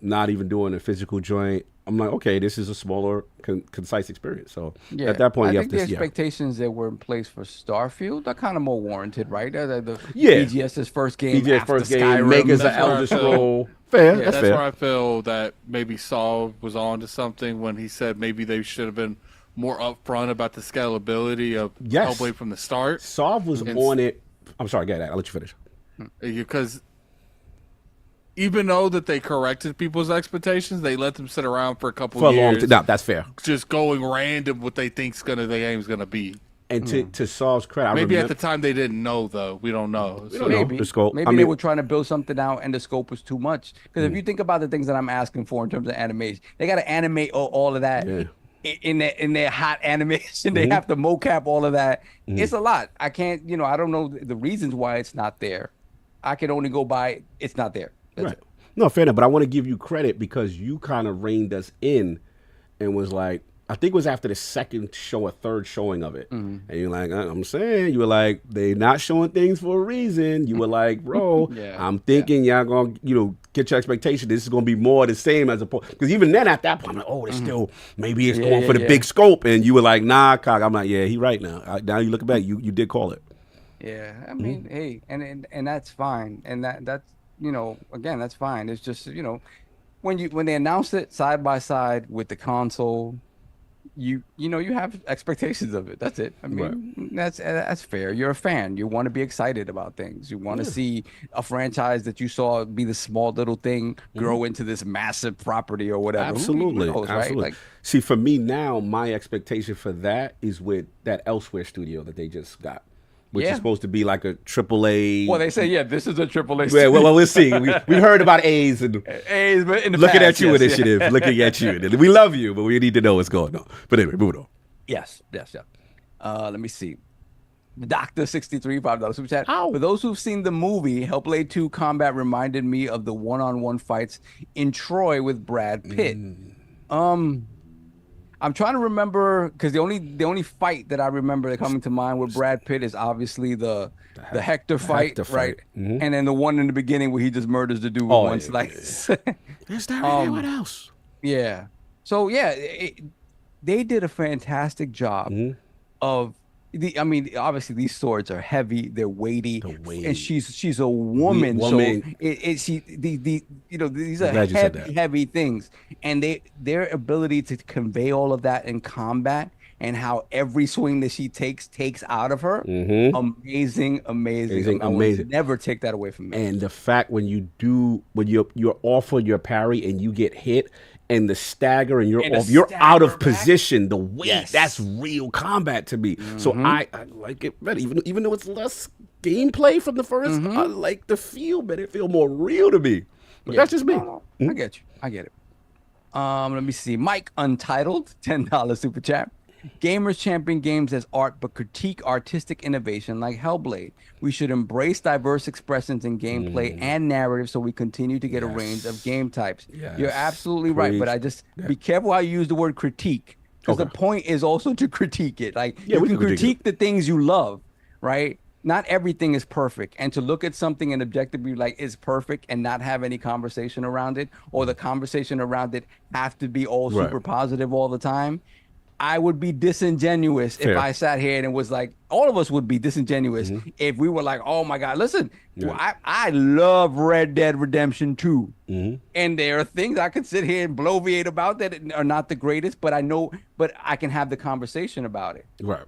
not even doing a physical joint, I'm like, okay, this is a smaller, concise experience. So at that point, I think the expectations that were in place for Starfield are kind of more warranted, right? BGS's first game, Skyrim, Makers of Elder Scroll. Fair, that's fair. Where I feel that maybe Saul was on to something when he said maybe they should have been more upfront about the scalability of Hellblade from the start. Saul was on it. I'm sorry, go ahead. I'll let you finish. Because even though that they corrected people's expectations, they let them sit around for a couple of years. No, that's fair. Just going random what they think the game's gonna be. And to Saul's credit, maybe at the time they didn't know, though. We don't know. Maybe the scope. Maybe they were trying to build something out, and the scope was too much. Because if you think about the things that I'm asking for in terms of animation, they got to animate all of that in their hot animation. They have to mocap all of that. It's a lot. I can't. I don't know the reasons why it's not there. I can only go by it's not there. That's it. No, fair enough. But I want to give you credit because you kind of reined us in and was like, I think it was after the second show or third showing of it. And you're like, I'm saying, you were like, they not showing things for a reason. You were like, bro, I'm thinking y'all going to, get your expectation. This is going to be more the same as opposed. Because even then at that point, I'm like, oh, it's still, maybe it's going for the big scope. And you were like, nah, Cog. I'm like, yeah, he right now. Now you look back, you did call it. Yeah, I mean, hey, and that's fine, and that's again, that's fine. It's just when they announced it side by side with the console, you have expectations of it. That's it. I mean, that's fair. You're a fan. You want to be excited about things. You want to see a franchise that you saw be the small little thing grow into this massive property or whatever. Absolutely, Who knows, absolutely. right? Like, see, for me now, my expectation for that is with that Elsewhere studio that they just got, which is supposed to be like a AAA. Well, they say, this is a AAA. Yeah, well, we'll see. We heard about A's and A's, but in the looking past, at you yes, initiative, looking at you. We love you, but we need to know what's going on. But anyway, moving on. Yes. Let me see. Dr. 63 $5 super chat. For those who've seen the movie, Hellblade 2 combat reminded me of the one-on-one fights in Troy with Brad Pitt. I'm trying to remember because the only fight that I remember that coming to mind with Brad Pitt is obviously the Hector fight, right? And then the one in the beginning where he just murders the dude with one slice. Is that right? What else? Yeah. So yeah, they did a fantastic job of I mean, obviously these swords are heavy, they're weighty, and she's a woman, so these are heavy things, and their ability to convey all of that in combat and how every swing that she takes out of her, amazing. I would never take that away from me. And the fact when you're off on your parry and you get hit. And the stagger and you're out of position, the weight, that's real combat to me. So I like it better, even though it's less gameplay from the first, I like the feel better. It feel more real to me. But that's just me. I get you. I get it. Let me see. Mike Untitled, $10 super chat. Gamers champion games as art, but critique artistic innovation like Hellblade. We should embrace diverse expressions in gameplay and narrative so we continue to get a range of game types. You're absolutely right, but I just be careful how you use the word critique, because the point is also to critique it. Like you can critique the things you love, right? Not everything is perfect, and to look at something and objectively like is perfect and not have any conversation around it, or the conversation around it have to be all super positive all the time. I would be disingenuous if I sat here and it was like, all of us would be disingenuous if we were like, oh my God, listen, I love Red Dead Redemption 2. And there are things I could sit here and bloviate about that are not the greatest, but I can have the conversation about it. Right.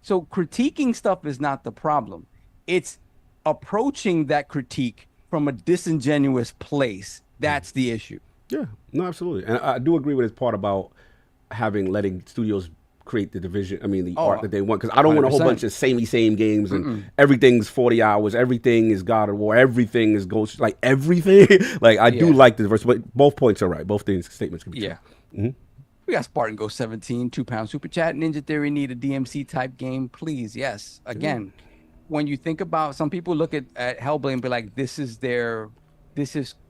So critiquing stuff is not the problem. It's approaching that critique from a disingenuous place. That's the issue. Yeah, no, absolutely. And I do agree with his part about letting studios create the division. I mean, the art that they want, because I don't want a whole bunch of same games and everything's 40 hours. Everything is God of War. Everything is Ghost. Like everything. Like I do like the diversity, but both points are right. Both statements can be true. We got Spartan Ghost 17, £2 super chat. Ninja Theory need a DMC type game, please. Yes. Again, when you think about, some people look at Hellblade and be like, this is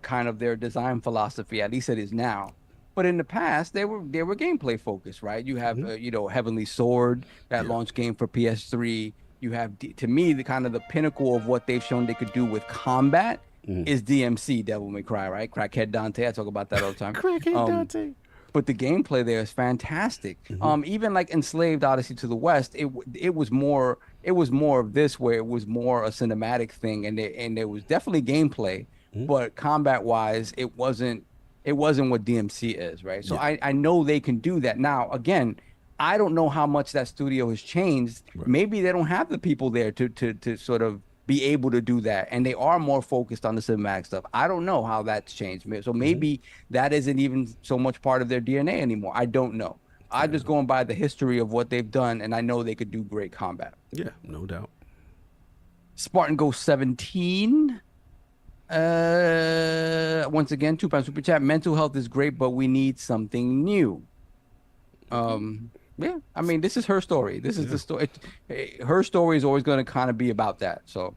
kind of their design philosophy. At least it is now. But in the past, they were gameplay focused, right? You have Heavenly Sword, that launch game for PS3. You have, to me, the kind of the pinnacle of what they've shown they could do with combat is DMC, Devil May Cry, right? Crackhead Dante, I talk about that all the time. Crackhead Dante. But the gameplay there is fantastic. Even like Enslaved Odyssey to the West, it was more of this, where it was more a cinematic thing, and there was definitely gameplay, but combat wise, it wasn't what DMC is, right? So I know they can do that. Now, again, I don't know how much that studio has changed. Maybe they don't have the people there to sort of be able to do that, and they are more focused on the cinematic stuff. I don't know how that's changed. So maybe that isn't even so much part of their DNA anymore. I don't know. I'm just going by the history of what they've done, and I know they could do great combat. Yeah, no doubt. Spartan Ghost 17. Once again, £2 super chat. Mental health is great, but we need something new. Yeah, I mean, this is her story. This is the story. Her story is always going to kind of be about that. So,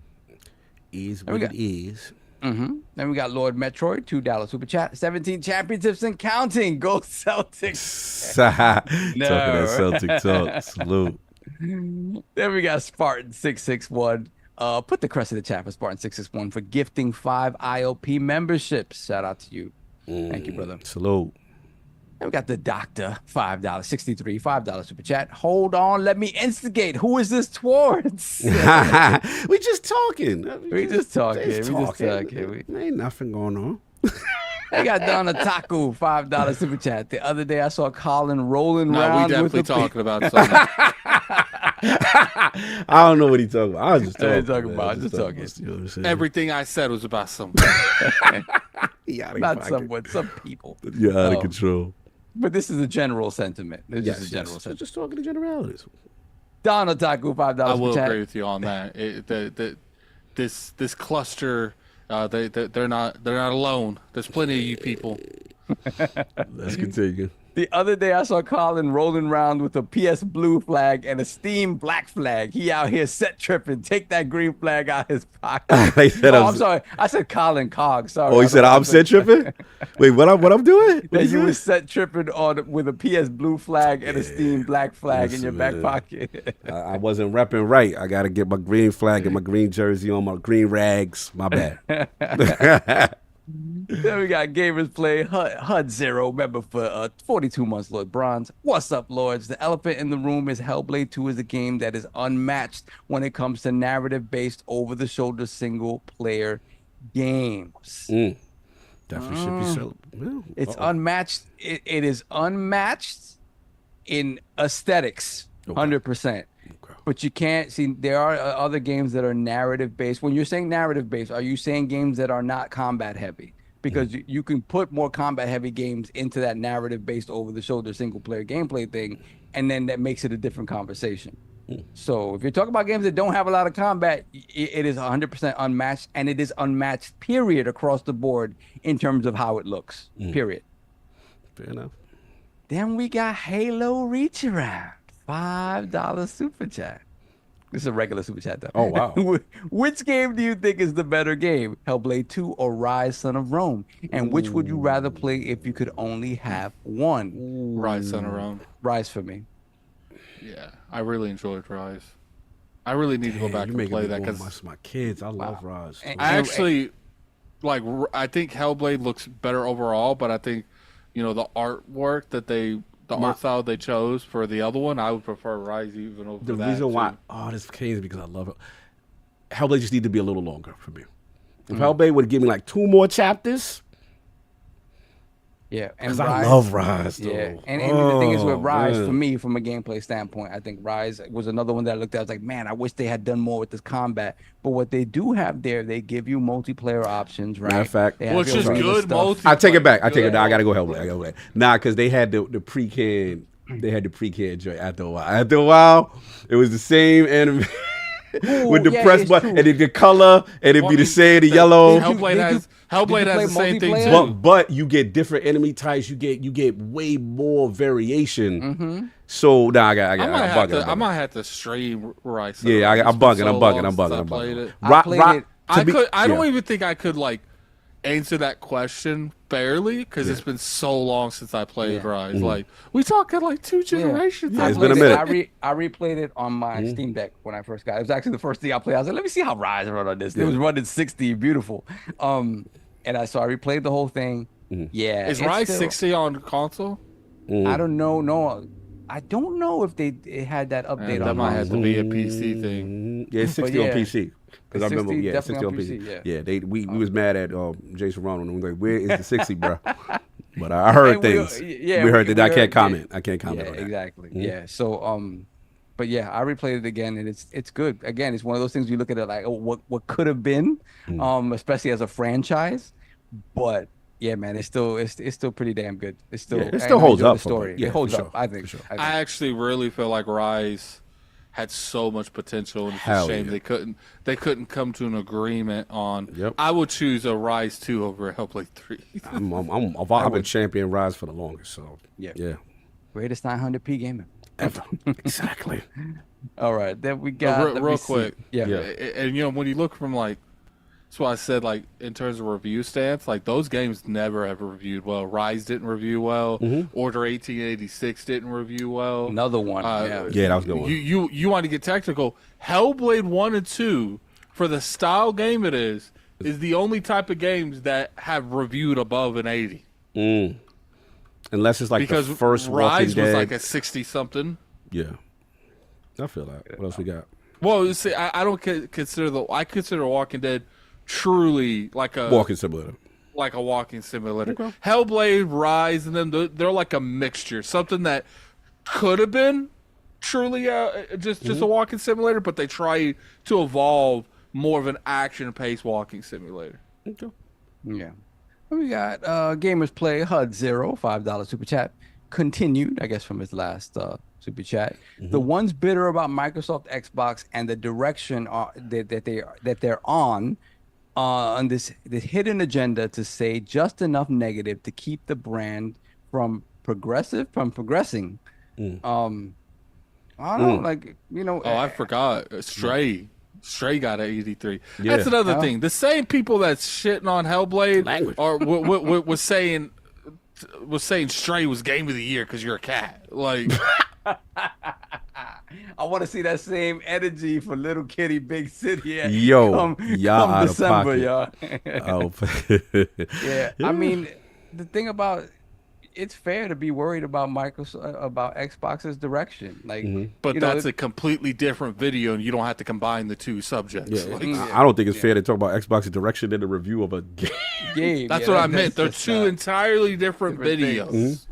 is what it is. Then we got Lord Metroid, $2 super chat. 17 championships and counting. Go Celtics. Talking that Celtic talk. Salute. Then we got Spartan 661. Put the crest of the chat for Spartan 661 for gifting 5 ILP memberships. Shout out to you. Thank you, brother. Salute. Then we got the doctor, $5.63, $5 super chat. Hold on, let me instigate. Who is this towards? We just talking. We just talking. Ain't nothing going on. They got Donna Taku, $5 super chat. The other day I saw Colin rolling No, around we definitely with the talking about something. I don't know what he's talking about. I was just talking. Just talking about. You know what I'm saying? Everything I said was about something. Not someone, some people. You're out of control. But this is a general sentiment. This is a general Yes. sentiment. Just talking to generalities. Donna Taku, $5 I super will chat. agree with you on that. This cluster, they're not alone. There's plenty of you people. Let's continue. The other day I saw Colin rolling around with a PS blue flag and a Steam black flag. He out here set tripping. Take that green flag out his pocket. They said I'm sorry. I said Colin Cog. Sorry. Oh, he said I'm set tripping. Wait, what I'm doing? That you was set tripping on with a PS blue flag and a Steam black flag in your back pocket. I wasn't repping right. I got to get my green flag and my green jersey on, my green rags. My bad. Then we got Gamers Play, HUD Zero, member for 42 months, Lord Bronze. What's up, Lords? The elephant in the room is Hellblade 2 is a game that is unmatched when it comes to narrative-based, over-the-shoulder, single-player games. Definitely should be so. It's unmatched. It is unmatched in aesthetics, 100%. But you can't see, there are other games that are narrative based. When you're saying narrative based, are you saying games that are not combat heavy? Because you can put more combat heavy games into that narrative based over the shoulder single player gameplay thing, and then that makes it a different conversation. So if you're talking about games that don't have a lot of combat, it is 100% unmatched, and it is unmatched, period, across the board in terms of how it looks, period. Fair enough. Then we got Halo Reach Around. $5 super chat. This is a regular super chat though. Oh wow. Which game do you think is the better game, Hellblade 2 or Rise Son of Rome? And which would you rather play if you could only have one? Rise Son of Rome. Rise for me. Yeah, I really enjoyed Rise. I really need to go back and play that because my kids. I love Rise. I actually like. I think Hellblade looks better overall, but I think the artwork that the art style they chose for the other one, I would prefer Rise even over that. The reason why, this came is because I love it. Hellblade just need to be a little longer for me. If Hellblade would give me like 2 more chapters, and because I love Rise, though. Yeah, and the thing is with Rise, for me, from a gameplay standpoint, I think Rise was another one that I looked at. I was like, man, I wish they had done more with this combat. But what they do have there, they give you multiplayer options, right? Matter of fact, which is good. I take it back. I gotta go Hellblade. Nah, because they had the pre-can. They had the pre-can joint after a while. After a while, it was the same anime. With the press button and the color, and it'd be the same, the yellow. Hellblade has the same thing too. But you get different enemy types. You get way more variation. So now I might have to stream Rise. Yeah, I'm bugging. I don't even think I could like answer that question fairly because it's been so long since I played Rise. Like we talking like 2 generations. Yeah, it's been a minute. I replayed it on my Steam Deck when I first got it. It was actually the first thing I played. I was like, let me see how Rise run on this. It was running 60, beautiful. And I replayed the whole thing. Yeah. Is Rise 60 on console? I don't know. No, I don't know if it had that update on. That might have to be a PC thing. Yeah, it's 60 on PC. Because I remember, 60 on PC. Yeah, we was mad at Jason Ronald. And we were like, where is the 60, bro? But I heard things. We heard that. I can't comment. I can't comment on that. Exactly. Yeah. So, but yeah, I replayed it again, and it's good. Again, it's one of those things you look at it like, oh, what could have been, especially as a franchise. But yeah, man, it's still pretty damn good. It still holds up. Story. Yeah, it holds up. Sure. I think. I actually really feel like Rise had so much potential, and it's a shame they couldn't come to an agreement on. Yep. I would choose a Rise 2 over a Hellblade 3. I've been champion Rise for the longest, so yeah. Greatest 900p gamer ever. Exactly. All right, then we got real quick. Yeah. And when you look from like, that's why I said like in terms of review stance, like those games never ever reviewed well. Rise didn't review well. Order 1886 didn't review well. Another one. Yeah, that was a good one. You want to get technical? Hellblade 1 and 2, for the style game it is the only type of games that have reviewed above an 80. Unless it's like because the first Walking Rise Dead. was like a 60 something. Yeah, I feel that. What else we got? Well, you see, I don't consider I consider Walking Dead truly like a Walking simulator. like a walking simulator. Okay. Hellblade, Rise, and then they're like a mixture, something that could have been truly just a walking simulator, but they try to evolve more of an action-paced walking simulator. Okay. Yeah. We got Gamers Play HUD Zero, $5 super chat. Continued, I guess, from his last super chat. The ones bitter about Microsoft Xbox and the direction that they're on this hidden agenda to say just enough negative to keep the brand from progressing. I don't know, like, you know. Oh, I forgot. Stray got an 83. Yeah. That's another thing. The same people that's shitting on Hellblade Language. are was saying Stray was game of the year because you're a cat. Like, I want to see that same energy for Little Kitty Big City. Yo, y'all out December, of pocket. y'all. Yeah, I mean, the thing about it's fair to be worried about Xbox's direction, like. but you know, that's a completely different video, and you don't have to combine the two subjects. Yeah. Like, I don't think it's fair to talk about Xbox's direction in a review of a game. game. that's yeah, what that- I meant. They're just, two entirely different videos. things.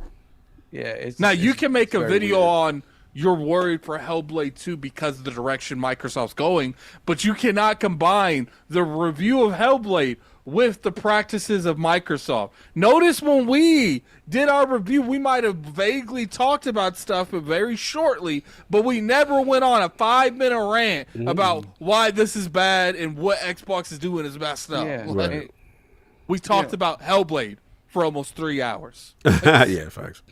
Yeah, it's Now it's- you can make it's a very video weird. on you're worried for Hellblade 2 because of the direction Microsoft's going, but you cannot combine the review of Hellblade with the practices of Microsoft. Notice when we did our review, we might have vaguely talked about stuff very shortly, but we never went on a 5-minute rant about why this is bad and what Xbox is doing is messed up. Yeah, Like, right. we talked about Hellblade for almost 3 hours. Yeah, facts.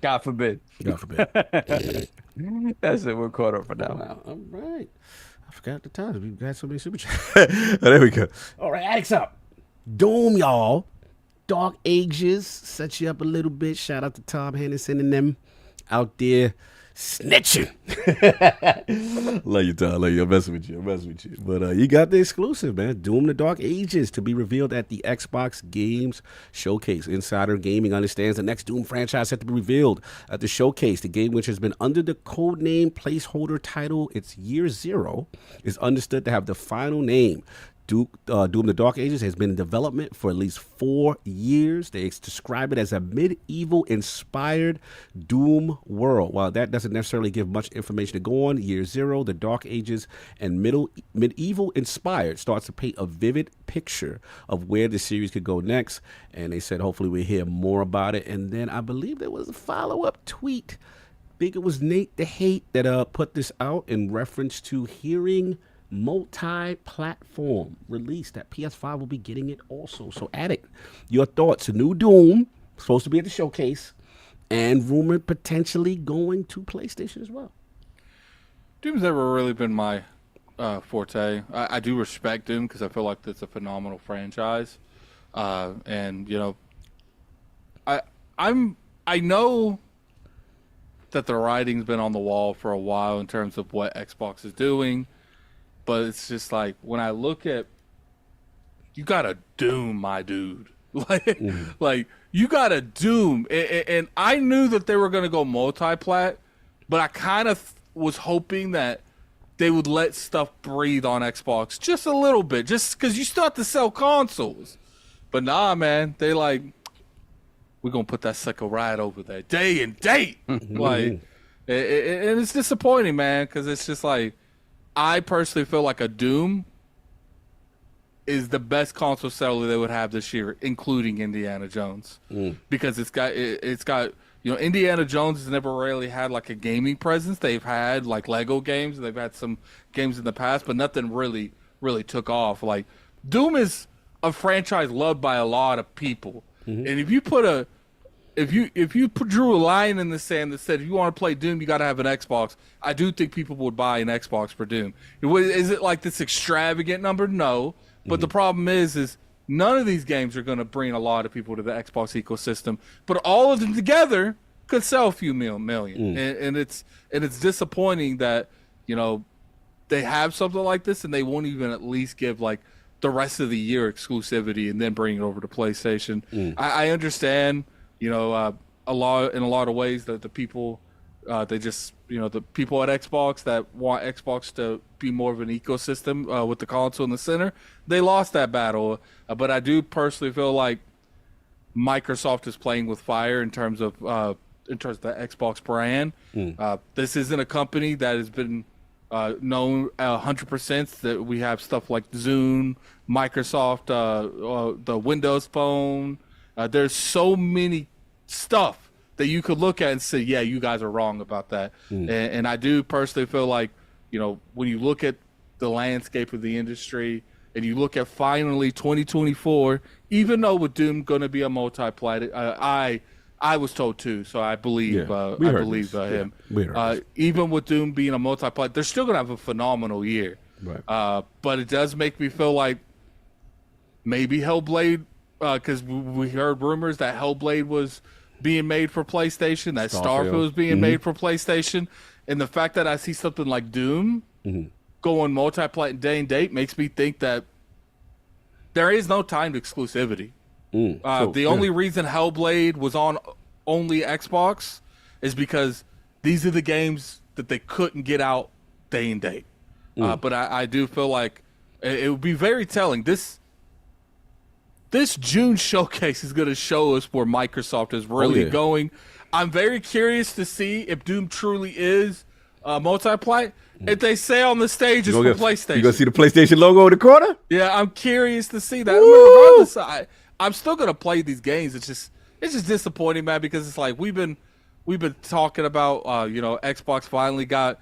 God forbid. God forbid. That's it. We're caught up for now. Wow, all right. I forgot the time. We've got so many super chats. There we go. All right, addicts up. Doom, y'all. Dark Ages set you up a little bit. Shout out to Tom Henderson and them out there snitching. Love you, Tom. Love you. I'm messing with you. But you got the exclusive, man. Doom the Dark Ages to be revealed at the Xbox Games Showcase. Insider Gaming understands the next Doom franchise set to be revealed at the showcase. The game, which has been under the codename placeholder title, it's Year Zero, is understood to have the final name. Doom the Dark Ages has been in development for at least 4 years. They describe it as a medieval-inspired Doom world. While that doesn't necessarily give much information to go on, Year Zero, the Dark Ages, and medieval-inspired starts to paint a vivid picture of where the series could go next. And they said hopefully we'll hear more about it. And then I believe there was a follow-up tweet. I think it was Nate the Hate that put this out in reference to hearing multi-platform release that PS5 will be getting it also. So Addict, your thoughts? A new Doom supposed to be at the showcase and rumored potentially going to PlayStation as well. Doom's never really been my forte. I do respect Doom because I feel like it's a phenomenal franchise, and you know, I know that the writing's been on the wall for a while in terms of what Xbox is doing. But it's just like when I look at, you got a Doom, my dude. Like you got a Doom, and I knew that they were gonna go multi-plat, but I kind of was hoping that they would let stuff breathe on Xbox just a little bit, just because you still have to sell consoles. But nah, man, they like, we're gonna put that sucker right over there, day and date. Like, and it's disappointing, man, because it's just like. I personally feel like a Doom is the best console seller they would have this year, including Indiana Jones, because it's got you know, Indiana Jones has never really had like a gaming presence. They've had like Lego games, they've had some games in the past, but nothing really took off. Like Doom is a franchise loved by a lot of people, and if you put if you drew a line in the sand that said if you want to play Doom, you got to have an Xbox, I do think people would buy an Xbox for Doom. Is it like this extravagant number? No. But the problem is none of these games are going to bring a lot of people to the Xbox ecosystem. But all of them together could sell a few million. And it's disappointing that, you know, they have something like this and they won't even at least give like the rest of the year exclusivity and then bring it over to PlayStation. I understand. You know, in a lot of ways that the people they just the people at Xbox that want Xbox to be more of an ecosystem with the console in the center, they lost that battle. But I do personally feel like Microsoft is playing with fire in terms of the Xbox brand. This isn't a company that has been known 100% that we have stuff like Zoom, Microsoft, the Windows Phone. There's so many stuff that you could look at and say, yeah, you guys are wrong about that. And I do personally feel like, when you look at the landscape of the industry and you look at finally 2024, even though with Doom going to be a multiplayer, I was told too, so I believe him. Even with Doom being a multiplayer, they're still going to have a phenomenal year. Right. But it does make me feel like maybe Hellblade, because we heard rumors that Hellblade was being made for PlayStation, that Starfield was being made for PlayStation, and the fact that I see something like Doom going multiplayer day and date makes me think that there is no timed exclusivity. The only reason Hellblade was on only Xbox is because these are the games that they couldn't get out day and date. But I do feel like it would be very telling. This June showcase is going to show us where Microsoft is really going. I'm very curious to see if Doom truly is multiplayer. If they say on the stage it's for PlayStation. You going to see the PlayStation logo in the corner? Yeah, I'm curious to see that. Regardless, I'm still going to play these games. It's just disappointing, man, because it's like we've been talking about Xbox finally got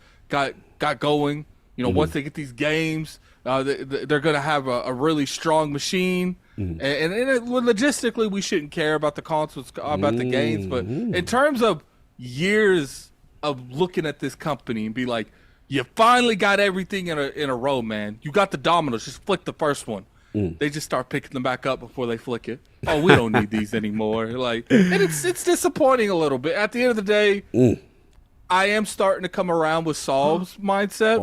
going. Once they get these games, they're going to have a really strong machine. And logistically, we shouldn't care about the consoles, about the games. But in terms of years of looking at this company and be like, you finally got everything in a row, man. You got the dominoes. Just flick the first one. They just start picking them back up before they flick it. Oh, we don't need these anymore. And it's disappointing a little bit. At the end of the day, I am starting to come around with Saul's mindset.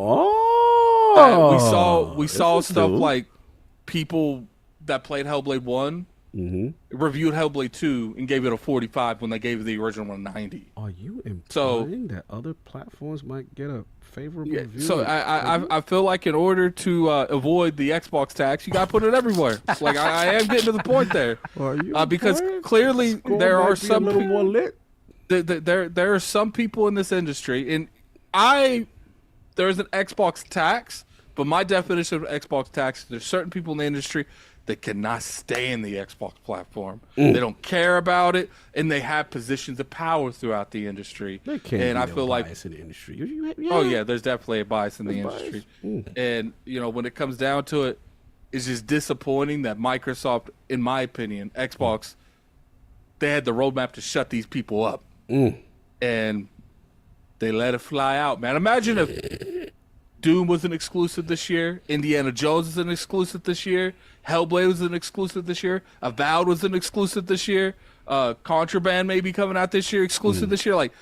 We saw stuff like people that played Hellblade 1 reviewed Hellblade 2 and gave it a 45 when they gave the original one a 90. Are you implying that other platforms might get a favorable review? So I feel like in order to avoid the Xbox tax, you got to put it everywhere. Like I am getting to the point there. Because clearly there are some people more lit. There are some people in this industry, and there's an Xbox tax, but my definition of Xbox tax, there's certain people in the industry that cannot stay in the Xbox platform. They don't care about it, and they have positions of power throughout the industry. And I feel like in the industry. Oh yeah, there's definitely a bias in the industry. And when it comes down to it, it's just disappointing that Microsoft, in my opinion, Xbox, they had the roadmap to shut these people up. And they let it fly out, man. Imagine if Doom was an exclusive this year, Indiana Jones is an exclusive this year, Hellblade was an exclusive this year, Avowed was an exclusive this year, Contraband may be coming out this year, exclusive this year. Like,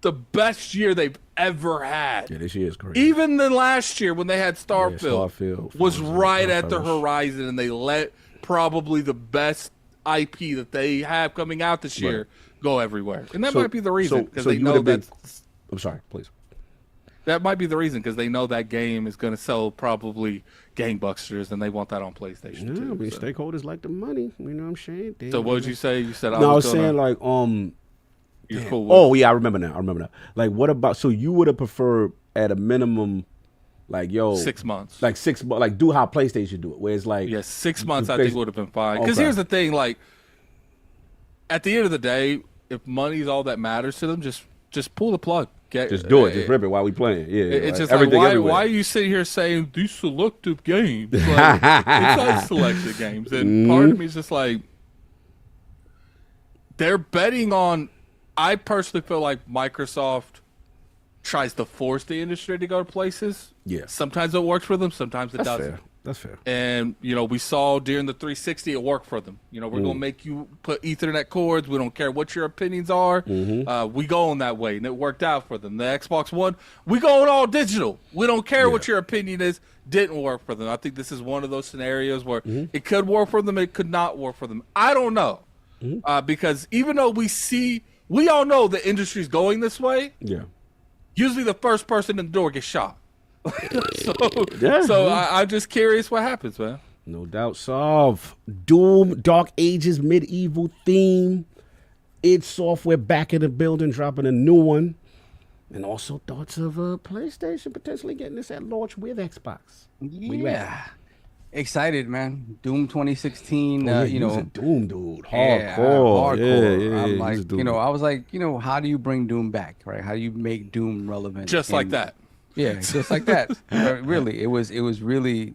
the best year they've ever had. Yeah, this year is great. Even the last year when they had Starfield was right at the horizon, and they let probably the best IP that they have coming out this year go everywhere. And that might be the reason, because they know that. I'm sorry, please. That might be the reason, because they know that game is going to sell probably gangbusters, and they want that on PlayStation too. I mean, stakeholders like the money. You know what I'm saying? So what did you say? You said I was saying like You're cool with oh yeah, I remember now. Like, what about? So you would have preferred at a minimum, like 6 months, like 6 months, like do how PlayStation do it, where it's like 6 months. I think would have been fine. Because here's the thing, like at the end of the day, if money is all that matters to them, just pull the plug. Just do it. Just rip it while we playing. Yeah, it's just like, why are you sitting here saying these selective games? Like, it's not selective games. And part of me is just like, they're betting on. I personally feel like Microsoft tries to force the industry to go to places. Yeah. Sometimes it works for them. Sometimes it doesn't. Fair. That's fair. And, we saw during the 360, it worked for them. We're going to make you put Ethernet cords. We don't care what your opinions are. We go on that way, and it worked out for them. The Xbox One, we going all digital. We don't care what your opinion is. Didn't work for them. I think this is one of those scenarios where it could work for them, it could not work for them. I don't know. Because even though we see we all know the industry's going this way. Yeah. Usually the first person in the door gets shot. so Yeah. I'm just curious what happens, man. No doubt. Solve. Doom, Dark Ages, medieval theme. id Software back in the building, dropping a new one. And also thoughts of PlayStation potentially getting this at launch with Xbox. Where you at? Excited, man. Doom 2016. Oh, yeah, you know, a Doom dude. yeah, Hardcore. hardcore. I'm he's a like, Doom you know, dude. I was like, you know, how do you bring Doom back, right? How do you make Doom relevant? Just like that. Yeah, just like that. Really, it was really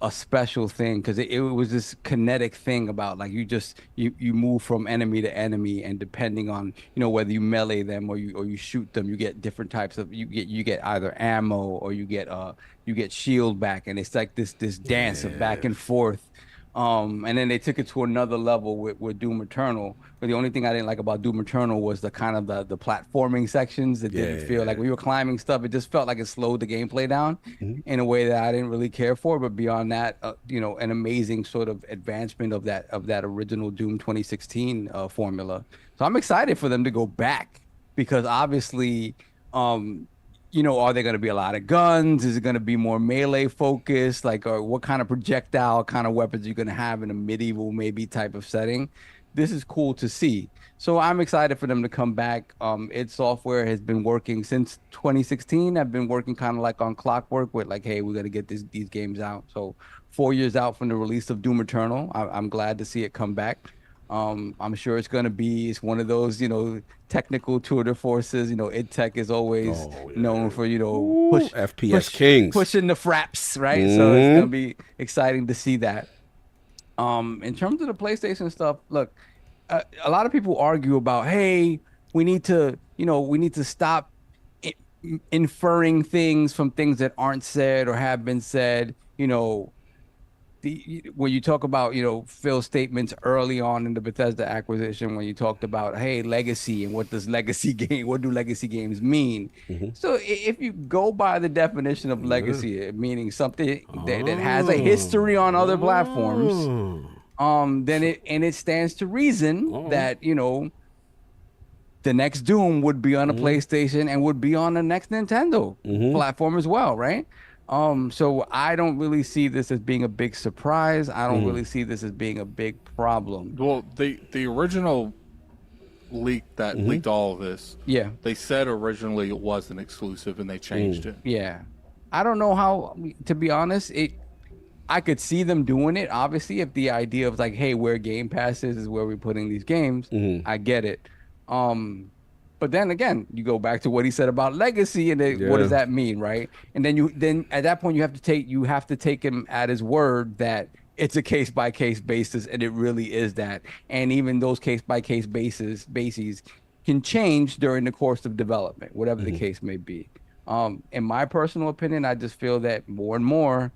a special thing because it was this kinetic thing about like you move from enemy to enemy, and depending on whether you melee them or you shoot them, you get different types of you get either ammo or you get shield back, and it's like this dance of back and forth. And then they took it to another level with Doom Eternal. But the only thing I didn't like about Doom Eternal was the kind of the platforming sections that didn't feel like when you were climbing stuff. It just felt like it slowed the gameplay down in a way that I didn't really care for. But beyond that, an amazing sort of advancement of that original Doom 2016 formula. So I'm excited for them to go back because obviously. Are there going to be a lot of guns? Is it going to be more melee focused? Like, or what kind of projectile kind of weapons are you going to have in a medieval maybe type of setting? This is cool to see. So I'm excited for them to come back. id Software has been working since 2016. I've been working kind of like on clockwork with like, hey, we're going to get these games out. So 4 years out from the release of Doom Eternal, I'm glad to see it come back. I'm sure it's one of those, technical tour de forces. id Tech is always known for, FPS kings. Pushing the fraps, right? So it's going to be exciting to see that. In terms of the PlayStation stuff, look, a lot of people argue about, hey, we need to stop inferring things from things that aren't said or have been said, when you talk about, Phil's statements early on in the Bethesda acquisition, when you talked about, hey, legacy and what do legacy games mean? So if you go by the definition of legacy, meaning something that has a history on other platforms, then it stands to reason that, the next Doom would be on a PlayStation and would be on the next Nintendo platform as well, right? So I don't really see this as being a big surprise. I don't really see this as being a big problem. Well, the original leak that leaked all of this, they said originally it wasn't exclusive and they changed it. Yeah. I don't know how, to be honest, I could see them doing it, obviously, if the idea of like, hey, where Game Pass is where we're putting these games. I get it. But then again, you go back to what he said about legacy, and then what does that mean, right? And then at that point you have to take him at his word that it's a case by case basis, and it really is that. And even those case by case bases can change during the course of development, whatever the case may be. In my personal opinion, I just feel that more and more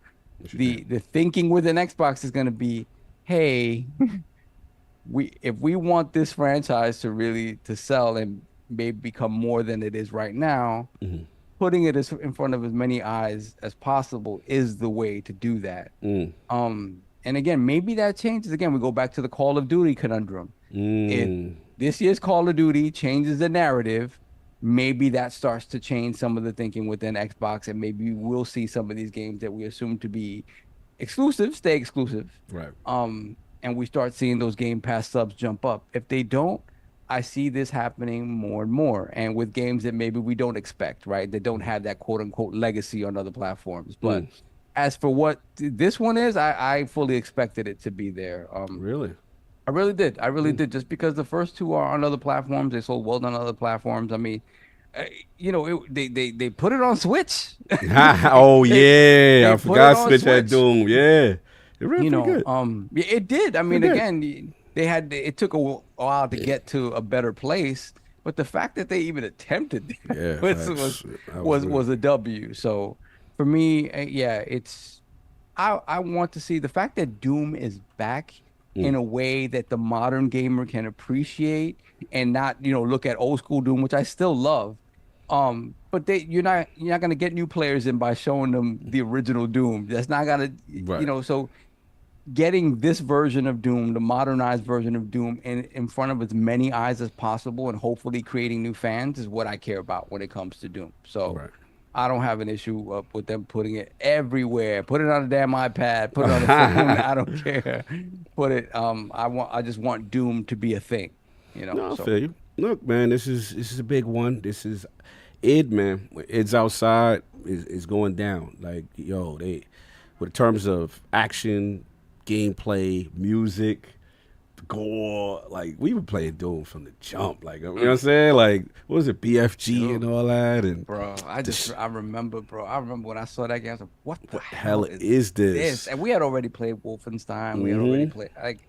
the thinking within Xbox is going to be, hey, if we want this franchise to sell and maybe become more than it is right now, putting it in front of as many eyes as possible is the way to do that. And again, maybe that changes. Again, we go back to the Call of Duty conundrum. If this year's Call of Duty changes the narrative, maybe that starts to change some of the thinking within Xbox, and maybe we'll see some of these games that we assume to be exclusive stay exclusive. Right. And we start seeing those Game Pass subs jump up. If they don't, I see this happening more and more, and with games that maybe we don't expect, right? That don't have that quote unquote legacy on other platforms. But as for what this one is, I fully expected it to be there. Really? I really did. I really did. Just because the first two are on other platforms, they sold well on other platforms. I mean, they put it on Switch. Oh yeah, I forgot Switch had Doom. Yeah, it really good. It did. I mean, again. It took a while to get to a better place, but the fact that they even attempted was a W. So for me, I want to see the fact that Doom is back in a way that the modern gamer can appreciate and not, look at old school Doom, which I still love. But you're not going to get new players in by showing them the original Doom. That's not going to, so getting this version of Doom, the modernized version of Doom, in front of as many eyes as possible, and hopefully creating new fans is what I care about when it comes to Doom. So Right. I don't have an issue with them putting it everywhere. Put it on a damn iPad. Put it on a phone. I don't care. Put it. I just want Doom to be a thing. You know. No, I feel you. Look, man, this is a big one. This is id, man. Id's outside is going down. Like, yo, they, with terms of action, gameplay, music, gore, like we were playing Doom from the jump. Like, you know what I'm saying? Like, what was it, BFG and all that? And bro, I remember when I saw that game. I was like, what the hell is this? And we had already played Wolfenstein. We had already played like.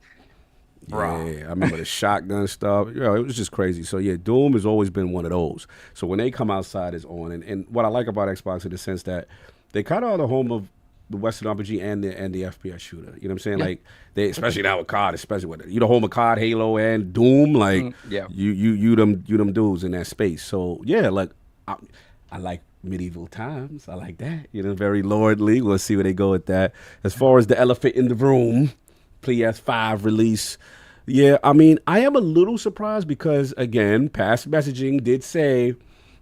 Bro. Yeah, I remember the shotgun stuff. You know, it was just crazy. So yeah, Doom has always been one of those. So when they come outside, it's on. And what I like about Xbox in the sense that they kind of are the home of the Western RPG and the FPS shooter. You know what I'm saying? Yeah. Like they, especially now with COD, especially with it. You the home of COD, Halo, and Doom. Like you them dudes in that space. So yeah, like I like medieval times. I like that. You know, very lordly. We'll see where they go with that. As far as the elephant in the room, PS5 release. Yeah, I mean, I am a little surprised because, again, past messaging did say,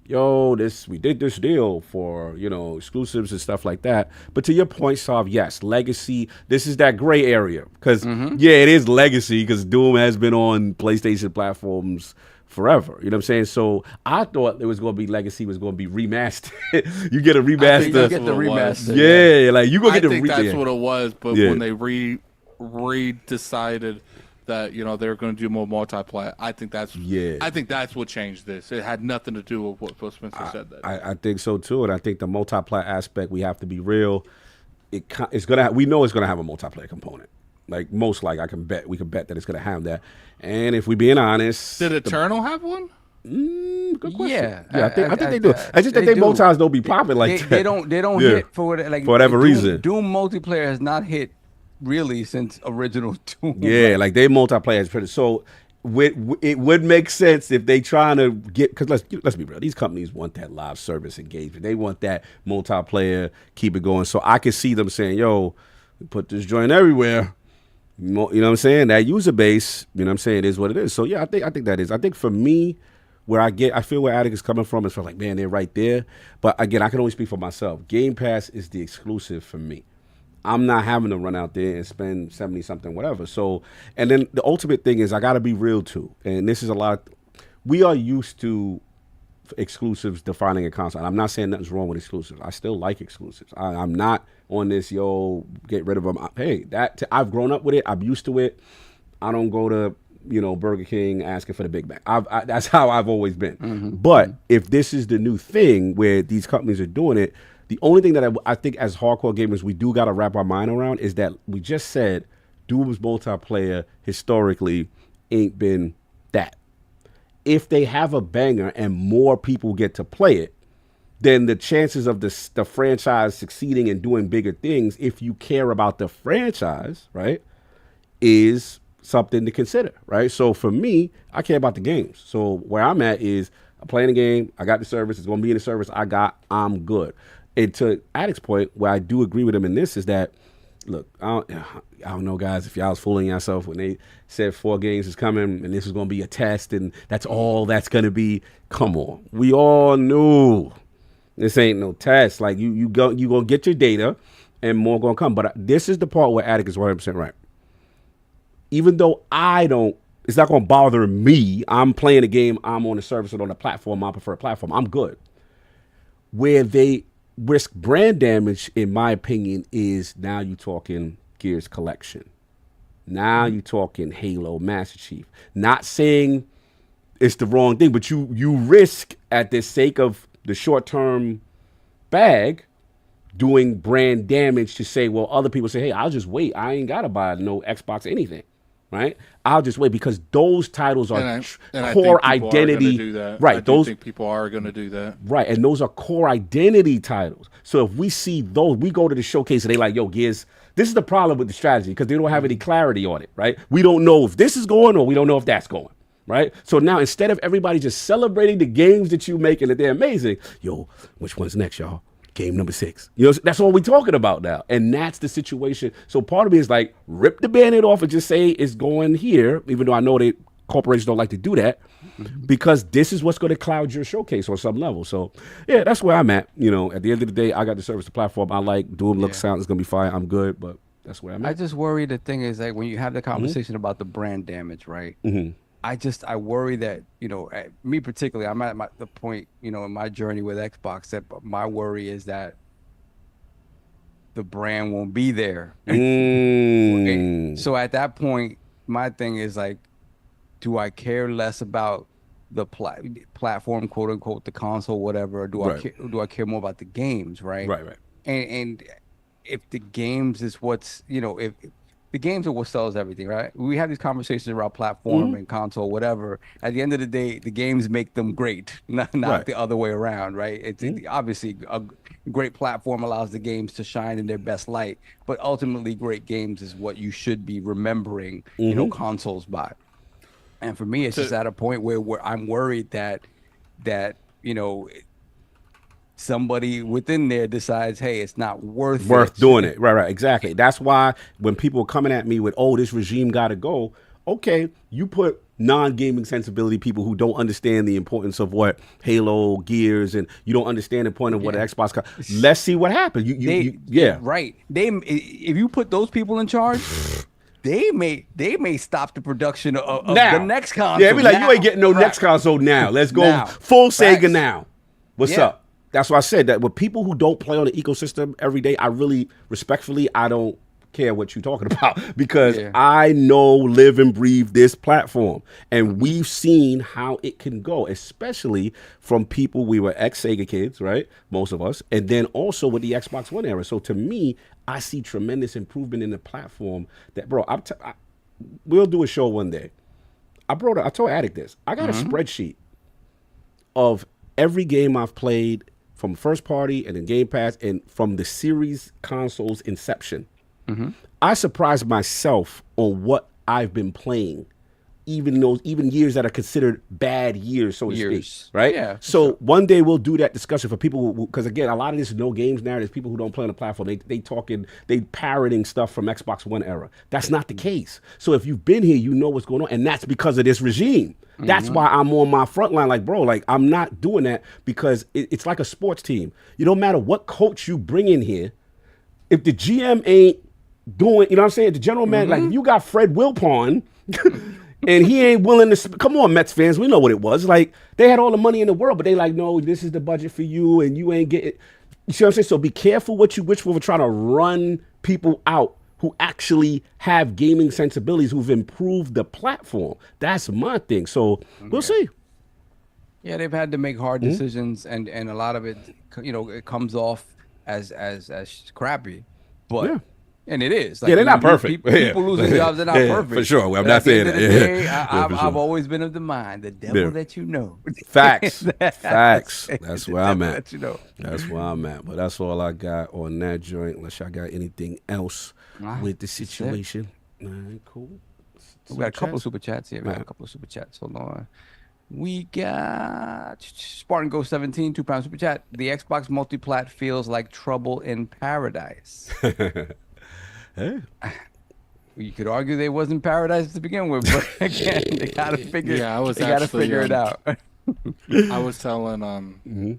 yo, we did this deal for, you know, exclusives and stuff like that. But to your point, Sav, yes, legacy, this is that gray area. Because, yeah, it is legacy because Doom has been on PlayStation platforms forever. You know what I'm saying? So I thought it was going to be legacy, was going to be remastered. You get a remaster. You get the remaster. Yeah, like you going to get the remaster. I think that's what it was. But when they decided that, you know, they're going to do more multiplayer, I think that's what changed this. It had nothing to do with what Phil Spencer said. I think so too, and I think the multiplayer aspect, we have to be real. It's gonna. We know it's gonna have a multiplayer component. Like most, like we can bet that it's gonna have that. And if we being honest, did Eternal have one? Good question. Yeah, I think they do. I just think they multis don't be popping like that. They don't hit for whatever reason. Doom multiplayer has not hit really since original Doom. Yeah, like they multiplayer is pretty. So it would make sense if they trying to get, because let's be real, these companies want that live service engagement. They want that multiplayer, keep it going. So I can see them saying, yo, put this joint everywhere. You know what I'm saying? That user base, you know what I'm saying, it is what it is. So yeah, I think that is. I think for me, I feel where Attic is coming from is for like, man, they're right there. But again, I can only speak for myself. Game Pass is the exclusive for me. I'm not having to run out there and spend 70 something, whatever. So, and then the ultimate thing is I got to be real too. And this is we are used to exclusives defining a console. I'm not saying nothing's wrong with exclusives. I still like exclusives. I'm not on this, get rid of them. Hey, I've grown up with it. I'm used to it. I don't go to, Burger King asking for the Big Mac. That's how I've always been. Mm-hmm. But if this is the new thing where these companies are doing it, the only thing that I think as hardcore gamers we do got to wrap our mind around is that we just said Doom's multiplayer historically ain't been that. If they have a banger and more people get to play it, then the chances of the franchise succeeding and doing bigger things, if you care about the franchise, right, is something to consider, right? So for me, I care about the games. So where I'm at is I'm playing the game, I got the service, it's going to be in the service I'm good. And to Addict's point, where I do agree with him in this is that, look, I don't know, guys, if y'all was fooling yourself when they said 4 games is coming and this is going to be a test and that's all that's going to be. Come on. We all knew this ain't no test. Like, you going to get your data and more going to come. But this is the part where Addict is 100% right. Even though it's not going to bother me. I'm playing the game. I'm on the service and on the platform, my preferred platform. I'm good. Where they risk brand damage, in my opinion, is now you talking Gears Collection. Now you talking Halo Master Chief. Not saying it's the wrong thing, but you risk at the sake of the short-term bag doing brand damage to say, well, other people say, hey, I'll just wait. I ain't got to buy no Xbox anything, right? I'll just wait because those titles are core identity. Right. I think people are going to do that. Right. And those are core identity titles. So if we see those, we go to the showcase and they like, yo, Gears, this is the problem with the strategy because they don't have any clarity on it, right? We don't know if this is going or we don't know if that's going, right? So now instead of everybody just celebrating the games that you make and that they're amazing, yo, which one's next, y'all? game number 6. You know, that's all we're talking about now. And that's the situation. So part of me is like, rip the Band-Aid off and just say it's going here, even though I know corporations don't like to do that, because this is what's going to cloud your showcase on some level. So, yeah, that's where I'm at. You know, at the end of the day, I got the service, the platform I like. Doom looks, sound is going to be fine. I'm good, but that's where I'm at. I just worry the thing is like when you have the conversation about the brand damage, right? I worry that, you know, me particularly, I'm at the point, you know, in my journey with Xbox that my worry is that the brand won't be there. Okay? So at that point, my thing is like, do I care less about the platform, quote unquote, the console, whatever, or do I care more about the games, right? Right. And if the games is what's, you know, if the games are what sells everything, right? We have these conversations around platform and console, whatever. At the end of the day, the games make them great, not the other way around, right? It's obviously a great platform allows the games to shine in their best light, but ultimately great games is what you should be remembering, you know, consoles by. And for me, it's just at a point where I'm worried that you know, somebody within there decides, hey, it's not worth doing it. Right, exactly. That's why when people are coming at me with, oh, this regime got to go, okay, you put non-gaming sensibility people who don't understand the importance of what Halo, Gears, and you don't understand the point of what an Xbox. Let's see what happens. Right. If you put those people in charge, they may stop the production of the next console. Yeah, be like, you ain't getting no next console now. Let's go full Sega now. What's up? That's why I said that with people who don't play on the ecosystem every day, I really, respectfully, I don't care what you're talking about because I know, live and breathe this platform. And we've seen how it can go, especially from people, we were ex-Sega kids, right? Most of us. And then also with the Xbox One era. So to me, I see tremendous improvement in the platform that, bro, we'll do a show one day. I told Addict this. I got a spreadsheet of every game I've played from first party and then Game Pass and from the series consoles inception. I surprised myself on what I've been playing, even years that are considered bad years, so to speak, right? Yeah. So one day we'll do that discussion for people because again, a lot of this is no games now. There's people who don't play on the platform. They parroting stuff from Xbox One era. That's not the case. So if you've been here, you know what's going on, and that's because of this regime. That's why I'm on my front line. Like, bro, like I'm not doing that because it's like a sports team. You don't matter what coach you bring in here, if the GM ain't doing, you know what I'm saying? The general man, like if you got Fred Wilpon and he ain't willing to, come on, Mets fans, we know what it was. Like they had all the money in the world, but they like, no, this is the budget for you and you ain't getting, you see what I'm saying? So be careful what you wish for trying to run people out who actually have gaming sensibilities, who've improved the platform. That's my thing. So we'll see. Yeah, they've had to make hard decisions, and a lot of it, you know, it comes off as crappy, but and it is. Like, they're not perfect. People losing jobs, they're not perfect. For sure. I'm not saying that. I've always been of the mind, the devil that you know. Facts. Facts. That's where I'm at. You know. That's where I'm at. But that's all I got on that joint. Unless y'all got anything else with the situation. All right, cool. We got a couple of super chats here. We got a couple of super chats. Hold on. We got Spartan Ghost 17, £2 super chat. The Xbox multiplat feels like trouble in paradise. Hey. You could argue they wasn't paradise to begin with, but again, they gotta figure. Yeah, I was. They gotta figure it out. I was telling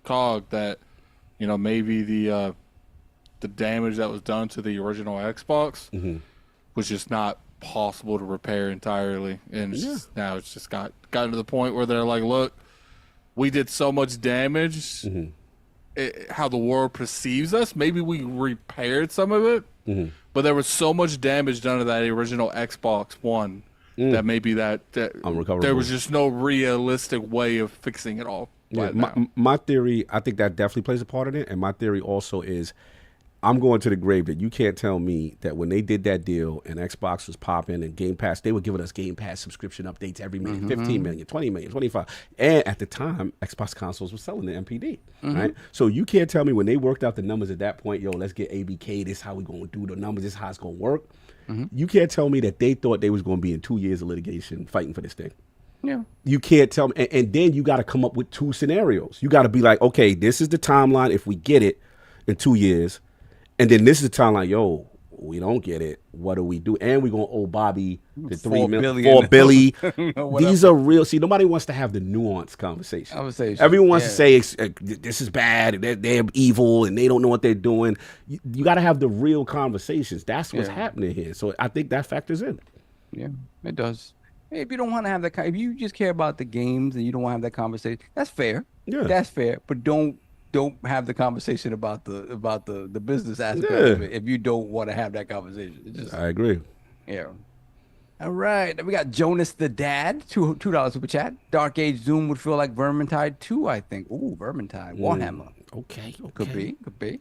Cog that, you know, maybe the damage that was done to the original Xbox was just not possible to repair entirely, and now it's just gotten to the point where they're like, look, we did so much damage. How the world perceives us, maybe we repaired some of it, but there was so much damage done to that original Xbox One that maybe that there was just no realistic way of fixing it all. My theory, I think that definitely plays a part in it, and my theory also is, I'm going to the grave that you can't tell me that when they did that deal and Xbox was popping and Game Pass, they were giving us Game Pass subscription updates every minute, 15 million, 20 million, 25. And at the time, Xbox consoles were selling the MPD, right? So you can't tell me when they worked out the numbers at that point, yo, let's get ABK, this is how we're going to do the numbers, this is how it's going to work. You can't tell me that they thought they was going to be in 2 years of litigation fighting for this thing. Yeah. You can't tell me. And then you got to come up with 2 scenarios. You got to be like, okay, this is the timeline if we get it in 2 years. And then this is the timeline, yo, we don't get it. What do we do? And we're going to owe Bobby the $4 billion. These are real. See, nobody wants to have the nuanced conversation. Everyone wants to say this is bad, they're evil, and they don't know what they're doing. You got to have the real conversations. That's what's happening here. So I think that factors in. Yeah, it does. If you don't want to have that, if you just care about the games and you don't want to have that conversation, that's fair. Yeah, that's fair. But don't have the conversation about the business aspect of it if you don't want to have that conversation. I agree. Yeah. All right, we got Jonas the Dad, $2 super chat. Dark Age Doom would feel like Vermintide 2, I think. Ooh, Vermintide, Warhammer. Okay. Could be. And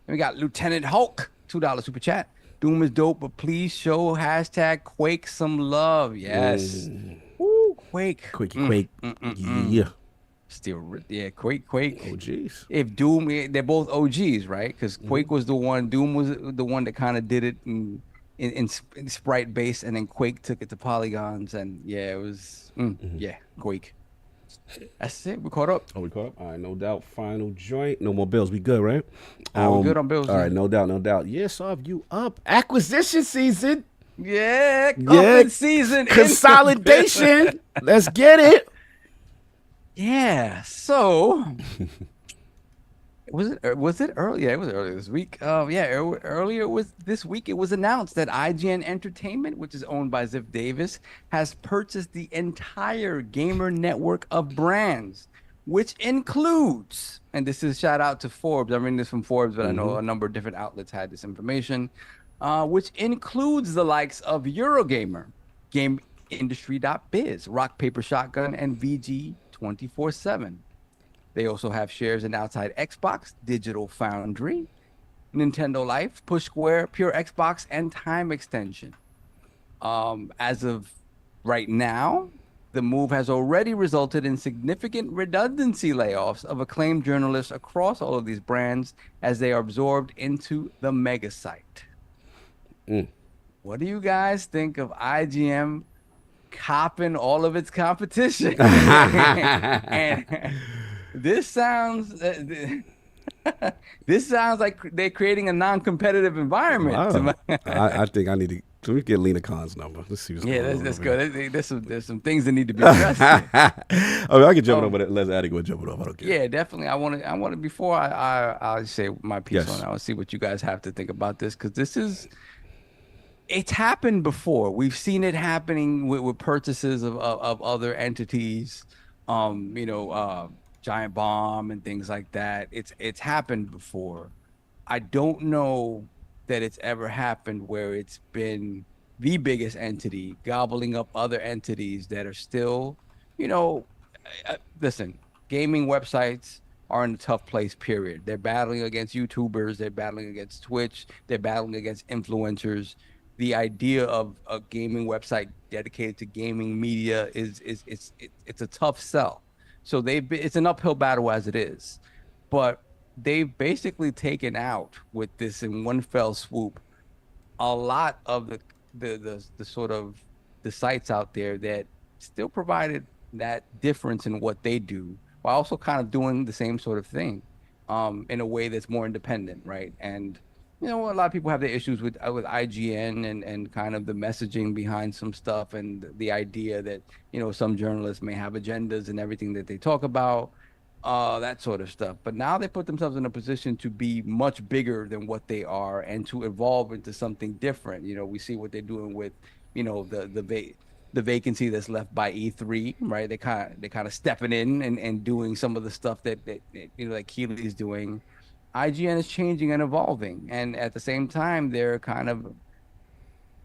we got Lieutenant Hulk, $2 super chat. Doom is dope, but please show #Quake some love. Yes. Woo, Quake. Quake. Yeah. Still, Quake. OGs. If Doom, they're both OGs, right? Because Quake was the one, Doom was the one that kind of did it in sprite base, and then Quake took it to polygons, and it was Quake. That's it. We caught up. We caught up. All right, no doubt. Final joint. No more bills. We good, right? We're good on bills. All right, no doubt. Yeah, so you up. Acquisition season. Yeah, up in season. Consolidation. Let's get it. Yeah. So was it early? Yeah, it was earlier this week. Earlier this week. It was announced that IGN Entertainment, which is owned by Ziff Davis, has purchased the entire gamer network of brands, which includes, and this is shout out to Forbes. I'm reading this from Forbes, but I know a number of different outlets had this information, which includes the likes of Eurogamer, GameIndustry.biz, Rock Paper Shotgun, and VG247. They also have shares in Outside Xbox, Digital Foundry, Nintendo Life, Push Square, Pure Xbox, and Time Extension. As of right now, the move has already resulted in significant redundancy layoffs of acclaimed journalists across all of these brands as they are absorbed into the mega site. What do you guys think of IGN copping all of its competition? And this sounds like they're creating a non-competitive environment. Wow. I think I need to. Can we get Lena Khan's number? Let's see what's going on. That's good. There's some things that need to be addressed. I can jump it over there. Let's Addy go jump it off. I don't care. Yeah, definitely. I want to before I say my piece on it. I want to see what you guys have to think about this, because it's happened before. We've seen it happening with purchases of other entities. Giant Bomb and things like that. It's happened before. I don't know that it's ever happened where it's been the biggest entity gobbling up other entities that are still, listen, gaming websites are in a tough place, period. They're battling against YouTubers, they're battling against Twitch, they're battling against influencers. The idea of a gaming website dedicated to gaming media it's a tough sell. So it's an uphill battle as it is, but they've basically taken out with this in one fell swoop a lot of the sort of the sites out there that still provided that difference in what they do, while also kind of doing the same sort of thing in a way that's more independent, right? And a lot of people have their issues with IGN and kind of the messaging behind some stuff, and the idea that some journalists may have agendas and everything that they talk about, that sort of stuff. But now they put themselves in a position to be much bigger than what they are and to evolve into something different. We see what they're doing with the vacancy that's left by E3, right? They kind of stepping in and doing some of the stuff that like Keeley's doing. IGN is changing and evolving, and at the same time, they're kind of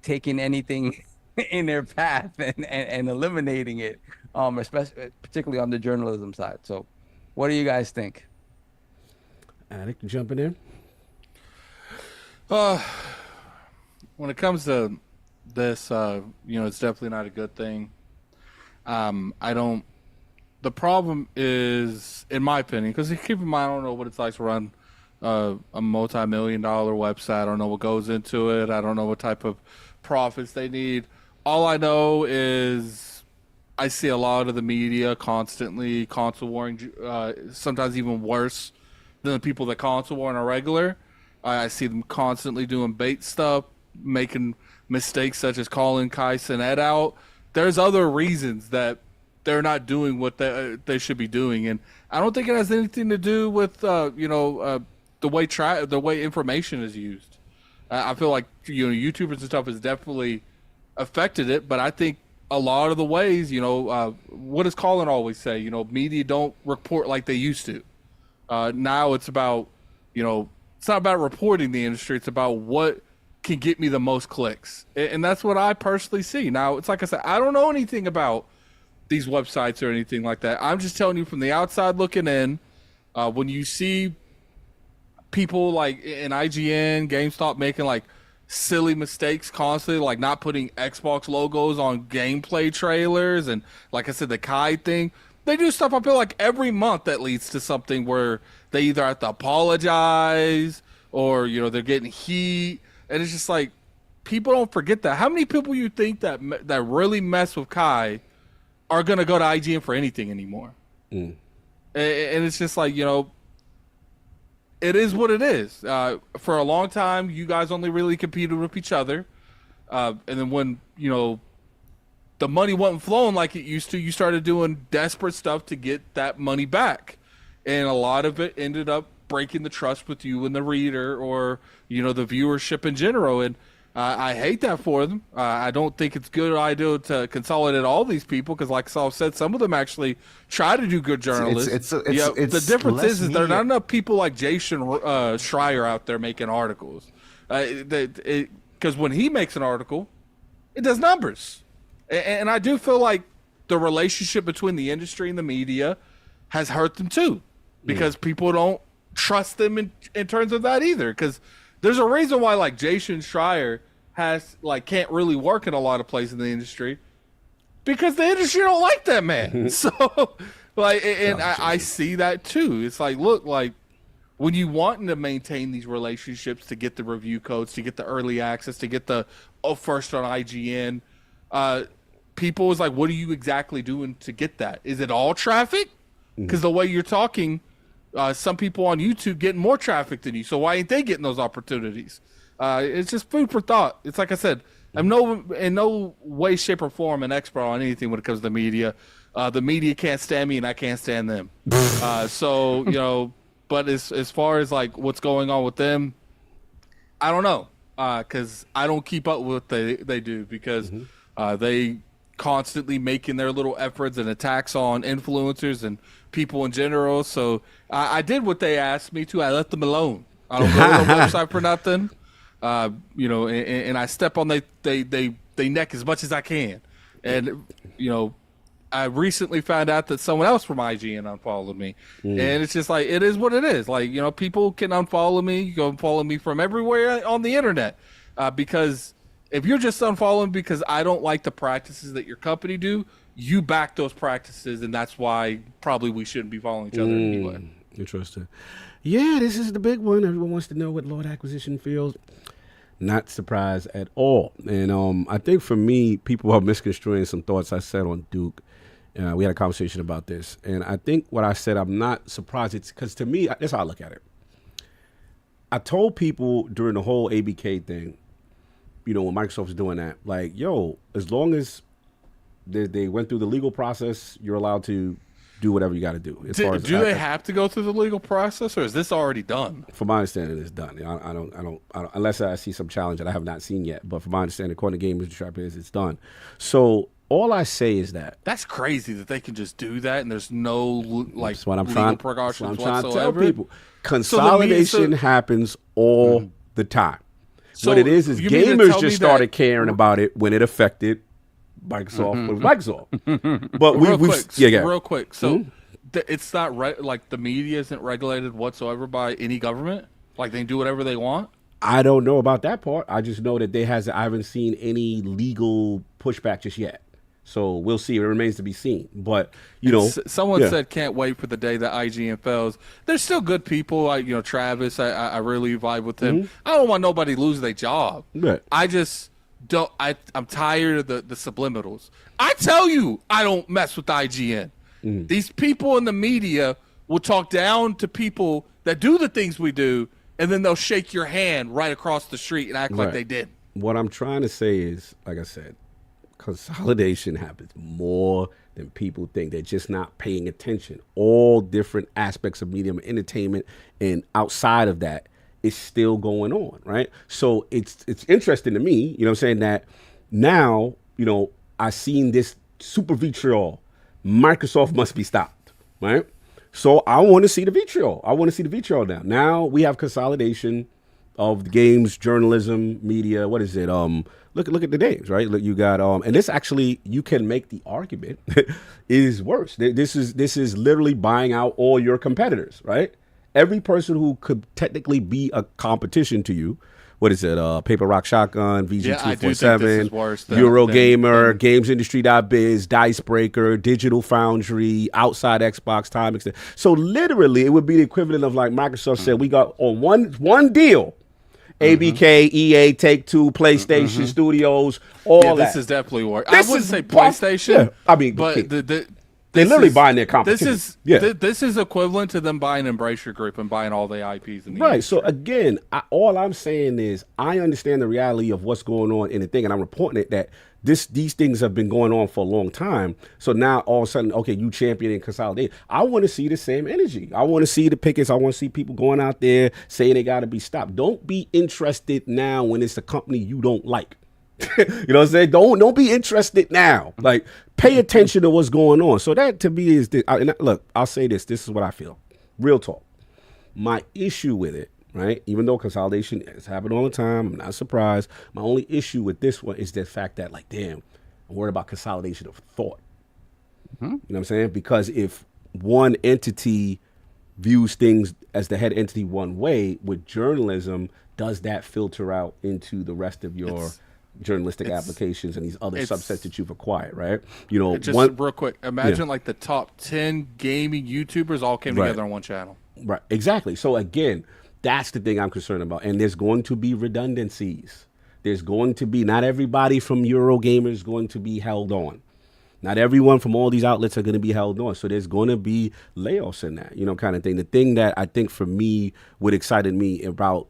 taking anything in their path and eliminating it, especially particularly on the journalism side. So, what do you guys think? Addict jumping in. When it comes to this, it's definitely not a good thing. The problem is, in my opinion, because keep in mind, I don't know what it's like to run a multi-million-dollar website. I don't know what goes into it. I don't know what type of profits they need. All I know is I see a lot of the media constantly console warring, sometimes even worse than the people that console war on a regular. I see them constantly doing bait stuff, making mistakes such as calling Kai Cenat out. There's other reasons that they're not doing what they should be doing, and I don't think it has anything to do with the way information is used. I feel like YouTubers and stuff has definitely affected it, but I think a lot of the ways, what does Colin always say? Media don't report like they used to. Now it's about, it's not about reporting the industry. It's about what can get me the most clicks. And that's what I personally see. Now, it's like I said, I don't know anything about these websites or anything like that. I'm just telling you from the outside looking in, when you see people like in IGN, GameStop making like silly mistakes constantly, like not putting Xbox logos on gameplay trailers, and like I said, the Kai thing, they do stuff I feel like every month that leads to something where they either have to apologize or they're getting heat, and it's just like people don't forget that. How many people you think that really mess with Kai are gonna go to IGN for anything anymore? And it's just like, it is what it is. For a long time, you guys only really competed with each other. And then when, the money wasn't flowing like it used to, you started doing desperate stuff to get that money back. And a lot of it ended up breaking the trust with you and the reader, or, the viewership in general. And I hate that for them. I don't think it's a good idea to consolidate all these people, because like Saul said, some of them actually try to do good journalism. The difference is there are not enough people like Jason Schreier out there making articles. Because when he makes an article, it does numbers. And I do feel like the relationship between the industry and the media has hurt them too, because people don't trust them in terms of that either. Because there's a reason why like Jason Schreier can't really work in a lot of places in the industry, because the industry don't like that man. So I see that too. It's like, look, like when you want to maintain these relationships to get the review codes, to get the early access, to get the first on IGN, people is like, what are you exactly doing to get that? Is it all traffic? Because the way you're talking, some people on YouTube getting more traffic than you, so why ain't they getting those opportunities? It's just food for thought. It's like I said, I'm in no way, shape, or form an expert on anything when it comes to the media. The media can't stand me, and I can't stand them. But as far as like what's going on with them, I don't know, because I don't keep up with what they do, because they constantly making their little efforts and attacks on influencers and people in general. So I did what they asked me to. I let them alone. I don't go to the website for nothing. And I step on they neck as much as I can. And I recently found out that someone else from IGN unfollowed me, and it's just like, it is what it is. Like, people can unfollow me. You can unfollow me from everywhere on the internet, because if you're just unfollowing because I don't like the practices that your company do, you back those practices, and that's why probably we shouldn't be following each other anyway. Interesting. Yeah, this is the big one. Everyone wants to know what Lord Acquisition feels. Not surprised at all. And I think for me, people are misconstruing some thoughts I said on Duke. We had a conversation about this. And I think what I said, I'm not surprised. It's because to me, that's how I look at it. I told people during the whole ABK thing, when Microsoft was doing that, like, as long as they went through the legal process, you're allowed to do whatever you got to do. Do they have to go through the legal process, or is this already done? From my understanding, it's done. I don't unless I see some challenge that I have not seen yet. But from my understanding, according to Game Industry Trap, it's done. So all I say is that's crazy that they can just do that, and there's no that's what I'm legal trying, precautions that's what I'm whatsoever. trying to tell people. Consolidation happens all the time. So what it is gamers just started caring about it when it affected Microsoft with Microsoft. But real quick. So it's not like the media isn't regulated whatsoever by any government. Like, they can do whatever they want. I don't know about that part. I just know that I haven't seen any legal pushback just yet. So we'll see. It remains to be seen. But, someone said can't wait for the day that IGN fails. There's still good people. Like, Travis, I really vibe with him. I don't want nobody to lose their job. Right. I just I'm tired of the subliminals. I tell you, I don't mess with IGN. These people in the media will talk down to people that do the things we do, and then they'll shake your hand right across the street and act like they did. What I'm trying to say is, like I said, consolidation happens more than people think. They're just not paying attention. All different aspects of media and entertainment, and outside of that, it's still going on, right? So it's interesting to me, you know what I'm saying, that now, you know, I seen this super vitriol. Microsoft must be stopped, right? So I want to see the vitriol. I want to see the vitriol now. Now we have consolidation of the games, journalism, media. What is it? Look at the names, right? Look, you got and this actually, you can make the argument is worse. This is literally buying out all your competitors, right? Every person who could technically be a competition to you. What is it? Paper Rock Shotgun, VG247, Eurogamer, GamesIndustry.biz, Dicebreaker, Digital Foundry, Outside Xbox, Time Extend. So literally, it would be the equivalent of like Microsoft said, we got on one deal, ABK, EA, Take-Two, PlayStation Studios, all that. This is definitely worse. I wouldn't say PlayStation. Yeah, I mean, but they're literally buying their competition. This is equivalent to them buying Embrace Your Group and buying all the IPs in the right. industry. So again, all I'm saying is I understand the reality of what's going on in the thing, and I'm reporting it that these things have been going on for a long time. So now all of a sudden, okay, you champion and consolidate. I want to see the same energy. I want to see the pickets. I want to see people going out there saying they got to be stopped. Don't be interested now when it's a company you don't like. You know what I'm saying? Don't be interested now. Like, pay attention to what's going on. So that to me is look, I'll say this. This is what I feel. Real talk. My issue with it, right? Even though consolidation has happened all the time, I'm not surprised. My only issue with this one is the fact that, like, damn, I'm worried about consolidation of thought. You know what I'm saying? Because if one entity views things as the head entity one way, with journalism, does that filter out into the rest of your journalistic applications and these other subsets that you've acquired, right? You know, just real quick, imagine like the top 10 gaming YouTubers all came together on one channel. Right, exactly. So again, that's the thing I'm concerned about. And there's going to be redundancies. There's going to be, not everybody from Eurogamer is going to be held on. Not everyone from all these outlets are going to be held on. So there's going to be layoffs in that, you know, kind of thing. The thing that I think for me, what excited me about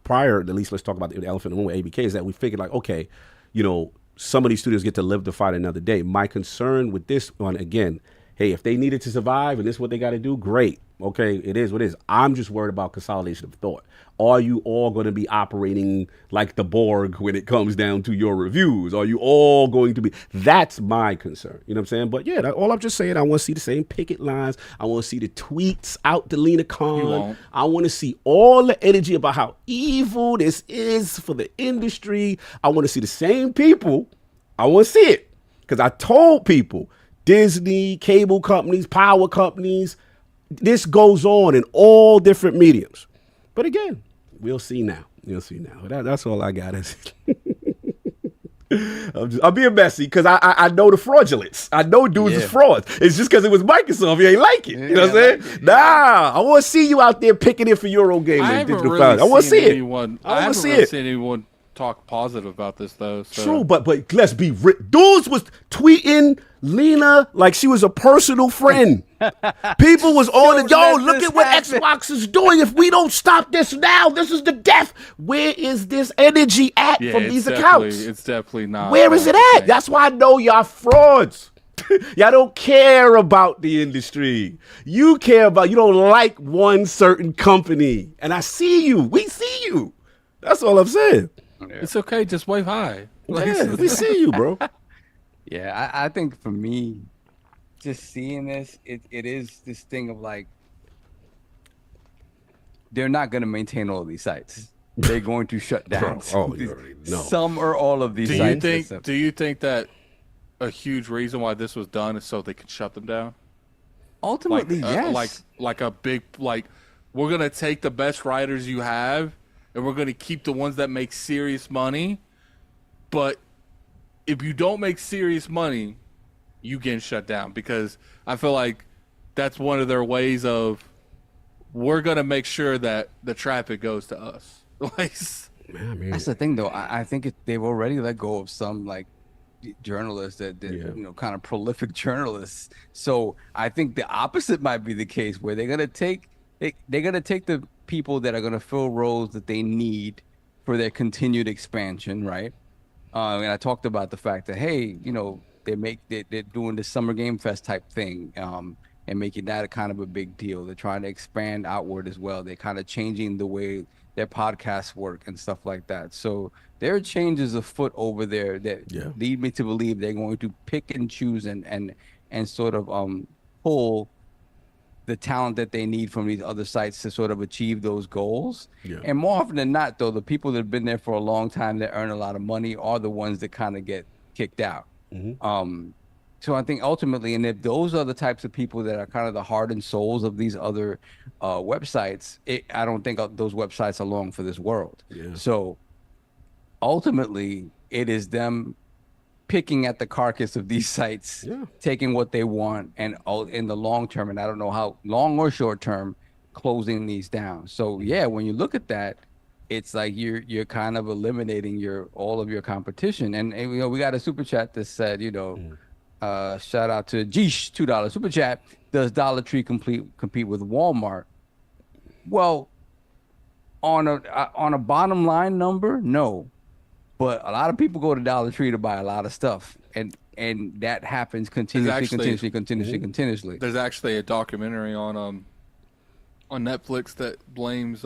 prior, at least let's talk about the elephant in the room with ABK, is that we figured like, okay, you know, some of these studios get to live to fight another day. My concern with this one, again, hey, if they needed to survive and this is what they got to do, great. Okay, it is what it is. I'm just worried about consolidation of thought. Are you all going to be operating like the Borg when it comes down to your reviews? Are you all going to be? That's my concern. You know what I'm saying? But yeah, all I'm just saying, I want to see the same picket lines. I want to see the tweets out to Lena Khan. I want to see all the energy about how evil this is for the industry. I want to see the same people. I want to see it. Because I told people, Disney, cable companies, power companies, this goes on in all different mediums. But again, we'll see now. We'll see now. That's all I got. I'm being messy because I know the fraudulence. I know dudes is frauds. It's just because it was Microsoft. You ain't like it. You know what I'm saying? Nah, I want to see you out there picking it for Eurogamer and Digital Foundry. I want to see it. I haven't really seen anyone talk positive about this though. So. True, but let's be real. Dudes was tweeting Lena like she was a personal friend. People was on it. Yo, look at what Xbox is doing. If we don't stop this now, this is the death. Where is this energy at from these accounts? It's definitely not. Where is it at? That's why I know y'all frauds. Y'all don't care about the industry. You don't like one certain company. And I see you. We see you. That's all I'm saying. It's okay. Just wave high. Yeah, we see you, bro. Yeah, I think for me, just seeing this, it is this thing of like, they're not going to maintain all of these sites. They're going to shut down some or all of these sites. Do you think that a huge reason why this was done is so they could shut them down? Ultimately, yes. Like a big, like, we're going to take the best writers you have and we're going to keep the ones that make serious money. But if you don't make serious money, you get shut down, because I feel like that's one of their ways of, we're going to make sure that the traffic goes to us. Man, That's the thing, though. I think they've already let go of some like journalists that kind of prolific journalists. So I think the opposite might be the case, where they're gonna take the people that are gonna fill roles that they need for their continued expansion, right? And I talked about the fact that, hey, they're doing the Summer Game Fest type thing, and making that a kind of a big deal. They're trying to expand outward as well. They're kind of changing the way their podcasts work and stuff like that. So there are changes afoot over there that lead me to believe they're going to pick and choose and sort of pull the talent that they need from these other sites to sort of achieve those goals. Yeah. And more often than not, though, the people that have been there for a long time that earn a lot of money are the ones that kind of get kicked out. So I think ultimately, and if those are the types of people that are kind of the heart and souls of these other websites, I don't think those websites are long for this world. Yeah. So ultimately, it is them picking at the carcass of these sites, taking what they want, and in the long term, and I don't know how long or short term, closing these down. So yeah, when you look at that, it's like you're kind of eliminating all of your competition. And we got a super chat that said, shout out to Jeesh, $2 super chat. Does Dollar Tree compete with Walmart? Well, on a bottom line number, no. But a lot of people go to Dollar Tree to buy a lot of stuff, and that happens continuously. There's actually a documentary on Netflix that blames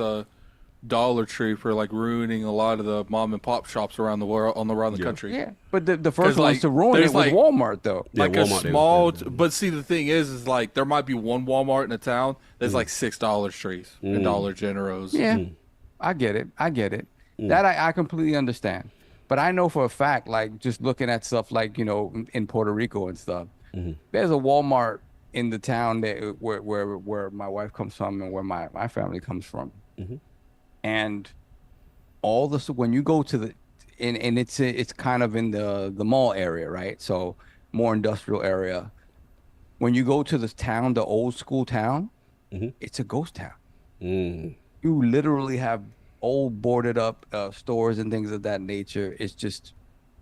Dollar Tree for like ruining a lot of the mom and pop shops around the world, around the country. Yeah, but the first ones to ruin it was Walmart, though. Like Walmart, a small, but see, the thing is like there might be one Walmart in a town. There's like 6 Dollar Trees and Dollar Generals. Yeah, I get it. That I completely understand. But I know for a fact, like just looking at stuff like in Puerto Rico and stuff, there's a Walmart in the town that where my wife comes from and where my family comes from. And when you go to and it's kind of in the mall area, right? So more industrial area. When you go to the town, the old school town, it's a ghost town. You literally have old boarded up stores and things of that nature. It's just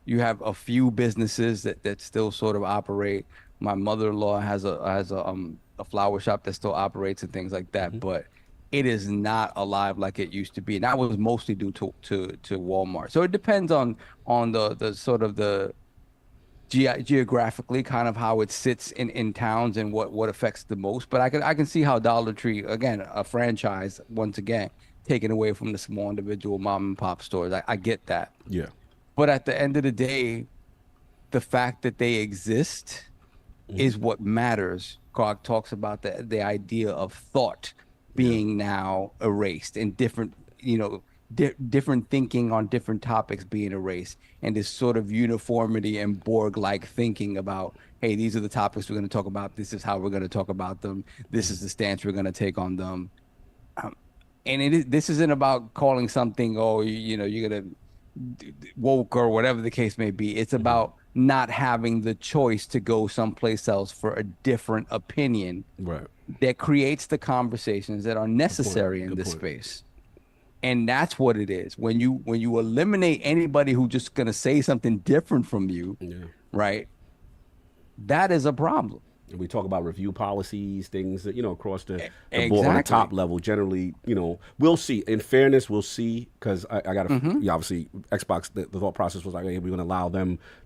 you have a few businesses that still sort of operate. My mother-in-law has a flower shop that still operates and things like that, but it is not alive like it used to be. And that was mostly due to Walmart. So it depends on the sort of the geographically kind of how it sits in towns and what affects the most. But I can see how Dollar Tree, again, a franchise, once again, taken away from the small individual mom and pop stores. I get that. Yeah. But at the end of the day, the fact that they exist is what matters. Grog talks about the idea of thought being now erased and different, different thinking on different topics being erased, and this sort of uniformity and Borg-like thinking about, hey, these are the topics we're going to talk about. This is how we're going to talk about them. This is the stance we're going to take on them. And this isn't about calling something, you're going to woke or whatever the case may be. It's about not having the choice to go someplace else for a different opinion that creates the conversations that are necessary in this space. And that's what it is. When you eliminate anybody who's just going to say something different from you, right, that is a problem. And we talk about review policies, things that, across the board on the top level. Generally, we'll see. In fairness, we'll see, because I got to, obviously, Xbox, the thought process was like, hey, we're going to allow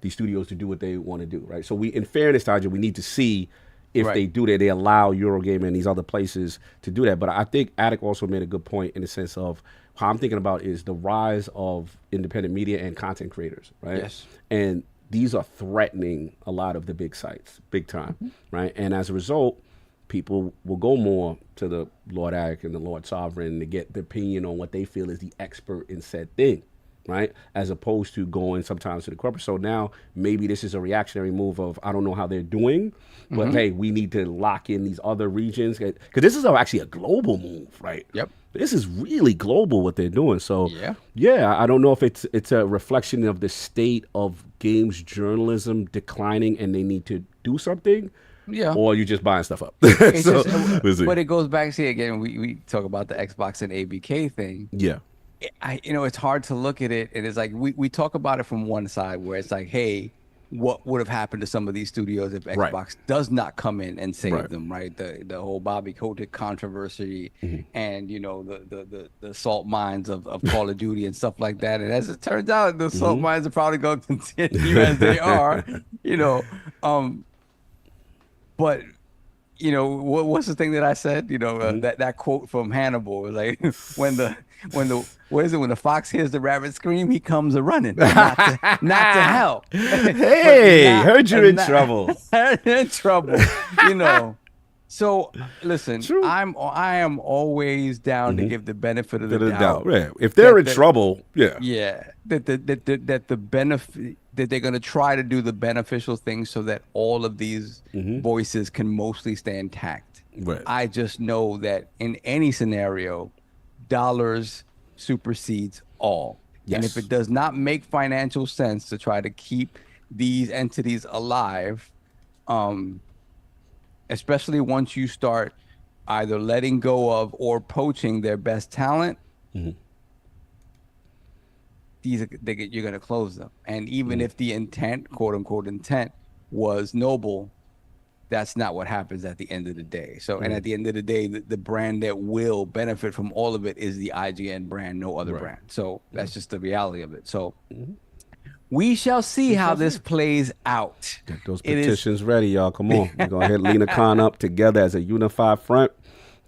these studios to do what they want to do, right? So in fairness, Taja, we need to see if they do that, they allow Eurogamer and these other places to do that. But I think Attic also made a good point in the sense of how I'm thinking about is the rise of independent media and content creators, right? Yes. And these are threatening a lot of the big sites, big time, right? And as a result, people will go more to the Lord Attic and the Lord Sovereign to get the opinion on what they feel is the expert in said thing, right? As opposed to going sometimes to the corporate. So now maybe this is a reactionary move of, I don't know how they're doing, but hey, we need to lock in these other regions. Because this is actually a global move, right? Yep. This is really global what they're doing. So yeah, I don't know if it's a reflection of the state of games journalism declining and they need to do something. Yeah. Or you just buying stuff up. But it goes back to, again, we talk about the Xbox and ABK thing. Yeah. it's hard to look at it. And it's like we talk about it from one side where it's like, hey, what would have happened to some of these studios if Xbox does not come in and save them, right? The whole Bobby Kotick controversy and the salt mines of Call of Duty and stuff like that. And as it turns out, the salt mines are probably going to continue as they are, but what's the thing that I said? That quote from Hannibal was like, when the fox hears the rabbit scream, he comes a running, not to hell. Hey, heard you're in trouble. In trouble, So listen, I am always down to give the benefit of the doubt. Yeah. If they're in trouble, that the benefit that they're going to try to do the beneficial things so that all of these voices can mostly stay intact. Right. I just know that in any scenario, dollars supersedes all. Yes. And if it does not make financial sense to try to keep these entities alive, especially once you start either letting go of or poaching their best talent, you're going to close them. And even if the intent, quote unquote intent, was noble, that's not what happens at the end of the day. So, and at the end of the day, the brand that will benefit from all of it is the IGN brand, no other brand. So that's just the reality of it. So we shall see how this plays out. Get those petitions ready, y'all. Come on. We're going to hit Lena Khan up together as a unified front.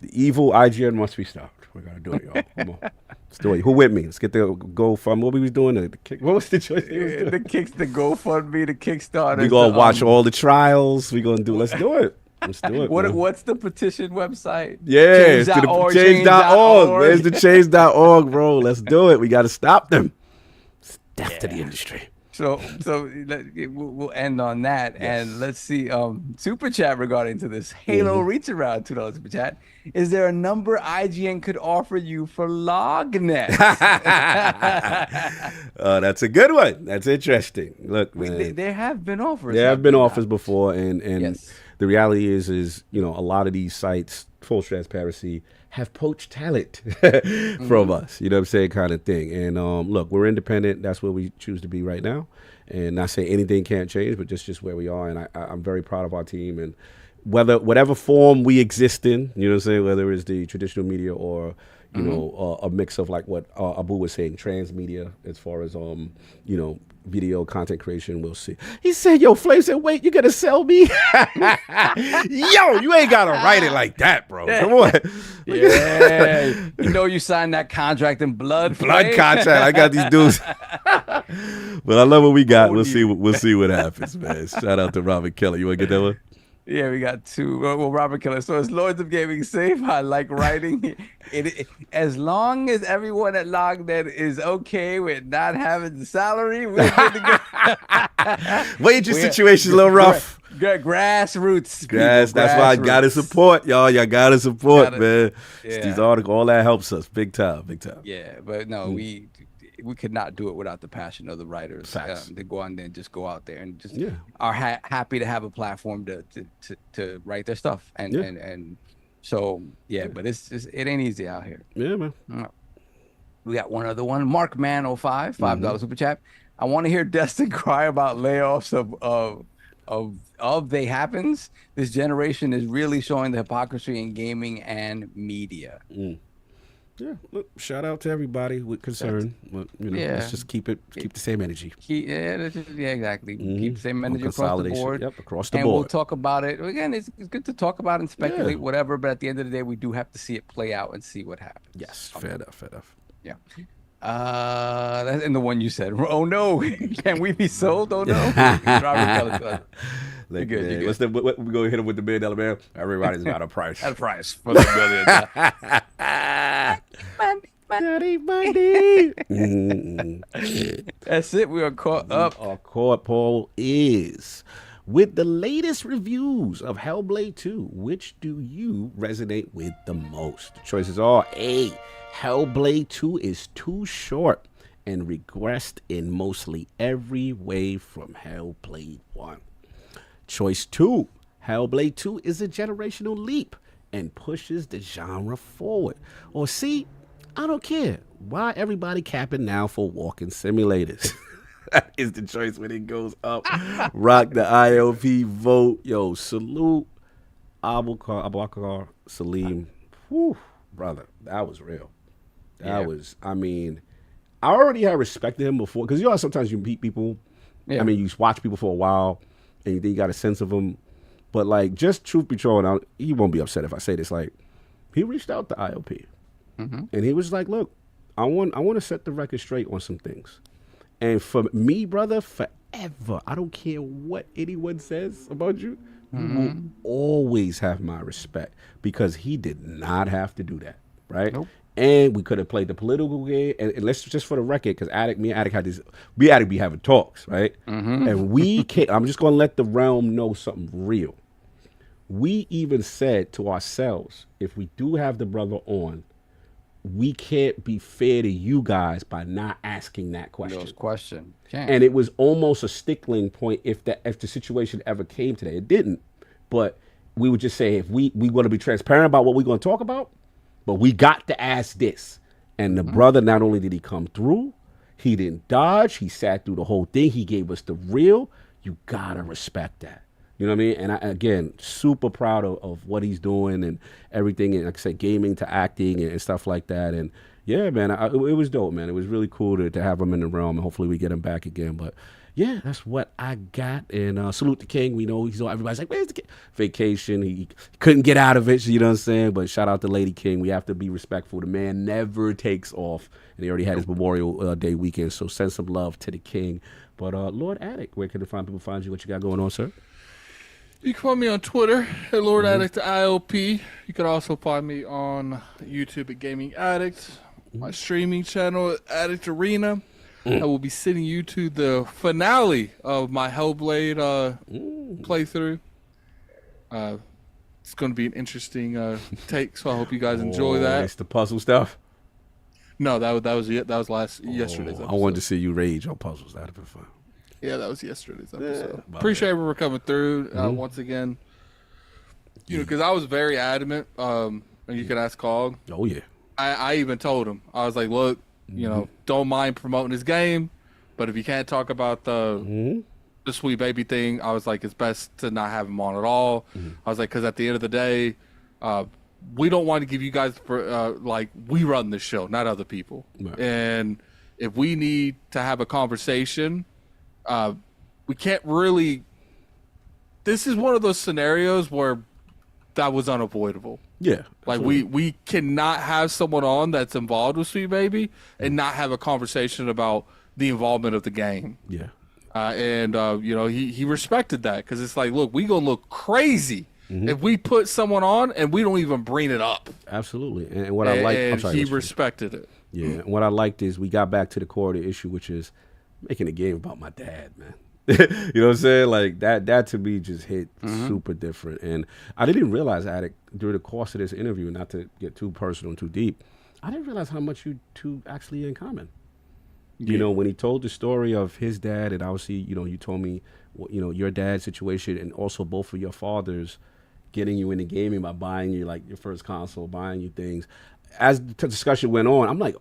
The evil IGN must be stopped. We're going to do it, y'all. Come on. Let's do it. Who with me? Let's get the GoFundMe. What we was doing? What was the choice? The GoFundMe, the Kickstarter. We're going to watch all the trials. We're going to do. Let's do it. Let's do it. What's the petition website? Yeah. Change.org. Where's the change.org, bro? Let's do it. We got to stop them. It's death to the industry. So we'll end on that, and let's see. Super chat regarding to this Halo reach around $2 super chat. Is there a number IGN could offer you for LogNet? That's a good one. That's interesting. Look, man, there have been offers. There have been offers before, and the reality is a lot of these sites, full transparency, have poached talent from us, you know what I'm saying, kind of thing. And look, we're independent. That's where we choose to be right now. And not saying anything can't change, but just where we are. And I'm very proud of our team. And whatever form we exist in, you know what I'm saying, whether it's the traditional media or, you know, a mix of like what Abu was saying, transmedia, as far as, video content creation, we'll see. He said, yo, Flav said, wait, you gonna sell me? Yo, you ain't gotta write it like that, bro. Come on. Yeah. You signed that contract in blood. Blood contract. I got these dudes. But I love what we got. We'll see what happens, man. Shout out to Robert Kelly. You wanna get that one? Yeah, we got two. Well, Robert Keller. So it's Lords of Gaming safe. I like writing. As long as everyone at LogNet is okay with not having the salary, we're good to go. Wager situation's a little rough. Grassroots. That's why I gotta support, y'all. Y'all gotta support, man. Yeah. These articles, all that helps us. Big time. Yeah, but no, we could not do it without the passion of the writers. They go on there and just go out there and just are happy to have a platform to write their stuff and so but it ain't easy out here. Yeah, man. We got one other one. Mark Man 05, $5 super chat. I want to hear Destin cry about layoffs of they happens. This generation is really showing the hypocrisy in gaming and media. Yeah, look, shout out to everybody with concern. Let's just keep the same energy. Exactly. Keep the same energy across the board. Yep, across the board. And we'll talk about it. Again, it's good to talk about and speculate, whatever, but at the end of the day, we do have to see it play out and see what happens. Yes, fair enough. Yeah. And the one you said, oh no, can we be sold? Oh no. Like, good. What's what we go hit him with the $1 million man? Everybody's got a price. At a price for the $1 million. That's it. We are caught up. Our court poll is: with the latest reviews of Hellblade 2, which do you resonate with the most? The choices are A, Hellblade 2 is too short and regressed in mostly every way from Hellblade 1. Choice 2, Hellblade 2 is a generational leap and pushes the genre forward. Or C, I don't care. Why everybody capping now for walking simulators? That is the choice when it goes up. Rock the ILP vote. Yo, salute Abubakar Salim. Whew, brother, that was real. That was, I mean, I already had respected him before, because you know sometimes you meet people, I mean, you watch people for a while, and you think you got a sense of them, but like, just truth be told, he won't be upset if I say this, like, he reached out to ILP, and he was like, look, I want to set the record straight on some things, and for me, brother, forever, I don't care what anyone says about you, you will always have my respect, because he did not have to do that, right? Nope. And we could have played the political game. And let's just for the record, because me and Attic had this, we had to be having talks, right? And we can't, I'm just going to let the realm know something real. We even said to ourselves, if we do have the brother on, we can't be fair to you guys by not asking that question. And it was almost a stickling point if the situation ever came to that. It didn't. But we would just say, if we want to be transparent about what we're going to talk about, but we got to ask this. And the brother, not only did he come through, he didn't dodge. He sat through the whole thing. He gave us the real. You got to respect that. You know what I mean? And again, super proud of what he's doing and everything. And like I said, gaming to acting and stuff like that. And yeah, man, it was dope, man. It was really cool to have him in the realm. And hopefully we get him back again. But yeah, that's what I got. And salute the king. We know everybody's like, where's the king? Vacation. He couldn't get out of it. You know what I'm saying? But shout out to Lady King. We have to be respectful. The man never takes off. And he already had his Memorial Day weekend. So send some love to the king. But Lord Addict, where can the people find you? What you got going on, sir? You can find me on Twitter at Lord Addict ILP. You can also find me on YouTube at Gaming Addict. My streaming channel, Addict Arena. I will be sending you to the finale of my Hellblade playthrough. It's going to be an interesting take, so I hope you guys enjoy that. It's the puzzle stuff? No, that was yesterday's episode. I wanted to see you rage on puzzles. That'd have been fun. Yeah, that was yesterday's episode. Appreciate everyone coming through once again. You know, because I was very adamant, and you can ask Cog. Oh, yeah. I even told him. I was like, look, you know, don't mind promoting his game, but if you can't talk about the Sweet Baby thing, I was like, it's best to not have him on at all. I was like, because at the end of the day, we don't want to give you guys, like, we run this show, not other people. Right. And if we need to have a conversation, we can't really, this is one of those scenarios where that was unavoidable. Yeah. Like we cannot have someone on that's involved with Sweet Baby and not have a conversation about the involvement of the game. Yeah. And you know, he respected that, because it's like, look, we gonna look crazy if we put someone on and we don't even bring it up. Absolutely. And what I like, and he respected it. Yeah. And what I liked is we got back to the core of the issue, which is making a game about my dad, man. You know what I'm saying? Like that to me just hit super different. And I didn't even realize, Addict, during the course of this interview, not to get too personal and too deep, I didn't realize how much you two actually in common. You know, when he told the story of his dad, and obviously, you know, you told me, you know, your dad's situation, and also both of your fathers getting you into gaming by buying you like your first console, buying you things. As the discussion went on, I'm like,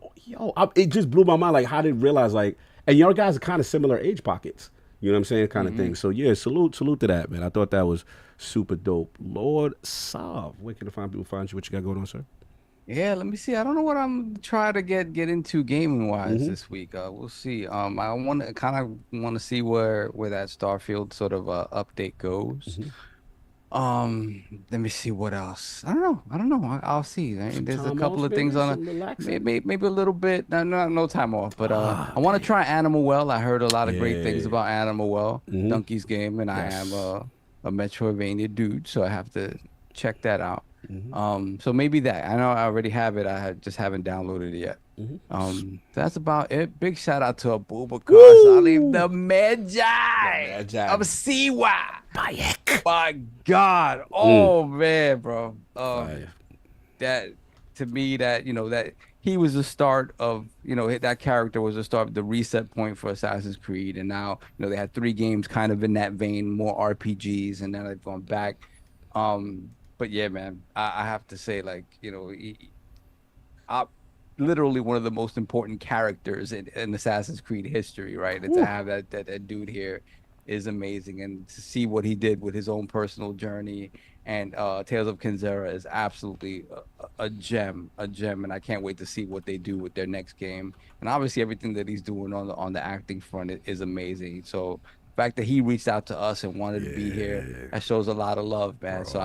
it just blew my mind. Like, how did I realize, like, and your guys are kind of similar age pockets. You know what I'm saying? Kind of thing. So, yeah, salute to that, man. I thought that was super dope. Lord Sav, where can people find you? What you got going on, sir? Yeah, let me see. I don't know what I'm trying to get into gaming wise this week. We'll see. I want to see where that Starfield sort of update goes. Let me see what else. I don't know. I'll see. There's a couple of things on it. Maybe a little bit. No time off. But I want to try Animal Well. I heard a lot of great things about Animal Well, Donkey's game, and I am a Metroidvania dude, so I have to check that out. So maybe that. I know I already have it. I just haven't downloaded it yet. That's about it. Big shout out to Abubakar Salim, the Magi of Siwa. My God. Oh man, bro. That to me, that that he was the start of, that character was the start of the reset point for Assassin's Creed, and now they had 3 games kind of in that vein, more RPGs, and then they've gone back. But yeah, man, I have to say, like, literally one of the most important characters in Assassin's Creed history, right? And to have that dude here is amazing, and to see what he did with his own personal journey. And Tales of Kenzera is absolutely a gem, and I can't wait to see what they do with their next game. And obviously, everything that he's doing on the acting front is amazing. So the fact that he reached out to us and wanted to be here, that shows a lot of love, man. Bro. So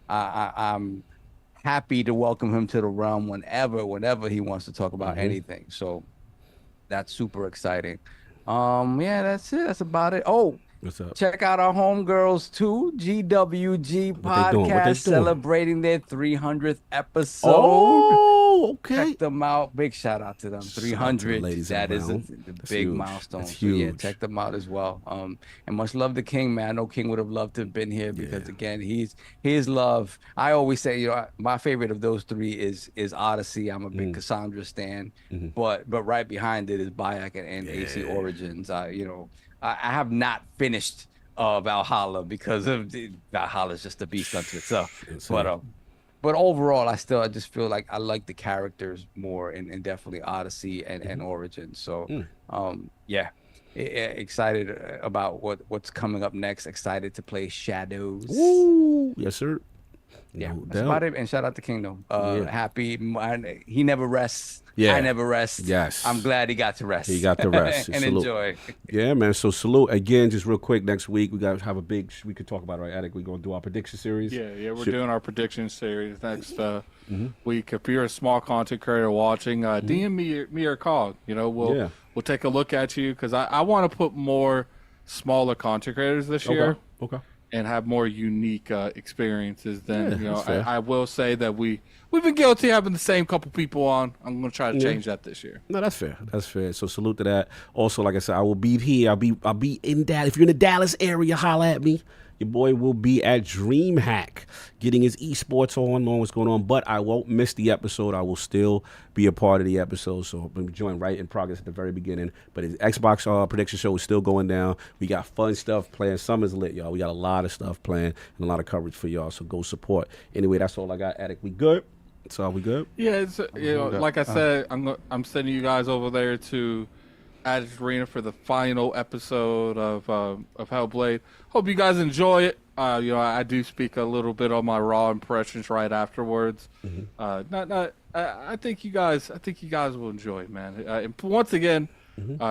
I'm happy to welcome him to the realm whenever he wants to talk about anything. So that's super exciting. Yeah, that's it. That's about it. Oh, what's up? Check out our homegirls too, GWG podcast, celebrating their 300th episode. Oh, okay. Check them out. Big shout out to them. 300. That is a big milestone. That's so huge. Yeah, check them out as well. And much love to King, man. I know King would have loved to have been here because again, his love. I always say, my favorite of those three is Odyssey. I'm a big Cassandra stan, but right behind it is Bayek and AC Origins. I have not finished Valhalla because of Valhalla is just a beast unto itself. But overall, I just feel like I like the characters more, and definitely Odyssey and Origins. So excited about what's coming up next. Excited to play Shadows. Woo! Yes, sir. Yeah, that's about it. And shout out to Kingdom. Happy. He never rests. Yeah. I never rest. Yes. I'm glad he got to rest. He got to rest. and enjoy. Yeah, man. So salute again. Just real quick. Next week we got to have a big. We could talk about it, right, Attic? We're gonna do our prediction series. Yeah. We're doing our prediction series next week. If you're a small content creator watching, DM me your call. We'll take a look at you because I want to put more smaller content creators this year. Okay. And have more unique experiences than I will say that we've been guilty of having the same couple people on. I'm going to try to change that this year. No, that's fair. That's fair. So salute to that. Also, like I said, I will be here. I'll be in Dallas. If you're in the Dallas area, holla at me. Your boy will be at DreamHack getting his esports on, knowing what's going on. But I won't miss the episode. I will still be a part of the episode. So I'm going to join right in progress at the very beginning. But his Xbox prediction show is still going down. We got fun stuff playing. Summer's lit, y'all. We got a lot of stuff playing and a lot of coverage for y'all. So go support. Anyway, that's all I got. Attic, we good? That's all we good? Yeah, it's, like I said, I'm sending you guys over there to Addict Arena for the final episode of Hellblade. Hope you guys enjoy it. I do speak a little bit on my raw impressions right afterwards. I think you guys will enjoy it, man. And once again,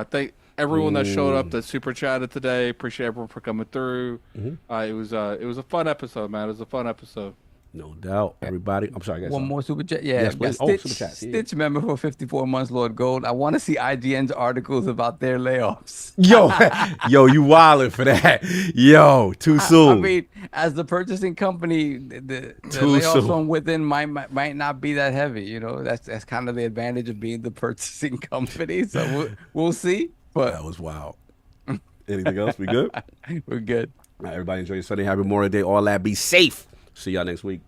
thank everyone that showed up that super chatted today. Appreciate everyone for coming through. It was a fun episode, man. It was a fun episode. No doubt. Everybody. I'm sorry, guys. One more super chat. Yeah. Yes, please. Stitch, super chat. Stitch member for 54 months, Lord Gold. I want to see IGN's articles about their layoffs. Yo, you wildin' for that. Yo, too soon. I mean, as the purchasing company, the layoffs from within might not be that heavy. That's kind of the advantage of being the purchasing company. So we'll see. But that was wild. Anything else? We good? We're good. All right, everybody enjoy your Sunday. Happy Memorial Day. All that. Be safe. See y'all next week.